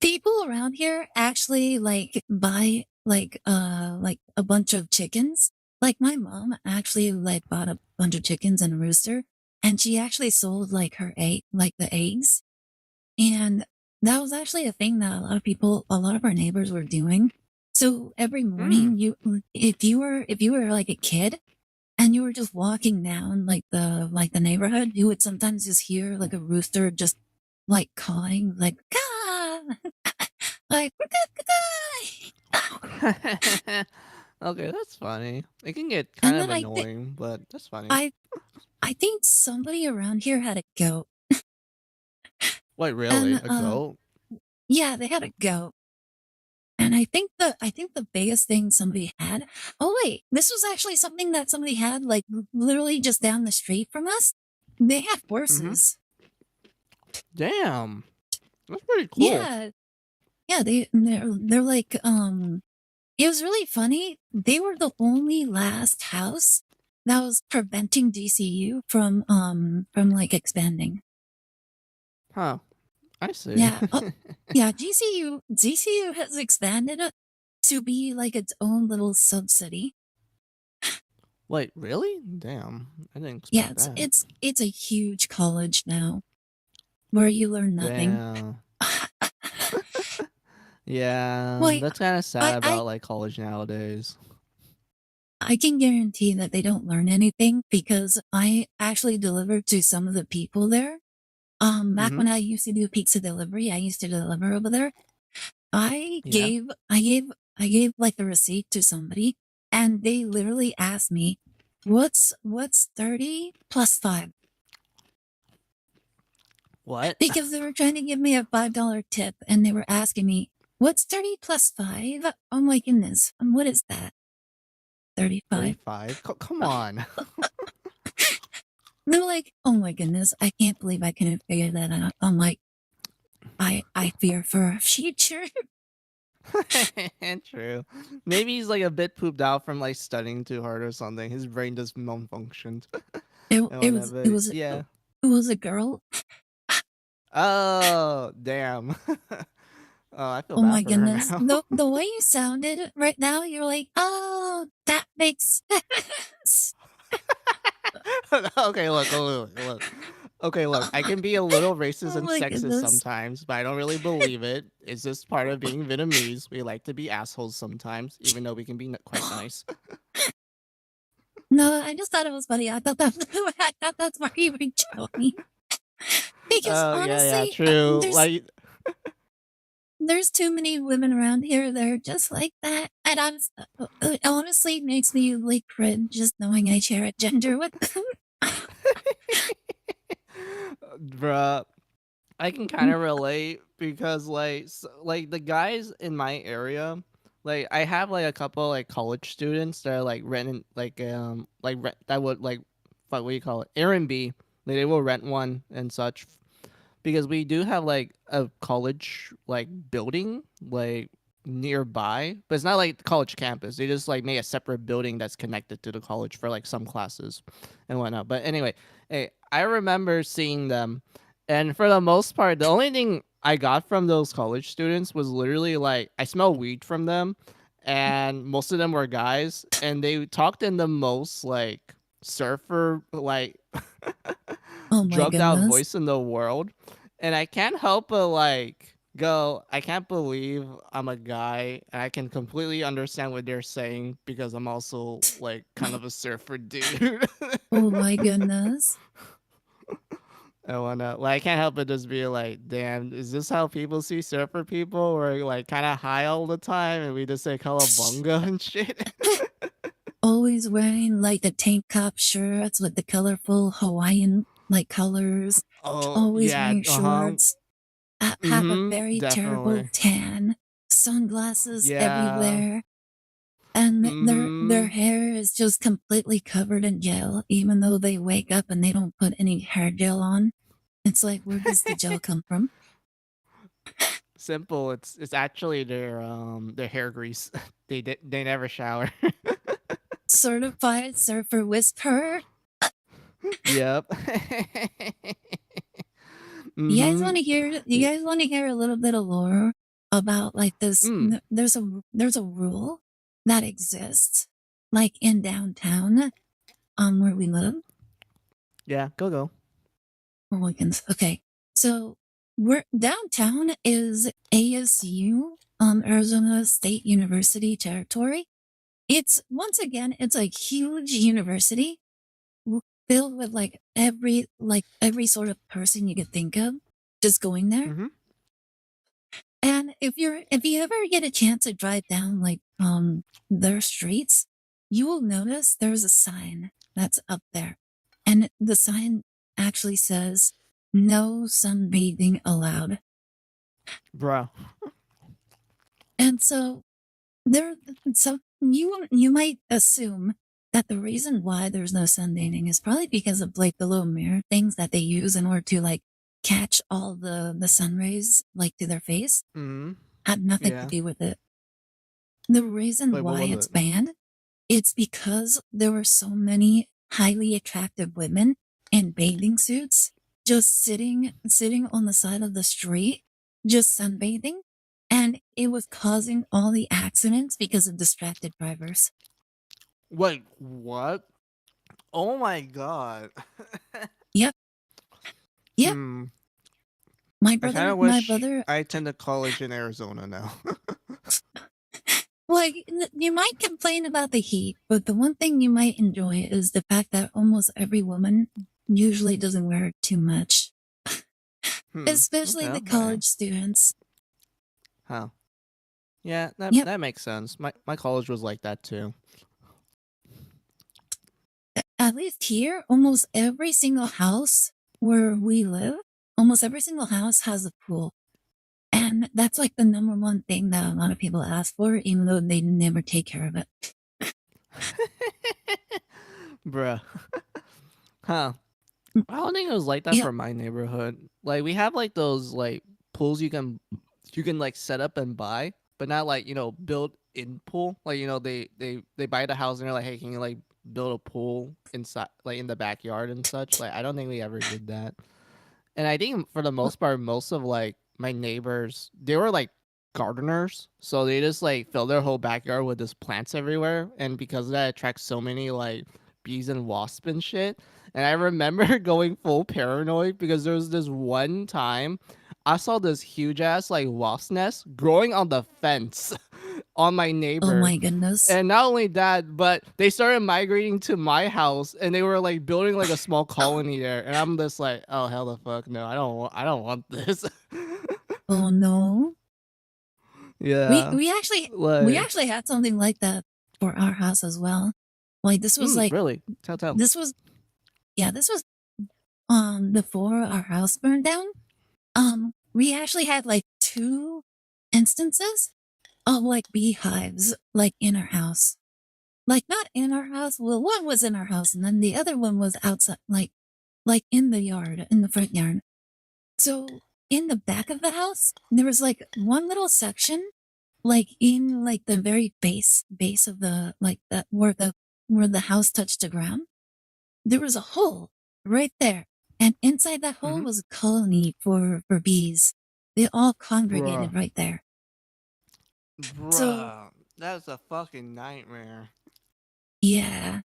people around here actually like buy like a bunch of chickens. Like my mom actually like bought a bunch of chickens and a rooster, and she actually sold like her egg, like the eggs. And that was actually a thing that a lot of our neighbors were doing. So every Hmm. morning, if you were like a kid and you were just walking down like the neighborhood, you would sometimes just hear like a rooster just like cawing like "Caw!" like Okay, that's funny. It can get kind and of then annoying, but that's funny. I I think somebody around here had a goat, Wait, really? and A goat? yeah, they had a goat. And I think the biggest thing somebody had. Oh wait, this was actually something that somebody had like literally just down the street from us. They had Mm-hmm. horses. Damn, that's pretty cool. Yeah, yeah. They're like It was really funny. They were the only last house that was preventing DCU from like expanding. Huh. I see. Yeah, yeah. GCU has expanded it to be like its own little sub city. Wait, really? Damn, I didn't Yeah, expect it's that. it's it's a huge college now where you learn nothing. Damn. Yeah, Wait, that's kind of sad I I about like college nowadays. I can guarantee that they don't learn anything because I actually delivered to some of the people there. Back Mm-hmm. when I used to do pizza delivery, I used to deliver over there. I Yeah. gave I gave I gave like the receipt to somebody, and they literally asked me, "What's 30 plus 5?" What? Because they were trying to give me a $5 tip, and they were asking me, "What's 30 plus 5?" Oh my goodness, what is that? 35. 35? Come on. They're like, "Oh my goodness, I can't believe I couldn't figure that out." I'm like, I fear for our future. True. Maybe he's like a bit pooped out from like studying too hard or something. His brain just malfunctioned It, and it was it whatever. was Yeah. it was a girl. Oh, damn. Oh, I feel Oh bad my for her goodness. now. The way you sounded right now, you're like, "Oh, that makes sense." Okay, look. Okay, look, I can be a little racist Oh and my sexist goodness. sometimes, but I don't really believe it. It's just part of being Vietnamese. We like to be assholes sometimes, even though we can be quite nice. No, I just thought it was funny. I thought that I thought that's why you were joking. Because Oh yeah, honestly, true. Like, there's too many women around here that are just like that, and it honestly makes me like cringe just knowing I share a gender with them. bruh, I can kind of relate because like the guys in my area, like I have like a couple like college students that are like renting that would like fuck, what do you call it, Airbnb. Like, they will rent one and such because we do have like a college like building like nearby, but it's not like the college campus. They just like made a separate building that's connected to the college for like some classes and whatnot. But anyway, hey, I remember seeing them, and for the most part, the only thing I got from those college students was literally like I smell weed from them, and most of them were guys, and they talked in the most like surfer like Oh my drugged out goodness. voice in the world. And I can't help but like go, I can't believe I'm a guy and I can completely understand what they're saying because I'm also like kind of a surfer dude. Oh my goodness. I wanna like, I can't help but just be like, damn, is this how people see surfer people? We're like kind of high all the time and we just say bunga and shit. Always wearing like the tank top shirts with the colorful Hawaiian like colors. Oh Always yeah, wearing uh-huh. shorts. Have a Mm-hmm. very terrible Definitely. tan. Sunglasses Yeah. everywhere. And their Mm-hmm. hair is just completely covered in gel, even though they wake up and they don't put any hair gel on. It's like, where does the gel come from? Simple. It's actually their hair grease. They never shower. Certified surfer whisperer. Yep. You guys Mm-hmm. want to hear? You guys want to hear a little bit of lore about like this? Mm. There's a rule that exists, like in downtown, where we live. Yeah, go. Okay, so we're downtown is ASU, Arizona State University territory. It's once again, it's a huge university filled with every sort of person you could think of just going there. Mm-hmm. And if you ever get a chance to drive down their streets, you will notice there's a sign that's up there. And the sign actually says no sunbathing allowed. Bro. And there so you might assume that the reason why there's no sunbathing is probably because of like the little mirror things that they use in order to like catch all the sun rays like to their face. Mm-hmm. Had nothing to Yeah. do with it. The reason Wait, what why was it's it? banned, it's because there were so many highly attractive women in bathing suits just sitting on the side of the street, just sunbathing, and it was causing all the accidents because of distracted drivers. Wait, what? Oh my god. Yep, yep. Hmm. My I kind brother, of my wish brother. I attended college in Arizona now. Well, you might complain about the heat, but the one thing you might enjoy is the fact that almost every woman usually doesn't wear too much, Hmm. especially Okay. the Okay. college students. Huh. Yeah, that Yep. that makes sense. My college was like that too. At least here, almost every single house where we live, almost every single house has a pool. And that's like the number one thing that a lot of people ask for, even though they never take care of it. Bruh. Huh. Mm. I don't think it was like that Yep. for my neighborhood. Like, we have like those like pools you can like set up and buy, but not like, build in pool. Like, they buy the house and they're like, hey, can you like build a pool inside, like in the backyard and such? Like, I don't think we ever did that. And I think for the most part, most of like my neighbors, they were like gardeners, so they just like fill their whole backyard with just plants everywhere, and because of that, it attracts so many like bees and wasps and shit. And I remember going full paranoid because there was this one time I saw this huge ass like wasp nest growing on the fence on my Oh neighbor. my goodness. And not only that, but they started migrating to my house and they were like building like a small colony there. And I'm just like, oh hell the fuck no, I don't want this. Oh no. We Yeah. we actually we Like actually had something like that for our house as well. Like this was like really? Tell. this was this was before our house burned down. We actually had like two instances of like beehives like in our house. Like not in our house. Well, one was in our house and then the other one was outside like in the yard, in the front yard. So in the back of the house, there was like one little section like in like the very base of the like that where the house touched the ground. There was a hole right there. And inside that hole Mm-hmm. was a colony for bees. They all Bruh. congregated right there. So Bruh. That's a fucking nightmare. yeah.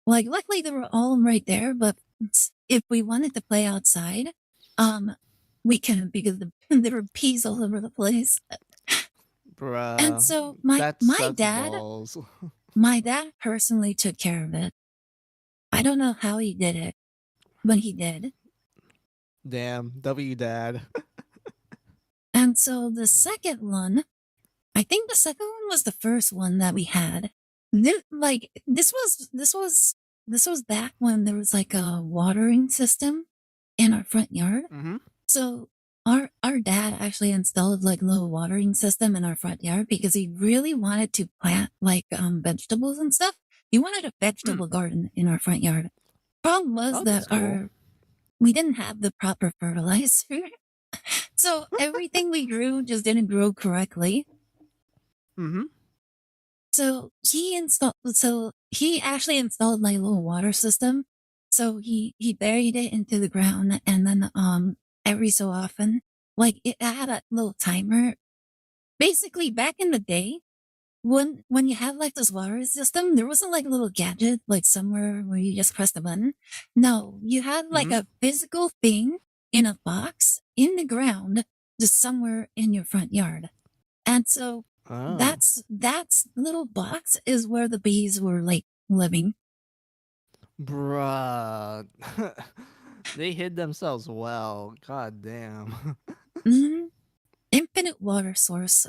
Like luckily they were all right there, but if we wanted to play outside, we couldn't because there were bees all over the place. And Bruh. so That my sucks dad balls. my dad personally took care of it. I don't know how he did it, but he did. Damn. W dad. And so the second one, I think the second one was the first one that we had. This was back when there was like a watering system in our front yard. Mm-hmm. So our dad actually installed like a little watering system in our front yard because he really wanted to plant like vegetables and stuff. He wanted a vegetable garden in our front yard. Problem was Oh, that that's cool. we didn't have the proper fertilizer. So everything we grew just didn't grow correctly. Mm-hmm. So he actually installed like a little water system. So he buried it into the ground and then every so often like it had a little timer. Basically back in the day when you had like this water system, there wasn't like a little gadget like somewhere where you just press the button. No, you had like Mm-hmm. a physical thing in a box in the ground just somewhere in your front yard. And so Oh. that's little box is where the bees were like living. Bruh. They hid themselves well. God damn. Mhm. Infinite water source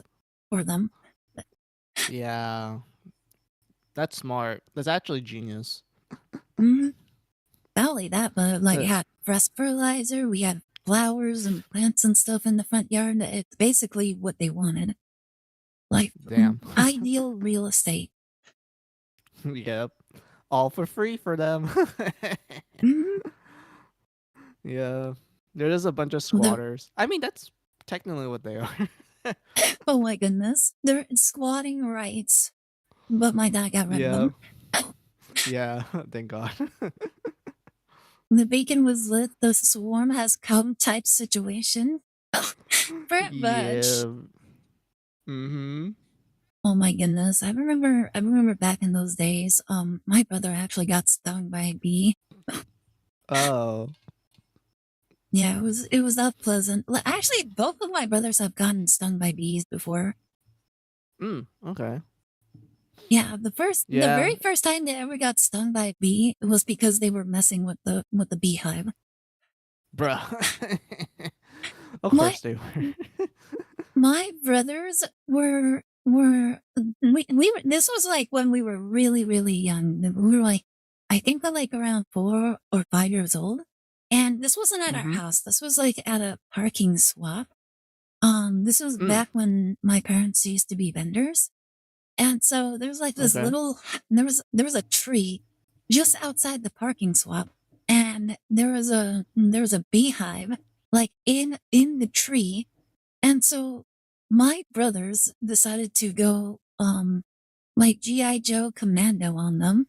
for them. Yeah. That's smart. That's actually genius. Mhm. Not only that, but like Uh, had fresh fertilizer. We had flowers and plants and stuff in the front yard. It's basically what they wanted. Like Damn. ideal real estate. Yep. All for free for them. Mhm. Yeah. They're just a bunch of The- squatters. I mean, that's technically what they are. oh my goodness, they're squatting rights. But my dad got rid of Yeah. them. Yeah. Thank God. The beacon was lit. The swarm has come type situation. Pretty much. Yeah. Mm-hmm. Oh my goodness. I remember back in those days, my brother actually got stung by a bee. Oh. Yeah, it was not pleasant. Actually, both of my brothers have gotten stung by bees before. Okay. Yeah, the Yeah. very first time they ever got stung by a bee was because they were messing with the beehive. Bruh. Of My course they were. my brothers were we were this was like when we were really young. We were like I think we're like around 4 or 5 years old. And this wasn't at our Mm-hmm. house. This was like at a parking swap. This was Mm. back when my parents used to be vendors. And so there was like this Okay. little there was a tree just outside the parking swap. And there was a beehive like in the tree. And so my brothers decided to go like G.I. Joe commando on them.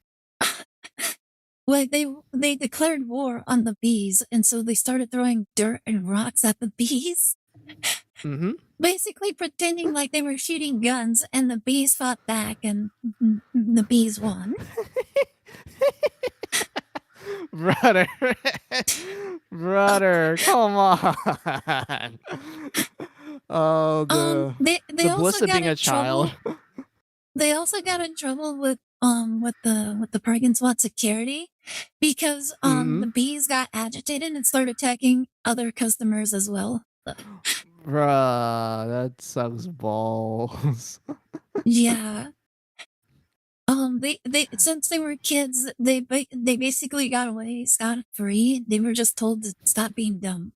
Like they declared war on the bees, and so they started throwing dirt and rocks at the bees, Mm-hmm. basically pretending like they were shooting guns, and the bees fought back, and the bees won. Brother. Brother, come on. Oh, They the also bliss of got being a in child. trouble. They also got in trouble with the parking spot security because Mm-hmm. the bees got agitated and started attacking other customers as well. Bruh, that sucks balls. Yeah. They since they were kids, they basically got away scot free. They were just told to stop being dumb.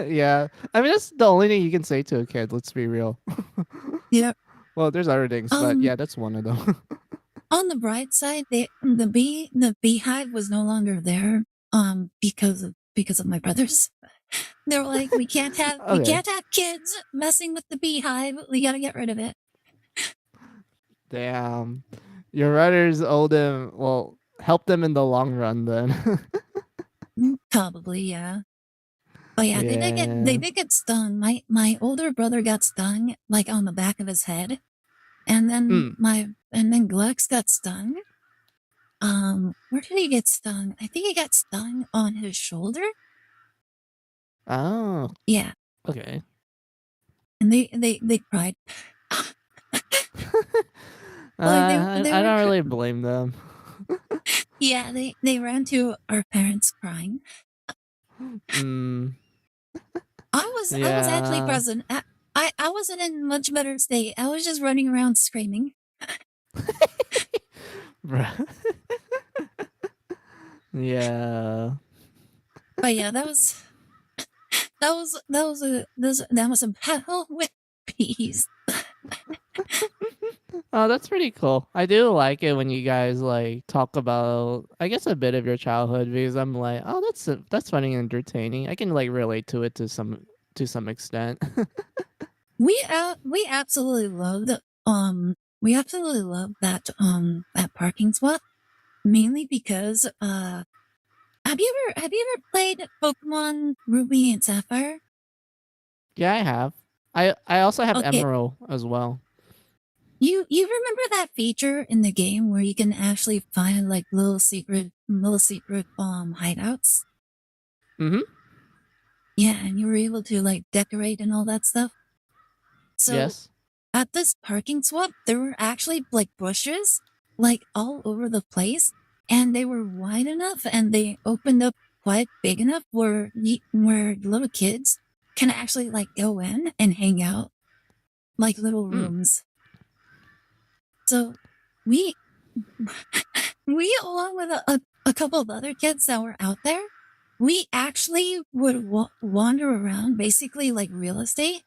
Yeah. I mean, that's the only thing you can say to a kid, let's be real. Yeah. Well, there's other things, but Um, yeah, that's one of them. on the bright side, the beehive was no longer there. Because of my brothers. They're like, we Okay. can't have kids messing with the beehive. We gotta get rid of it. Damn. Your brothers owe them, well, help them in the long run then. Probably, yeah. But yeah, they Yeah. did get stung. My older brother got stung like on the back of his head. Mm. And then Glex got stung. Where did he get stung? I think he got stung on his shoulder. Oh, Yeah, okay. and they cried. Like they I were don't really blame them. yeah they ran to our parents crying. Mm, I was actually yeah. present. I wasn't in much better state. I was just running around screaming. Bruh. Yeah. But yeah, that was a battle with peas. Oh, that's pretty cool. I do like it when you guys like talk about, I guess, a bit of your childhood because I'm like, oh, that's funny and entertaining. I can like relate to it to some extent. We absolutely loved we absolutely loved that parking spot mainly because have you ever played Pokemon Ruby and Sapphire? Yeah, I have. I also have Okay, Emerald as well. you remember that feature in the game where you can actually find like little secret hideouts? Mm-hmm. Yeah, and you were able to like decorate and all that stuff. So Yes. at this parking swap, there were actually like bushes like all over the place, and they were wide enough and they opened up quite big enough where little kids can actually like go in and hang out like little Mm. rooms. So we we along with a couple of other kids that were out there, we actually would wander around basically like real estate.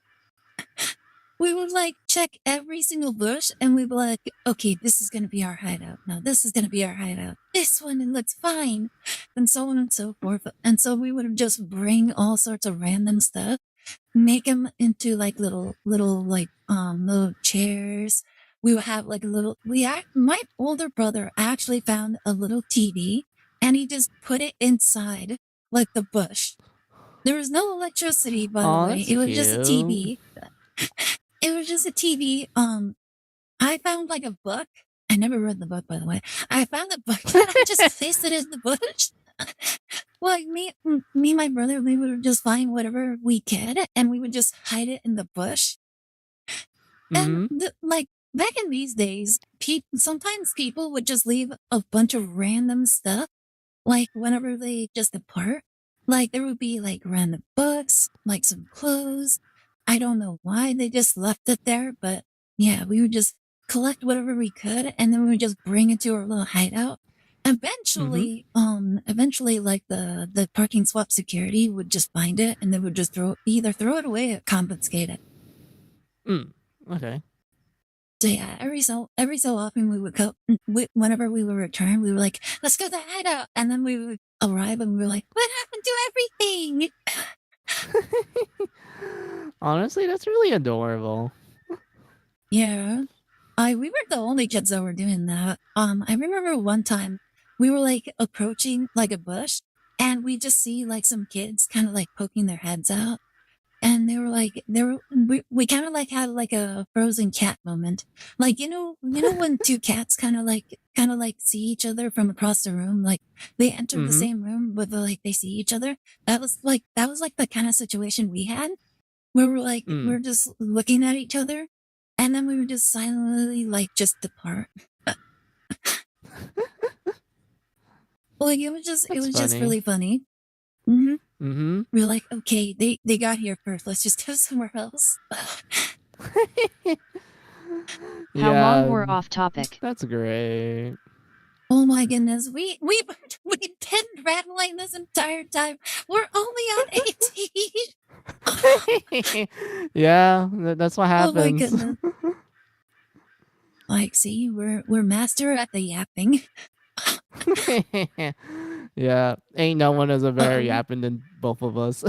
We would like check every single bush and we'd be like, okay, this is going to be our hideout. Now this is going to be our hideout. This one, it looks fine. And so on and so forth. And so we would just bring all sorts of random stuff, make them into like little chairs. We would have like a little, my older brother actually found a little TV and he just put it inside like the bush. There was no electricity, by the Oh, way. that's It was just a cute. TV. It was just a TV. I found like a book. I never read the book, by the way. I found the book and I just placed it in the bush. Well, me, and my brother, we would just find whatever we could, and we would just hide it in the bush. And Mm-hmm. like back in these days, sometimes people would just leave a bunch of random stuff, like whenever they just depart. Like there would be like random books, like some clothes. I don't know why they just left it there, but yeah, we would just collect whatever we could, and then we would just bring it to our little hideout. Mm-hmm. Eventually, like the parking swap security would just find it, and they would just either throw it away or confiscate it. Mm. Okay. So yeah, every so often we would go. Whenever we would return, we were like, "Let's go to the hideout," and then we would arrive, and we were like, "What happened to everything?" Honestly, that's really adorable. Yeah, we weren't the only kids that were doing that. I remember one time we were like approaching like a bush, and we just see like some kids kind of like poking their heads out, and they were like, we kind of like had like a frozen cat moment. Like, when two cats kind of like see each other from across the room, like they enter the Mm-hmm. same room, but like they see each other. That was like the kind of situation we had where we're Mm. just looking at each other, and then we would just silently like just depart. Like it That's was just funny. really funny. hmm Mm-hmm. We were like, okay, they got here first. Let's just go somewhere else. How long Yeah, we're off topic? that's great. Oh my goodness, we've been rattling this entire time. We're only on 18. Yeah, that's what Oh my happens. goodness. Like, see, we're master at the yapping. Yeah, ain't no one is a better Uh-oh. yapping than both of us.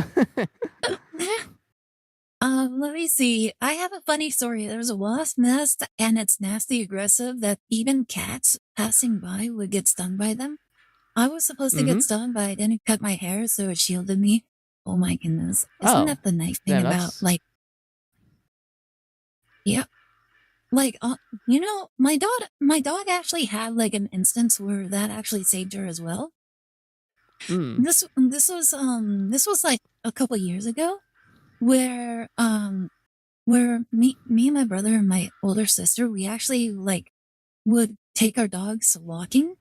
Let me see. I have a funny story. There's a wasp nest, and it's nasty aggressive that even cats passing by would get stung by them. I was supposed to Mm-hmm. get stung, but I didn't cut my hair, so it shielded me. Oh my goodness. Isn't Oh, that the nice thing damn, about, that's like, yeah, like, my dog actually had, like, an instance where that actually saved her as well. mm. This was, like, a couple years ago, where me and my brother and my older sister, we actually, like, would take our dogs walking.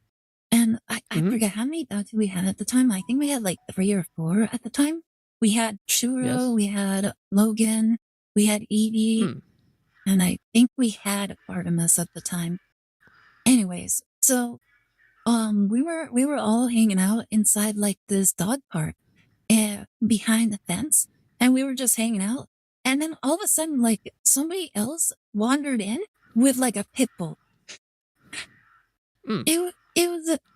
And I Mm-hmm. forget how many dogs we had at the time. I think we had like 3 or 4 at the time. We had Shuro, Yes. we had Logan, we had Evie, Mm. and I think we had Artemis at the time. Anyways, so we were all hanging out inside like this dog park behind the fence, and we were just hanging out. And then all of a sudden, like somebody else wandered in with like a pit bull. Mm.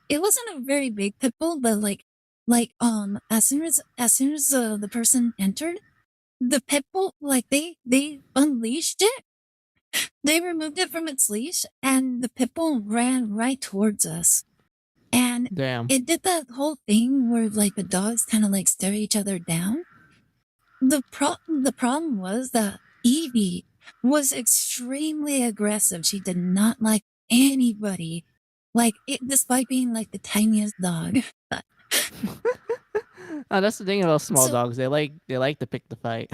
It wasn't a very big pit bull, but as soon as the person entered, the pit bull, like they unleashed it. They removed it from its leash, and the pit bull ran right towards us. And Damn. it did that whole thing where like the dogs kind of like stare each other down. The problem was that Evie was extremely aggressive. She did not like anybody, like it, despite being like the tiniest dog. Oh, that's the thing about small So dogs. They like to pick the fight.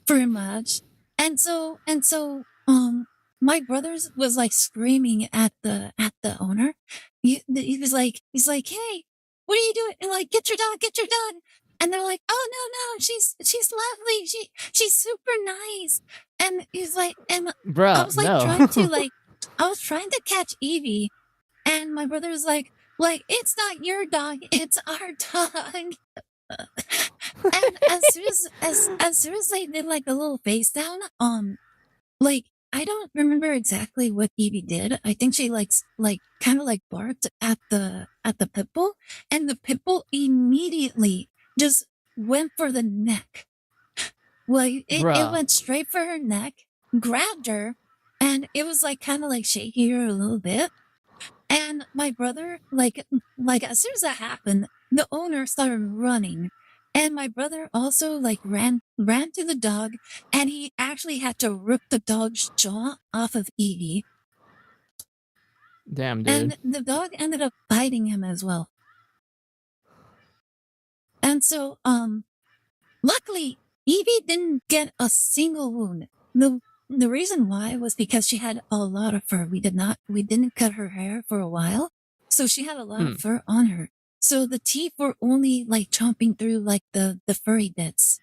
pretty much, and so, my brothers was like screaming at the owner. He's like, hey, what are you doing? And like, get your dog. And they're like, oh no, she's lovely. She's super nice. And he's like, and I Bruh, was like no. I was trying to catch Evie, and my brother was like it's not your dog, it's our dog. And as soon as they did like a little face down, like I don't remember exactly what Evie did. I think she like kind of like barked at the pit bull, and the pit bull immediately just went for the neck. Like it Bruh. went straight for her neck, grabbed her, and it was like kind of like shaking her a little bit. And my brother, like as soon as that happened, the owner started running. And my brother also like ran to the dog, and he actually had to rip the dog's jaw off of Evie. Damn, dude. And the dog ended up biting him as well. And so luckily Evie didn't get a single wound. The reason why was because she had a lot of fur. We didn't cut her hair for a while, so she had a lot of Mm. fur on her. So the teeth were only like chomping through like the furry bits,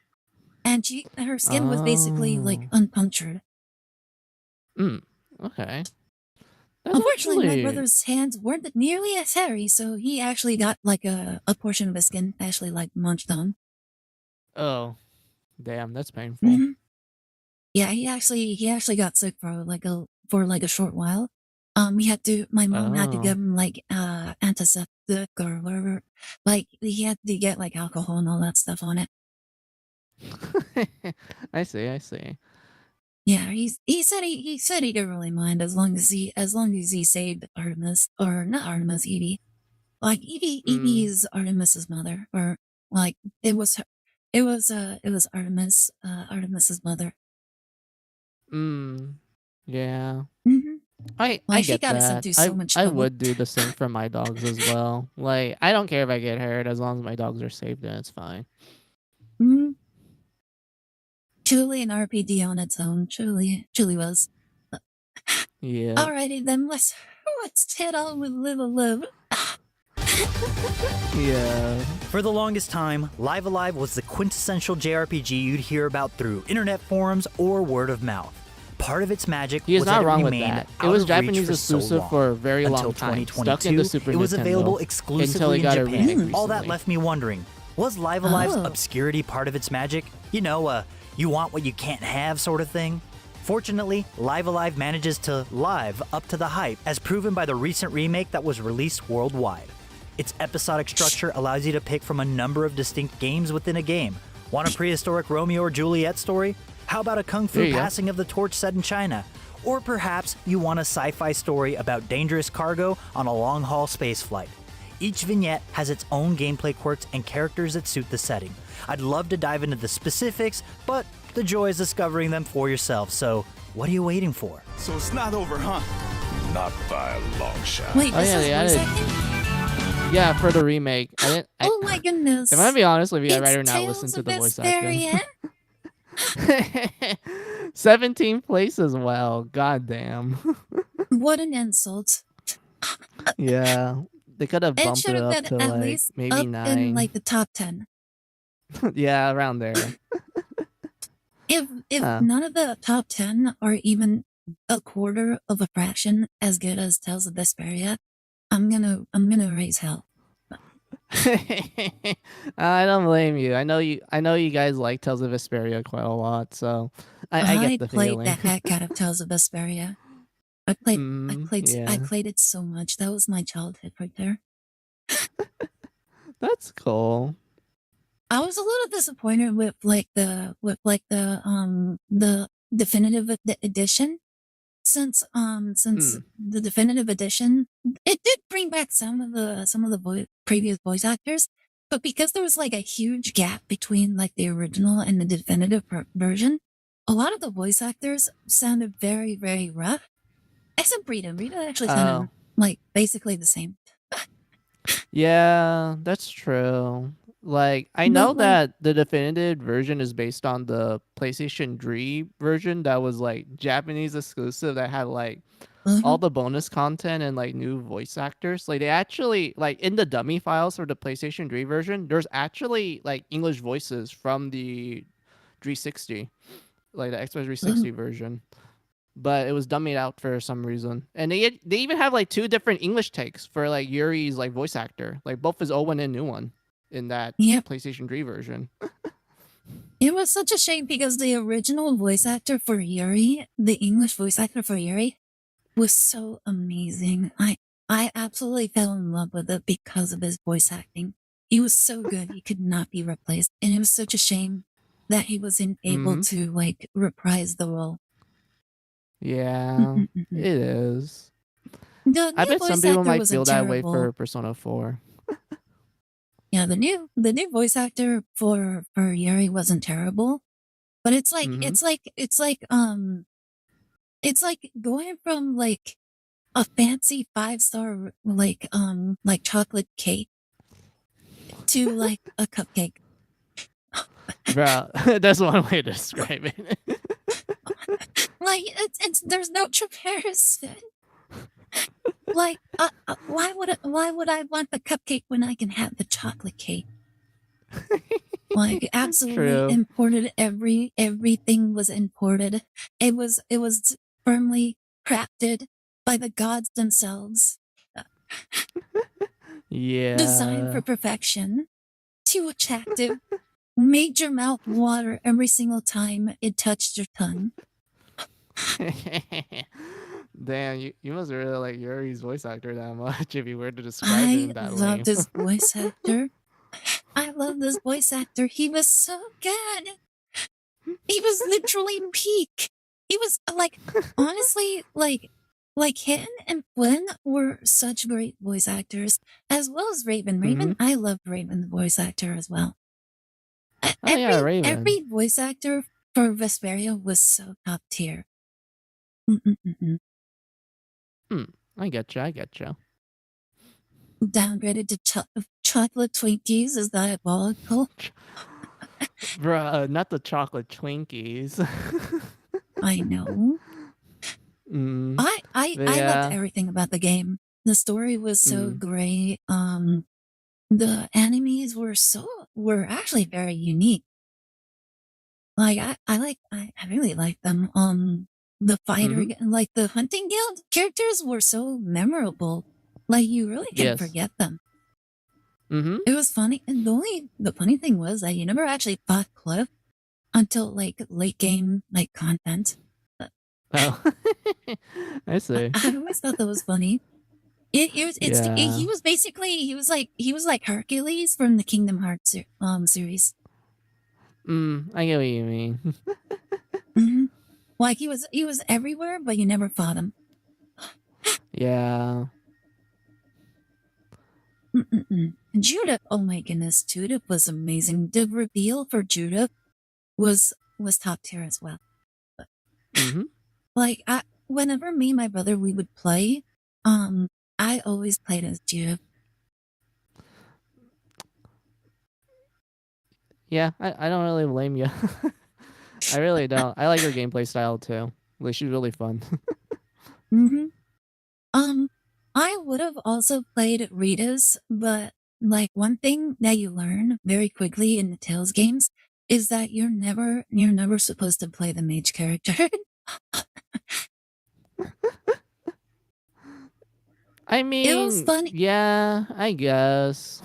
and her skin was basically like Oh. unpunctured. Mm. Okay. That's Unfortunately, my actually. brother's hands weren't nearly as hairy, so he actually got like a portion of his skin actually like munched on. Oh, damn, that's painful. hmm Yeah, he actually got sick for like a short while. My mom had to give Oh. him like antiseptic or whatever. Like he had to get like alcohol and all that stuff on it. I see. I see. Yeah, he said he didn't really mind as long as he saved Artemis, or not Artemis, Evie. Like Evie Mm. is Artemis's mother, or like it was her, It was Artemis, Artemis's mother. Yeah. Hmm. I Like she get got us that. into so much I trouble. would do the same for my dogs as well. Like I don't care if I get hurt as long as my dogs are safe, then it's fine. Hmm. Truly an RPD on its own. Truly was. Yeah. Alrighty then, let's head on with Little Love. Yeah. For the longest time, Live Alive was the quintessential JRPG you'd hear about through internet forums or word of mouth. Part of its magic He is was not that it wrong with remained that. It out was of reach Japanese for so exclusive long. for a very Until long time. 2022, Stuck in the Super it was Nintendo, available until exclusively he in got a Japan. remake All that recently. left me wondering, was Live Alive's Oh. obscurity part of its magic? You know, you want what you can't have sort of thing? Fortunately, Live Alive manages to live up to the hype, as proven by the recent remake that was released worldwide. Its episodic structure allows you to pick from a number of distinct games within a game. Want a prehistoric Romeo or Juliet story? How about a kung fu There you go. passing of the torch set in China? Or perhaps you want a sci-fi story about dangerous cargo on a long-haul space flight. Each vignette has its own gameplay quirks and characters that suit the setting. I'd love to dive into the specifics, but the joy is discovering them for yourself, so what are you waiting for? So it's not over, huh? Not by a long shot. Wait, Oh, this yeah, is they voice added- acting? Yeah, for the remake. Oh my goodness. If I'm gonna be honest with you, I'd It's rather not Tales listen to of the voice acting. Vesperia. 17th place as well. God damn. What an insult. Yeah. They could have It bumped should it have up been to at like least maybe up 9. in like the top 10. Yeah, around there. If Huh. none of the top 10 are even a quarter of a fraction as good as Tales of Vesperia, I'm gonna raise hell. I don't blame you. I know you guys like Tales of Vesperia quite a lot, so I get the played feeling. the heck out of Tales of Vesperia. I Yeah. played it so much. That was my childhood right there. That's cool. I was a little disappointed with the definitive edition, since the definitive edition, it did bring back some of the previous voice actors, but because there was like a huge gap between like the original and the definitive version, a lot of the voice actors sounded very, very rough. Except Rita. Rita actually sounded like basically the same. Yeah, that's true. Like I But, know like- that the definitive version is based on the PlayStation 3 version that was like Japanese exclusive that had like all the bonus content and like new voice actors. Like they actually like in the dummy files for the PlayStation 3 version, there's actually like English voices from the 360, like the Xbox 360 version. But it was dummied out for some reason. And they even have like 2 different English takes for like Yuri's like voice actor, like both his old one and new one in that Yep. PlayStation 3 version. It was such a shame because the original voice actor for Yuri, the English voice actor for Yuri, was so amazing. I absolutely fell in love with it because of his voice acting. He was so good, he could not be replaced. And it was such a shame that he wasn't able to like reprise the role. Yeah, it is. The I new bet some voice people actor might wasn't feel that way terrible. for Persona 4. Yeah, the new voice actor for Yuri wasn't terrible, but it's like it's like going from like a fancy 5-star like chocolate cake to like a cupcake. Bro, that's one way to describe it. Like it's there's no comparison. Like why would I want the cupcake when I can have the chocolate cake? Like absolutely True. imported. Everything was imported. It was firmly crafted by the gods themselves. Yeah. Designed for perfection. Too attractive. Made your mouth water every single time it touched your tongue. Damn, you must really like Yuri's voice actor that much if you were to describe I him that love way. this voice actor. I love this voice actor. He was so good. He was literally peak. He was like, honestly, like him and Flynn were such great voice actors, as well as Raven. Raven, I love Raven, the voice actor as well. Oh yeah, Every Raven. voice actor for Vesperia was so top tier. Mm-mm-mm-mm. Hmm. I get you. I get you. Downgraded to chocolate Twinkies is diabolical. Bruh, not the chocolate Twinkies. I know. mm. But I loved yeah. everything about the game. The story was so Mm. great. The enemies were actually very unique. Like I really like them. The fighter, Mm-hmm. like the hunting guild characters were so memorable. Like you really can't Yes. forget them. Mm-hmm. It was funny, and the funny thing was that you never actually fought Cliff until like late game like content. Oh. I see. I always thought that was funny. Yeah. He was basically he was like Hercules from the Kingdom Hearts series. I get what you mean. Mm-hmm. Like he was everywhere, but you never fought him. yeah. Mm-mm-mm. Judah, oh my goodness, Judah was amazing. The reveal for Judah was top tier as well. Mm-hmm. Like whenever me and my brother we would play, I always played as Judah. Yeah, I don't really blame you. I really don't. I like her gameplay style too. Like she's really fun. Mm-hmm. I would have also played Rita's, but like one thing that you learn very quickly in the Tales games is that you're never supposed to play the mage character. I It was mean, funny. yeah, I guess.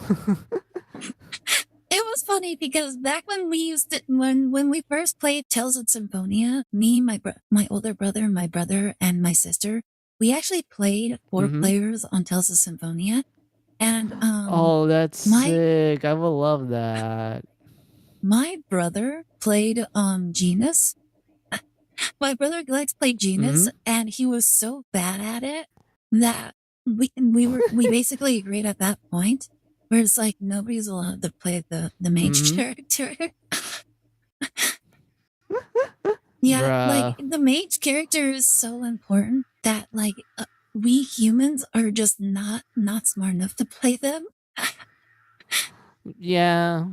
It was funny because back when we used it, when we first played Tales of Symphonia, me, my older brother, my brother, and my sister, we actually played 4 mm-hmm. players on Tales of Symphonia, and Oh, that's my sick. I would love that. my brother played Genus. My brother Glex played Mm-hmm. Genus, and he was so bad at it that we basically agreed at that point where it's like nobody's allowed to play the mage Mm-hmm. character. Yeah, like Bruh. the mage character is so important that like we humans are just not smart enough to play them. Yeah.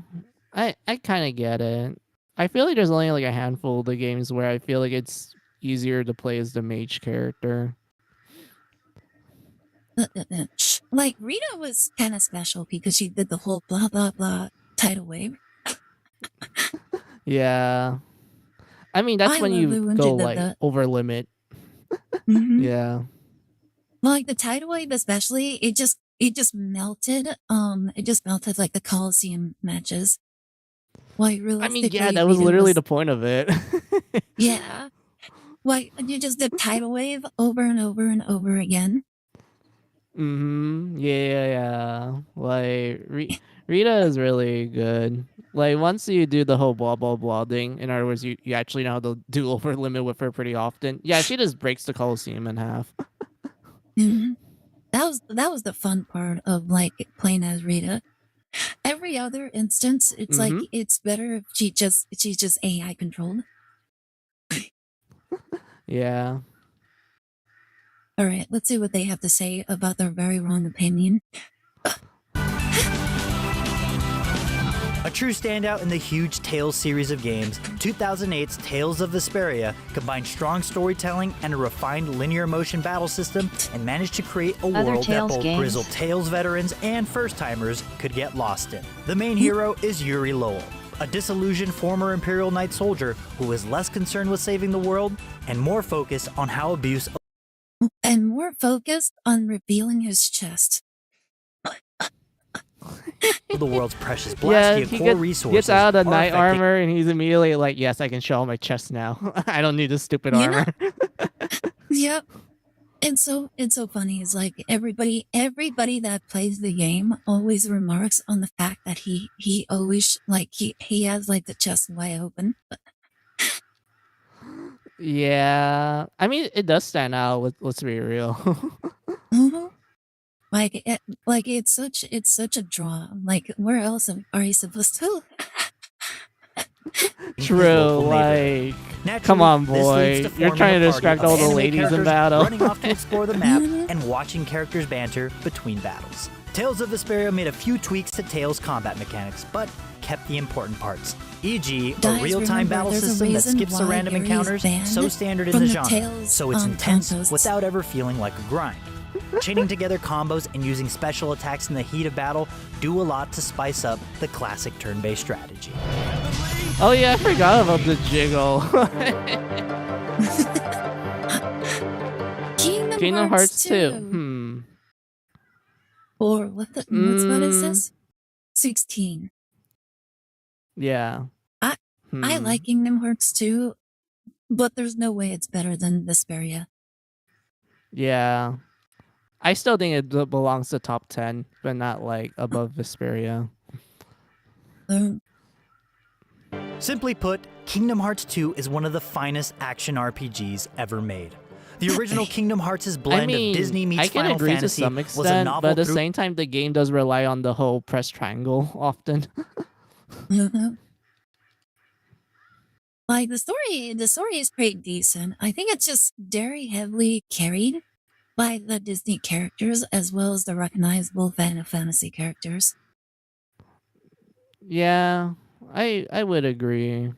I kind of get it. I feel like there's only like a handful of the games where I feel like it's easier to play as the mage character. Like Rita was kind of special because she did the whole blah blah blah tidal wave. Yeah. I mean, that's I when love you it when she go did like that. over limit. Mm-hmm. Yeah. Like the tidal wave, especially, it just melted. It just melted like the Coliseum matches. Like I mean, yeah, realistically, that was Rita literally was the point of it. yeah. Like you just did tidal wave over and over and over again. Yeah. Like Rita is really good. Like once you do the whole blah blah blah thing, in other words, you actually know how to do over limit with her pretty often. Yeah, she just breaks the Coliseum in half. Mm-hmm. That was the fun part of like playing as Rita. Every other instance, it's like mm-hmm. it's better if she's just AI controlled. Yeah. All right, let's see what they have to say about their very wrong opinion. A true standout in the huge Tales series of games, 2008's Tales of Vesperia combined strong storytelling and a refined linear motion battle system and managed to create a Other world that Tales both games? grizzled Tales veterans and first-timers could get lost in. The main hero is Yuri Lowell, a disillusioned former Imperial Knight soldier who is less concerned with saving the world and more focused on how abuse And more focused on revealing his chest. of the world's precious Yeah, Blastia he core resources gets out of the are knight affecting armor and he's immediately like, yes, I can show my chest now. I don't need this stupid You know- armor. Yep. It's so funny. It's like everybody that plays the game always remarks on the fact that he always like he has like the chest wide open. Yeah. I mean, it does stand out, let's be real. Mhm. Like it's such a draw. Like where else are you supposed to? his local True, neighborhood. like, Naturally, come on, this leads boy. to You're forming trying a to party distract of all the anime ladies in characters battle. running off to explore the map and watching characters banter between battles. Tales of Vesperia made a few tweaks to Tales' combat mechanics, but kept the important parts, e.g. a Guys, real-time remember, battle there's a system that reason skips the why random Aire is encounters, banned so standard in from the the genre, Tales, so it's intense contests. without ever feeling like a grind. Chaining together combos and using special attacks in the heat of battle do a lot to spice up the classic turn-based strategy. Oh yeah, I forgot about the jiggle. Kingdom Hearts 2. Or what is this? 16. Yeah. I like Kingdom Hearts 2, but there's no way it's better than Vesperia. Yeah. I still think it belongs to top 10, but not like above Vesperia. Simply put, Kingdom Hearts 2 is one of the finest action RPGs ever made. The original Kingdom Hearts' blend of Disney meets I can Final agree Fantasy to some was a extent, novel but at the through same time, the game does rely on the whole press triangle often. Like the story is pretty decent. I think it's just very heavily carried by the Disney characters as well as the recognizable Final Fantasy characters. Yeah, I would agree.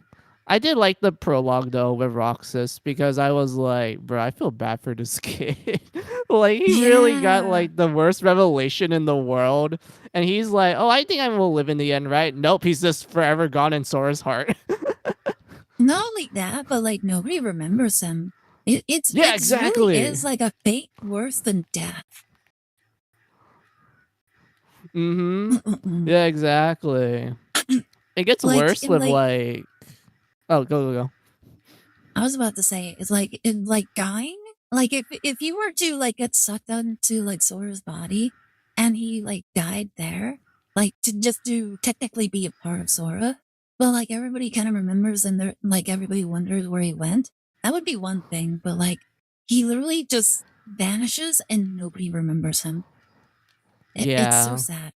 I did like the prologue though with Roxas because I was like, bro, I feel bad for this kid. Like he really got Yeah. like the worst revelation in the world, and he's like, oh, I think I will live in the end, right? Nope, he's just forever gone in Sora's heart. Not only that, but like nobody remembers him. It's Yeah, really exactly. is like a fate worse than death. Yeah, exactly. It gets Like, worse in, with like- like. Oh, go. I was about to say it's like in like dying. Like if you were to like get sucked into like Sora's body, and he like died there, like to technically be a part of Sora, but like everybody kind of remembers and they're like everybody wonders where he went. That would be one thing, but like he literally just vanishes and nobody remembers him. It's so Yeah. sad.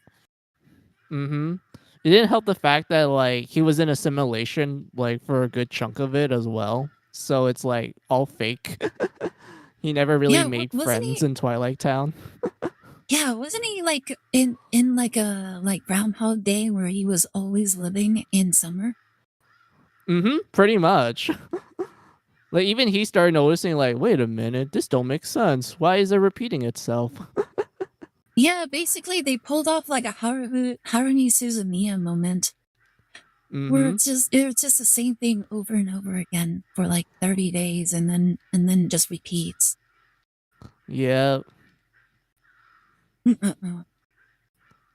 It didn't help the fact that like he was in a simulation like for a good chunk of it as well. So it's like all fake. He never really Yeah, made wasn't friends he? in Twilight Town. Yeah, wasn't he like in like a like Groundhog Day where he was always living in summer? Pretty much. Like even he started noticing like, wait a minute, this don't make sense. Why is it repeating itself? Yeah, basically they pulled off like a Haruhi Suzumiya moment where it's just the same thing over and over again for like 30 days and then just repeats. Yeah.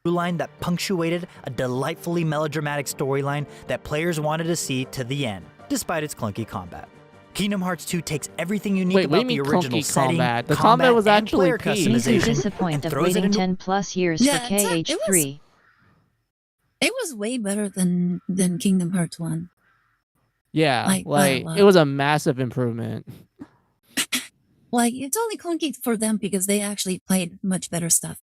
line that punctuated a delightfully melodramatic storyline that players wanted to see to the end, despite its clunky combat. Kingdom Hearts 2 takes everything unique Wait, what do about you the mean original clunky setting, combat? The combat was and actually player peak. Major customization, disappoint and of throws it waiting into 10 plus years Yeah, for KH3. It was way better than Kingdom Hearts 1. Yeah, Like, by a like lot. it was a massive improvement. Like, it's only clunky for them because they actually played much better stuff.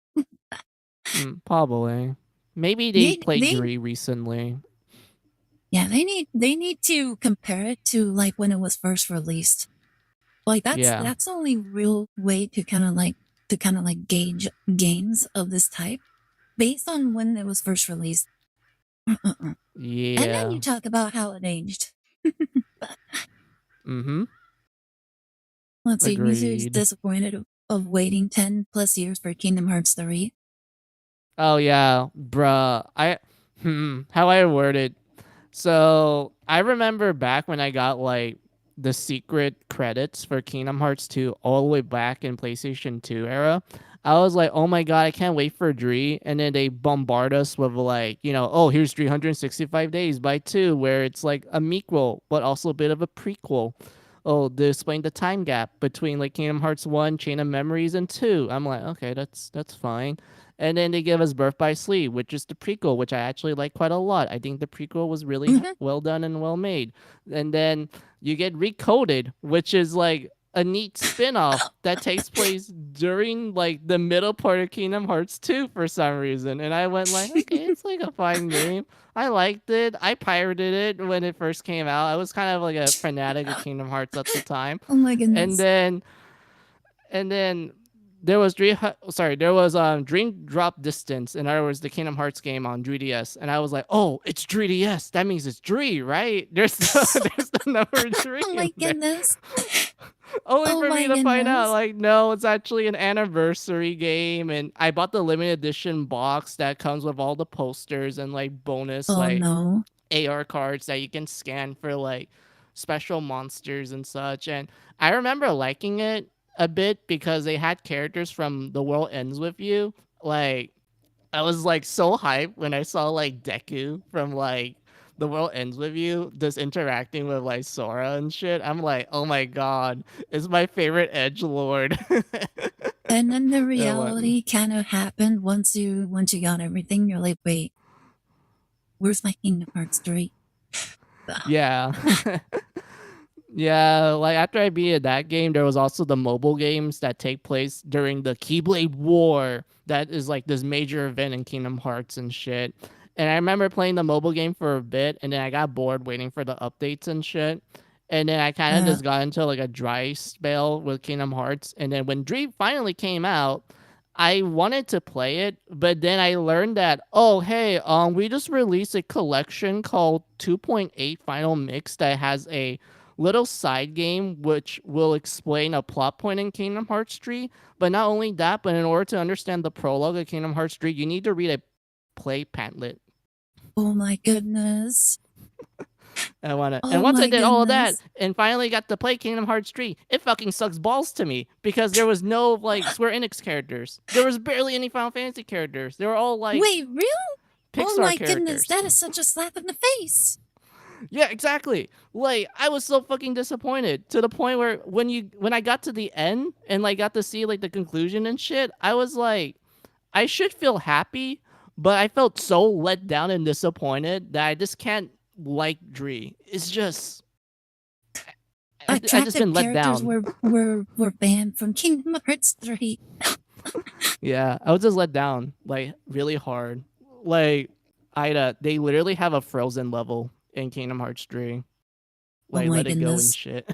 Probably. Maybe they played they- Gris recently. Yeah, they need to compare it to like when it was first released. Like that's the only real way to kind of like gauge games of this type based on when it was first released. Yeah. And then you talk about how it aged. Let's see, Mizu's Agreed. disappointed of waiting 10 plus years for Kingdom Hearts 3. Oh yeah, bruh. How I word it. So I remember back when I got like the secret credits for Kingdom Hearts 2 all the way back in PlayStation 2 era. I was like, oh my god, I can't wait for Dre. And then they bombard us with like, oh, here's 365 Days by 2, where it's like a mequel, but also a bit of a prequel. Oh, they explain the time gap between like Kingdom Hearts 1, Chain of Memories, and 2. I'm like, okay, that's fine. And then they give us Birth by Sleep, which is the prequel, which I actually like quite a lot. I think the prequel was really well done and well made. And then you get Recoded, which is like a neat spin-off that takes place during like the middle part of Kingdom Hearts 2 for some reason. And I went like, okay, it's like a fine game. I liked it. I pirated it when it first came out. I was kind of like a fanatic of Kingdom Hearts at the time. Oh my And goodness. then there was Dream Drop Distance. In other words, the Kingdom Hearts game on 3DS, and I was like, oh, it's 3DS. That means it's Dree, right? There's the number three Oh in my there. goodness. Only Oh for me my to find out, goodness. like, no, it's actually an anniversary game, and I bought the limited edition box that comes with all the posters and like bonus Oh like no. AR cards that you can scan for like special monsters and such. And I remember liking it a bit because they had characters from The World Ends With You. Like, I was like so hyped when I saw like Deku from like The World Ends With You just interacting with like Sora and shit. I'm like, oh my god, it's my favorite edge lord. And then the And what? reality kind of happened once you got everything. You're like, wait, where's my Kingdom Hearts 3? Yeah. Yeah, like after I beat that game, there was also the mobile games that take place during the Keyblade War. That is like this major event in Kingdom Hearts and shit. And I remember playing the mobile game for a bit, and then I got bored waiting for the updates and shit. And then I kind of Uh, just got into like a dry spell with Kingdom Hearts. And then when Dream finally came out, I wanted to play it, but then I learned that, oh hey, we just released a collection called 2.8 Final Mix that has a little side game which will explain a plot point in Kingdom Hearts 3. But not only that, but in order to understand the prologue of Kingdom Hearts 3, you need to read a play pamphlet. oh my goodness. And Oh once I my did all of that goodness. and finally got to play Kingdom Hearts 3, it fucking sucks balls to me because there was no like Square Enix characters. There was barely any Final Fantasy characters. They were all like Wait, really? Oh Pixar my goodness, characters. that is such a slap in the face. Yeah, exactly. Like I was so fucking disappointed to the point where when I got to the end and like got to see like the conclusion and shit, I was like, I should feel happy, but I felt so let down and disappointed that I just can't like Dree. It's just I just Attractive been let characters down. were banned from Kingdom Hearts 3. Yeah, I was just let down like really hard. Like Ida, they literally have a frozen level in Kingdom Hearts 3. Oh Like my let it go and goodness. shit.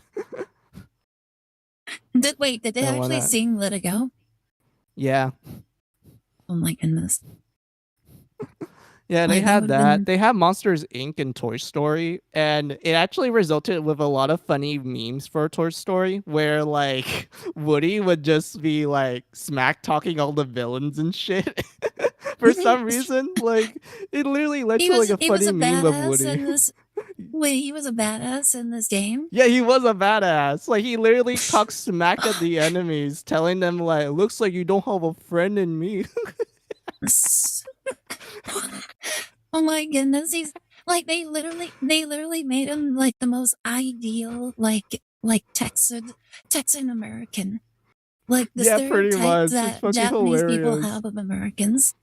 Did they And why actually not? sing Let It Go? Yeah. Oh my goodness. Yeah, they Like that had would have that. been They had Monsters Inc. and Toy Story, and it actually resulted with a lot of funny memes for Toy Story, where like Woody would just be like smack talking all the villains and shit. For some reason, like it literally led to like a he was funny a meme of badass Woody. in this wait, he was a badass in this game? Yeah, he was a badass. Like he literally talks smack at the enemies, telling them like, "Looks like you don't have a friend in me." Oh my goodness, he's like they literally made him like the most ideal like Texan American. Like the Yeah, pretty stereotype much. It's that fucking Japanese people hilarious. have of Americans.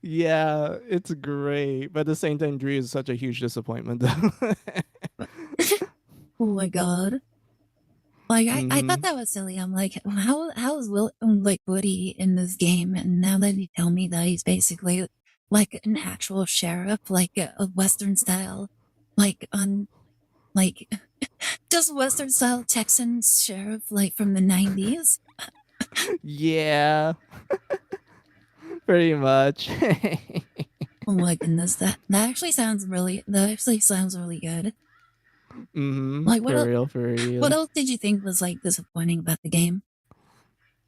Yeah, it's great. But at the same time, Dree is such a huge disappointment, though. Oh my god. Like I Hmm. thought that was silly. I'm like, how is like Woody in this game? And now that you tell me that he's basically like an actual sheriff, like a Western style, like on like just Western style Texan sheriff, like from the 90s. Yeah, pretty much. Oh my goodness, that actually sounds really good. Hmm. Like For real, for what real. else did you think was like disappointing about the game?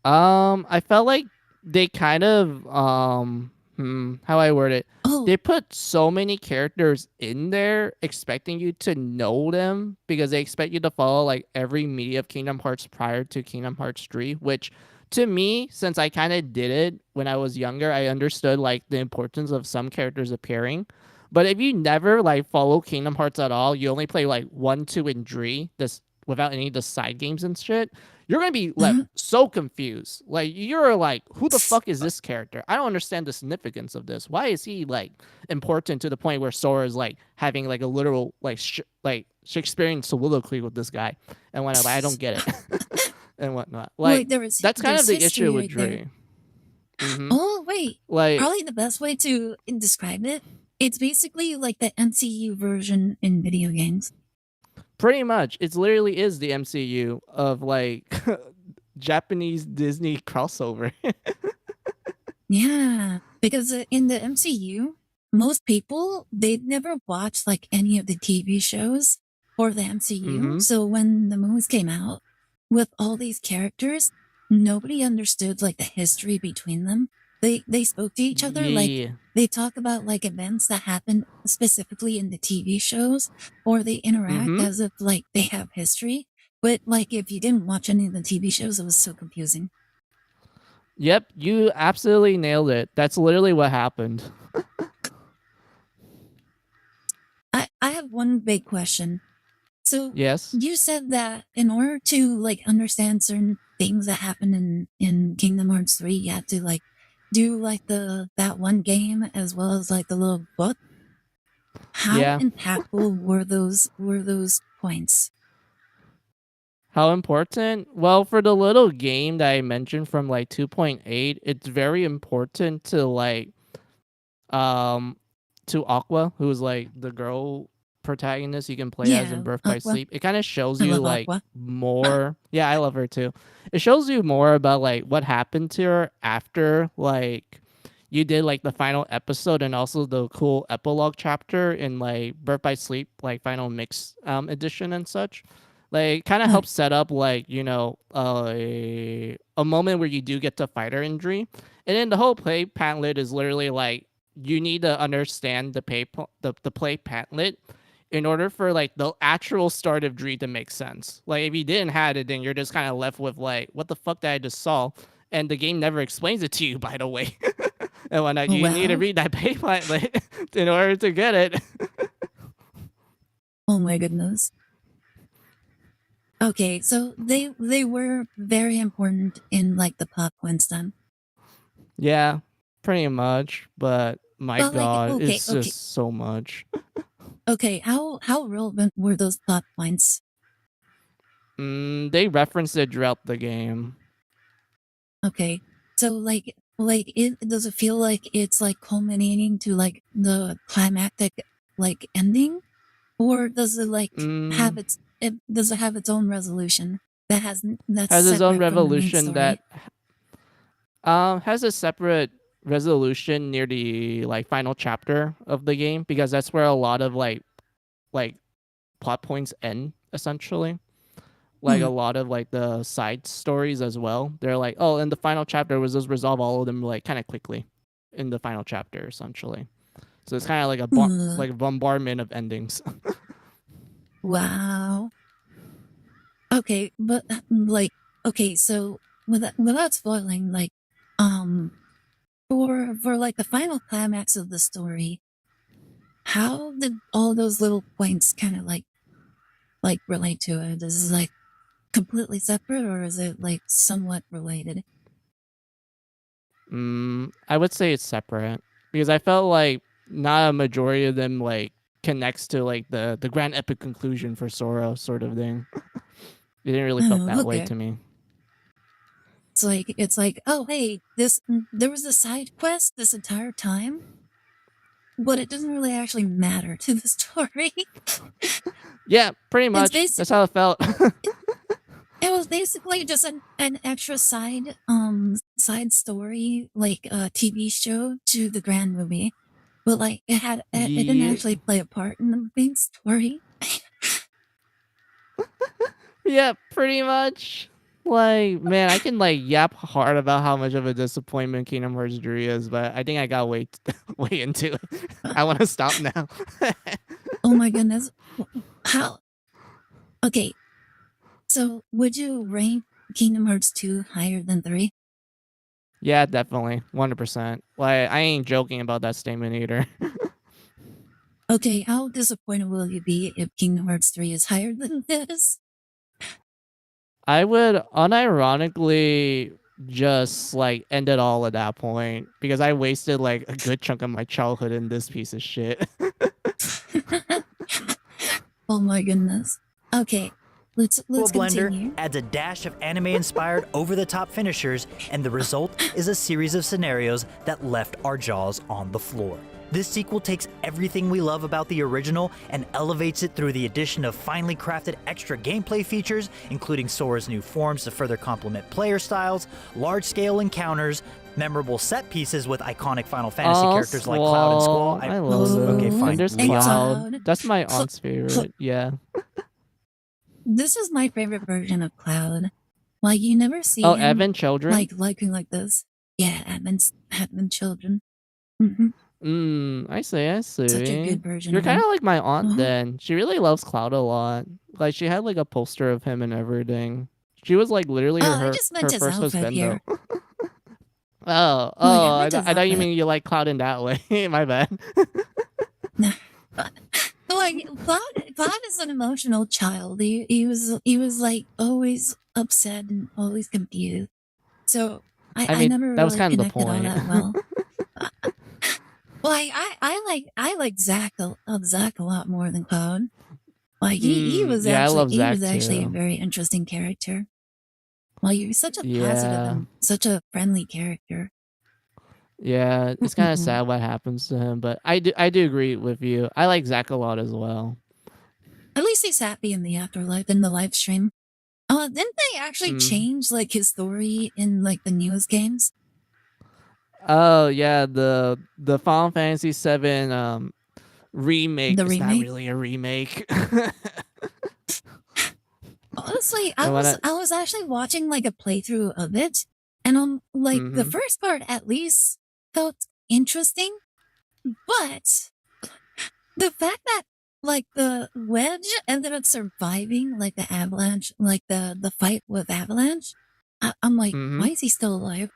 I felt like they kind of how I word it. Oh, They put so many characters in there expecting you to know them because they expect you to follow like every media of Kingdom Hearts prior to Kingdom Hearts 3, which to me, since I kind of did it when I was younger, I understood like the importance of some characters appearing. But if you never like follow Kingdom Hearts at all, you only play like 1, 2, and 3, this without any of the side games and shit, you're gonna be left so confused. Like you're like, who the fuck is this character? I don't understand the significance of this. Why is he like important to the point where Sora is like having like a literal like Shakespearean soliloquy with this guy and whatnot. I don't get it and whatnot. Like Like that's kind of there's the issue history with right there. Dre. Mm-hmm. Oh wait, Like probably the best way to describe it. It's basically like the MCU version in video games. pretty much, it literally is the MCU of like Japanese Disney crossover. Yeah, because in the MCU, most people they'd never watched like any of the TV shows for the MCU. Mm-hmm. So when the movies came out with all these characters, nobody understood like the history between them. They spoke to each other like Yeah. they talk about like events that happened specifically in the TV shows, or they interact Mm-hmm. as if like they have history. But like if you didn't watch any of the TV shows, it was so confusing. Yep, you absolutely nailed it. That's literally what happened. I have one big question. So Yes. you said that in order to like understand certain things that happen in Kingdom Hearts 3, you had to like do like that one game as well as like the little book. How Yeah. impactful were those points? How important? Well, for the little game that I mentioned from like 2.8, it's very important to like to Aqua, who's like the girl protagonist you can play as in Yeah, Birth by Aqua. Sleep. It kind of shows I you love like Aqua. more. Yeah, I love her too. It shows you more about like what happened to her after like you did like the final episode and also the cool epilogue chapter in like Birth by Sleep, like final mix edition and such. Like kind of Huh. helps set up like, you know, a moment where you do get to fight her injury. And then the whole play pamphlet is literally like you need to understand the play pamphlet in order for like the actual start of Dree to make sense. Like if you didn't have it, then you're just kind of left with like, what the fuck did I just saw? And the game never explains it to you, by the way. And whatnot, you need to Well, read that play pamphlet in order to get it. oh my goodness. Okay, so they were very important in like the plot points then. Yeah, pretty much. But my But like god, okay, it's okay. just so much. Okay, how relevant were those plot points? They reference it throughout the game. Okay. So like it does it feel like it's like culminating to like the climactic like ending? Or does it like have Mm, does it have its own resolution that's has its own separate from the main revolution story? that has a separate resolution near the like final chapter of the game because that's where a lot of like plot points end essentially. Like Hmm. a lot of like the side stories as well. They're like, oh, in the final chapter was just resolve all of them like kind of quickly in the final chapter essentially. So it's kind of like a Uh, like a bombardment of endings. wow. Okay, but like okay, so without spoiling, like um for like the final climax of the story, how did all those little points kind of like relate to it? Is it like completely separate or is it like somewhat related? I would say it's separate because I felt like not a majority of them like connects to like the grand epic conclusion for Sora sort of thing. It didn't really felt Oh, that way okay. to me. It's like, oh hey, there was a side quest this entire time, but it doesn't really actually matter to the story. Yeah, pretty it's much. That's basically how it felt. it was basically just an extra side story like a TV show to the grand movie. But like it didn't Yeah, actually play a part in the main story. yeah, pretty much. Like, man, I can like yap hard about how much of a disappointment Kingdom Hearts 3 is, but I think I got way way into it. I want to stop now. Oh my goodness. How okay, so would you rank Kingdom Hearts 2 higher than 3? Yeah, definitely, 100%. Like, I ain't joking about that statement either. Okay, how disappointed will you be if Kingdom Hearts 3 is higher than this? I would unironically just like end it all at that point because I wasted like a good chunk of my childhood in this piece of shit. Oh my goodness. Okay, let's Blender continue. adds a dash of anime-inspired over-the-top finishers, and the result is a series of scenarios that left our jaws on the floor. This sequel takes everything we love about the original and elevates it through the addition of finely crafted extra gameplay features, including Sora's new forms to further complement player styles, large-scale encounters, memorable set pieces with iconic Final Fantasy characters like Cloud and Squall. I love it. Okay, fine. And there's Hey, Cloud. Cloud. That's my aunt's favorite. Yeah. This is my favorite version of Cloud. Like, you never see Oh, him Evan Children? liking like this. Yeah, Advent children. I see. Such a good version You're of him. kind of like my aunt Uh-huh. then. She really loves Cloud a lot. Like, she had like a poster of him and everything. She was like literally I her just meant his first outfit here. husband. Oh, I I meant his thought you outfit. mean you like Cloud in that way. My bad. Nah. Like, Cloud is an emotional child. He was like always upset and always confused. So I I mean, never that was really kind of the connected all point. that well. Like I like Zach a lot more than Cloud. Like he was yeah, I love he Zach was actually a too. very interesting character. Like you're such a positive Yeah. and such a friendly character. Yeah, it's kind of Mhm. sad what happens to him, but I do agree with you. I like Zach a lot as well. At least he's happy in the afterlife in the live stream. Didn't they actually change like his story in like the newest games? Oh yeah, the Final Fantasy VII remake The is not remake? really a remake. Honestly, And when I was actually watching like a playthrough of it, and like the Mhm. first part at least felt interesting, but the fact that like the Wedge ended up surviving like the avalanche, like the fight with Avalanche, I'm like, why is he still alive?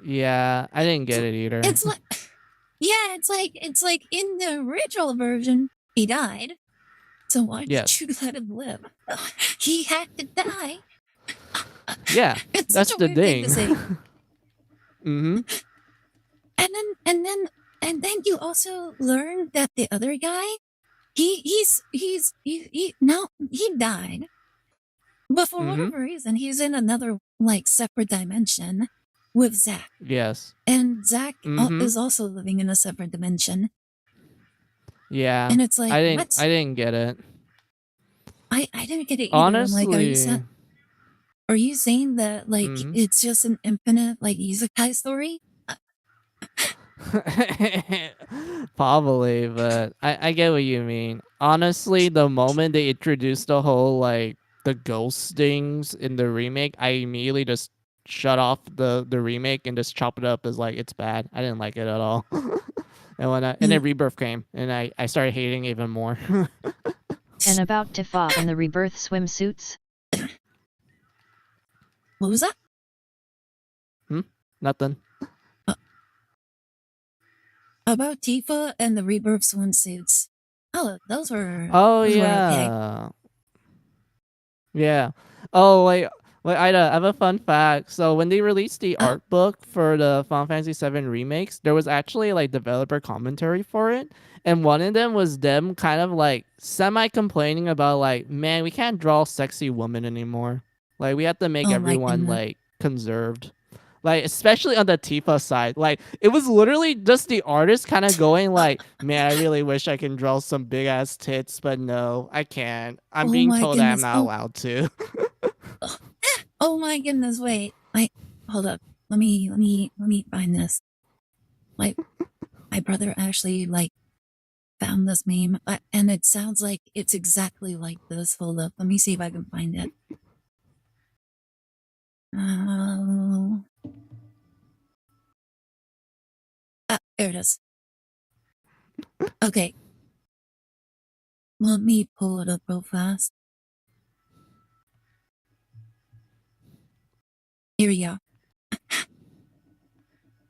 Yeah, I didn't get it either. It's like, yeah, it's like in the original version he died, so why Yes. did you let him live? He had to die. Yeah, It's that's such a the weird thing to thing. say. Mhm. And then you also learn that the other guy, he no, he died. But for whatever reason, he's in another like separate dimension with Zach. Yes. And Zach Mhm. is also living in a separate dimension. Yeah. And it's like, I what? didn't get it. I didn't get it either. I'm like, Honestly. are you saying that like it's just an infinite like isekai story? Probably, but I get what you mean. Honestly, the moment they introduced the whole like the ghost things in the remake, I immediately just shut off the remake and just chop it up as like it's bad. I didn't like it at all. And then Rebirth came, and I started hating even more. And about Tifa and the Rebirth swimsuits? What was that? Nothing. About Tifa and the Rebirth swimsuits. Oh, those were okay. Yeah. Yeah. Oh wait, Ida, I have a fun fact. So when they released the art book for the Final Fantasy VII remakes, there was actually like developer commentary for it, and one of them was them kind of like semi complaining about like, man, we can't draw sexy women anymore. Like we have to make Oh my everyone goodness. like conserved. Like especially on the Tifa side, like it was literally just the artist kind of going like, "Man, I really wish I can draw some big ass tits, but no, I can't. I'm Oh being my told that I'm goodness. not allowed to." Oh my goodness, wait. Hold up. Let me find this. My brother actually like found this meme, and it sounds like it's exactly like this. Hold up. Let me see if I can find it. There it is. Okay. Let me pull it up real fast. Here we go.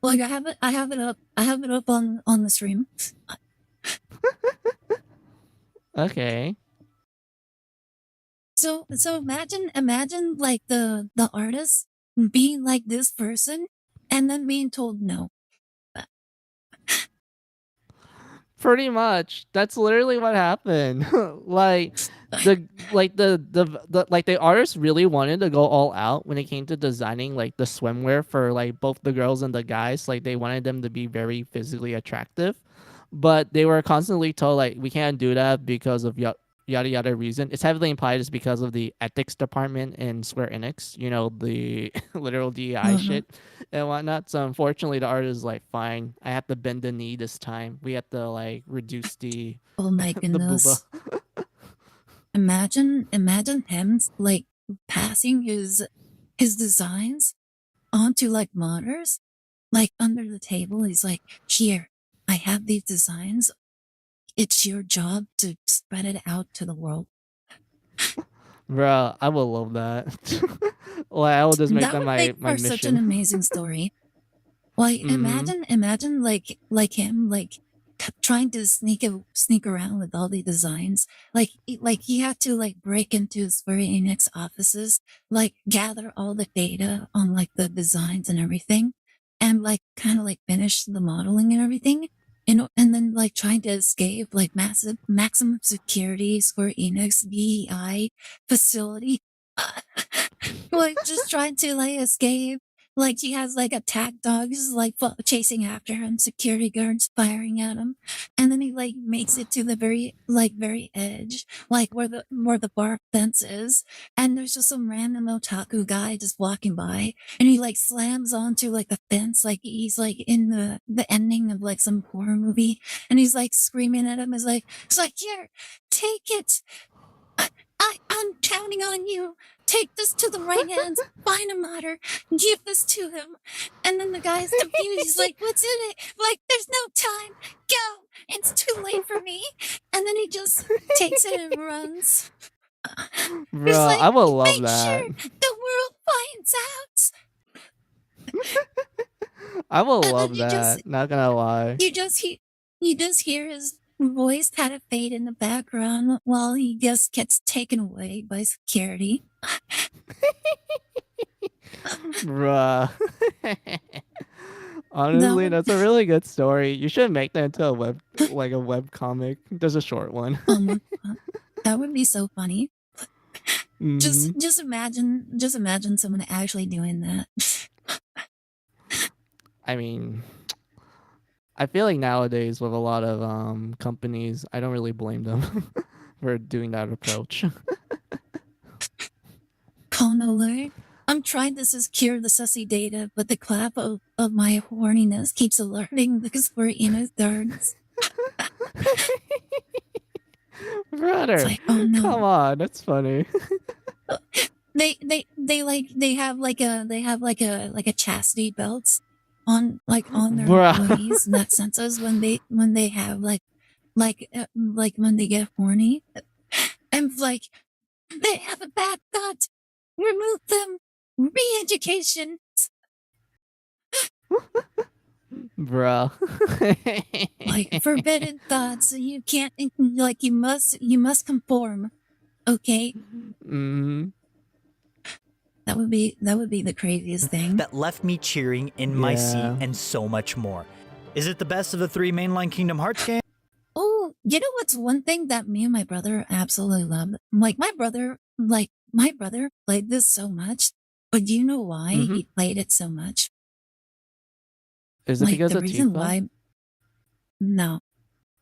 Like I have it up on the stream. Okay. So imagine like the artist being like this person and then being told no. Pretty much. That's literally what happened. like the artists really wanted to go all out when it came to designing like the swimwear for like both the girls and the guys. Like they wanted them to be very physically attractive. But they were constantly told like we can't do that because of yada yada reason. It's heavily implied it's because of the ethics department in Square Enix, you know, the literal DEI Uh-huh. shit and whatnot. So unfortunately, the artist is like, fine, I have to bend the knee this time. We have to like reduce the Oh my the booba. goodness. Imagine him like passing his designs onto like modders, like under the table. He's like, here, I have these designs. It's your job to spread it out to the world. Bruh, I would love that. like I will just make That that would make my for such an mission. amazing story. Like Mm-hmm. imagine like him like trying to sneak around with all the designs. Like he had to like break into Square Enix offices, like gather all the data on like the designs and everything, and like kind of like finish the modeling and everything. And then like trying to escape like massive maximum security Square Enix DEI facility. Like just trying to like escape. Like he has like attack dogs like chasing after him, security guards firing at him, and then he like makes it to the very edge, like where the bar fence is, and there's just some random otaku guy just walking by, and he like slams onto like the fence, like he's like in the ending of like some horror movie, and he's like screaming at him, is like it's like here, take it. I'm counting on you. Take this to the right hands. Find a modder. Give this to him. And then the guy's confused. He's like, what's in it? Like, there's no time. Go. It's too late for me. And then he just takes it and runs. He's Bruh, like, I would love Make that. sure the world finds out. I will and then love that. Not gonna lie. you just hear his voice kind of fade in the background while he just gets taken away by security. Bruh. That Honestly, would that's a really good story. You should make that into a web comic. Just a short one. um, that would be so funny. hmm Just imagine someone actually doing that. I mean, I feel like nowadays with a lot of companies, I don't really blame them for doing that approach. Call alert. I'm trying to secure the sussy data, but the clap of my horniness keeps alerting because we're in his guards. Brother, It's like, oh no. come on, that's funny. They have like a chastity belts on their Bruh. employees, and that senses when they have like when they get horny, and like they have a bad thought, remove them, re-education. Bruh. Like forbidden thoughts. You can't like you must conform. Okay, hmm that would be the craziest thing. That left me cheering in my seat Yeah. and so much more. Is it the best of the 3 mainline Kingdom Hearts games? Oh, you know what's one thing that me and my brother absolutely love? Like my brother played this so much, but do you know why Mhm. he played it so much? Is it Like because the of reason Tifa? why no.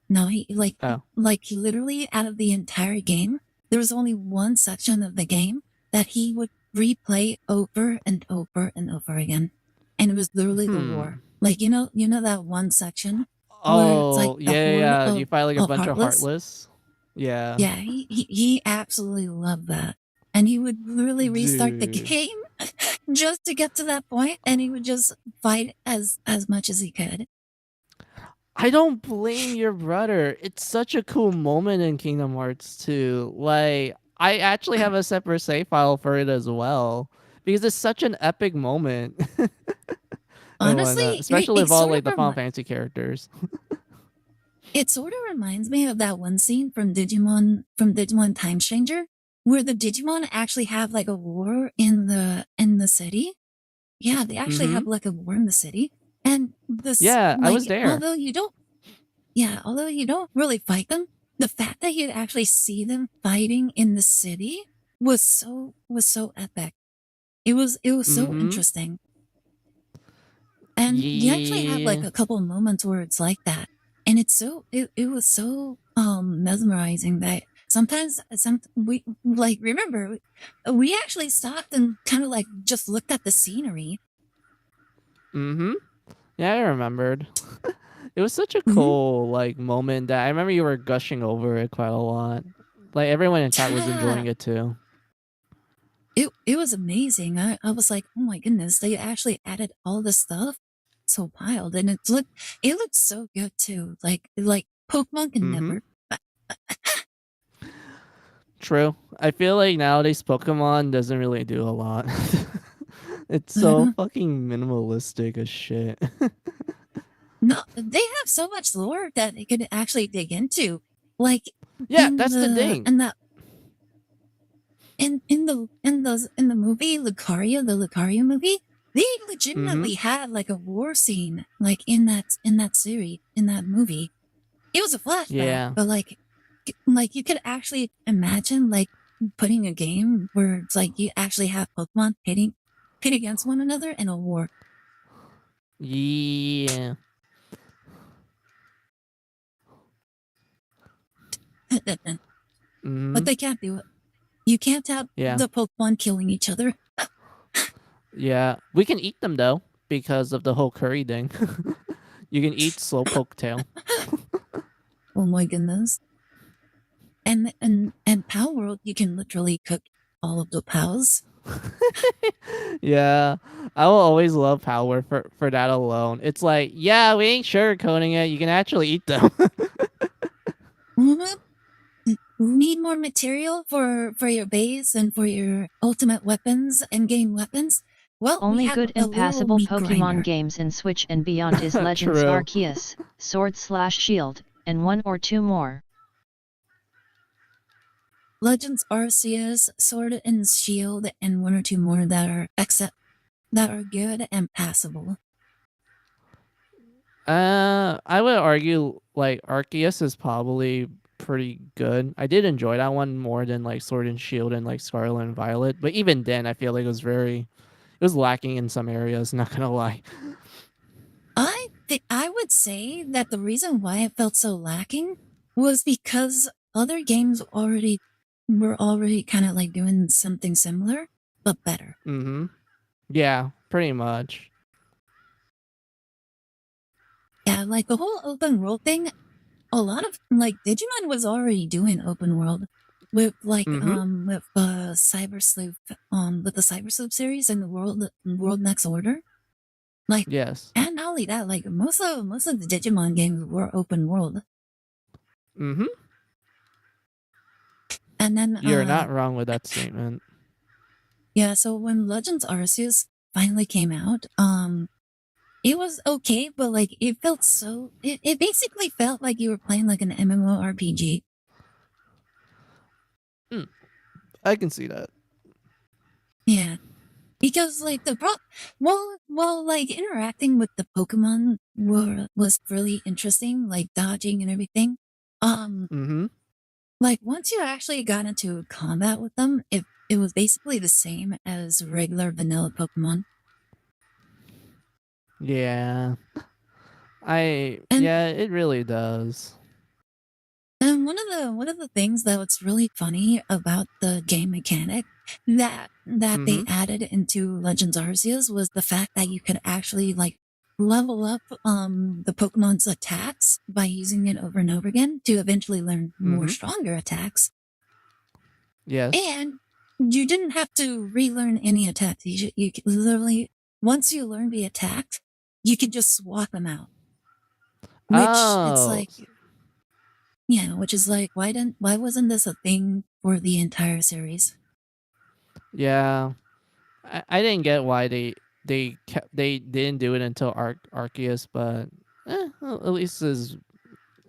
No, he Oh. like literally out of the entire game, there was only one section of the game that he would replay over and over and over again. And it was literally the war. Like you know that one section where it's like Oh, the yeah, horde yeah. You fight like a of bunch of Heartless? Heartless. Yeah. Yeah, he absolutely loved that. And he would literally restart the Dude. game just to get to that point, and he would just fight as much as he could. I don't blame your brother. It's such a cool moment in Kingdom Hearts 2. Like, I actually have a separate save file for it as well. Because it's such an epic moment. and whatnot. Honestly, Especially with all like the Final Fantasy characters. it sort of reminds me of that one scene from Digimon Time Stranger, where the Digimon actually have like a war in the city. Yeah, they actually Mhm. have like a war in the city, and this Yeah, I was like there. although you don't although you don't really fight them, the fact that you actually see them fighting in the city was so epic. It was so Mm-hmm. interesting. And you actually have like Yeah. a couple of moments where it's like that. And it was so mesmerizing that sometimes we like remember we actually stopped and kind of like just looked at the scenery. Mm-hmm. Yeah, I remembered. It was such a Mhm. cool like moment that I remember you were gushing over it quite a lot. Like everyone in chat was Yeah. enjoying it too. It was amazing. I was like, oh my goodness, they actually added all this stuff so piled and it looked so good too. Like Pokemon can Mm-hmm. never. True. I feel like nowadays Pokemon doesn't really do a lot. It's so Uh, fucking minimalistic as shit. no, they have so much lore that they could actually dig into. Like Yeah, that's the thing. in the movie Lucario, the Lucario movie, they Mm-hmm. legitimately had like a war scene like in that series, in that movie. It was a flashback, Yeah. but like you could actually imagine like putting a game where it's like you actually have Pokemon pit against one another in a war. Yeah. Mm-hmm. But they can't do it. You can't have Yeah. the Pokemon killing each other. Yeah. We can eat them though, because of the whole curry thing. You can eat Slowpoke tail. Oh my goodness. And Power World, you can literally cook all of the pals. Yeah. I will always love Power for that alone. It's like, yeah, we ain't sugarcoating it. You can actually eat them. Mhm. Need more material for your base and for your ultimate weapons and game weapons? Well, we Only have good a and little passable meat Pokemon grinder. games in Switch and beyond is Legends True. Arceus, Sword/Shield, and one or two more. Legends Arceus, Sword and Shield, and one or two more that are good and passable. I would argue like Arceus is probably pretty good. I did enjoy that one more than like Sword and Shield and like Scarlet and Violet, but even then I feel like it was lacking in some areas, not gonna lie. I would say that the reason why it felt so lacking was because other games were already kind of like doing something similar but better. Mm-hmm. Yeah, pretty much. Yeah, like the whole open world thing, a lot of like Digimon was already doing open world with Mm-hmm. Cyber Sleuth with the Cyber Sleuth series and the World Next Order. Like, Yes. and not only that, like most of the Digimon games were open world. Mm-hmm. And then You're not wrong with that statement. yeah, so when Legends Arceus finally came out, it was okay, but like it felt so it basically felt like you were playing like an MMORPG. I can see that. Yeah. Because like well like interacting with the Pokemon was really interesting, like dodging and everything. Um Mm-hmm. like once you actually got into combat with them, it was basically the same as regular vanilla Pokemon. Yeah. And Yeah, it really does. And one of the things that was really funny about the game mechanic that Mm-hmm. they added into Legends Arceus was the fact that you could actually like level up the Pokemon's attacks by using it over and over again to eventually learn more Mm-hmm. stronger attacks. Yes. And you didn't have to relearn any attacks. You could literally once you learn the attacks, you could just swap them out. Which it's Oh. like yeah, which is like, why wasn't this a thing for the entire series? Yeah. I didn't get why they didn't do it until Arceus, but well, at least is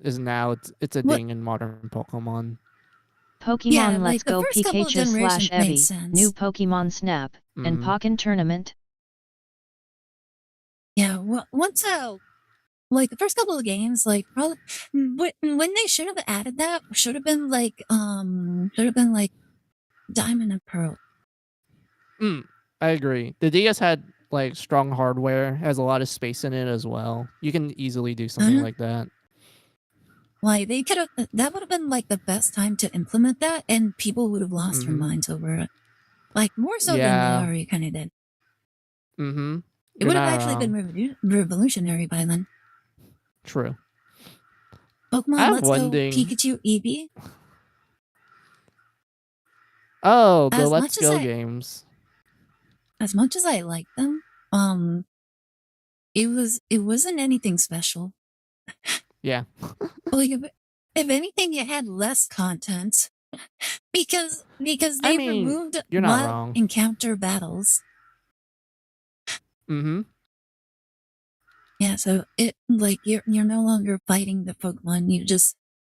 now it's a What? thing in modern Pokemon. Yeah, Pokemon Let's like the Go first couple of Pikachu/Eevee, generations made new sense. Pokemon Snap, and Mm-hmm. Pokken Tournament. Yeah, like the first couple of games, like probably when they should have added that should have been like Diamond and Pearl. I agree. The DS had like strong hardware, has a lot of space in it as well. You can easily do something like that. Like they could have, that would have been like the best time to implement that, and people would have lost their minds over it. Like more so than they already kind of did. It would have actually been revolutionary by then. True. Pokemon Let's Go Pikachu Eevee. Oh, the Let's Go games. As much as I like them, it wasn't anything special. Yeah. Like if anything, it had less content because they removed you're not wrong. encounter battles. Yeah, so it like you're no longer fighting the Pokemon.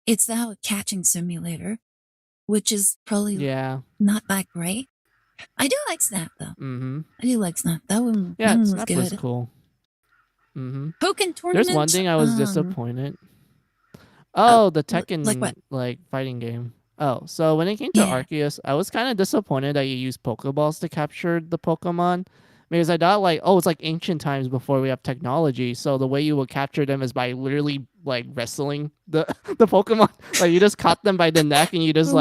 It's now a catching simulator, which is probably not that great. I do like Snap though. I do like Snap. That one was Snap good. was cool. Pokken tournament. There's one thing I was disappointed. Oh, the Tekken like fighting game. Oh, so when it came to Arceus, I was kind of disappointed that you used Pokeballs to capture the Pokemon. Because I thought like, oh, it's like ancient times before we have technology. So the way you would capture them is by literally like wrestling the Pokemon. Like you just caught them by the neck and you just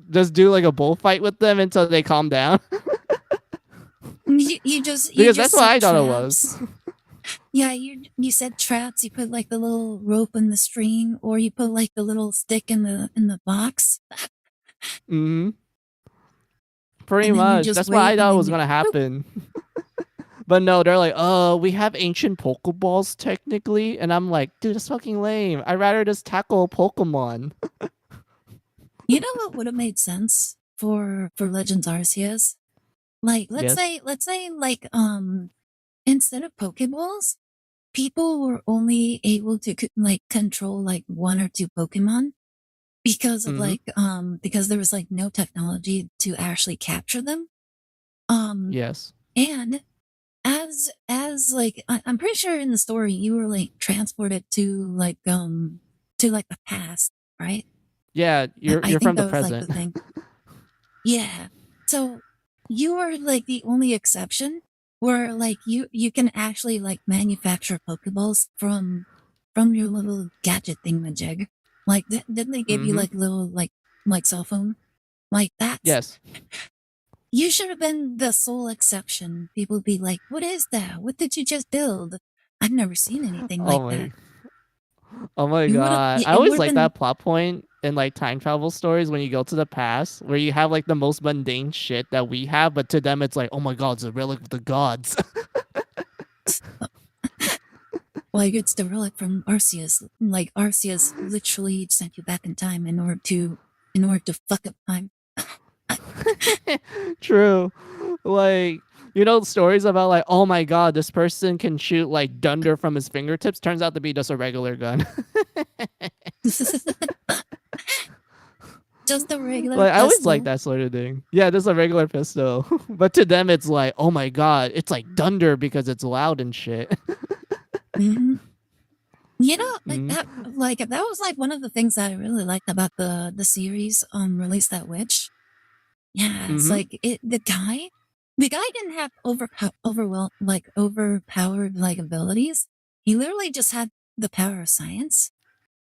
just do like a bullfight with them until they calm down. Because that's what I thought it was. Yeah, you said traps. You put like the little rope in the string, or you put like the little stick in the box. Pretty much. That's what I thought was gonna happen. But no, they're like, oh, we have ancient Pokeballs technically, and I'm like, dude, that's fucking lame. I'd rather just tackle a Pokemon. You know what would have made sense for Legends Arceus? Like, let's say like instead of Pokeballs, people were only able to like control like one or two Pokemon because of because there was like no technology to actually capture them. Yes. And as like I'm pretty sure in the story you were like transported to like the past, right? Yeah, you're from the present. Like, the thing. Yeah. So you are like the only exception where like you can actually like manufacture Pokeballs from your little gadget thingamajig. Like didn't they give you like little like cell phone? Like that? Yes. You should have been the sole exception. People would be like, what is that? What did you just build? I've never seen anything like that. Oh my god. I always like that plot point in like time travel stories when you go to the past where you have like the most mundane shit that we have, but to them it's like, oh my god, it's a relic of the gods. Like it's the relic from Arceus. Like Arceus literally sent you back in time in order to fuck up time. True. Like, you know, stories about like, oh my god, this person can shoot like thunder from his fingertips, turns out to be just a regular gun. Just a regular like, pistol. I always like that sort of thing. Yeah, just a regular pistol. But to them it's like, oh my god, it's like thunder because it's loud and shit. You know, like that was like one of the things that I really liked about the series Release That Witch. Yeah, it's like the guy didn't have overpowered like abilities. He literally just had the power of science,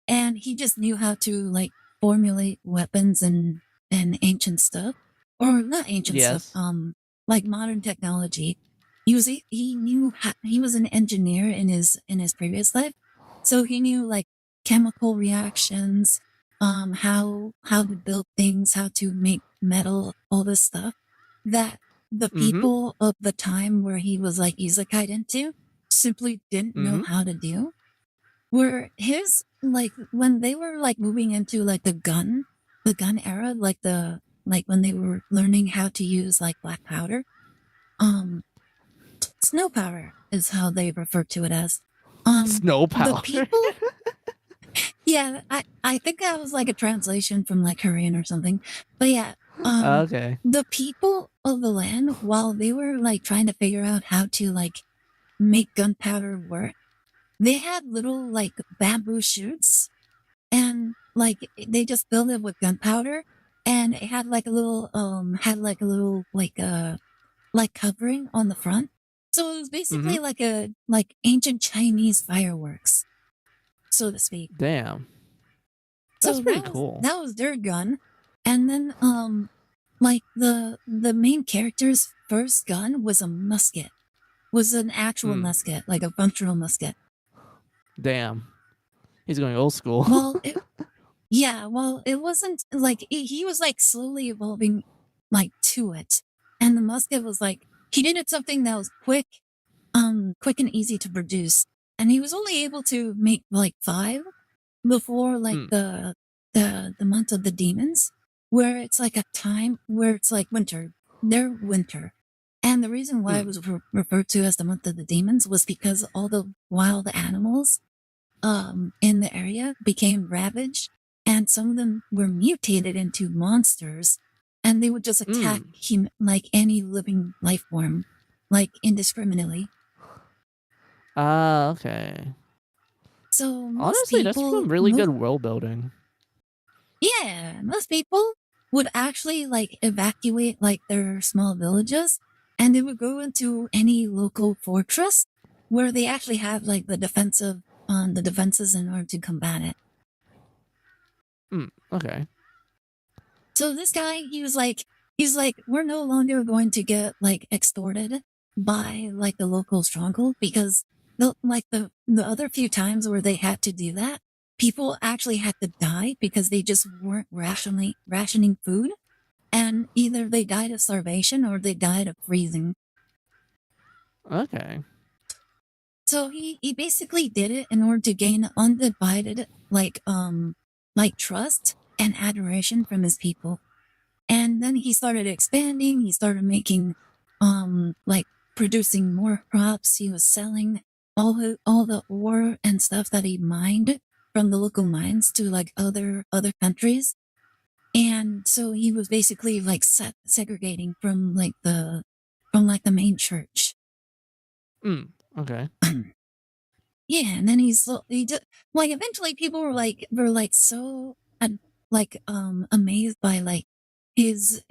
and he just knew how to like formulate weapons and ancient stuff, or not ancient stuff. Like modern technology. He knew he was an engineer in his previous life, so he knew like chemical reactions, how to build things, how to make metal, all this stuff that the people of the time where he was like isekai'd into simply didn't know how to do. Where his like when they were like moving into like the gun era, like when they were learning how to use like black powder, snow powder is how they refer to it as. Snow powder. The people. Yeah, I think that was like a translation from like Korean or something. But yeah, okay. The people of the land, while they were like trying to figure out how to like make gunpowder work, they had little like bamboo shoots, and like they just filled it with gunpowder, and it had like a little like covering on the front. So it was Mm-hmm. basically like ancient Chinese fireworks, so to speak. Damn. That's So pretty cool. that was their gun. And then like the main character's first gun was a musket. Was an actual Mm. musket, like a functional musket. Damn. He's going old school. Well, it wasn't like he was like slowly evolving like to it. And the musket was like he needed something that was quick and easy to produce. And he was only able to make like 5 before like Mm. the month of the demons, where it's like a time where it's like winter. They're winter. And the reason why it Mm. was referred to as the month of the demons was because all the wild animals in the area became ravaged, and some of them were mutated into monsters, and they would just attack Mm. like any living life form, like indiscriminately. Ah, okay. So Honestly, that's some really good world building. most people would actually like evacuate like their small villages, and they would go into any local fortress where they actually have like the defenses in order to combat it. Okay. So this guy, he's like, we're no longer going to get like extorted by like the local stronghold, because the other few times where they had to do that, people actually had to die because they just weren't rationing food, and either they died of starvation or they died of freezing. Okay. So he basically did it in order to gain undivided like trust and adoration from his people. And then he started expanding. He started making, like producing more crops. He was selling all the ore and stuff that he mined from the local mines to like other countries. And so he was basically like segregating from like the main church. Okay. Yeah, and then he did like eventually people were like so amazed by like his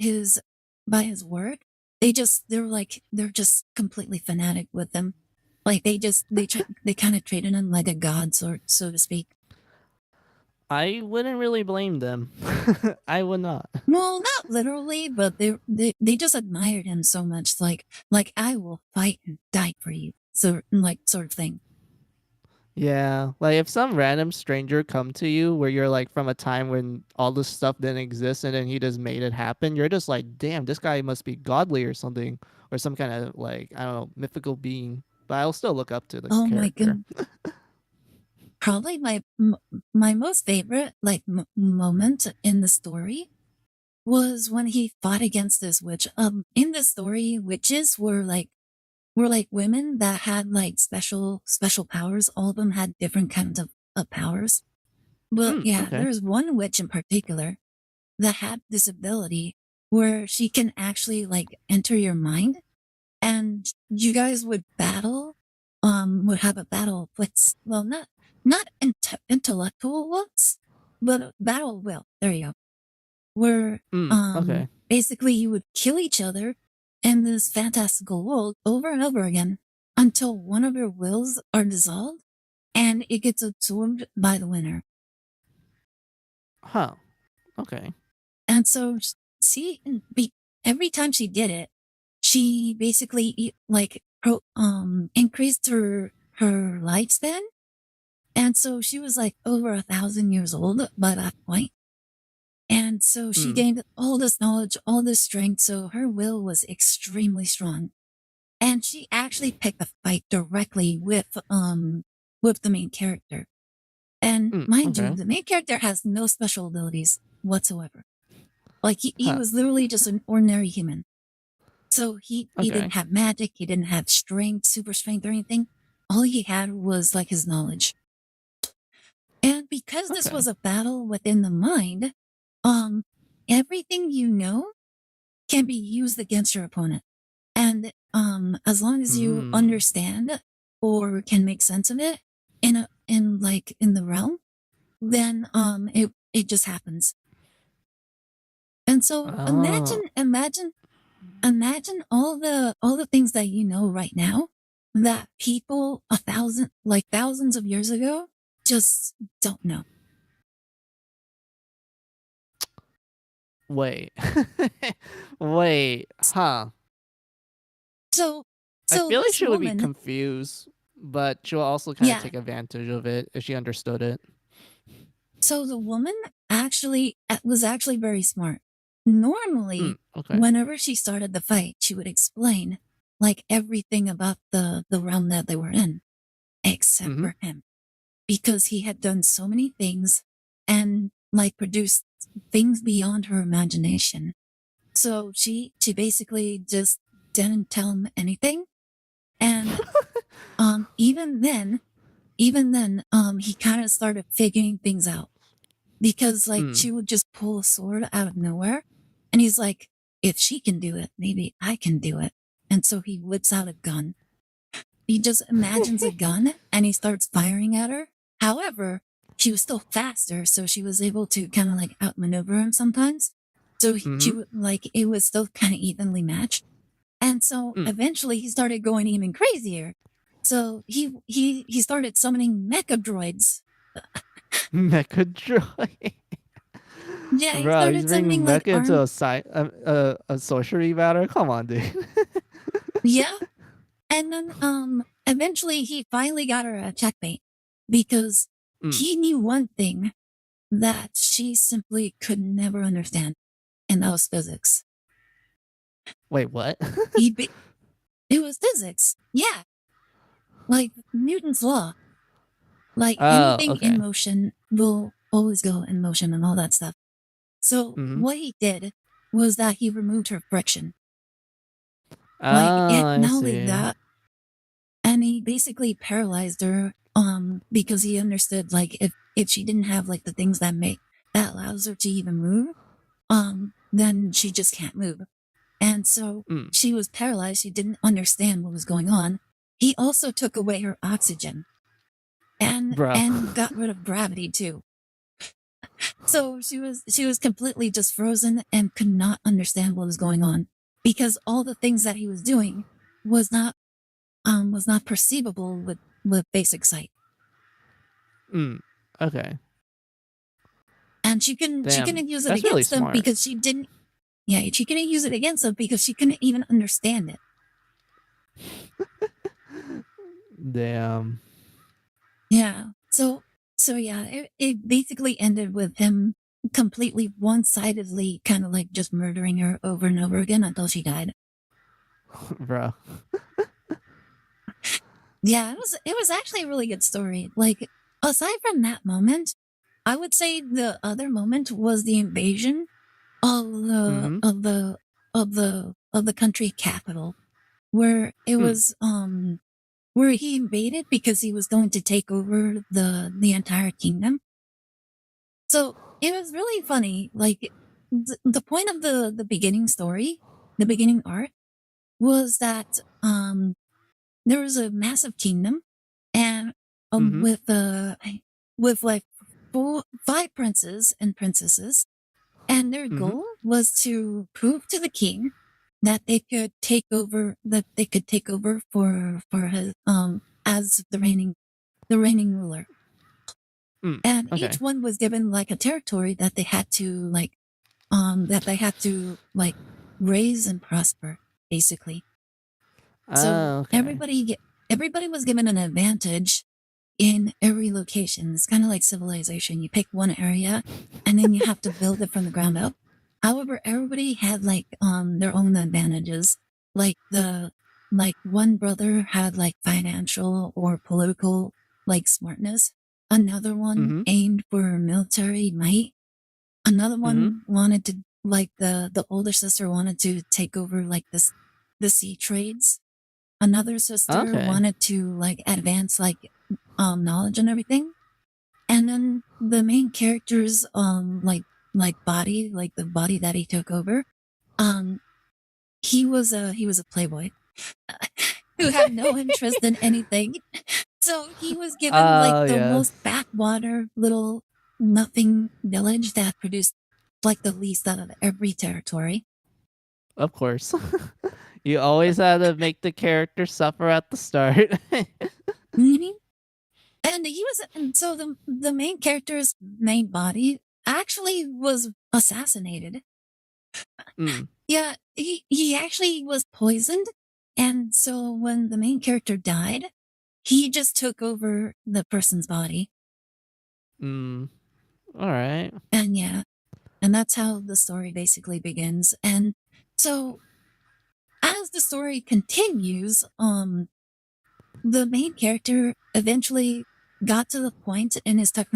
by his work. They're just completely fanatic with him. Like they kind of treated him like a god, so to speak. I wouldn't really blame them. I would not. Well, not literally, but they just admired him so much. Like I will fight and die for you, so like sort of thing. Yeah, like if some random stranger come to you where you're like from a time when all this stuff didn't exist and then he just made it happen, you're just like, damn, this guy must be godly or something, or some kind of like I don't know mythical being. But I'll still look up to the Oh my character. god. Probably my most favorite like moment in the story was when he fought against this witch. In the story, witches were like women that had like special powers. All of them had different kinds of powers. But yeah, Okay. there's one witch in particular that had this ability where she can actually like enter your mind, and you guys would battle, would have a battle of wits. Well, not intellectual wits, but battle of will. There you go. Where Okay. basically you would kill each other in this fantastical world over and over again until one of your wills are dissolved and it gets absorbed by the winner. Huh. Okay. And so she, every time she did it, she basically like increased her lifespan, and so she was like over 1,000 years old by that point. And so she gained all this knowledge, all this strength. So her will was extremely strong, and she actually picked a fight directly with the main character. And mind you, Okay. the main character has no special abilities whatsoever. Like he Huh. was literally just an ordinary human. So he Okay. didn't have magic, he didn't have strength, super strength or anything. All he had was like his knowledge. And because this Okay. was a battle within the mind, um, everything you know can be used against your opponent. And as long as you Hmm. understand or can make sense of it, in the realm, then it just happens. And so Oh. imagine all the things that you know right now that people thousands of years ago just don't know. Wait. Wait. Huh. So I so feel like this she would be woman, confused, but she'll also kind of yeah. take advantage of it if she understood it. So the woman actually was actually very smart. Hmm. Normally, Okay. whenever she started the fight, she would explain like everything about the realm that they were in, except Mm-hmm. for him, because he had done so many things and like produced things beyond her imagination. So she basically just didn't tell him anything. And even then, he kind of started figuring things out because like Mm. she would just pull a sword out of nowhere. And he's like, if she can do it, maybe I can do it. And so he whips out a gun. He just imagines a gun and he starts firing at her. However, she was still faster, so she was able to kind of like outmaneuver him sometimes. So she Mm-hmm. would like it was still kind of evenly matched. And so Mm. eventually he started going even crazier. So he started summoning mecha droids. Mecha droid. Yeah, he Bro, he's started summoning bringing like mecha into arm. a sorcery battle. Come on, dude. Yeah, and then eventually he finally got her a checkmate because Mm. he knew one thing that she simply could never understand, and that was physics. Wait, what? It was physics. Yeah, like Newton's law. Like Oh, anything in okay. motion will always go in motion and all that stuff. So Mm-hmm. what he did was that he removed her friction. Like Oh, it, I not only see. that, and he basically paralyzed her because he understood like if she didn't have like the things that allows her to even move, then she just can't move. And so Mm. she was paralyzed. She didn't understand what was going on. He also took away her oxygen Bro. and got rid of gravity too. So she was completely just frozen and could not understand what was going on because all the things that he was doing was not perceivable with basic sight. Mm. Okay. And she Damn. couldn't use it That's really against them smart. because she didn't. Yeah, she couldn't use it against them because she couldn't even understand it. Damn. Yeah. So yeah, it basically ended with him completely one-sidedly kind of like just murdering her over and over again until she died. Bro. Yeah, it was actually a really good story. Like aside from that moment, I would say the other moment was the invasion of the Mm-hmm. of the of the country capital, where it Mm. was where he invaded because he was going to take over the entire kingdom. So it was really funny. Like the point of the beginning story, the beginning arc, was that there was a massive kingdom, and Mm-hmm. with like five princes and princesses, and their Mm-hmm. goal was to prove to the king that they could take over for his as the reigning ruler. Mm. And Okay. each one was given like a territory that they had to like raise and prosper, basically. So Oh, okay. everybody was given an advantage in every location. It's kind of like civilization. You pick one area and then you have to build it from the ground up. However, everybody had like their own advantages. Like one brother had like financial or political like smartness. Another one Mm-hmm. aimed for military might. Another Mm-hmm. one wanted to like the older sister wanted to take over like the sea trades. Another sister Okay. wanted to like advance like knowledge and everything. And then the main character's like body, like the body that he took over, um he was a playboy who had no interest in anything. So he was given like the most Yes. backwater little nothing village that produced like the least out of every territory. Of course. You always had to make the character suffer at the start. Mhm. And so the main character's main body actually was assassinated. Mm. Yeah, he actually was poisoned, and so when the main character died, he just took over the person's body. Mm. All right. And yeah, and that's how the story basically begins. And so as the story continues, the main character eventually got to the point in his tech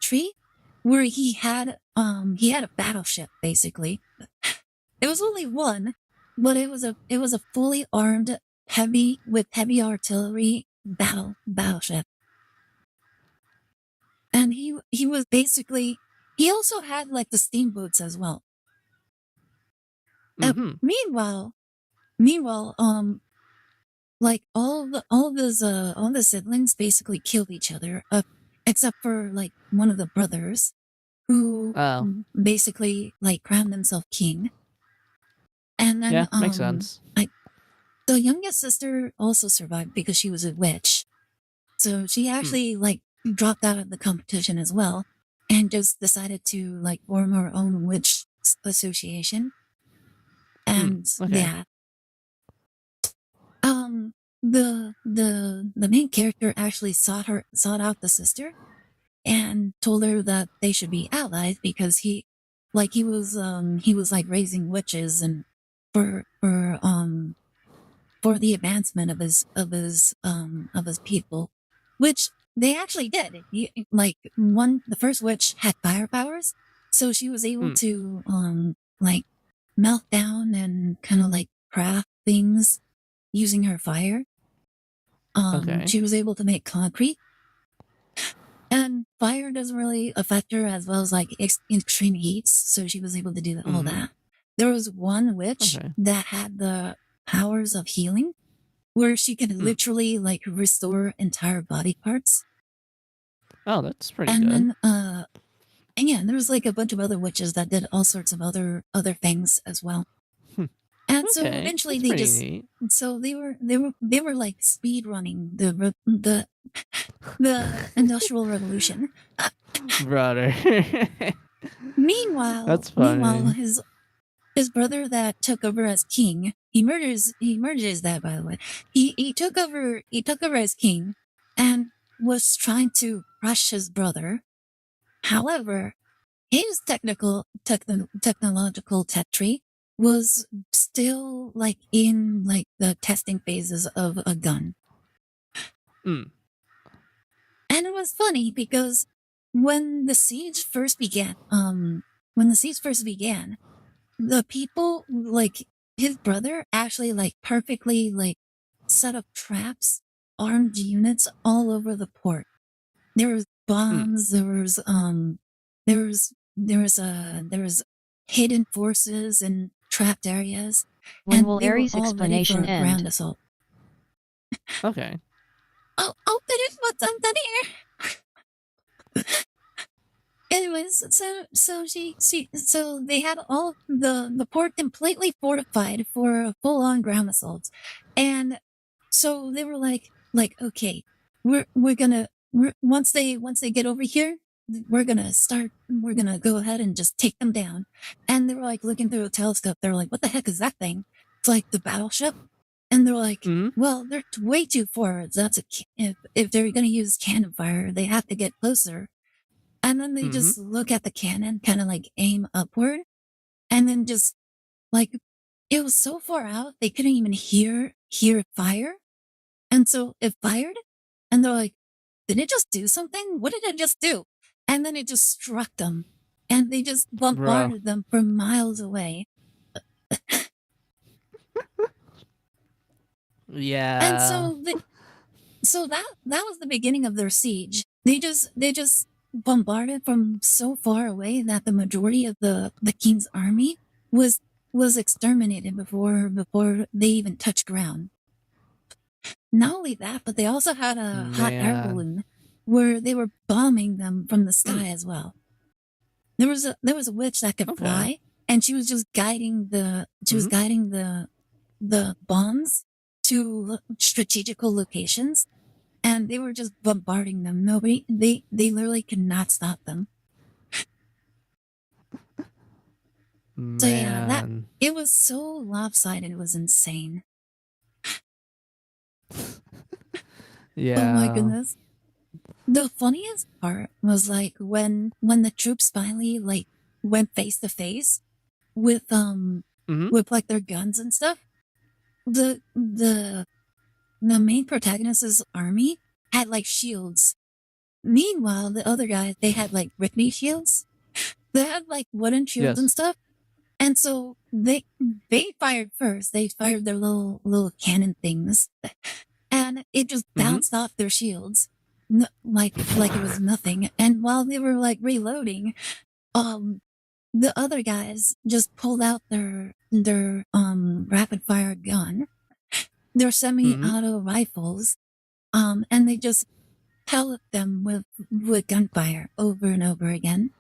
tree where he had a battleship basically. It was only one, but it was a fully armed heavy artillery battleship. And he was basically he also had like the steamboats as well. Mm-hmm. Meanwhile, like all the siblings basically killed each other, except for like one of the brothers who Oh. basically like crowned himself king. And Yeah, then makes sense. the youngest sister also survived because she was a witch. So she actually like dropped out of the competition as well and just decided to like form her own witch association. And Okay. yeah, the main character actually sought out the sister and told her that they should be allies because he was like raising witches and for the advancement of his people, which they actually did. The first witch had fire powers, so she was able Mm. to like melt down and kind of like craft things using her fire. Okay. She was able to make concrete, and fire doesn't really affect her as well as like extreme heats, so she was able to do all Mm-hmm. that. There was one witch Okay. that had the powers of healing, where she could literally like restore entire body parts. Oh, that's pretty And good. then and yeah, there was like a bunch of other witches that did all sorts of other things as well. And so Okay, eventually that's they pretty just neat. so they were like speed running the industrial revolution. Brother. That's Meanwhile, funny. his brother that took over as king, he murders that by the way. He took over as king and was trying to crush his brother. However, his technological tech tree was still like in like the testing phases of a gun. Mm. And it was funny because when the siege first began, the people like his brother actually like perfectly like set up traps, armed units all over the port. There was Mm. bombs, there was hidden forces and trapped areas, When and will they were Aire's all ready for explanation a ground end? assault. Okay. Oh, finish what's under here. Anyways, so they had all the port completely fortified for a full-on ground assault, and so they were like okay, we're once they get over here, we're gonna go ahead and just take them down. And they were like looking through a telescope. They were like, what the heck is that thing? It's like the battleship, and they're like, Mm-hmm. well, they're way too forward. If they're gonna use cannon fire, they have to get closer. And then they Mm-hmm. just look at the cannon, kind of like aim upward, and then just like it was so far out they couldn't even hear fire, and so it fired, and they're like, "Did it just do something? What did it just do?" And then it just struck them, and they just Bro. bombarded them from miles away. And Yeah. so that was the beginning of their siege. They just bombarded from so far away that the majority of the king's army was exterminated before they even touched ground. Not only that, but they also had a hot air Man. balloon where they were bombing them from the Hmm. sky as well. There was a witch that could Okay. fly, and she was just guiding Mhm. the bombs to strategical locations, and they were just bombarding them. They literally could not stop them. So yeah, that Man. it was so lopsided. It was insane. Oh my Yeah. goodness. The funniest part was like when the troops finally like went face to face with Mhm. with like their guns and stuff. The main protagonist's army had like shields. Meanwhile, the other guys they had like Rickety shields. They had like wooden shields and Yes. stuff. And so they fired first. They fired their little cannon things, and it just Mhm. bounced off their shields, like it was nothing. And while they were like reloading, um, the other guys just pulled out their rapid fire gun, their Mhm. semi-auto rifles, and they just pellet them with gunfire over and over again.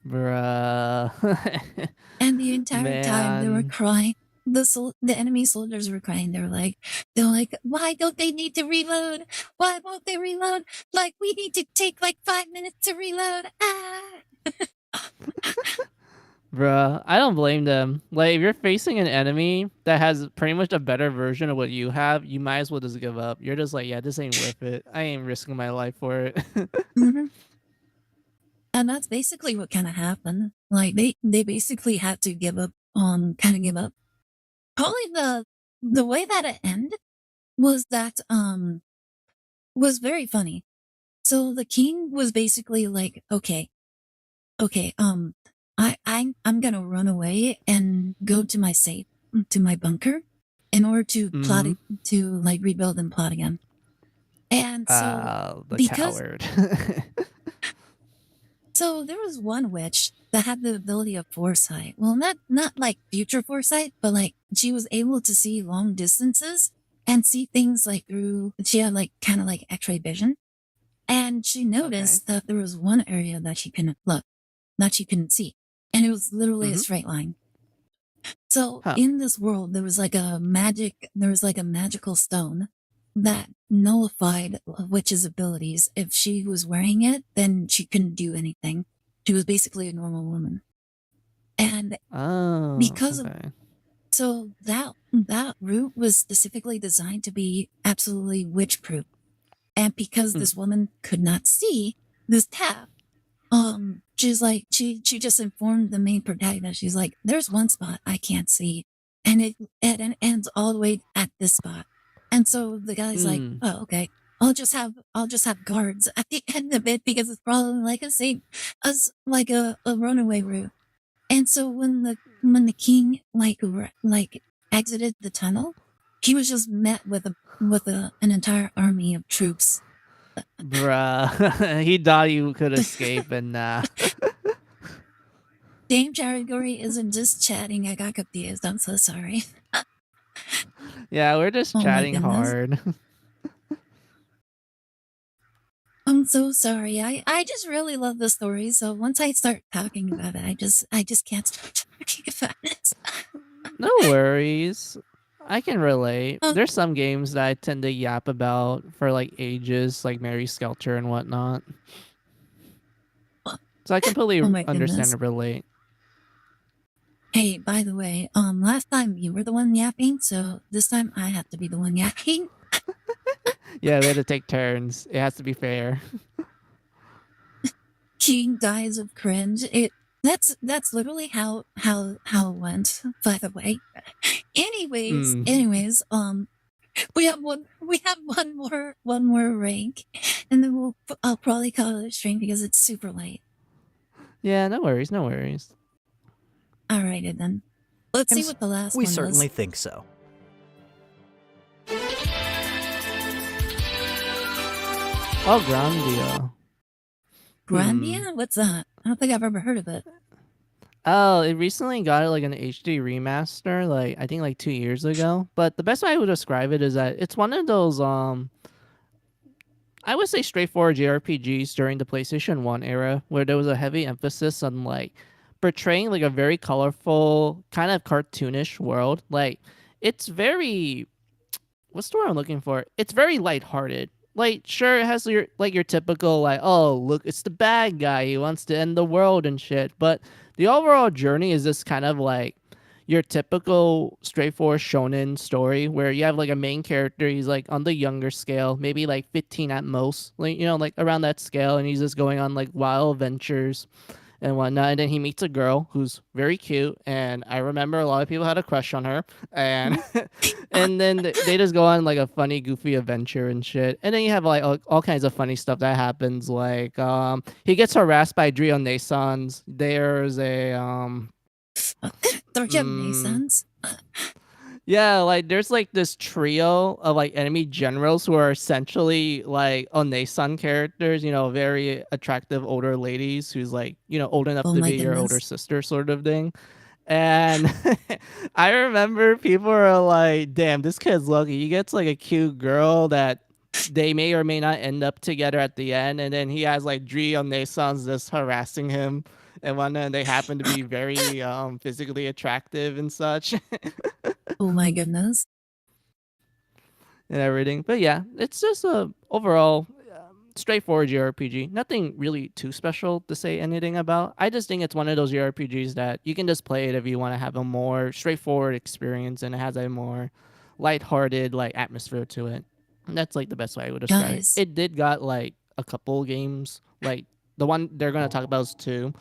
Bruh. And the entire time they were Man. crying. The enemy soldiers were crying. They're like, why don't they need to reload? Why won't they reload? Like, we need to take like 5 minutes to reload. Ah. Bruh, I don't blame them. Like, if you're facing an enemy that has pretty much a better version of what you have, you might as well just give up. You're just like, yeah, this ain't worth it. I ain't risking my life for it. Mhm. And that's basically what kind of happened. Like they basically had to give up. Kind of give up. Probably the way that it ended was that was very funny. So the king was basically like, okay, I'm gonna run away and go to my safe, to my bunker, in order to plot Mhm. to like rebuild and plot again. And so The because coward. so there was one witch that had the ability of foresight. Well, not like future foresight, but like she was able to see long distances and see things like through. She had like kind of like X-ray vision, and she Okay. noticed that there was one area that she couldn't look, that she couldn't see, and it was literally a Mhm. straight line. So Huh. in this world, there was like a magical stone that nullified a witch's abilities. If she was wearing it, then she couldn't do anything. She was basically a normal woman. And Oh, because of, okay. so that route was specifically designed to be absolutely witch proof. And because Mm. this woman could not see this path, she's like she just informed the main protagonist. She's like, there's one spot I can't see, and it ends all the way at this spot. And so the guy's like, Mm. oh, okay, I'll just have guards at the end of it because it's probably like a same as like a runaway route. And so when the king like exited the tunnel, he was just met with an entire army of troops. Bruh. He thought you could escape and nah. Dame Jarigori isn't just chatting. I got confused. I'm so sorry. Yeah, we're just Oh my chatting goodness. hard. I'm so sorry. I just really love the story. So once I start talking about it, I just can't stop talking about it. No worries. I can relate. Oh, There's some games that I tend to yap about for like ages, like Mary Skelter and whatnot. So I completely oh my understand goodness. and relate. Hey, by the way, last time you were the one yapping, so this time I have to be the one yapping. Yeah, we had to take turns. It has to be fair. King dies of cringe. That's literally how it went. By the way, anyways, Mm. anyways, we have one more rank, and then I'll probably call it a stream because it's super late. Yeah, no worries, no worries. Alrighty then. Let's see James, what the last we one certainly was. think so. Oh, Grandia. Hmm. Grandia? What's that? I don't think I've ever heard of it. Oh, it recently got like an HD remaster, like I think like 2 years ago. But the best way I would describe it is that it's one of those I would say straightforward JRPGs during the PlayStation 1 era where there was a heavy emphasis on like portraying like a very colorful, kind of cartoonish world. Like it's very what's the word I'm looking for? It's very lighthearted. Like sure it has your typical like, oh look, it's the bad guy, he wants to end the world and shit. But the overall journey is this kind of like your typical straightforward shonen story where you have like a main character, he's like on the younger scale, maybe like 15 at most, like like around that scale, and he's just going on like wild adventures and whatnot. And then he meets a girl who's very cute, and I remember a lot of people had a crush on her. And and then they just go on like a funny, goofy adventure and shit. And then you have like all kinds of funny stuff that happens. Like he gets harassed by Drio Nasons. There's a Don't you have mm, Nasons? yeah, like there's like this trio of like enemy generals who are essentially like Onesan characters, very attractive older ladies who's like, old enough Oh to my be your older goodness. sister sort of thing. And I remember people are like, damn, this kid's lucky. He gets like a cute girl that they may or may not end up together at the end. And then he has like Dri on Nesans just harassing him and whatnot. And they happen to be very physically attractive and such. Oh my goodness. And everything. But yeah, it's just a overall straightforward JRPG. Nothing really too special to say anything about. I just think it's one of those JRPGs that you can just play it if you want to have a more straightforward experience, and it has a more lighthearted like atmosphere to it. And that's like the best way I would describe it. Guys, It did got like a couple games, like the one they're gonna talk about is two,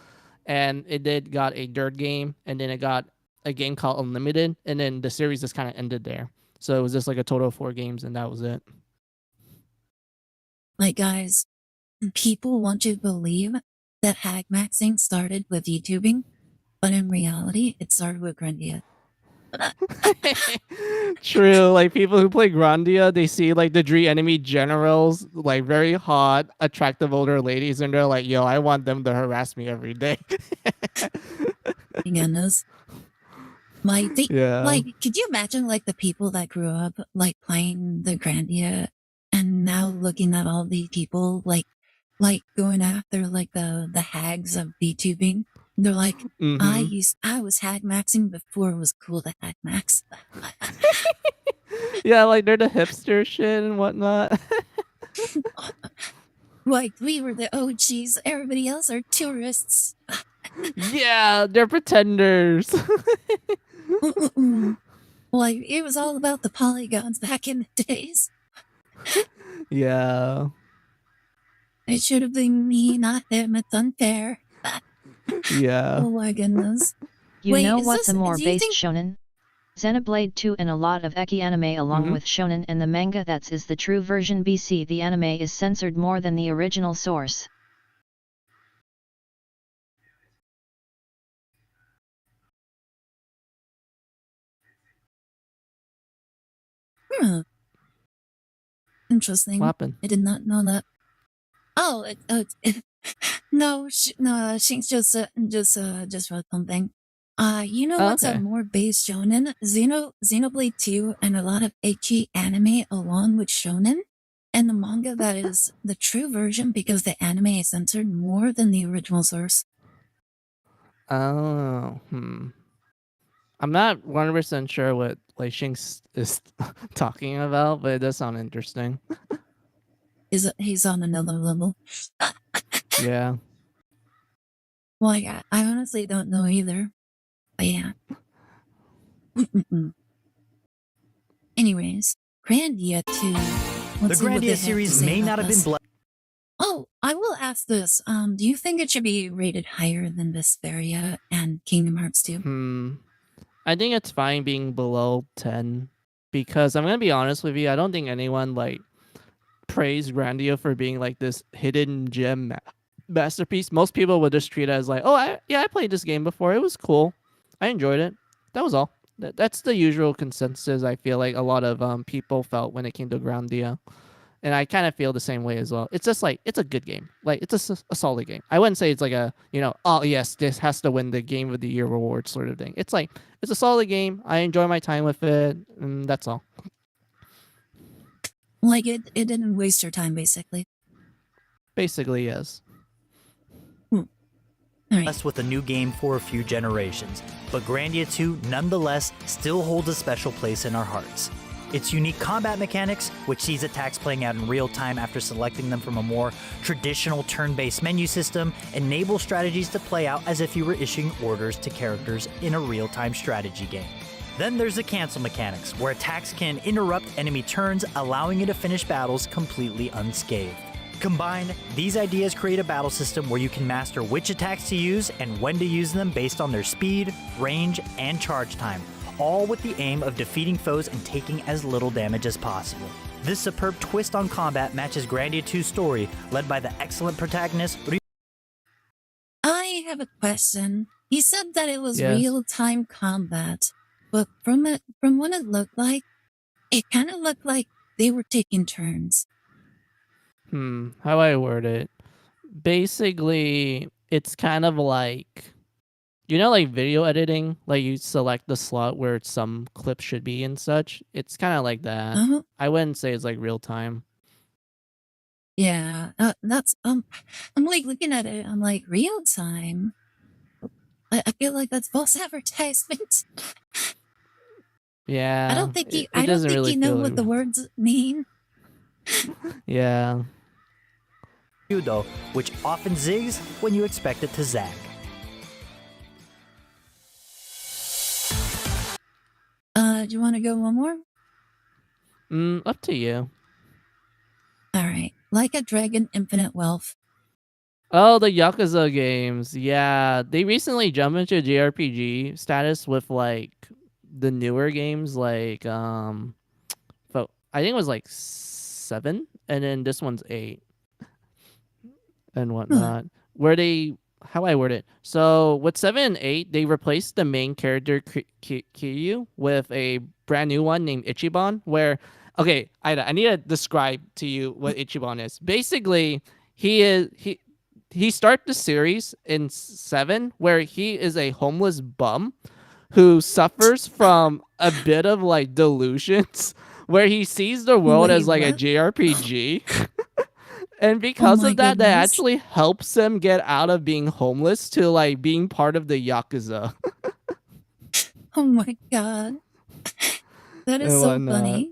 and it did got a dirt game, and then it got a game called Unlimited, and then the series just kind of ended there. So it was just like a total of 4 games, and that was it. guys, people want you to believe that hag maxing started with YouTubing, but in reality, it started with Grandia. True, like people who play Grandia, they see like the three enemy generals, like very hot, attractive older ladies, and they're like, "Yo, I want them to harass me every day." Goodness. Yeah. Could you imagine like the people that grew up like playing the Grandia and now looking at all these people like going after like the hags of VTubing? They're like, Mm-hmm. I was hag maxing before it was cool to hag max. Yeah, like they're the hipster shit and whatnot. Like we were the OGs, everybody else are tourists. Yeah, they're pretenders. Like it was all about the polygons back in the days. Yeah. It should have been me, not him. It's unfair. Yeah. Oh my goodness. You Wait, know is what's this? a more Do you based think? shonen? Xenoblade 2 and a lot of eki anime along Mm-hmm. with shonen and the manga that's is the true version BC. The anime is censored more than the original source. Hmm. What Interesting. happened? I did not know that. Oh, no, no. She's just wrote something. You know Oh, what's a okay. more base shonen? Xenoblade 2 and a lot of ecchi anime along with shonen, and the manga that is the true version because the anime is censored more than the original source. Oh, I'm not 100% sure what Lei Xing is talking about, but it does sound interesting. He's on another level. Yeah. Well, I honestly don't know either. But yeah. Anyways, Grandia 2. The Let's see what they Grandia have to series say may about not have been this. blessed. Oh, I will ask this. Do you think it should be rated higher than Vesperia and Kingdom Hearts 2? I think it's fine being below 10 because I'm gonna be honest with you. I don't think anyone like praised Grandia for being like this hidden gem masterpiece. Most people would just treat it as like, oh, I played this game before. It was cool. I enjoyed it. That was all. That's the usual consensus. I feel like a lot of people felt when it came to Grandia. and I kind of feel the same way as well. It's just like it's a good game. Like it's a solid game. I wouldn't say it's like a oh yes, this has to win the Game of the Year award sort of thing. It's like it's a solid game. I enjoy my time with it, and that's all. Like it didn't waste your time, basically. Basically, yes. All right. Less with a new game for a few generations, but Grandia 2 nonetheless still holds a special place in our hearts. Its unique combat mechanics, which sees attacks playing out in real time after selecting them from a more traditional turn-based menu system, enable strategies to play out as if you were issuing orders to characters in a real-time strategy game. Then there's the cancel mechanics, where attacks can interrupt enemy turns, allowing you to finish battles completely unscathed. Combined, these ideas create a battle system where you can master which attacks to use and when to use them based on their speed, range, and charge time, all with the aim of defeating foes and taking as little damage as possible. This superb twist on combat matches Grandia 2's story, led by the excellent protagonist. I have a question. He said that it was Yes. real-time combat, but from what it looked like, it kind of looked like they were taking turns. How I word it? Basically, it's kind of like like video editing, like you select the slot where some clips should be and such. It's kind of like that. Uh-huh. I wouldn't say it's like real time. Yeah, that's I'm like looking at it. I'm like real time. I feel like that's false advertisement. Yeah. I don't think it I don't doesn't think really you know feel what the like- words mean. Yeah. Though, which often zigs when you expect it to zag. Do you want to go one more? Up to you. All right. Like a Dragon, Infinite Wealth. Oh, the Yakuza games. Yeah, they recently jumped into JRPG status with like the newer games, like I think it was like 7, and then this one's 8, and whatnot. Where they how I word it? So with 7 and 8, they replaced the main character Kiryu with a brand new one named Ichiban. Where okay, I need to describe to you what Ichiban is. Basically, he started the series in 7 where he is a homeless bum who suffers from a bit of like delusions where he sees the world Wait, as like a what? JRPG. And because my of that goodness. actually helps him get out of being homeless to like being part of the Yakuza. Oh my god. That is And so whatnot. funny.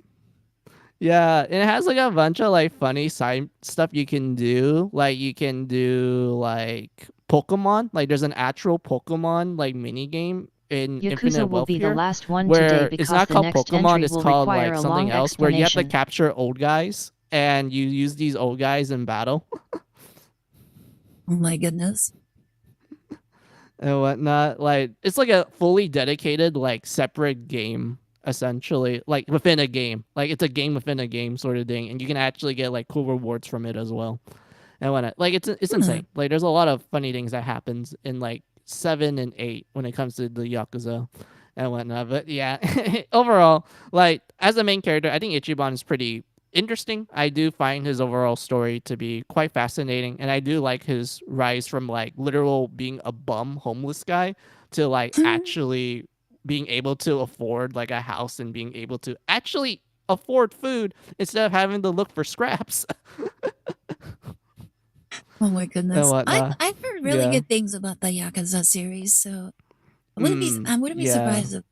Yeah, and it has like a bunch of like funny side stuff you can do. Like you can do like Pokemon. Like there's an actual Pokemon like mini game in Yakuza Infinite will Wealth be here, the last one today where because it's not the called next Pokemon. entry It's will called require like a something long else, where you have to explanation. capture old guys and you use these old guys in battle Oh my goodness. and whatnot. Like it's like a fully dedicated like separate game essentially, like within a game. Like it's a game within a game sort of thing, and you can actually get like cool rewards from it as well. And when like it's insane. Like there's a lot of funny things that happens in like 7 and 8 when it comes to the Yakuza and whatnot. But yeah, overall, like as a main character, I think Ichiban is pretty interesting. I do find his overall story to be quite fascinating, and I do like his rise from like literal being a bum homeless guy to like actually being able to afford like a house and being able to actually afford food instead of having to look for scraps. Oh my goodness. whatnot. I've heard really Yeah. good things about the Yakuza series, so I wouldn't be yeah. surprised if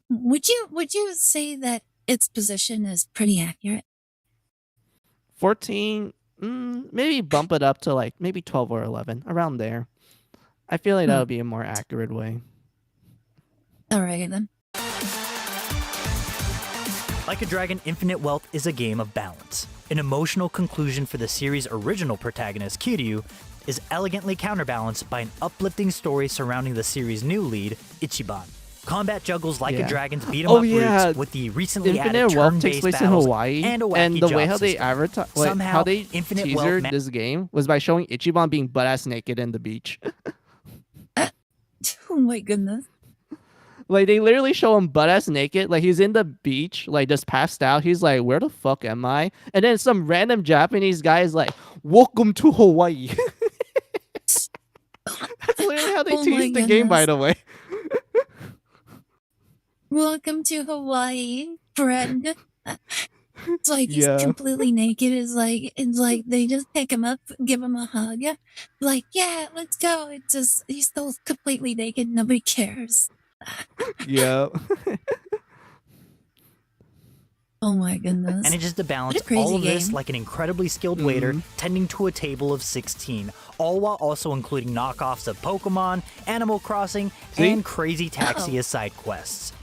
would you say that its position is pretty accurate? 14, maybe bump it up to like maybe 12 or 11, around there. I feel like that would be a more accurate way. Alright then. Like a Dragon, Infinite Wealth is a game of balance. An emotional conclusion for the series' original protagonist, Kiryu, is elegantly counterbalanced by an uplifting story surrounding the series' new lead, Ichiban. Combat juggles Like a Yeah. Dragon's beat-em-up roots with the recently added Infinite Wealth takes turn-based place in battles Hawaii, and a wacky and the way job how they system. advertise, Somehow, how they Infinite Wealth teasered this game was by showing Ichiban being butt-ass naked in the beach. Oh my goodness. Like they literally show him butt ass naked. Like he's in the beach, like just passed out. He's like, "Where the fuck am I?" And then some random Japanese guy is like, "Welcome to Hawaii." That's literally how they Oh my tease the game, by goodness. the way. Welcome to Hawaii, friend. It's like he's Yeah, completely naked. It's like they just pick him up, give him a hug. Like, yeah, let's go. It's just he's still completely naked. Nobody cares. yeah, Oh my goodness. And it just to What balance a crazy all of this game. like an incredibly skilled waiter tending to a table of 16, all while also including knockoffs of Pokemon, Animal Crossing, See? and Crazy Taxi as side quests.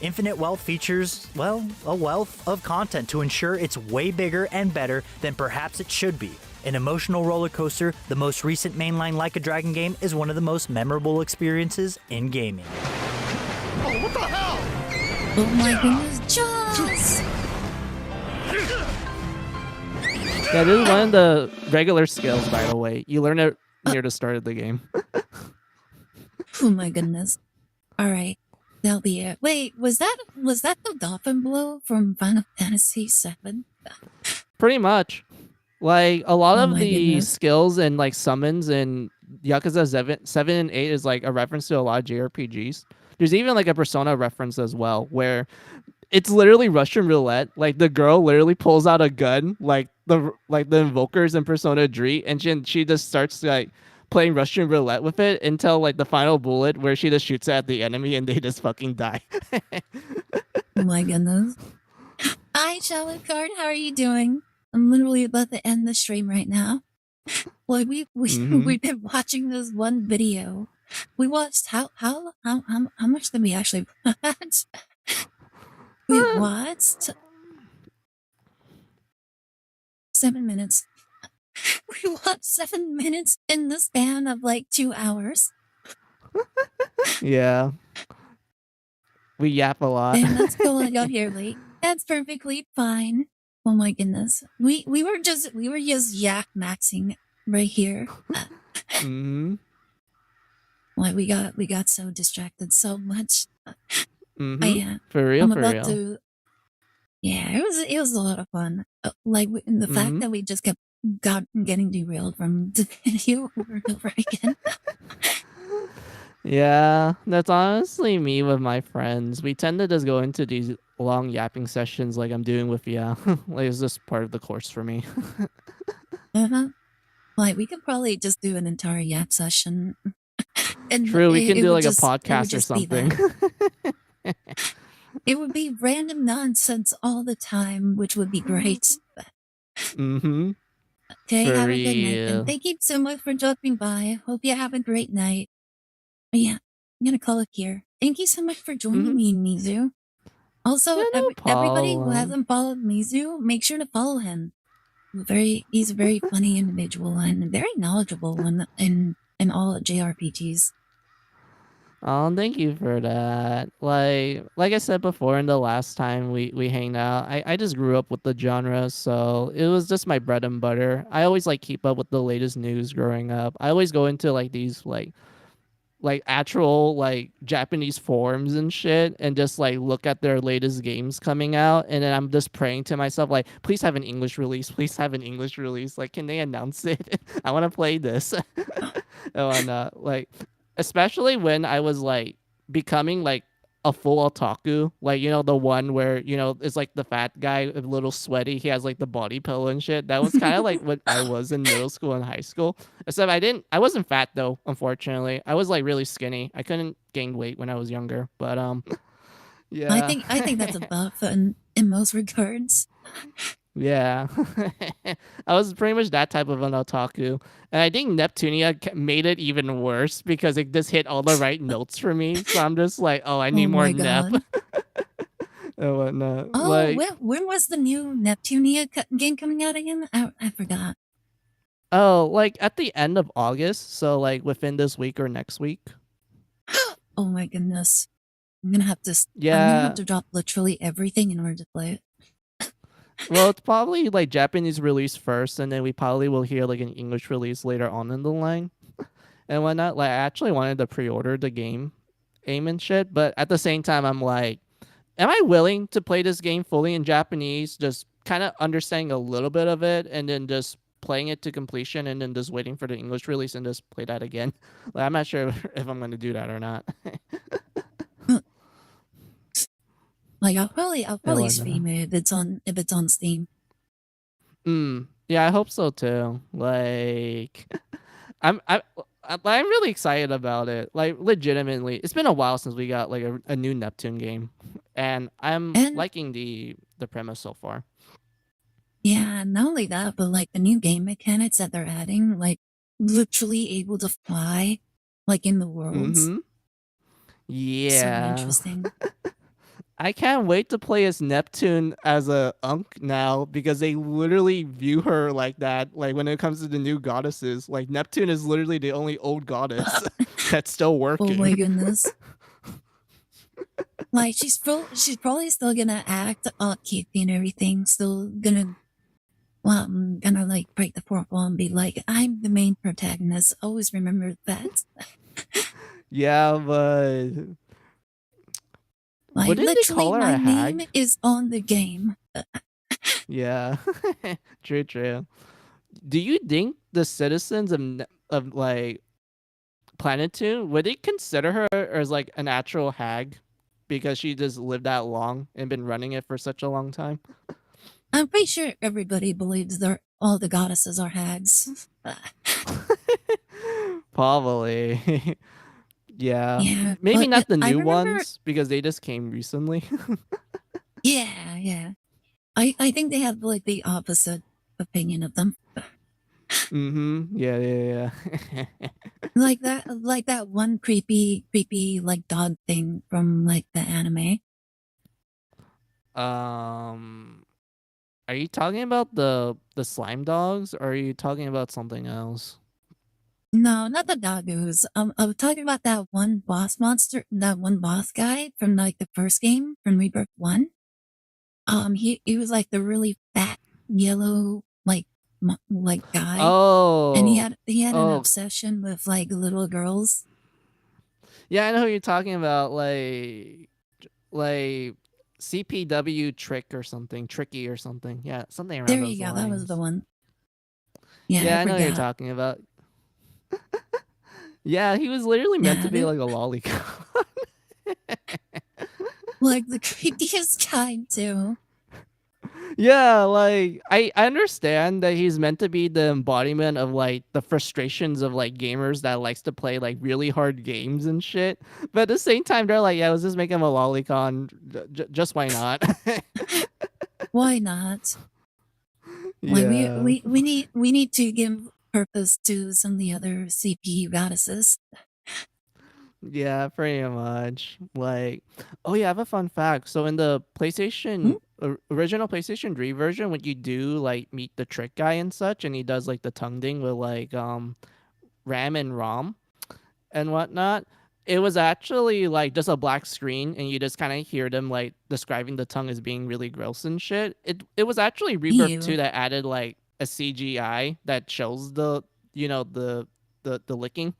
Infinite Wealth features, well, a wealth of content to ensure it's way bigger and better than perhaps it should be. An emotional roller coaster, the most recent mainline Like a Dragon game is one of the most memorable experiences in gaming. Oh my goodness, Jaws! yeah. This is one of the regular skills, by the way. You learn it near the start of the game. Oh my goodness. All right, that'll be it. Wait, was that the dolphin blow from Final Fantasy VII? Pretty much. Like a lot Oh of my the goodness. skills and like summons in Yakuza 7 and 8 is like a reference to a lot of JRPGs. There's even like a Persona reference as well, where it's literally Russian roulette. Like the girl literally pulls out a gun, like the invokers in Persona 3, and she just starts like playing Russian roulette with it until like the final bullet, where she just shoots at the enemy and they just fucking die. Oh my goodness. Hi, Card. How are you doing? I'm literally about to end the stream right now. Like we've been watching this one video. We watched how much did we actually watch? We watched 7 minutes. We watched 7 minutes in the span of like 2 hours. Yeah, we yap a lot. And that's cool. I got here late. That's perfectly fine. Oh my goodness. We were just yak maxing right here. Mm-hmm. Like we got so distracted so much. Mm-hmm. For real, I'm for about real. to. Yeah, it was a lot of fun. Like in the fact that we just kept getting derailed from the video over and over again. Yeah, that's honestly me with my friends. We tend to just go into these long yapping sessions like I'm doing with you. Like it's just part of the course for me. Uh-huh. Like we could probably just do an entire yap session. And True, we can it do would like a just, it would podcast or just be something. that. It would be random nonsense all the time, which would be great. Mm-hmm. Okay, For have a good night. real. And thank you so much for dropping by. Hope you have a great night. But yeah, I'm gonna call it here. Thank you so much for joining me, Mizu. Also, Yeah, no everybody who problem. hasn't followed Mizu, make sure to follow him. He's a very funny individual and very knowledgeable in all JRPGs. Oh, thank you for that. Like I said before in the last time we hanged out, I just grew up with the genre, so it was just my bread and butter. I always like keep up with the latest news growing up. I always go into like these like actual like Japanese forums and shit and just like look at their latest games coming out, and then I'm just praying to myself like, please have an English release, please have an English release. Like, can they announce it? I want to play this. And whatnot. Like, especially when I was like becoming like a full otaku, like the one where it's like the fat guy, a little sweaty, he has like the body pillow and shit. That was kind of like what I was in middle school and high school. Except I wasn't fat though, unfortunately. I was like really skinny. I couldn't gain weight when I was younger, but yeah. I think that's a buff in most regards. Yeah. I was pretty much that type of an otaku. And I think Neptunia made it even worse because it just hit all the right notes for me. So I'm just like, oh, I need Oh more my Nep god. and whatnot. Oh, Like, when was the new Neptunia game coming out again? I forgot. oh, like at the end of August. So like within this week or next week. Oh my goodness. I'm gonna have Yeah. to drop literally everything in order to play it. Well, it's probably like Japanese release first, and then we probably will hear like an English release later on in the line and whatnot. Like, I actually wanted to pre-order the game, aim and shit. But at the same time, I'm like, am I willing to play this game fully in Japanese, just kind of understanding a little bit of it, and then just playing it to completion, and then just waiting for the English release and just play that again? Like, I'm not sure if I'm gonna do that or not. Like I'll And probably whatnot. stream it if it's on Steam. Yeah, I hope so too. Like, I'm really excited about it. Like, legitimately, it's been a while since we got like a new Neptune game, and I'm And liking the premise so far. yeah, not only that, but like the new game mechanics that they're adding, like literally able to fly, like in the worlds. Mm-hmm. So Yeah. interesting. I can't wait to play as Neptune as a Unk now because they literally view her like that. Like when it comes to the new goddesses, like Neptune is literally the only old goddess that's still Oh my working. goodness. Like she's probably still gonna act upkeepy and everything, still gonna gonna like break the fourth wall and be like, I'm the main protagonist. Always remember that. Yeah, but Like wouldn't they literally call her my a name hag? is on the game. Yeah, true, true. Do you think the citizens of like Planetune would they consider her as like an actual hag because she just lived that long and been running it for such a long time? I'm pretty sure everybody believes they're all the goddesses are hags. Probably. Yeah. Yeah, Maybe but not the I new remember. ones because they just came recently. Yeah, yeah. I think they have like the opposite opinion of them. Yeah, yeah, yeah. Like that one creepy like dog thing from like the anime. um are you talking about the slime dogs or are you talking about something else? No, not the doggos. I was talking about that one boss monster, that one boss guy from like the first game from Rebirth 1. He was like the really fat yellow like guy, and Oh. he had an Oh, obsession with like little girls. yeah, I know who you're talking about. Like CPW trick or something, tricky or something. Yeah, something around There those you go. That was the lines. one. Yeah, I Yeah, I know who you're forgot. talking about. Yeah, he was literally meant to Yeah, be like a lolicon. like the creepiest kind too. Yeah, like I understand that he's meant to be the embodiment of like the frustrations of like gamers that likes to play like really hard games and shit. But at the same time, they're like, yeah, let's just make him a lolicon. Just why not? Why not? Like Yeah. we need to give purpose to some of the other CPU goddesses. Yeah, pretty much. Like, oh yeah, I have a fun fact. So in the Hmm? original PlayStation 3 version, when you do like meet the trick guy and such, and he does like the tongue thing with like Ram and Rom and whatnot, it was actually like just a black screen, and you just kind of hear them like describing the tongue as being really gross and shit. It was actually Rebirth Ew. 2 that added like a CGI that shows the the licking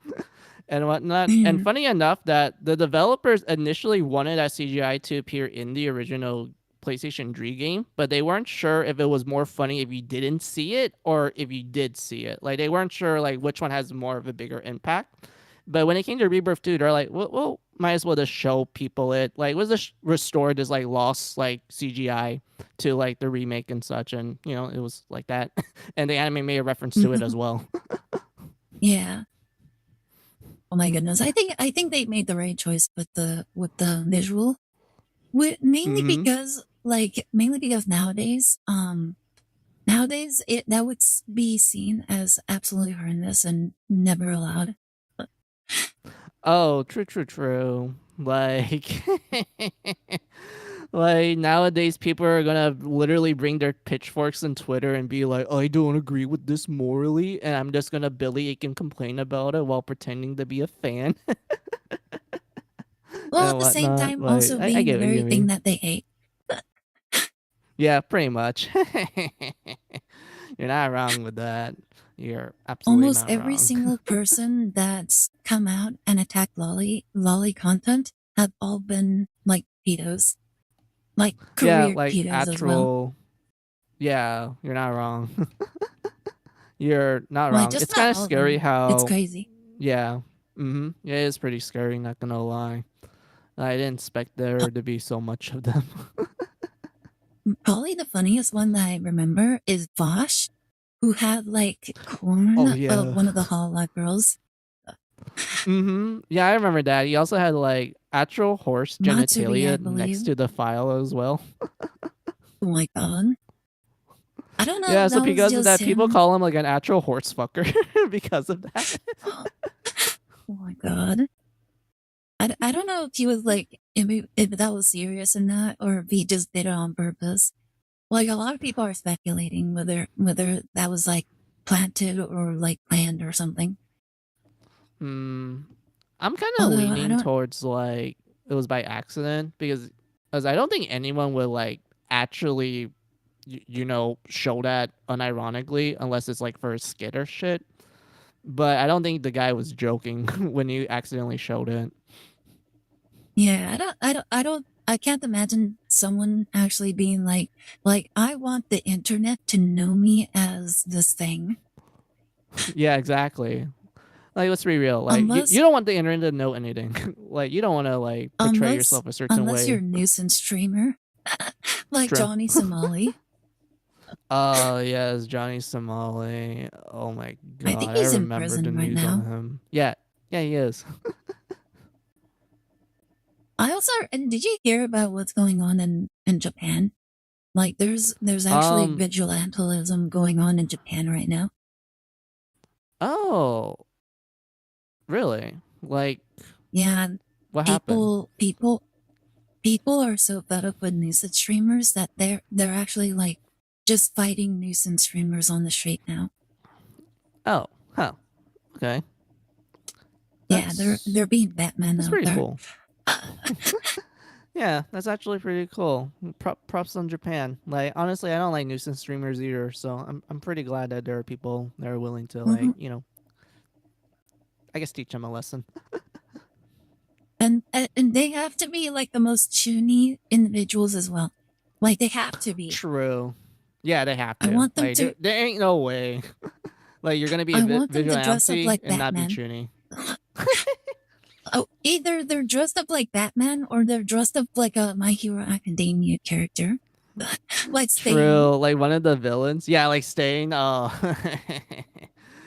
and whatnot. And Mm. funny enough, that the developers initially wanted that CGI to appear in the original PlayStation 3 game, but they weren't sure if it was more funny if you didn't see it or if you did see it. Like they weren't sure like which one has more of a bigger impact. But when it came to Rebirth 2, they're like, well might as well just show people it. Like, was just restored this like lost like CGI to like the remake and such, and it was like that, and the anime made a reference to it as well. Yeah. Oh my goodness. I think they made the right choice with the visual. Mainly Mm-hmm. because nowadays, nowadays it that would be seen as absolutely horrendous and never allowed. Oh, true, true, true. Like, like nowadays, people are gonna literally bring their pitchforks on Twitter and be like, "I don't agree with this morally," and I'm just gonna Billy Ache and complain about it while pretending to be a fan Well, and at the same whatnot. time, Like, also I being the get what very you thing mean. that they hate. Yeah, pretty much. You're not wrong with that. You're absolutely Almost not every wrong. single person that's come out and attacked lolly content have all been like pedos, like Yeah, career like pedos as well. actual. Yeah, you're not wrong. You're not Like wrong. just It's not kind of all of scary them. It's how. crazy. Yeah. Yeah, it is pretty scary. Not gonna lie. I didn't expect there to be so much of them. Probably the funniest one that I remember is Vosh, who had like Oh corn of yeah. one of the Hall Lot girls, Yeah, I remember that. He also had like actual horse Matsuri, I genitalia next believe. to the file as well. Oh my god. I don't know Yeah, if so that was because of just that, people him. call him like an actual horse fucker because of that. Oh my god. I don't know if he was like, if that was serious or not, or if he just did it on purpose. Like a lot of people are speculating whether that was like planted or like planned or something. Hmm. I'm kind of Although I leaning don't, towards like it was by accident because as I don't think anyone would like actually show that unironically unless it's like for a skit or shit. But I don't think the guy was joking when he accidentally showed it. yeah, I can't imagine someone actually being like, I want the internet to know me as this thing. Yeah, exactly. Like let's be real. Like you Unless, don't want the internet to know anything. Like you don't want to like portray unless, yourself a certain unless you're way. a nuisance streamer, like True. Johnny Somali. Oh yes, Johnny Somali. Oh my I think god, I he's in remember the prison right news on now. him. Yeah, yeah, he is. I also, and did you hear about what's going on in Japan? Like there's actually um. vigilantism going on in Japan right now. Oh, really? Like, Yeah, what happened? people are so fed up with nuisance streamers that they're actually like just fighting nuisance streamers on the street now. Oh, huh. Okay, Yeah, that's they're being Batman that's out pretty there. cool. Yeah, that's actually pretty cool. Props on Japan. Like honestly, I don't like nuisance streamers either, so I'm pretty glad that there are people that are willing to like Mhm. I guess teach them a lesson. And they have to be like the most chuny individuals as well. Like they have to be. True. Yeah, they have I to. want them Like to there ain't no way. Like you're gonna be a I want them to dress up vigilante like and not be Batman. chuny. Oh, either they're dressed up like Batman or they're dressed up like a My Hero Academia character. Like Stain, True. Like one of the villains. Yeah, like Stain. Oh.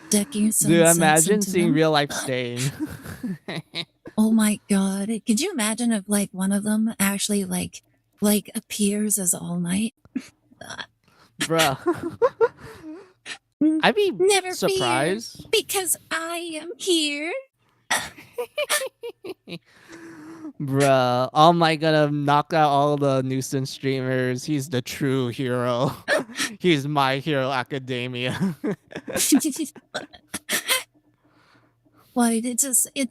decking some Dude, sense imagine into seeing them. real life Stain. Oh my god. Could you imagine if like one of them actually like appears as All Might? Bruh. I'd be Never fear, surprised. because I am here. Bruh. All Might gonna knock out all the nuisance streamers. He's the true hero. He's My Hero Academia. Like it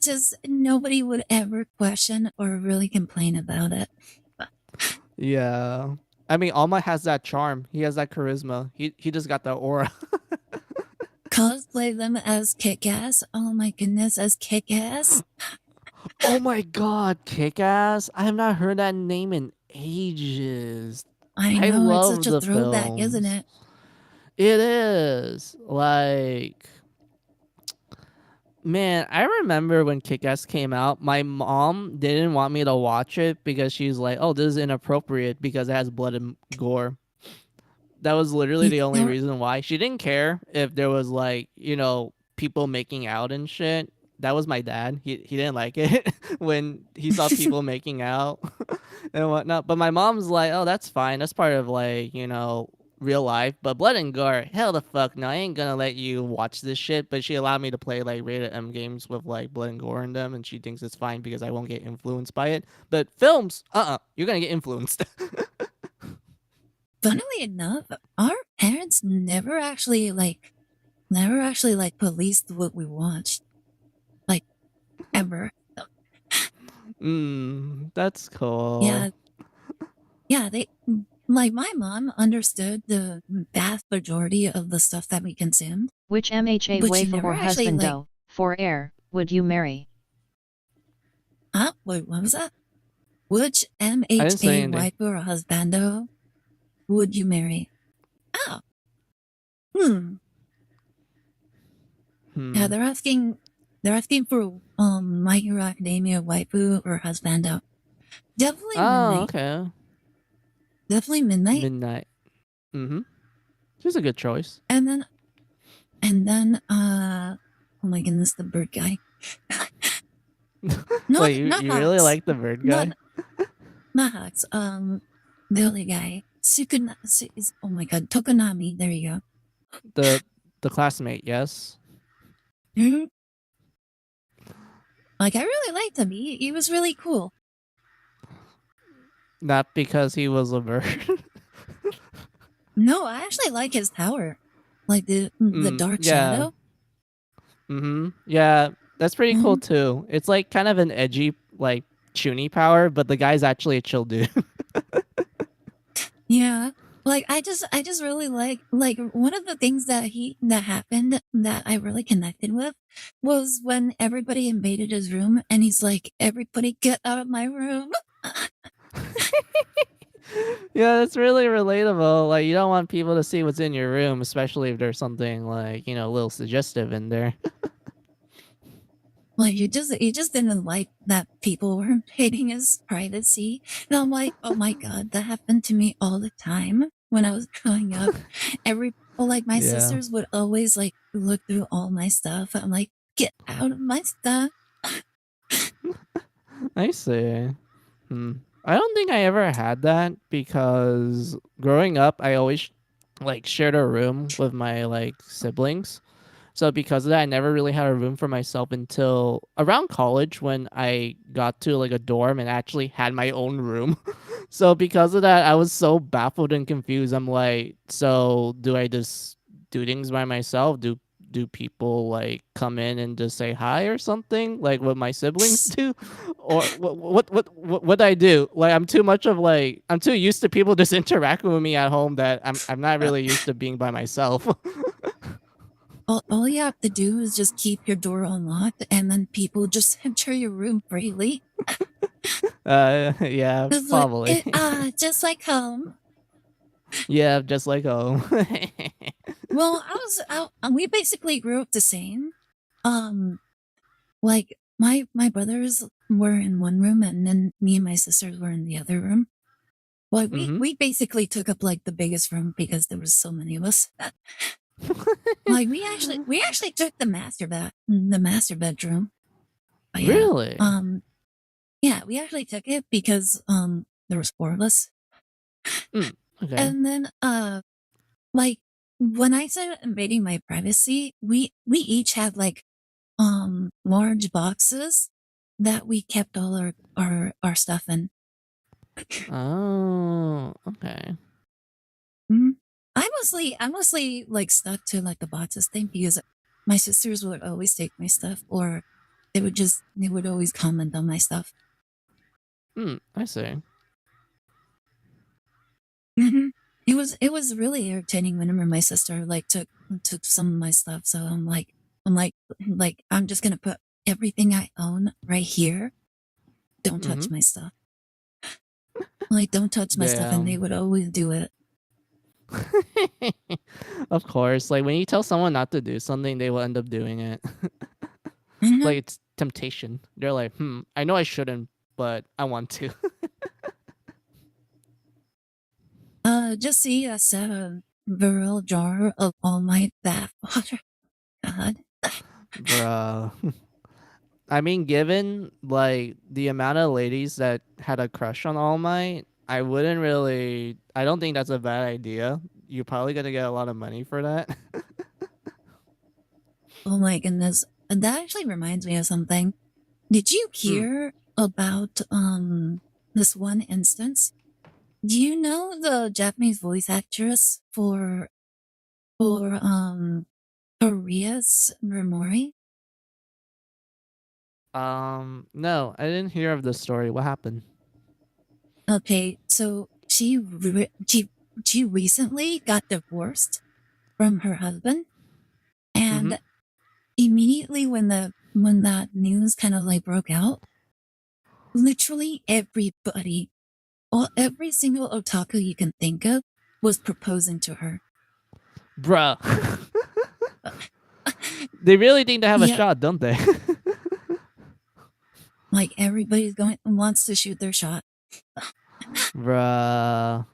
just nobody would ever question or really complain about it. Yeah. I mean, All Might has that charm. He has that charisma. He just got that aura. Cosplay them as Kick-Ass. Oh my goodness, as Kick-Ass. Oh my god, Kick-Ass! I have not heard that name in ages. I I know, it's love such a the throwback, isn't films. it? It is. Like, man, I remember when Kick-Ass came out, my mom didn't want me to watch it because she's like, oh, this is inappropriate because it has blood and gore. That was literally the only There, reason why. She didn't care if there was like, people making out and shit. That was my dad. He didn't like it when he saw people making out and whatnot. But my mom's like, oh, that's fine. That's part of like, real life. But blood and gore, hell the fuck no. I ain't gonna let you watch this shit. But she allowed me to play like rated M games with like blood and gore in them, and she thinks it's fine because I won't get influenced by it. But films, you're gonna get influenced. funnily enough, our parents never actually policed what we watched. Like ever. That's cool. Yeah. Yeah, they like my mom understood the vast majority of the stuff that we consumed. Which MHA but she wife never or actually husband like. for Aire would you marry? Huh? Wait, what was that? Which I didn't say MHA anything. wife or husbando would you marry? Oh, hmm. Yeah, Hmm. they're asking. They're asking for My Hero Academia waifu or husbando. Definitely Oh, midnight. okay. Definitely midnight. Midnight. Mm-hmm. She's a good choice. And then oh my goodness, the bird guy. not Wait, you, not you really Hawks. like the bird Not guy? not Hawks. The other guy. Oh my god, Tokonami. There you The the classmate, yes. go. Mhm. Like I really liked him. He was really cool. Not because he was a bird. No, I actually like his power. Like the dark Yeah. shadow. Mm-hmm. Yeah, that's pretty cool Mhm. too. It's like kind of an edgy, like chuny power, but the guy's actually a chill dude. Yeah. Like I just really like one of the things that happened that I really connected with was when everybody invaded his room and he's like, everybody get out of my room. Yeah, it's really relatable. Like you don't want people to see what's in your room, especially if there's something like, a little suggestive in there. Like you just didn't like that people were invading his privacy. And I'm like, oh my god, that happened to me all the time when I was growing up. Like my Yeah. sisters would always like look through all my stuff. I'm like, get out of my stuff. I see. Hmm. I don't think I ever had that because growing up, I always like shared a room with my like siblings. So because of that, I never really had a room for myself until around college when I got to like a dorm and actually had my own room. So because of that, I was so baffled and confused. I'm like, so do I just do things by myself? Do people like come in and just say hi or something like what my siblings do, or what I do? Like I'm too much of like I'm too used to people just interacting with me at home that I'm not really used to being by myself. All you have to do is just keep your door unlocked and then people just enter your room freely. Yeah, It's like, probably. just like home. Yeah, just like home. Well, we basically grew up the same. Um, like my brothers were in one room and then me and my sisters were in the other room. Like Mm-hmm. we basically took up like the biggest room because there was so many of us. Like we actually took the master bedroom. But yeah. Really? Yeah, we actually took it because there was four of us. Okay. And then like when I started invading my privacy, we each had like large boxes that we kept all our stuff in. Oh, okay. Mhm. I mostly like stuck to like the boxes thing because my sisters would always take my stuff or they would always comment on my stuff. I see. Mhm. It was really irritating whenever my sister like took some of my stuff. So I'm like I'm just gonna put everything I own right here. Don't Mm-hmm. touch my stuff. Like don't touch my stuff, and they Damn. would always do it. Of course, like when you tell someone not to do something, they will end up doing it. Mhm. Like it's temptation. They're like, I know I shouldn't, but I want to. Just see a set of virile jar of all my bath water. God. Bruh. I mean, given like the amount of ladies that had a crush on All Might, I wouldn't really. I don't think that's a bad idea. You're probably gonna get a lot of money for that. Oh my goodness. And that actually reminds me of something. Did you Hmm. hear about this one instance? Do you know the Japanese voice actress for Korea's Remori? No, I didn't hear of the story. What happened? Okay, so she recently got divorced from her husband, Mm-hmm. And immediately when that news kind of like broke out, literally everybody, every single otaku you can think of was proposing to her. Bruh. They really think they have a Yeah, shot, don't they? like everybody's going wants to shoot their shot. Bruh.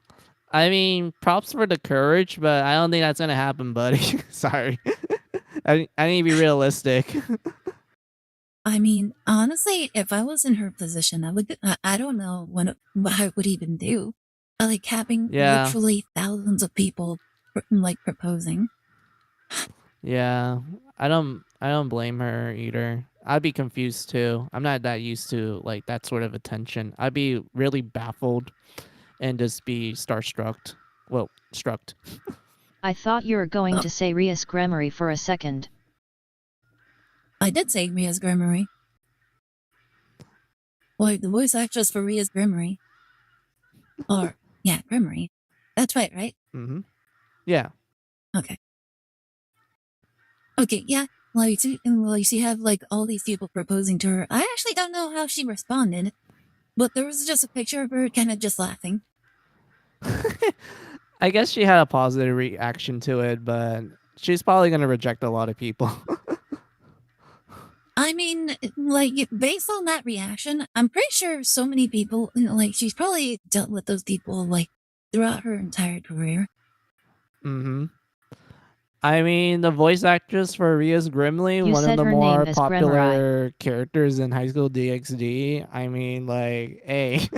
I mean, props for the courage, but I don't think that's gonna happen, buddy. Sorry. I need to be realistic. I mean, honestly, if I was in her position, I don't know what I would even do. Like having Yeah. literally thousands of people like proposing. Yeah. I don't blame her either. I'd be confused too. I'm not that used to like that sort of attention. I'd be really baffled and just be starstruck. Well, struck. I thought you were going Oh, to say Rias Gremory for a second. I did say Ria's Gremory. Well, the voice actress for Ria's Gremory. Or, yeah, Gremory. That's right? Mm-hmm. Yeah. Okay. Okay, yeah. Like, you see, have like all these people proposing to her. I actually don't know how she responded, but there was just a picture of her kind of just laughing. I guess she had a positive reaction to it, but she's probably gonna reject a lot of people. I mean, like, based on that reaction, I'm pretty sure so many people, like, she's probably dealt with those people, like, throughout her entire career. Mm-hmm. I mean, the voice actress for Ria's Grimly, You one of said the her name more is popular characters in High School DxD. I mean, like, hey.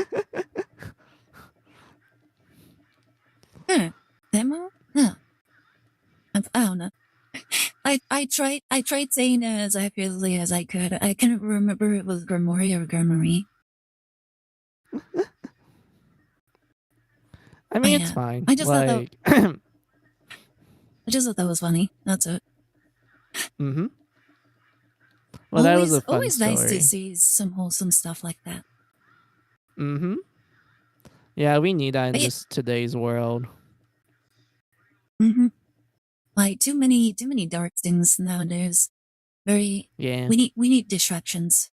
Demo? Huh. I don't know. I tried saying it as accurately as I could. I couldn't remember if it was Grimoire or Grimoire. I mean, it's fine. I just thought that Like, I just thought that was funny. That's it. mm-hmm. Well, that was a fun always story. nice to see some wholesome stuff like that. Mm-hmm. Yeah, we need that in But yeah, just today's world. mm-hmm. Like too many dark things nowadays. Very Yeah. we need distractions.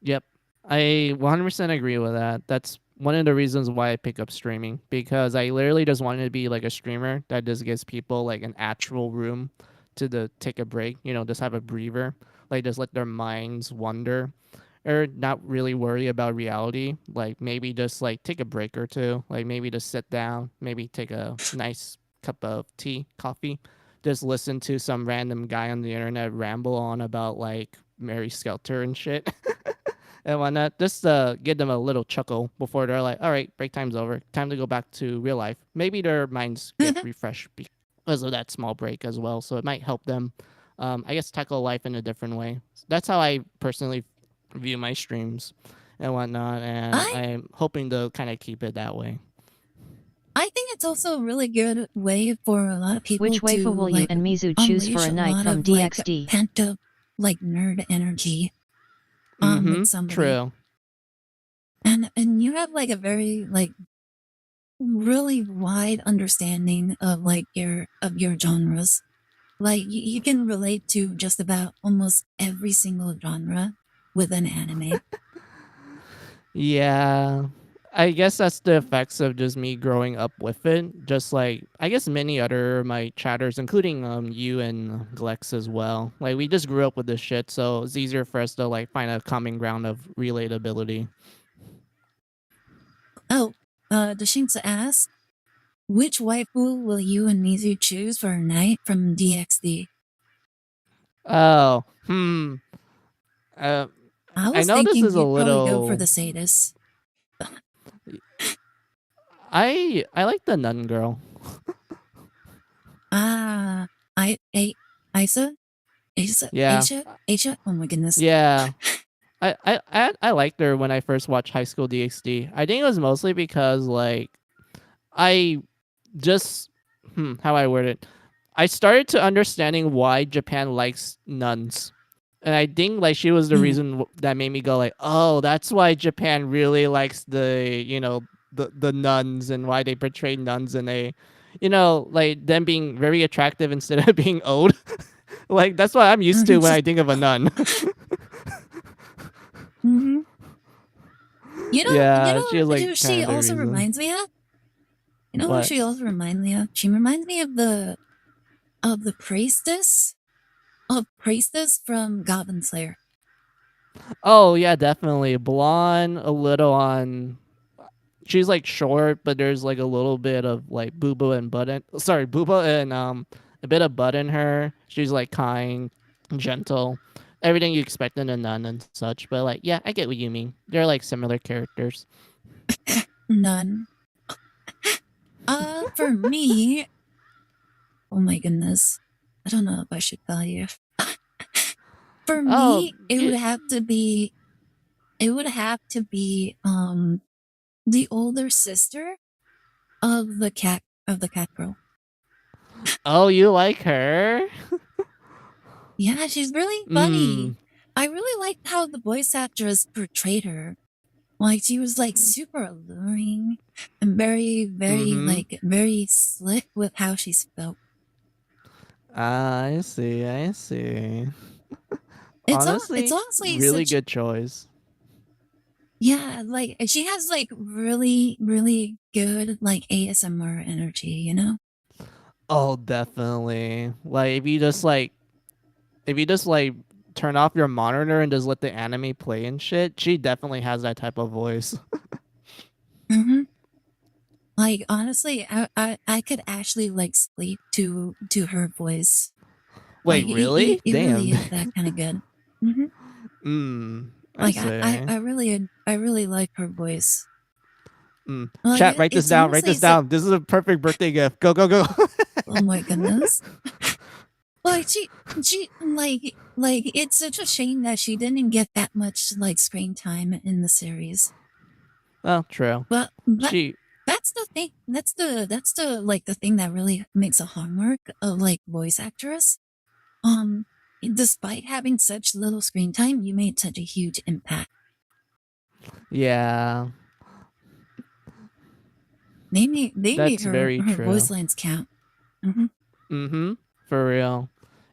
Yep. I 100% agree with that. That's one of the reasons why I pick up streaming, because I literally just wanted to be like a streamer that just gives people like an actual room to take a break, just have a breather, like just let their minds wander or not really worry about reality. Like maybe just like take a break or two, like maybe just sit down, maybe take a nice cup of tea, coffee, just listen to some random guy on the internet ramble on about like Mary Skelter and shit. And whatnot, just to give them a little chuckle before they're like, all right, break time's over. Time to go back to real life. Maybe their minds get refreshed because of that small break as well. So it might help them, I guess, tackle life in a different way. That's how I personally view my streams and whatnot. And I I'm hoping to kind of keep it that way. I think it's also a really good way for a lot of people Which to waifu will you like and Mizu choose for unleash a a night lot from of like DxD? pent up like nerd energy Mm-hmm. with somebody. True. And you have like a very like really wide understanding of like your genres. Like you can relate to just about almost every single genre with an anime. Yeah. I guess that's the effects of just me growing up with it. Just like I guess many other my chatters, including you and Glex as well. Like we just grew up with this shit, so it's easier for us to like find a common ground of relatability. Oh, Dashinsa asks, which waifu will you and Mizu choose for a night from DxD? Oh, uh, I I was know this thinking is a you'd probably go for little. the sadist. I like the nun girl. Ah, Isa? Asia? Yeah, Asia? Oh my goodness. yeah. I liked her when I first watched High School DxD. I think it was mostly because like I just how I word it. I started to understanding why Japan likes nuns. And I think like she was the reason that made me go like, "Oh, that's why Japan really likes the, the nuns and why they portray nuns in a you know, like them being very attractive instead of being old. Like that's what I'm used to when I Just, think of a nun. hmm you Yeah, she know has like who kind she of the also reason. reminds me of? You know who What? she also reminds me of? She reminds me of the priestess from Goblin Slayer. Oh yeah, definitely blonde, a little on. She's like short, but there's like a little bit of like booba and butt in. Sorry, booba and a bit of butt in her. She's like kind, gentle, everything you expect in a nun and such. But like, yeah, I get what you mean. They're like similar characters. None. For me, oh my goodness, I don't know if I should tell you. For Oh, me, it would have to be. It would have to be the older sister of the cat girl. oh, you like her? Yeah, she's really Hmm. funny. I really liked how the voice actress portrayed her. Like she was like super alluring and Mm-hmm. very slick with how she spoke. Ah, I see. I see. It's Honestly, honestly really such good choice. yeah, like she has like really good like ASMR energy, you know? Oh, definitely. Like if you just like turn off your monitor and just let the anime play and shit, she definitely has that type of voice. hmm Like honestly, I could actually like sleep to her voice. Wait, really? It really Damn. is that kind of good. hmm I Like say. I really like her voice. Like Chat, write this it's down. Write honestly this so. down. This is a perfect birthday gift. Go, go, go. Oh my goodness. Like she like it's such a shame that she didn't get that much like screen time in the series. Well, true. But She. that's the thing. That's the like the thing that really makes a hallmark of like voice actress. Um, despite having such little screen time, you made such a huge impact. Yeah, They made that's very her voice true. lines count. hmm For real.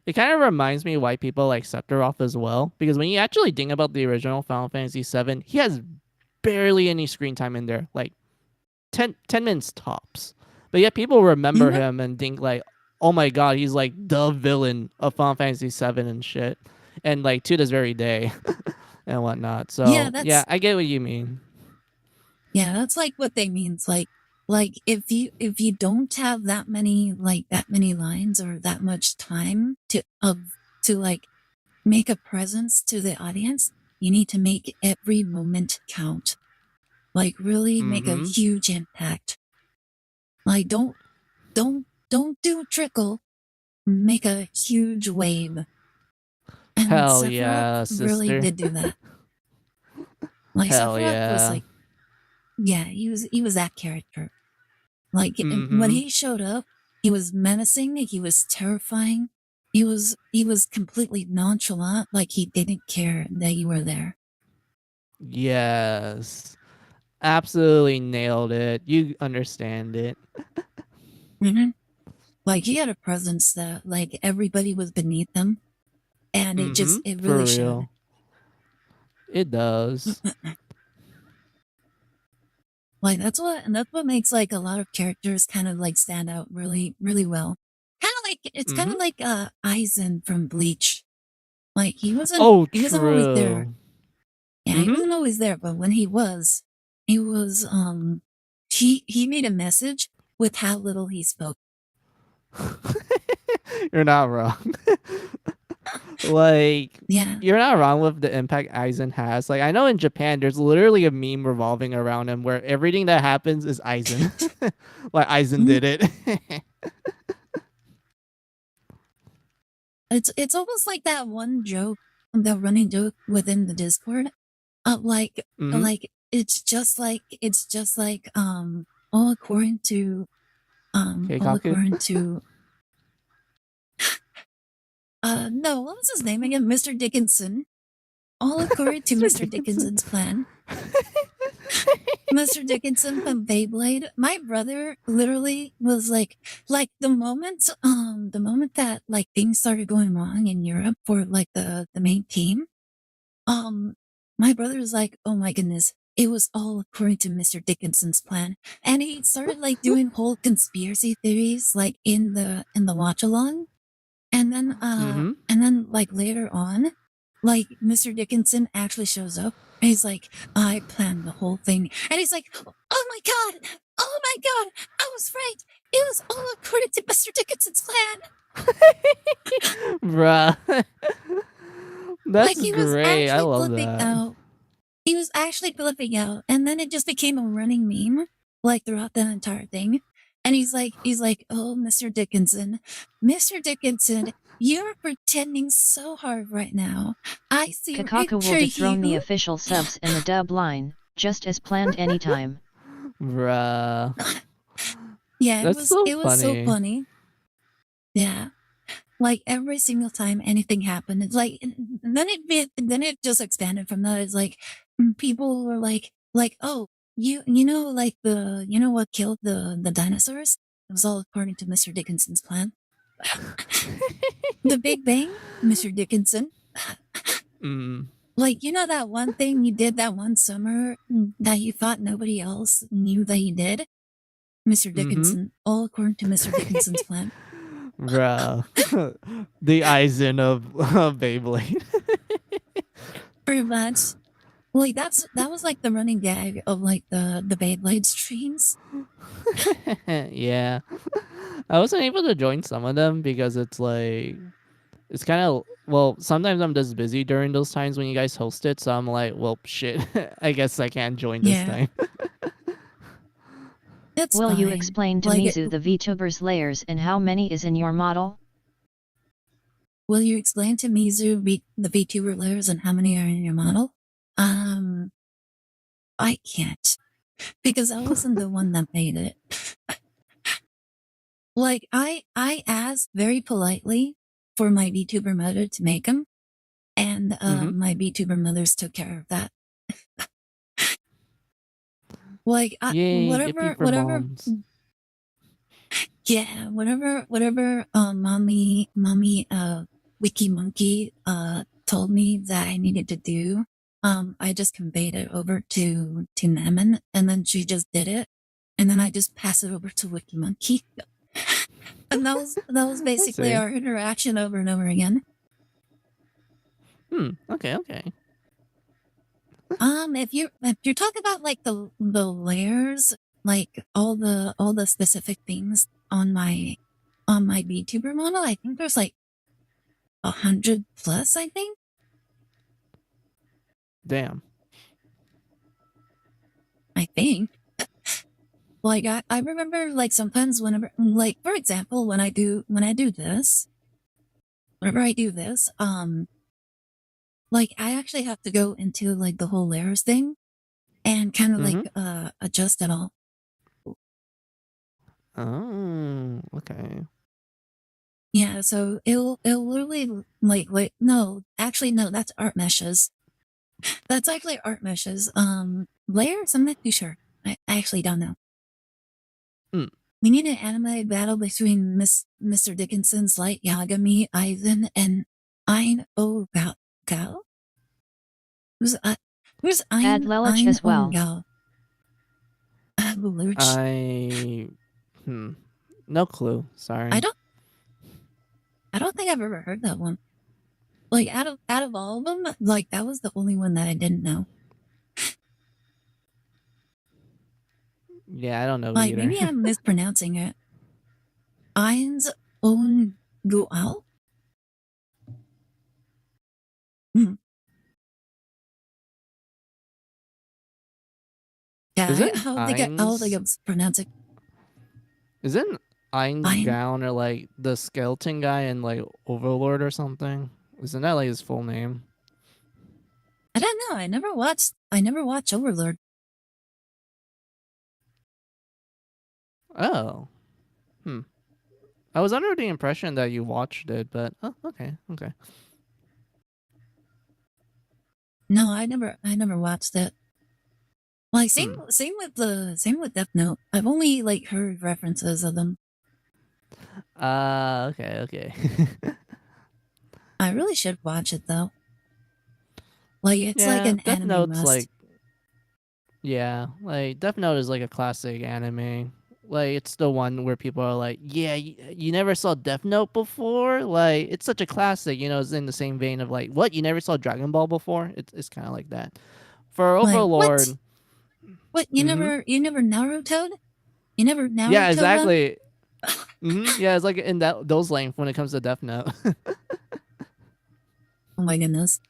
It kind of reminds me why people like Sephiroth as well. Because when you actually think about the original Final Fantasy VII, he has barely any screen time in there. Like 10 minutes tops. But yet people remember hmm him and think like, oh my god, he's like the villain of Final Fantasy VII and shit. And like to this very day and whatnot. Yeah, So yeah, I get what you mean. that's like what they mean. It's like if you don't have that many lines or that much time to like make a presence to the audience, you need to make every moment count. Like really make a Mm-hmm. huge impact. Like don't do trickle. Make a huge wave. And Hell Sephiroth yeah, really sister. did do that. Like Hell Sephiroth was yeah. like, yeah, he was that character. Like when Mm-hmm. he showed up, he was menacing, he was terrifying. He was completely nonchalant, like he didn't care that you were there. Yes. Absolutely nailed it. You understand it. hmm Like he had a presence that like everybody was beneath him, and Mm-hmm. it really For showed. real. It does. Like that's what makes like a lot of characters kind of like stand out really well. Kind of like it's kind Mm-hmm. of like Aizen from Bleach. Like Oh, he wasn't always there. true. Yeah, he Mm-hmm. wasn't always there, but when he was he made a message with how little he spoke. You're not wrong. Like, Yeah. you're not wrong with the impact Aizen has. Like, I know in Japan, there's literally a meme revolving around him where everything that happens is Aizen. Like, Aizen Mhm. did it. It's almost like that one joke, the running joke within the Discord of Mm-hmm. it's just like all according to all Keikaku? according to no, what was his name again? Mr. Dickinson. All according to Mr. Mr. Dickinson. Dickinson's plan. Mr. Dickinson from Beyblade. My brother literally was like the moment that like things started going wrong in Europe for like the main team. Um, my brother was like, "Oh my goodness, it was all according to Mr. Dickinson's plan," and he started like doing whole conspiracy theories like in the watch along. Mm-hmm. And then like later on, like Mr. Dickinson actually shows up. And he's like, I planned the whole thing. And he's like, oh my God, oh my God, I was right. It was all according to Mr. Dickinson's plan. Bruh. Like That's he was great. I actually love flipping that. out. He was actually flipping out. And then it just became a running meme, like throughout the entire thing. And he's like, oh, Mr. Dickinson, you're pretending so hard right now. I see right Kakaka will through dethrone the you. official subs in the dub line, just as planned anytime. Bruh. Yeah, That's so it was so funny. funny. Yeah. Like every single time anything happened, it's like then it just expanded from that. It's like people were like, oh, you know like you know what killed the dinosaurs? It was all according to Mr. Dickinson's plan. The Big Bang, Mr. Dickinson. Mm. Like, you know that one thing you did that one summer that you thought nobody else knew that you did? Mr. Mm-hmm. Dickinson, all according to Mr. Dickinson's plan. Bruh. The Aizen of Beyblade. Pretty much. Like that was like the running gag of like the Beyblade streams. Yeah. I wasn't able to join some of them because it's like it's kind of well, sometimes I'm just busy during those times when you guys host it, so I'm like, well, shit. I guess I can't join this Yeah, time. it's Will you fine. explain to Like, Mizu the VTuber's layers and how many is in your model? will you explain to Mizu the VTuber layers and how many are in your model? I can't because I wasn't the one that made it. Like I asked very politely for my VTuber mother to make them, and Mm-hmm. my VTuber mothers took care of that. Like Yay, yippee for whatever moms. yeah, whatever mommy wiki monkey told me that I needed to do, I just conveyed it over to Naman, and then she just did it, and then I just passed it over to wiki monkey. And that was basically see. our interaction over and over again. Okay, okay. If you're talking about like the layers, like all the specific things on my VTuber model, I think there's like 100 plus. I think. Damn. I think. Like I remember like sometimes whenever like for example when I do this, whenever I do this, like I actually have to go into like the whole layers thing and kind of like adjust it all. Oh, okay. Yeah, so it'll literally like wait no, actually no, that's art meshes. That's actually art meshes. Layers, I'm not too sure. I actually don't know. We need an anime battle between Mr. Dickinson's Light Yagami, Aizen, and Ein O Gao. Who's Add Ein Lelich as well. Gao? I no clue. Sorry. I don't think I've ever heard that one. Like out of all of them, like that was the only one that I didn't know. Yeah, I don't know Like either. maybe I'm mispronouncing it. Eins on Gual? Yeah, Isn't how they pronounce it. Isn't Ein Ein? Gown or like the skeleton guy in like Overlord or something? Isn't that like his full name? I don't know. I never watched Overlord. Oh. I was under the impression that you watched it, but oh, okay. No, I never watched it. Like Hmm. same with Death Note. I've only like heard references of them. Okay, okay. I really should watch it though. Like it's like Yeah, an Death anime Note's must. like, yeah, like Death Note is like a classic anime. Like it's the one where people are like, yeah, you never saw Death Note before. Like it's such a classic. You know, it's in the same vein of like, what, you never saw Dragon Ball before? It's kind of like that. For Like what? Overlord, What mm-hmm. you never Naruto'd? You never Yeah, Naruto them? exactly. Mm-hmm. Yeah, it's like in those length when it comes to Death Note. Oh my goodness.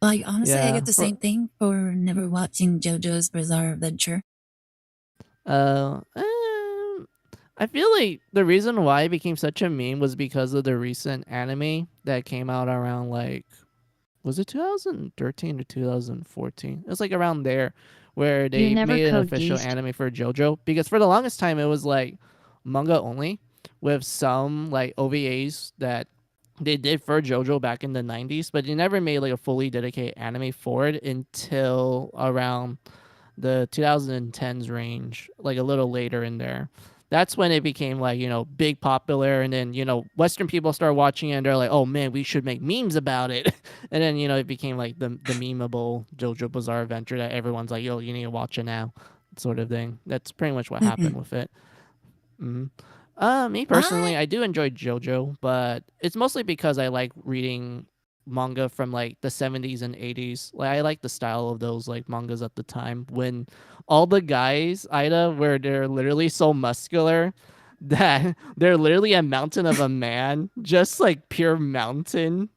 Like honestly, I Yeah. get the same thing for never watching JoJo's Bizarre Adventure. Uh, um, I feel like the reason why it became such a meme was because of the recent anime that came out around like, was it 2013 or 2014? It was like around there where You they never made an code official geezed. anime for JoJo, because for the longest time it was like manga only with some like OVAs that they did for JoJo back in the 90s, but they never made like a fully dedicated anime for it until around the 2010s range, like a little later in there. That's when it became like, big popular, and then, Western people start watching it and they're like, oh man, we should make memes about it. And then, it became like the memeable JoJo Bizarre Adventure that everyone's like, yo, you need to watch it now, sort of thing. That's pretty much what happened Mm-mm. with it. Hmm. Me I personally, I do enjoy JoJo, but it's mostly because I like reading manga from like the 70s and 80s. Like I like the style of those like mangas at the time when all the guys, Ida, where they're literally so muscular that they're literally a mountain of a man, just like pure mountain.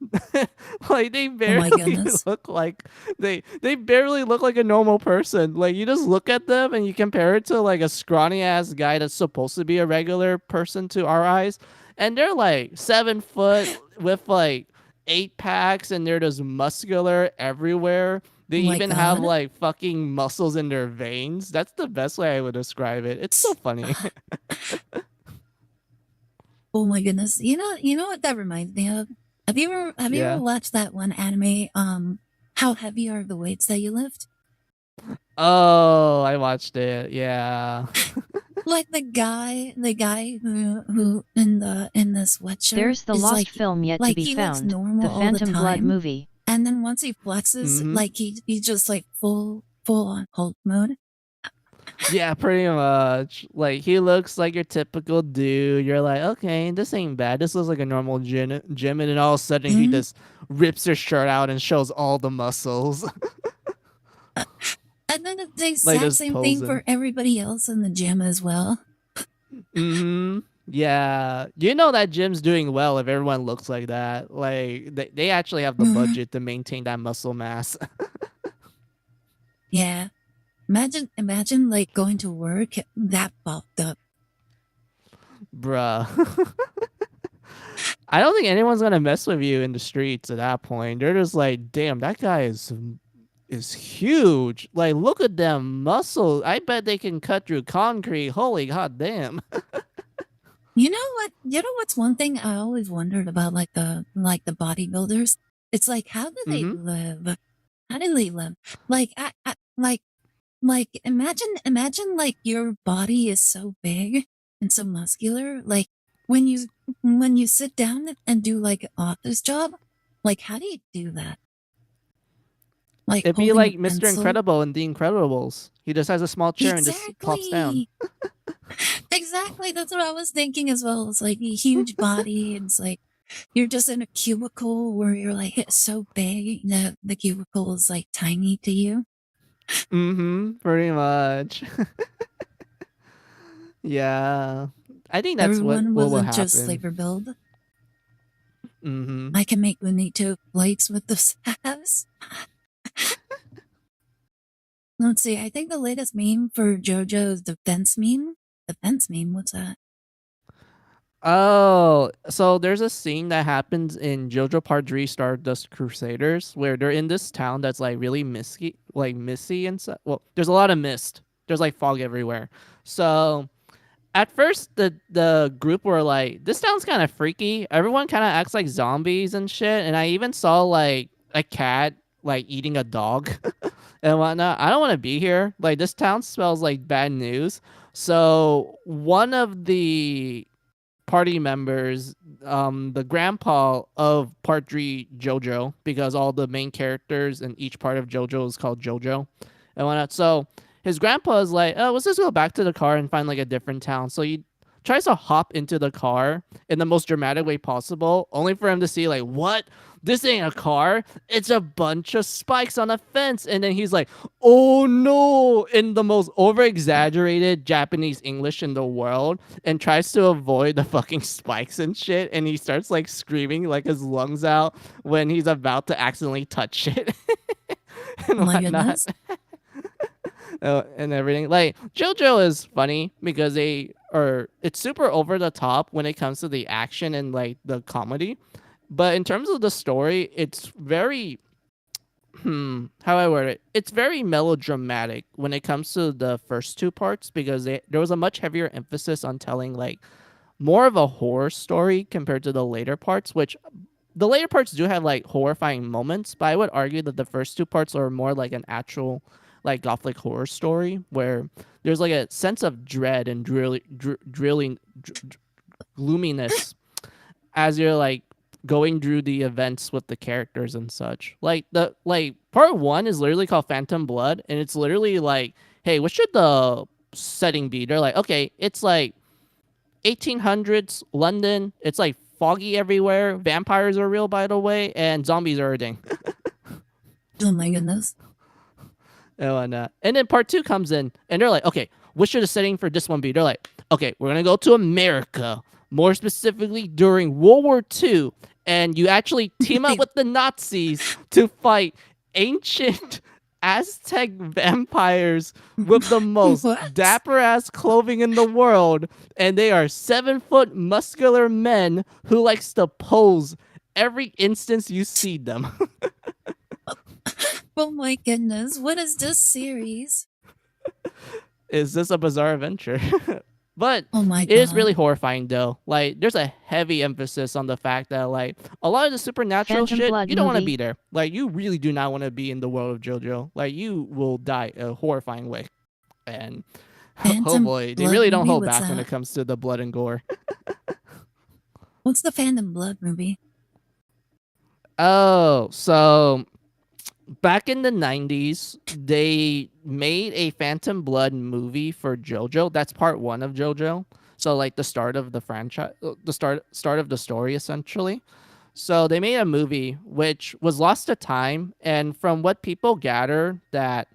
Like they oh my barely goodness. look like they barely look like a normal person. Like you just look at them and you compare it to like a scrawny ass guy that's supposed to be a regular person to our eyes, and they're like 7 foot with like 8 packs, and they're just muscular everywhere. They Oh my even have god. like fucking muscles in their veins. That's the best way I would describe it. It's so funny. Oh my goodness. You know what that reminds me of? Have you ever Yeah. watched that one anime, How Heavy Are the Weights That You Lift? Oh, I watched it. Yeah. Like the guy who in the sweatshirt There's the is lost film yet to like be he looks found, normal the all the Phantom Blood time, movie. and then once he flexes, Mm-hmm. like he's just like full on Hulk mode. Yeah, pretty much. Like he looks like your typical dude. You're like, okay, this ain't bad. This looks like a normal gym, and then all of a sudden he Mhm. just rips his shirt out and shows all the muscles, And then it's the like exact just same thing for posing. everybody else in the gym as well. Mm-hmm. Yeah, that gym's doing well if everyone looks like that. Like they actually have the Mhm. budget to maintain that muscle mass. Yeah. Imagine like going to work that bulked up. Bruh. I don't think anyone's gonna mess with you in the streets at that point. They're just like, damn, that guy is huge. Like, look at them muscles. I bet they can cut through concrete. Holy god damn. You know what? You know what's one thing I always wondered about like the bodybuilders? It's like how do they Mm-hmm. live? How do they live? Like like imagine like your body is so big and so muscular. Like when you sit down and do like an office job, like how do you do that? Like It'd be holding a like Mr. pencil? Incredible in The Incredibles. He just has a small chair and just plops down. Exactly. Exactly. That's what I was thinking as well. It's like a huge body. It's like you're just in a cubicle where you're like it's so big that the cubicle is like tiny to you. Mm-hmm. Pretty much. Yeah. I think that's what Everyone will wasn't just happen. sleeper build. Mm-hmm. I can make bonito plates with those abs. Let's see. I think the latest meme for JoJo is the fence meme. The fence meme. What's that? Oh, so there's a scene that happens in JoJo Part 3 Stardust Crusaders where they're in this town that's like really misty, like misty and stuff. Well, there's a lot of mist. There's like fog everywhere. So at first the group were like, this town's kind of freaky. Everyone kind of acts like zombies and shit. And I even saw like a cat like eating a dog and whatnot. I don't want to be here. Like this town smells like bad news. So one of the party members, the grandpa of part 3 JoJo, because all the main characters in each part of JoJo is called JoJo and whatnot. So his grandpa is like, oh, let's just go back to the car and find like a different town. So he tries to hop into the car in the most dramatic way possible, only for him to see like, what? This ain't a car. It's a bunch of spikes on a fence. And then he's like, oh no, in the most over exaggerated Japanese English in the world, and tries to avoid the fucking spikes and shit. And he starts like screaming like his lungs out when he's about to accidentally touch it and Oh my whatnot. goodness. And everything. Like JoJo is funny because it's super over the top when it comes to the action and like the comedy. But in terms of the story, it's very how I word it. It's very melodramatic when it comes to the first two parts because there was a much heavier emphasis on telling like more of a horror story compared to the later parts, which the later parts do have like horrifying moments, but I would argue that the first two parts are more like an actual like gothic horror story where there's like a sense of dread and gloominess as you're like going through the events with the characters and such. Like the like part 1 is literally called Phantom Blood, and it's literally like, hey, what should the setting be? They're like, okay, it's like 1800s London. It's like foggy everywhere. Vampires are real, by the way, and zombies are a thing. Oh my goodness. And then part 2 comes in, and they're like, okay, what should the setting for this one be? They're like, okay, we're gonna go to America, more specifically during World War II, and you actually team up with the Nazis to fight ancient Aztec vampires with the most What? dapper ass clothing in the world, and they are 7-foot muscular men who likes to pose every instance you see them. Oh my goodness. What is this series? Is this a bizarre adventure? But Oh my it is really god. horrifying though. Like there's a heavy emphasis on the fact that like a lot of the supernatural Phantom shit, Blood you don't want to movie. be there. Like you really do not want to be in the world of JoJo. Like you will die a horrifying way. And oh Phantom boy, they Blood really don't movie? hold What's back when it that? comes to the blood and gore. What's the Phantom Blood movie? Oh, so back in the 90s, they made a Phantom Blood movie for JoJo. That's part 1 of JoJo. So like the start of the franchise, the start of the story essentially. So they made a movie which was lost to time, and from what people gather, that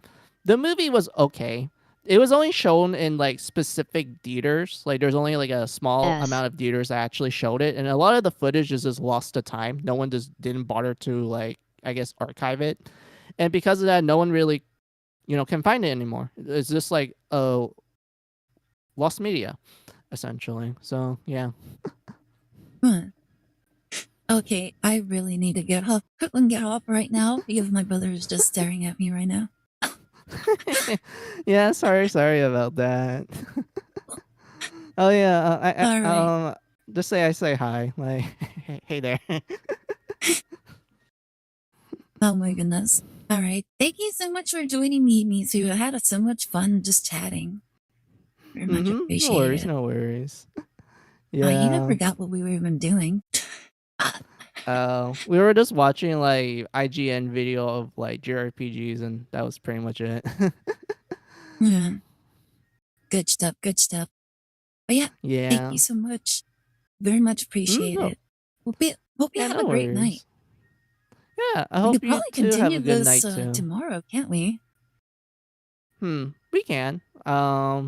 the movie was okay. It was only shown in like specific theaters. Like there's only like a small S. amount of theaters that actually showed it, and a lot of the footage is just lost to time. No one just didn't bother to like, I guess, archive it, and because of that, no one really, can find it anymore. It's just like lost media, essentially. So yeah. Huh. Okay, I really need to get up and get off right now because my brother is just staring at me right now. Yeah, sorry about that. Oh yeah, All right. just say I say hi, like, hey there. Oh my goodness. All right. Thank you so much for joining me, Mizu. I had so much fun just chatting. Very much No appreciate worries, it. no worries. I even Yeah. forgot what we were even doing. We were just watching like IGN video of like JRPGs, and that was pretty much it. Yeah. Good stuff. Good stuff. But yeah, thank Yeah. you so much. Very much appreciate No. it. Hope you Yeah, have no a great night. worries. Yeah, I We hope could you probably too have continue a good this night too. tomorrow, can't we? We can. I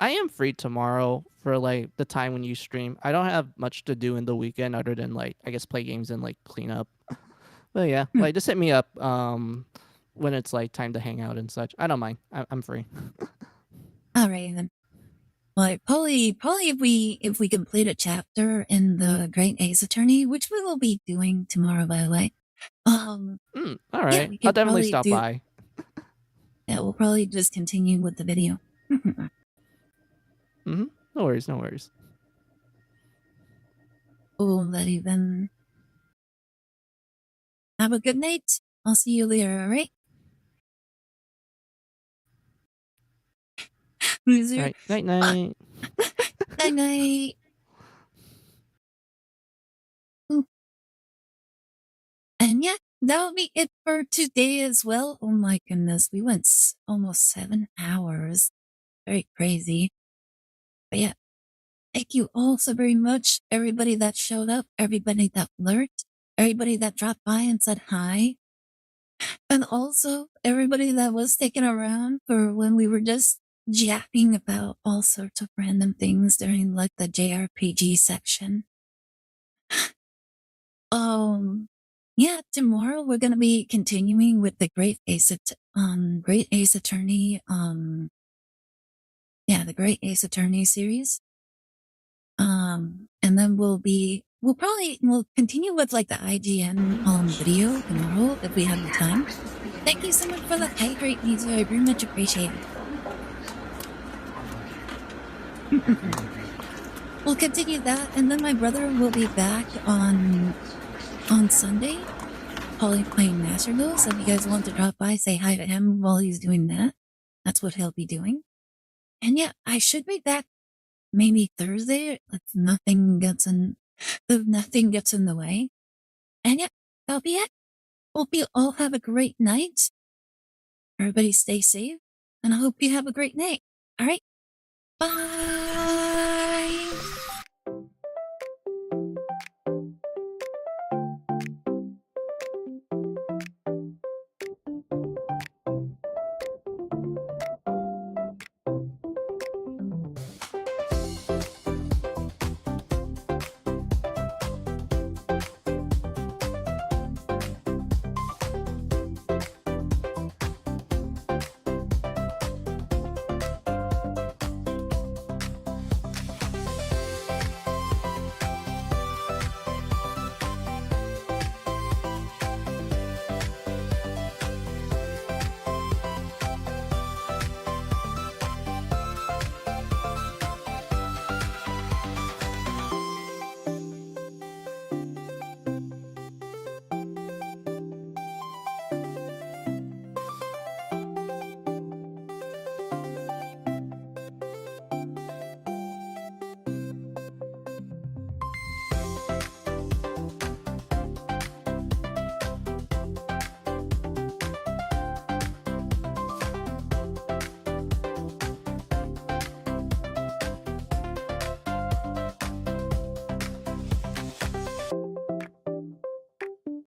am free tomorrow for like the time when you stream. I don't have much to do in the weekend other than like, I guess, play games and like clean up. But yeah, Hmm. like just hit me up when it's like time to hang out and such. I don't mind. I'm free. All right then. Like probably if we complete a chapter in the Great Ace Attorney, which we will be doing tomorrow, by the way. All Yeah, right. we I'll could definitely probably stop do. by. Yeah, we'll probably just continue with the video. No worries, no worries. Alrighty then. Have a good night. I'll see you later, alright? Loser. Alright, night night. Night night. And yeah, that'll be it for today as well. Oh my goodness, we went almost 7 hours. Very crazy. But yeah, thank you all so very much. Everybody that showed up, everybody that lurked, everybody that dropped by and said hi. And also everybody that was sticking around for when we were just yapping about all sorts of random things during like the JRPG section. Yeah, tomorrow we're gonna be continuing with the Great Ace Attorney, the Great Ace Attorney series. And then we'll continue with like the IGN video tomorrow if we have the time. Thank you so much for the hydrate music. I very much appreciate it. We'll continue that, and then my brother will be back on Sunday, probably playing Master Duel. So if you guys want to drop by, say hi to him while he's doing that. That's what he'll be doing. And yeah, I should be back maybe Thursday if nothing gets in the way. And yeah, that'll be it. Hope you all have a great night. Everybody stay safe, and I hope you have a great night. All right. Bye.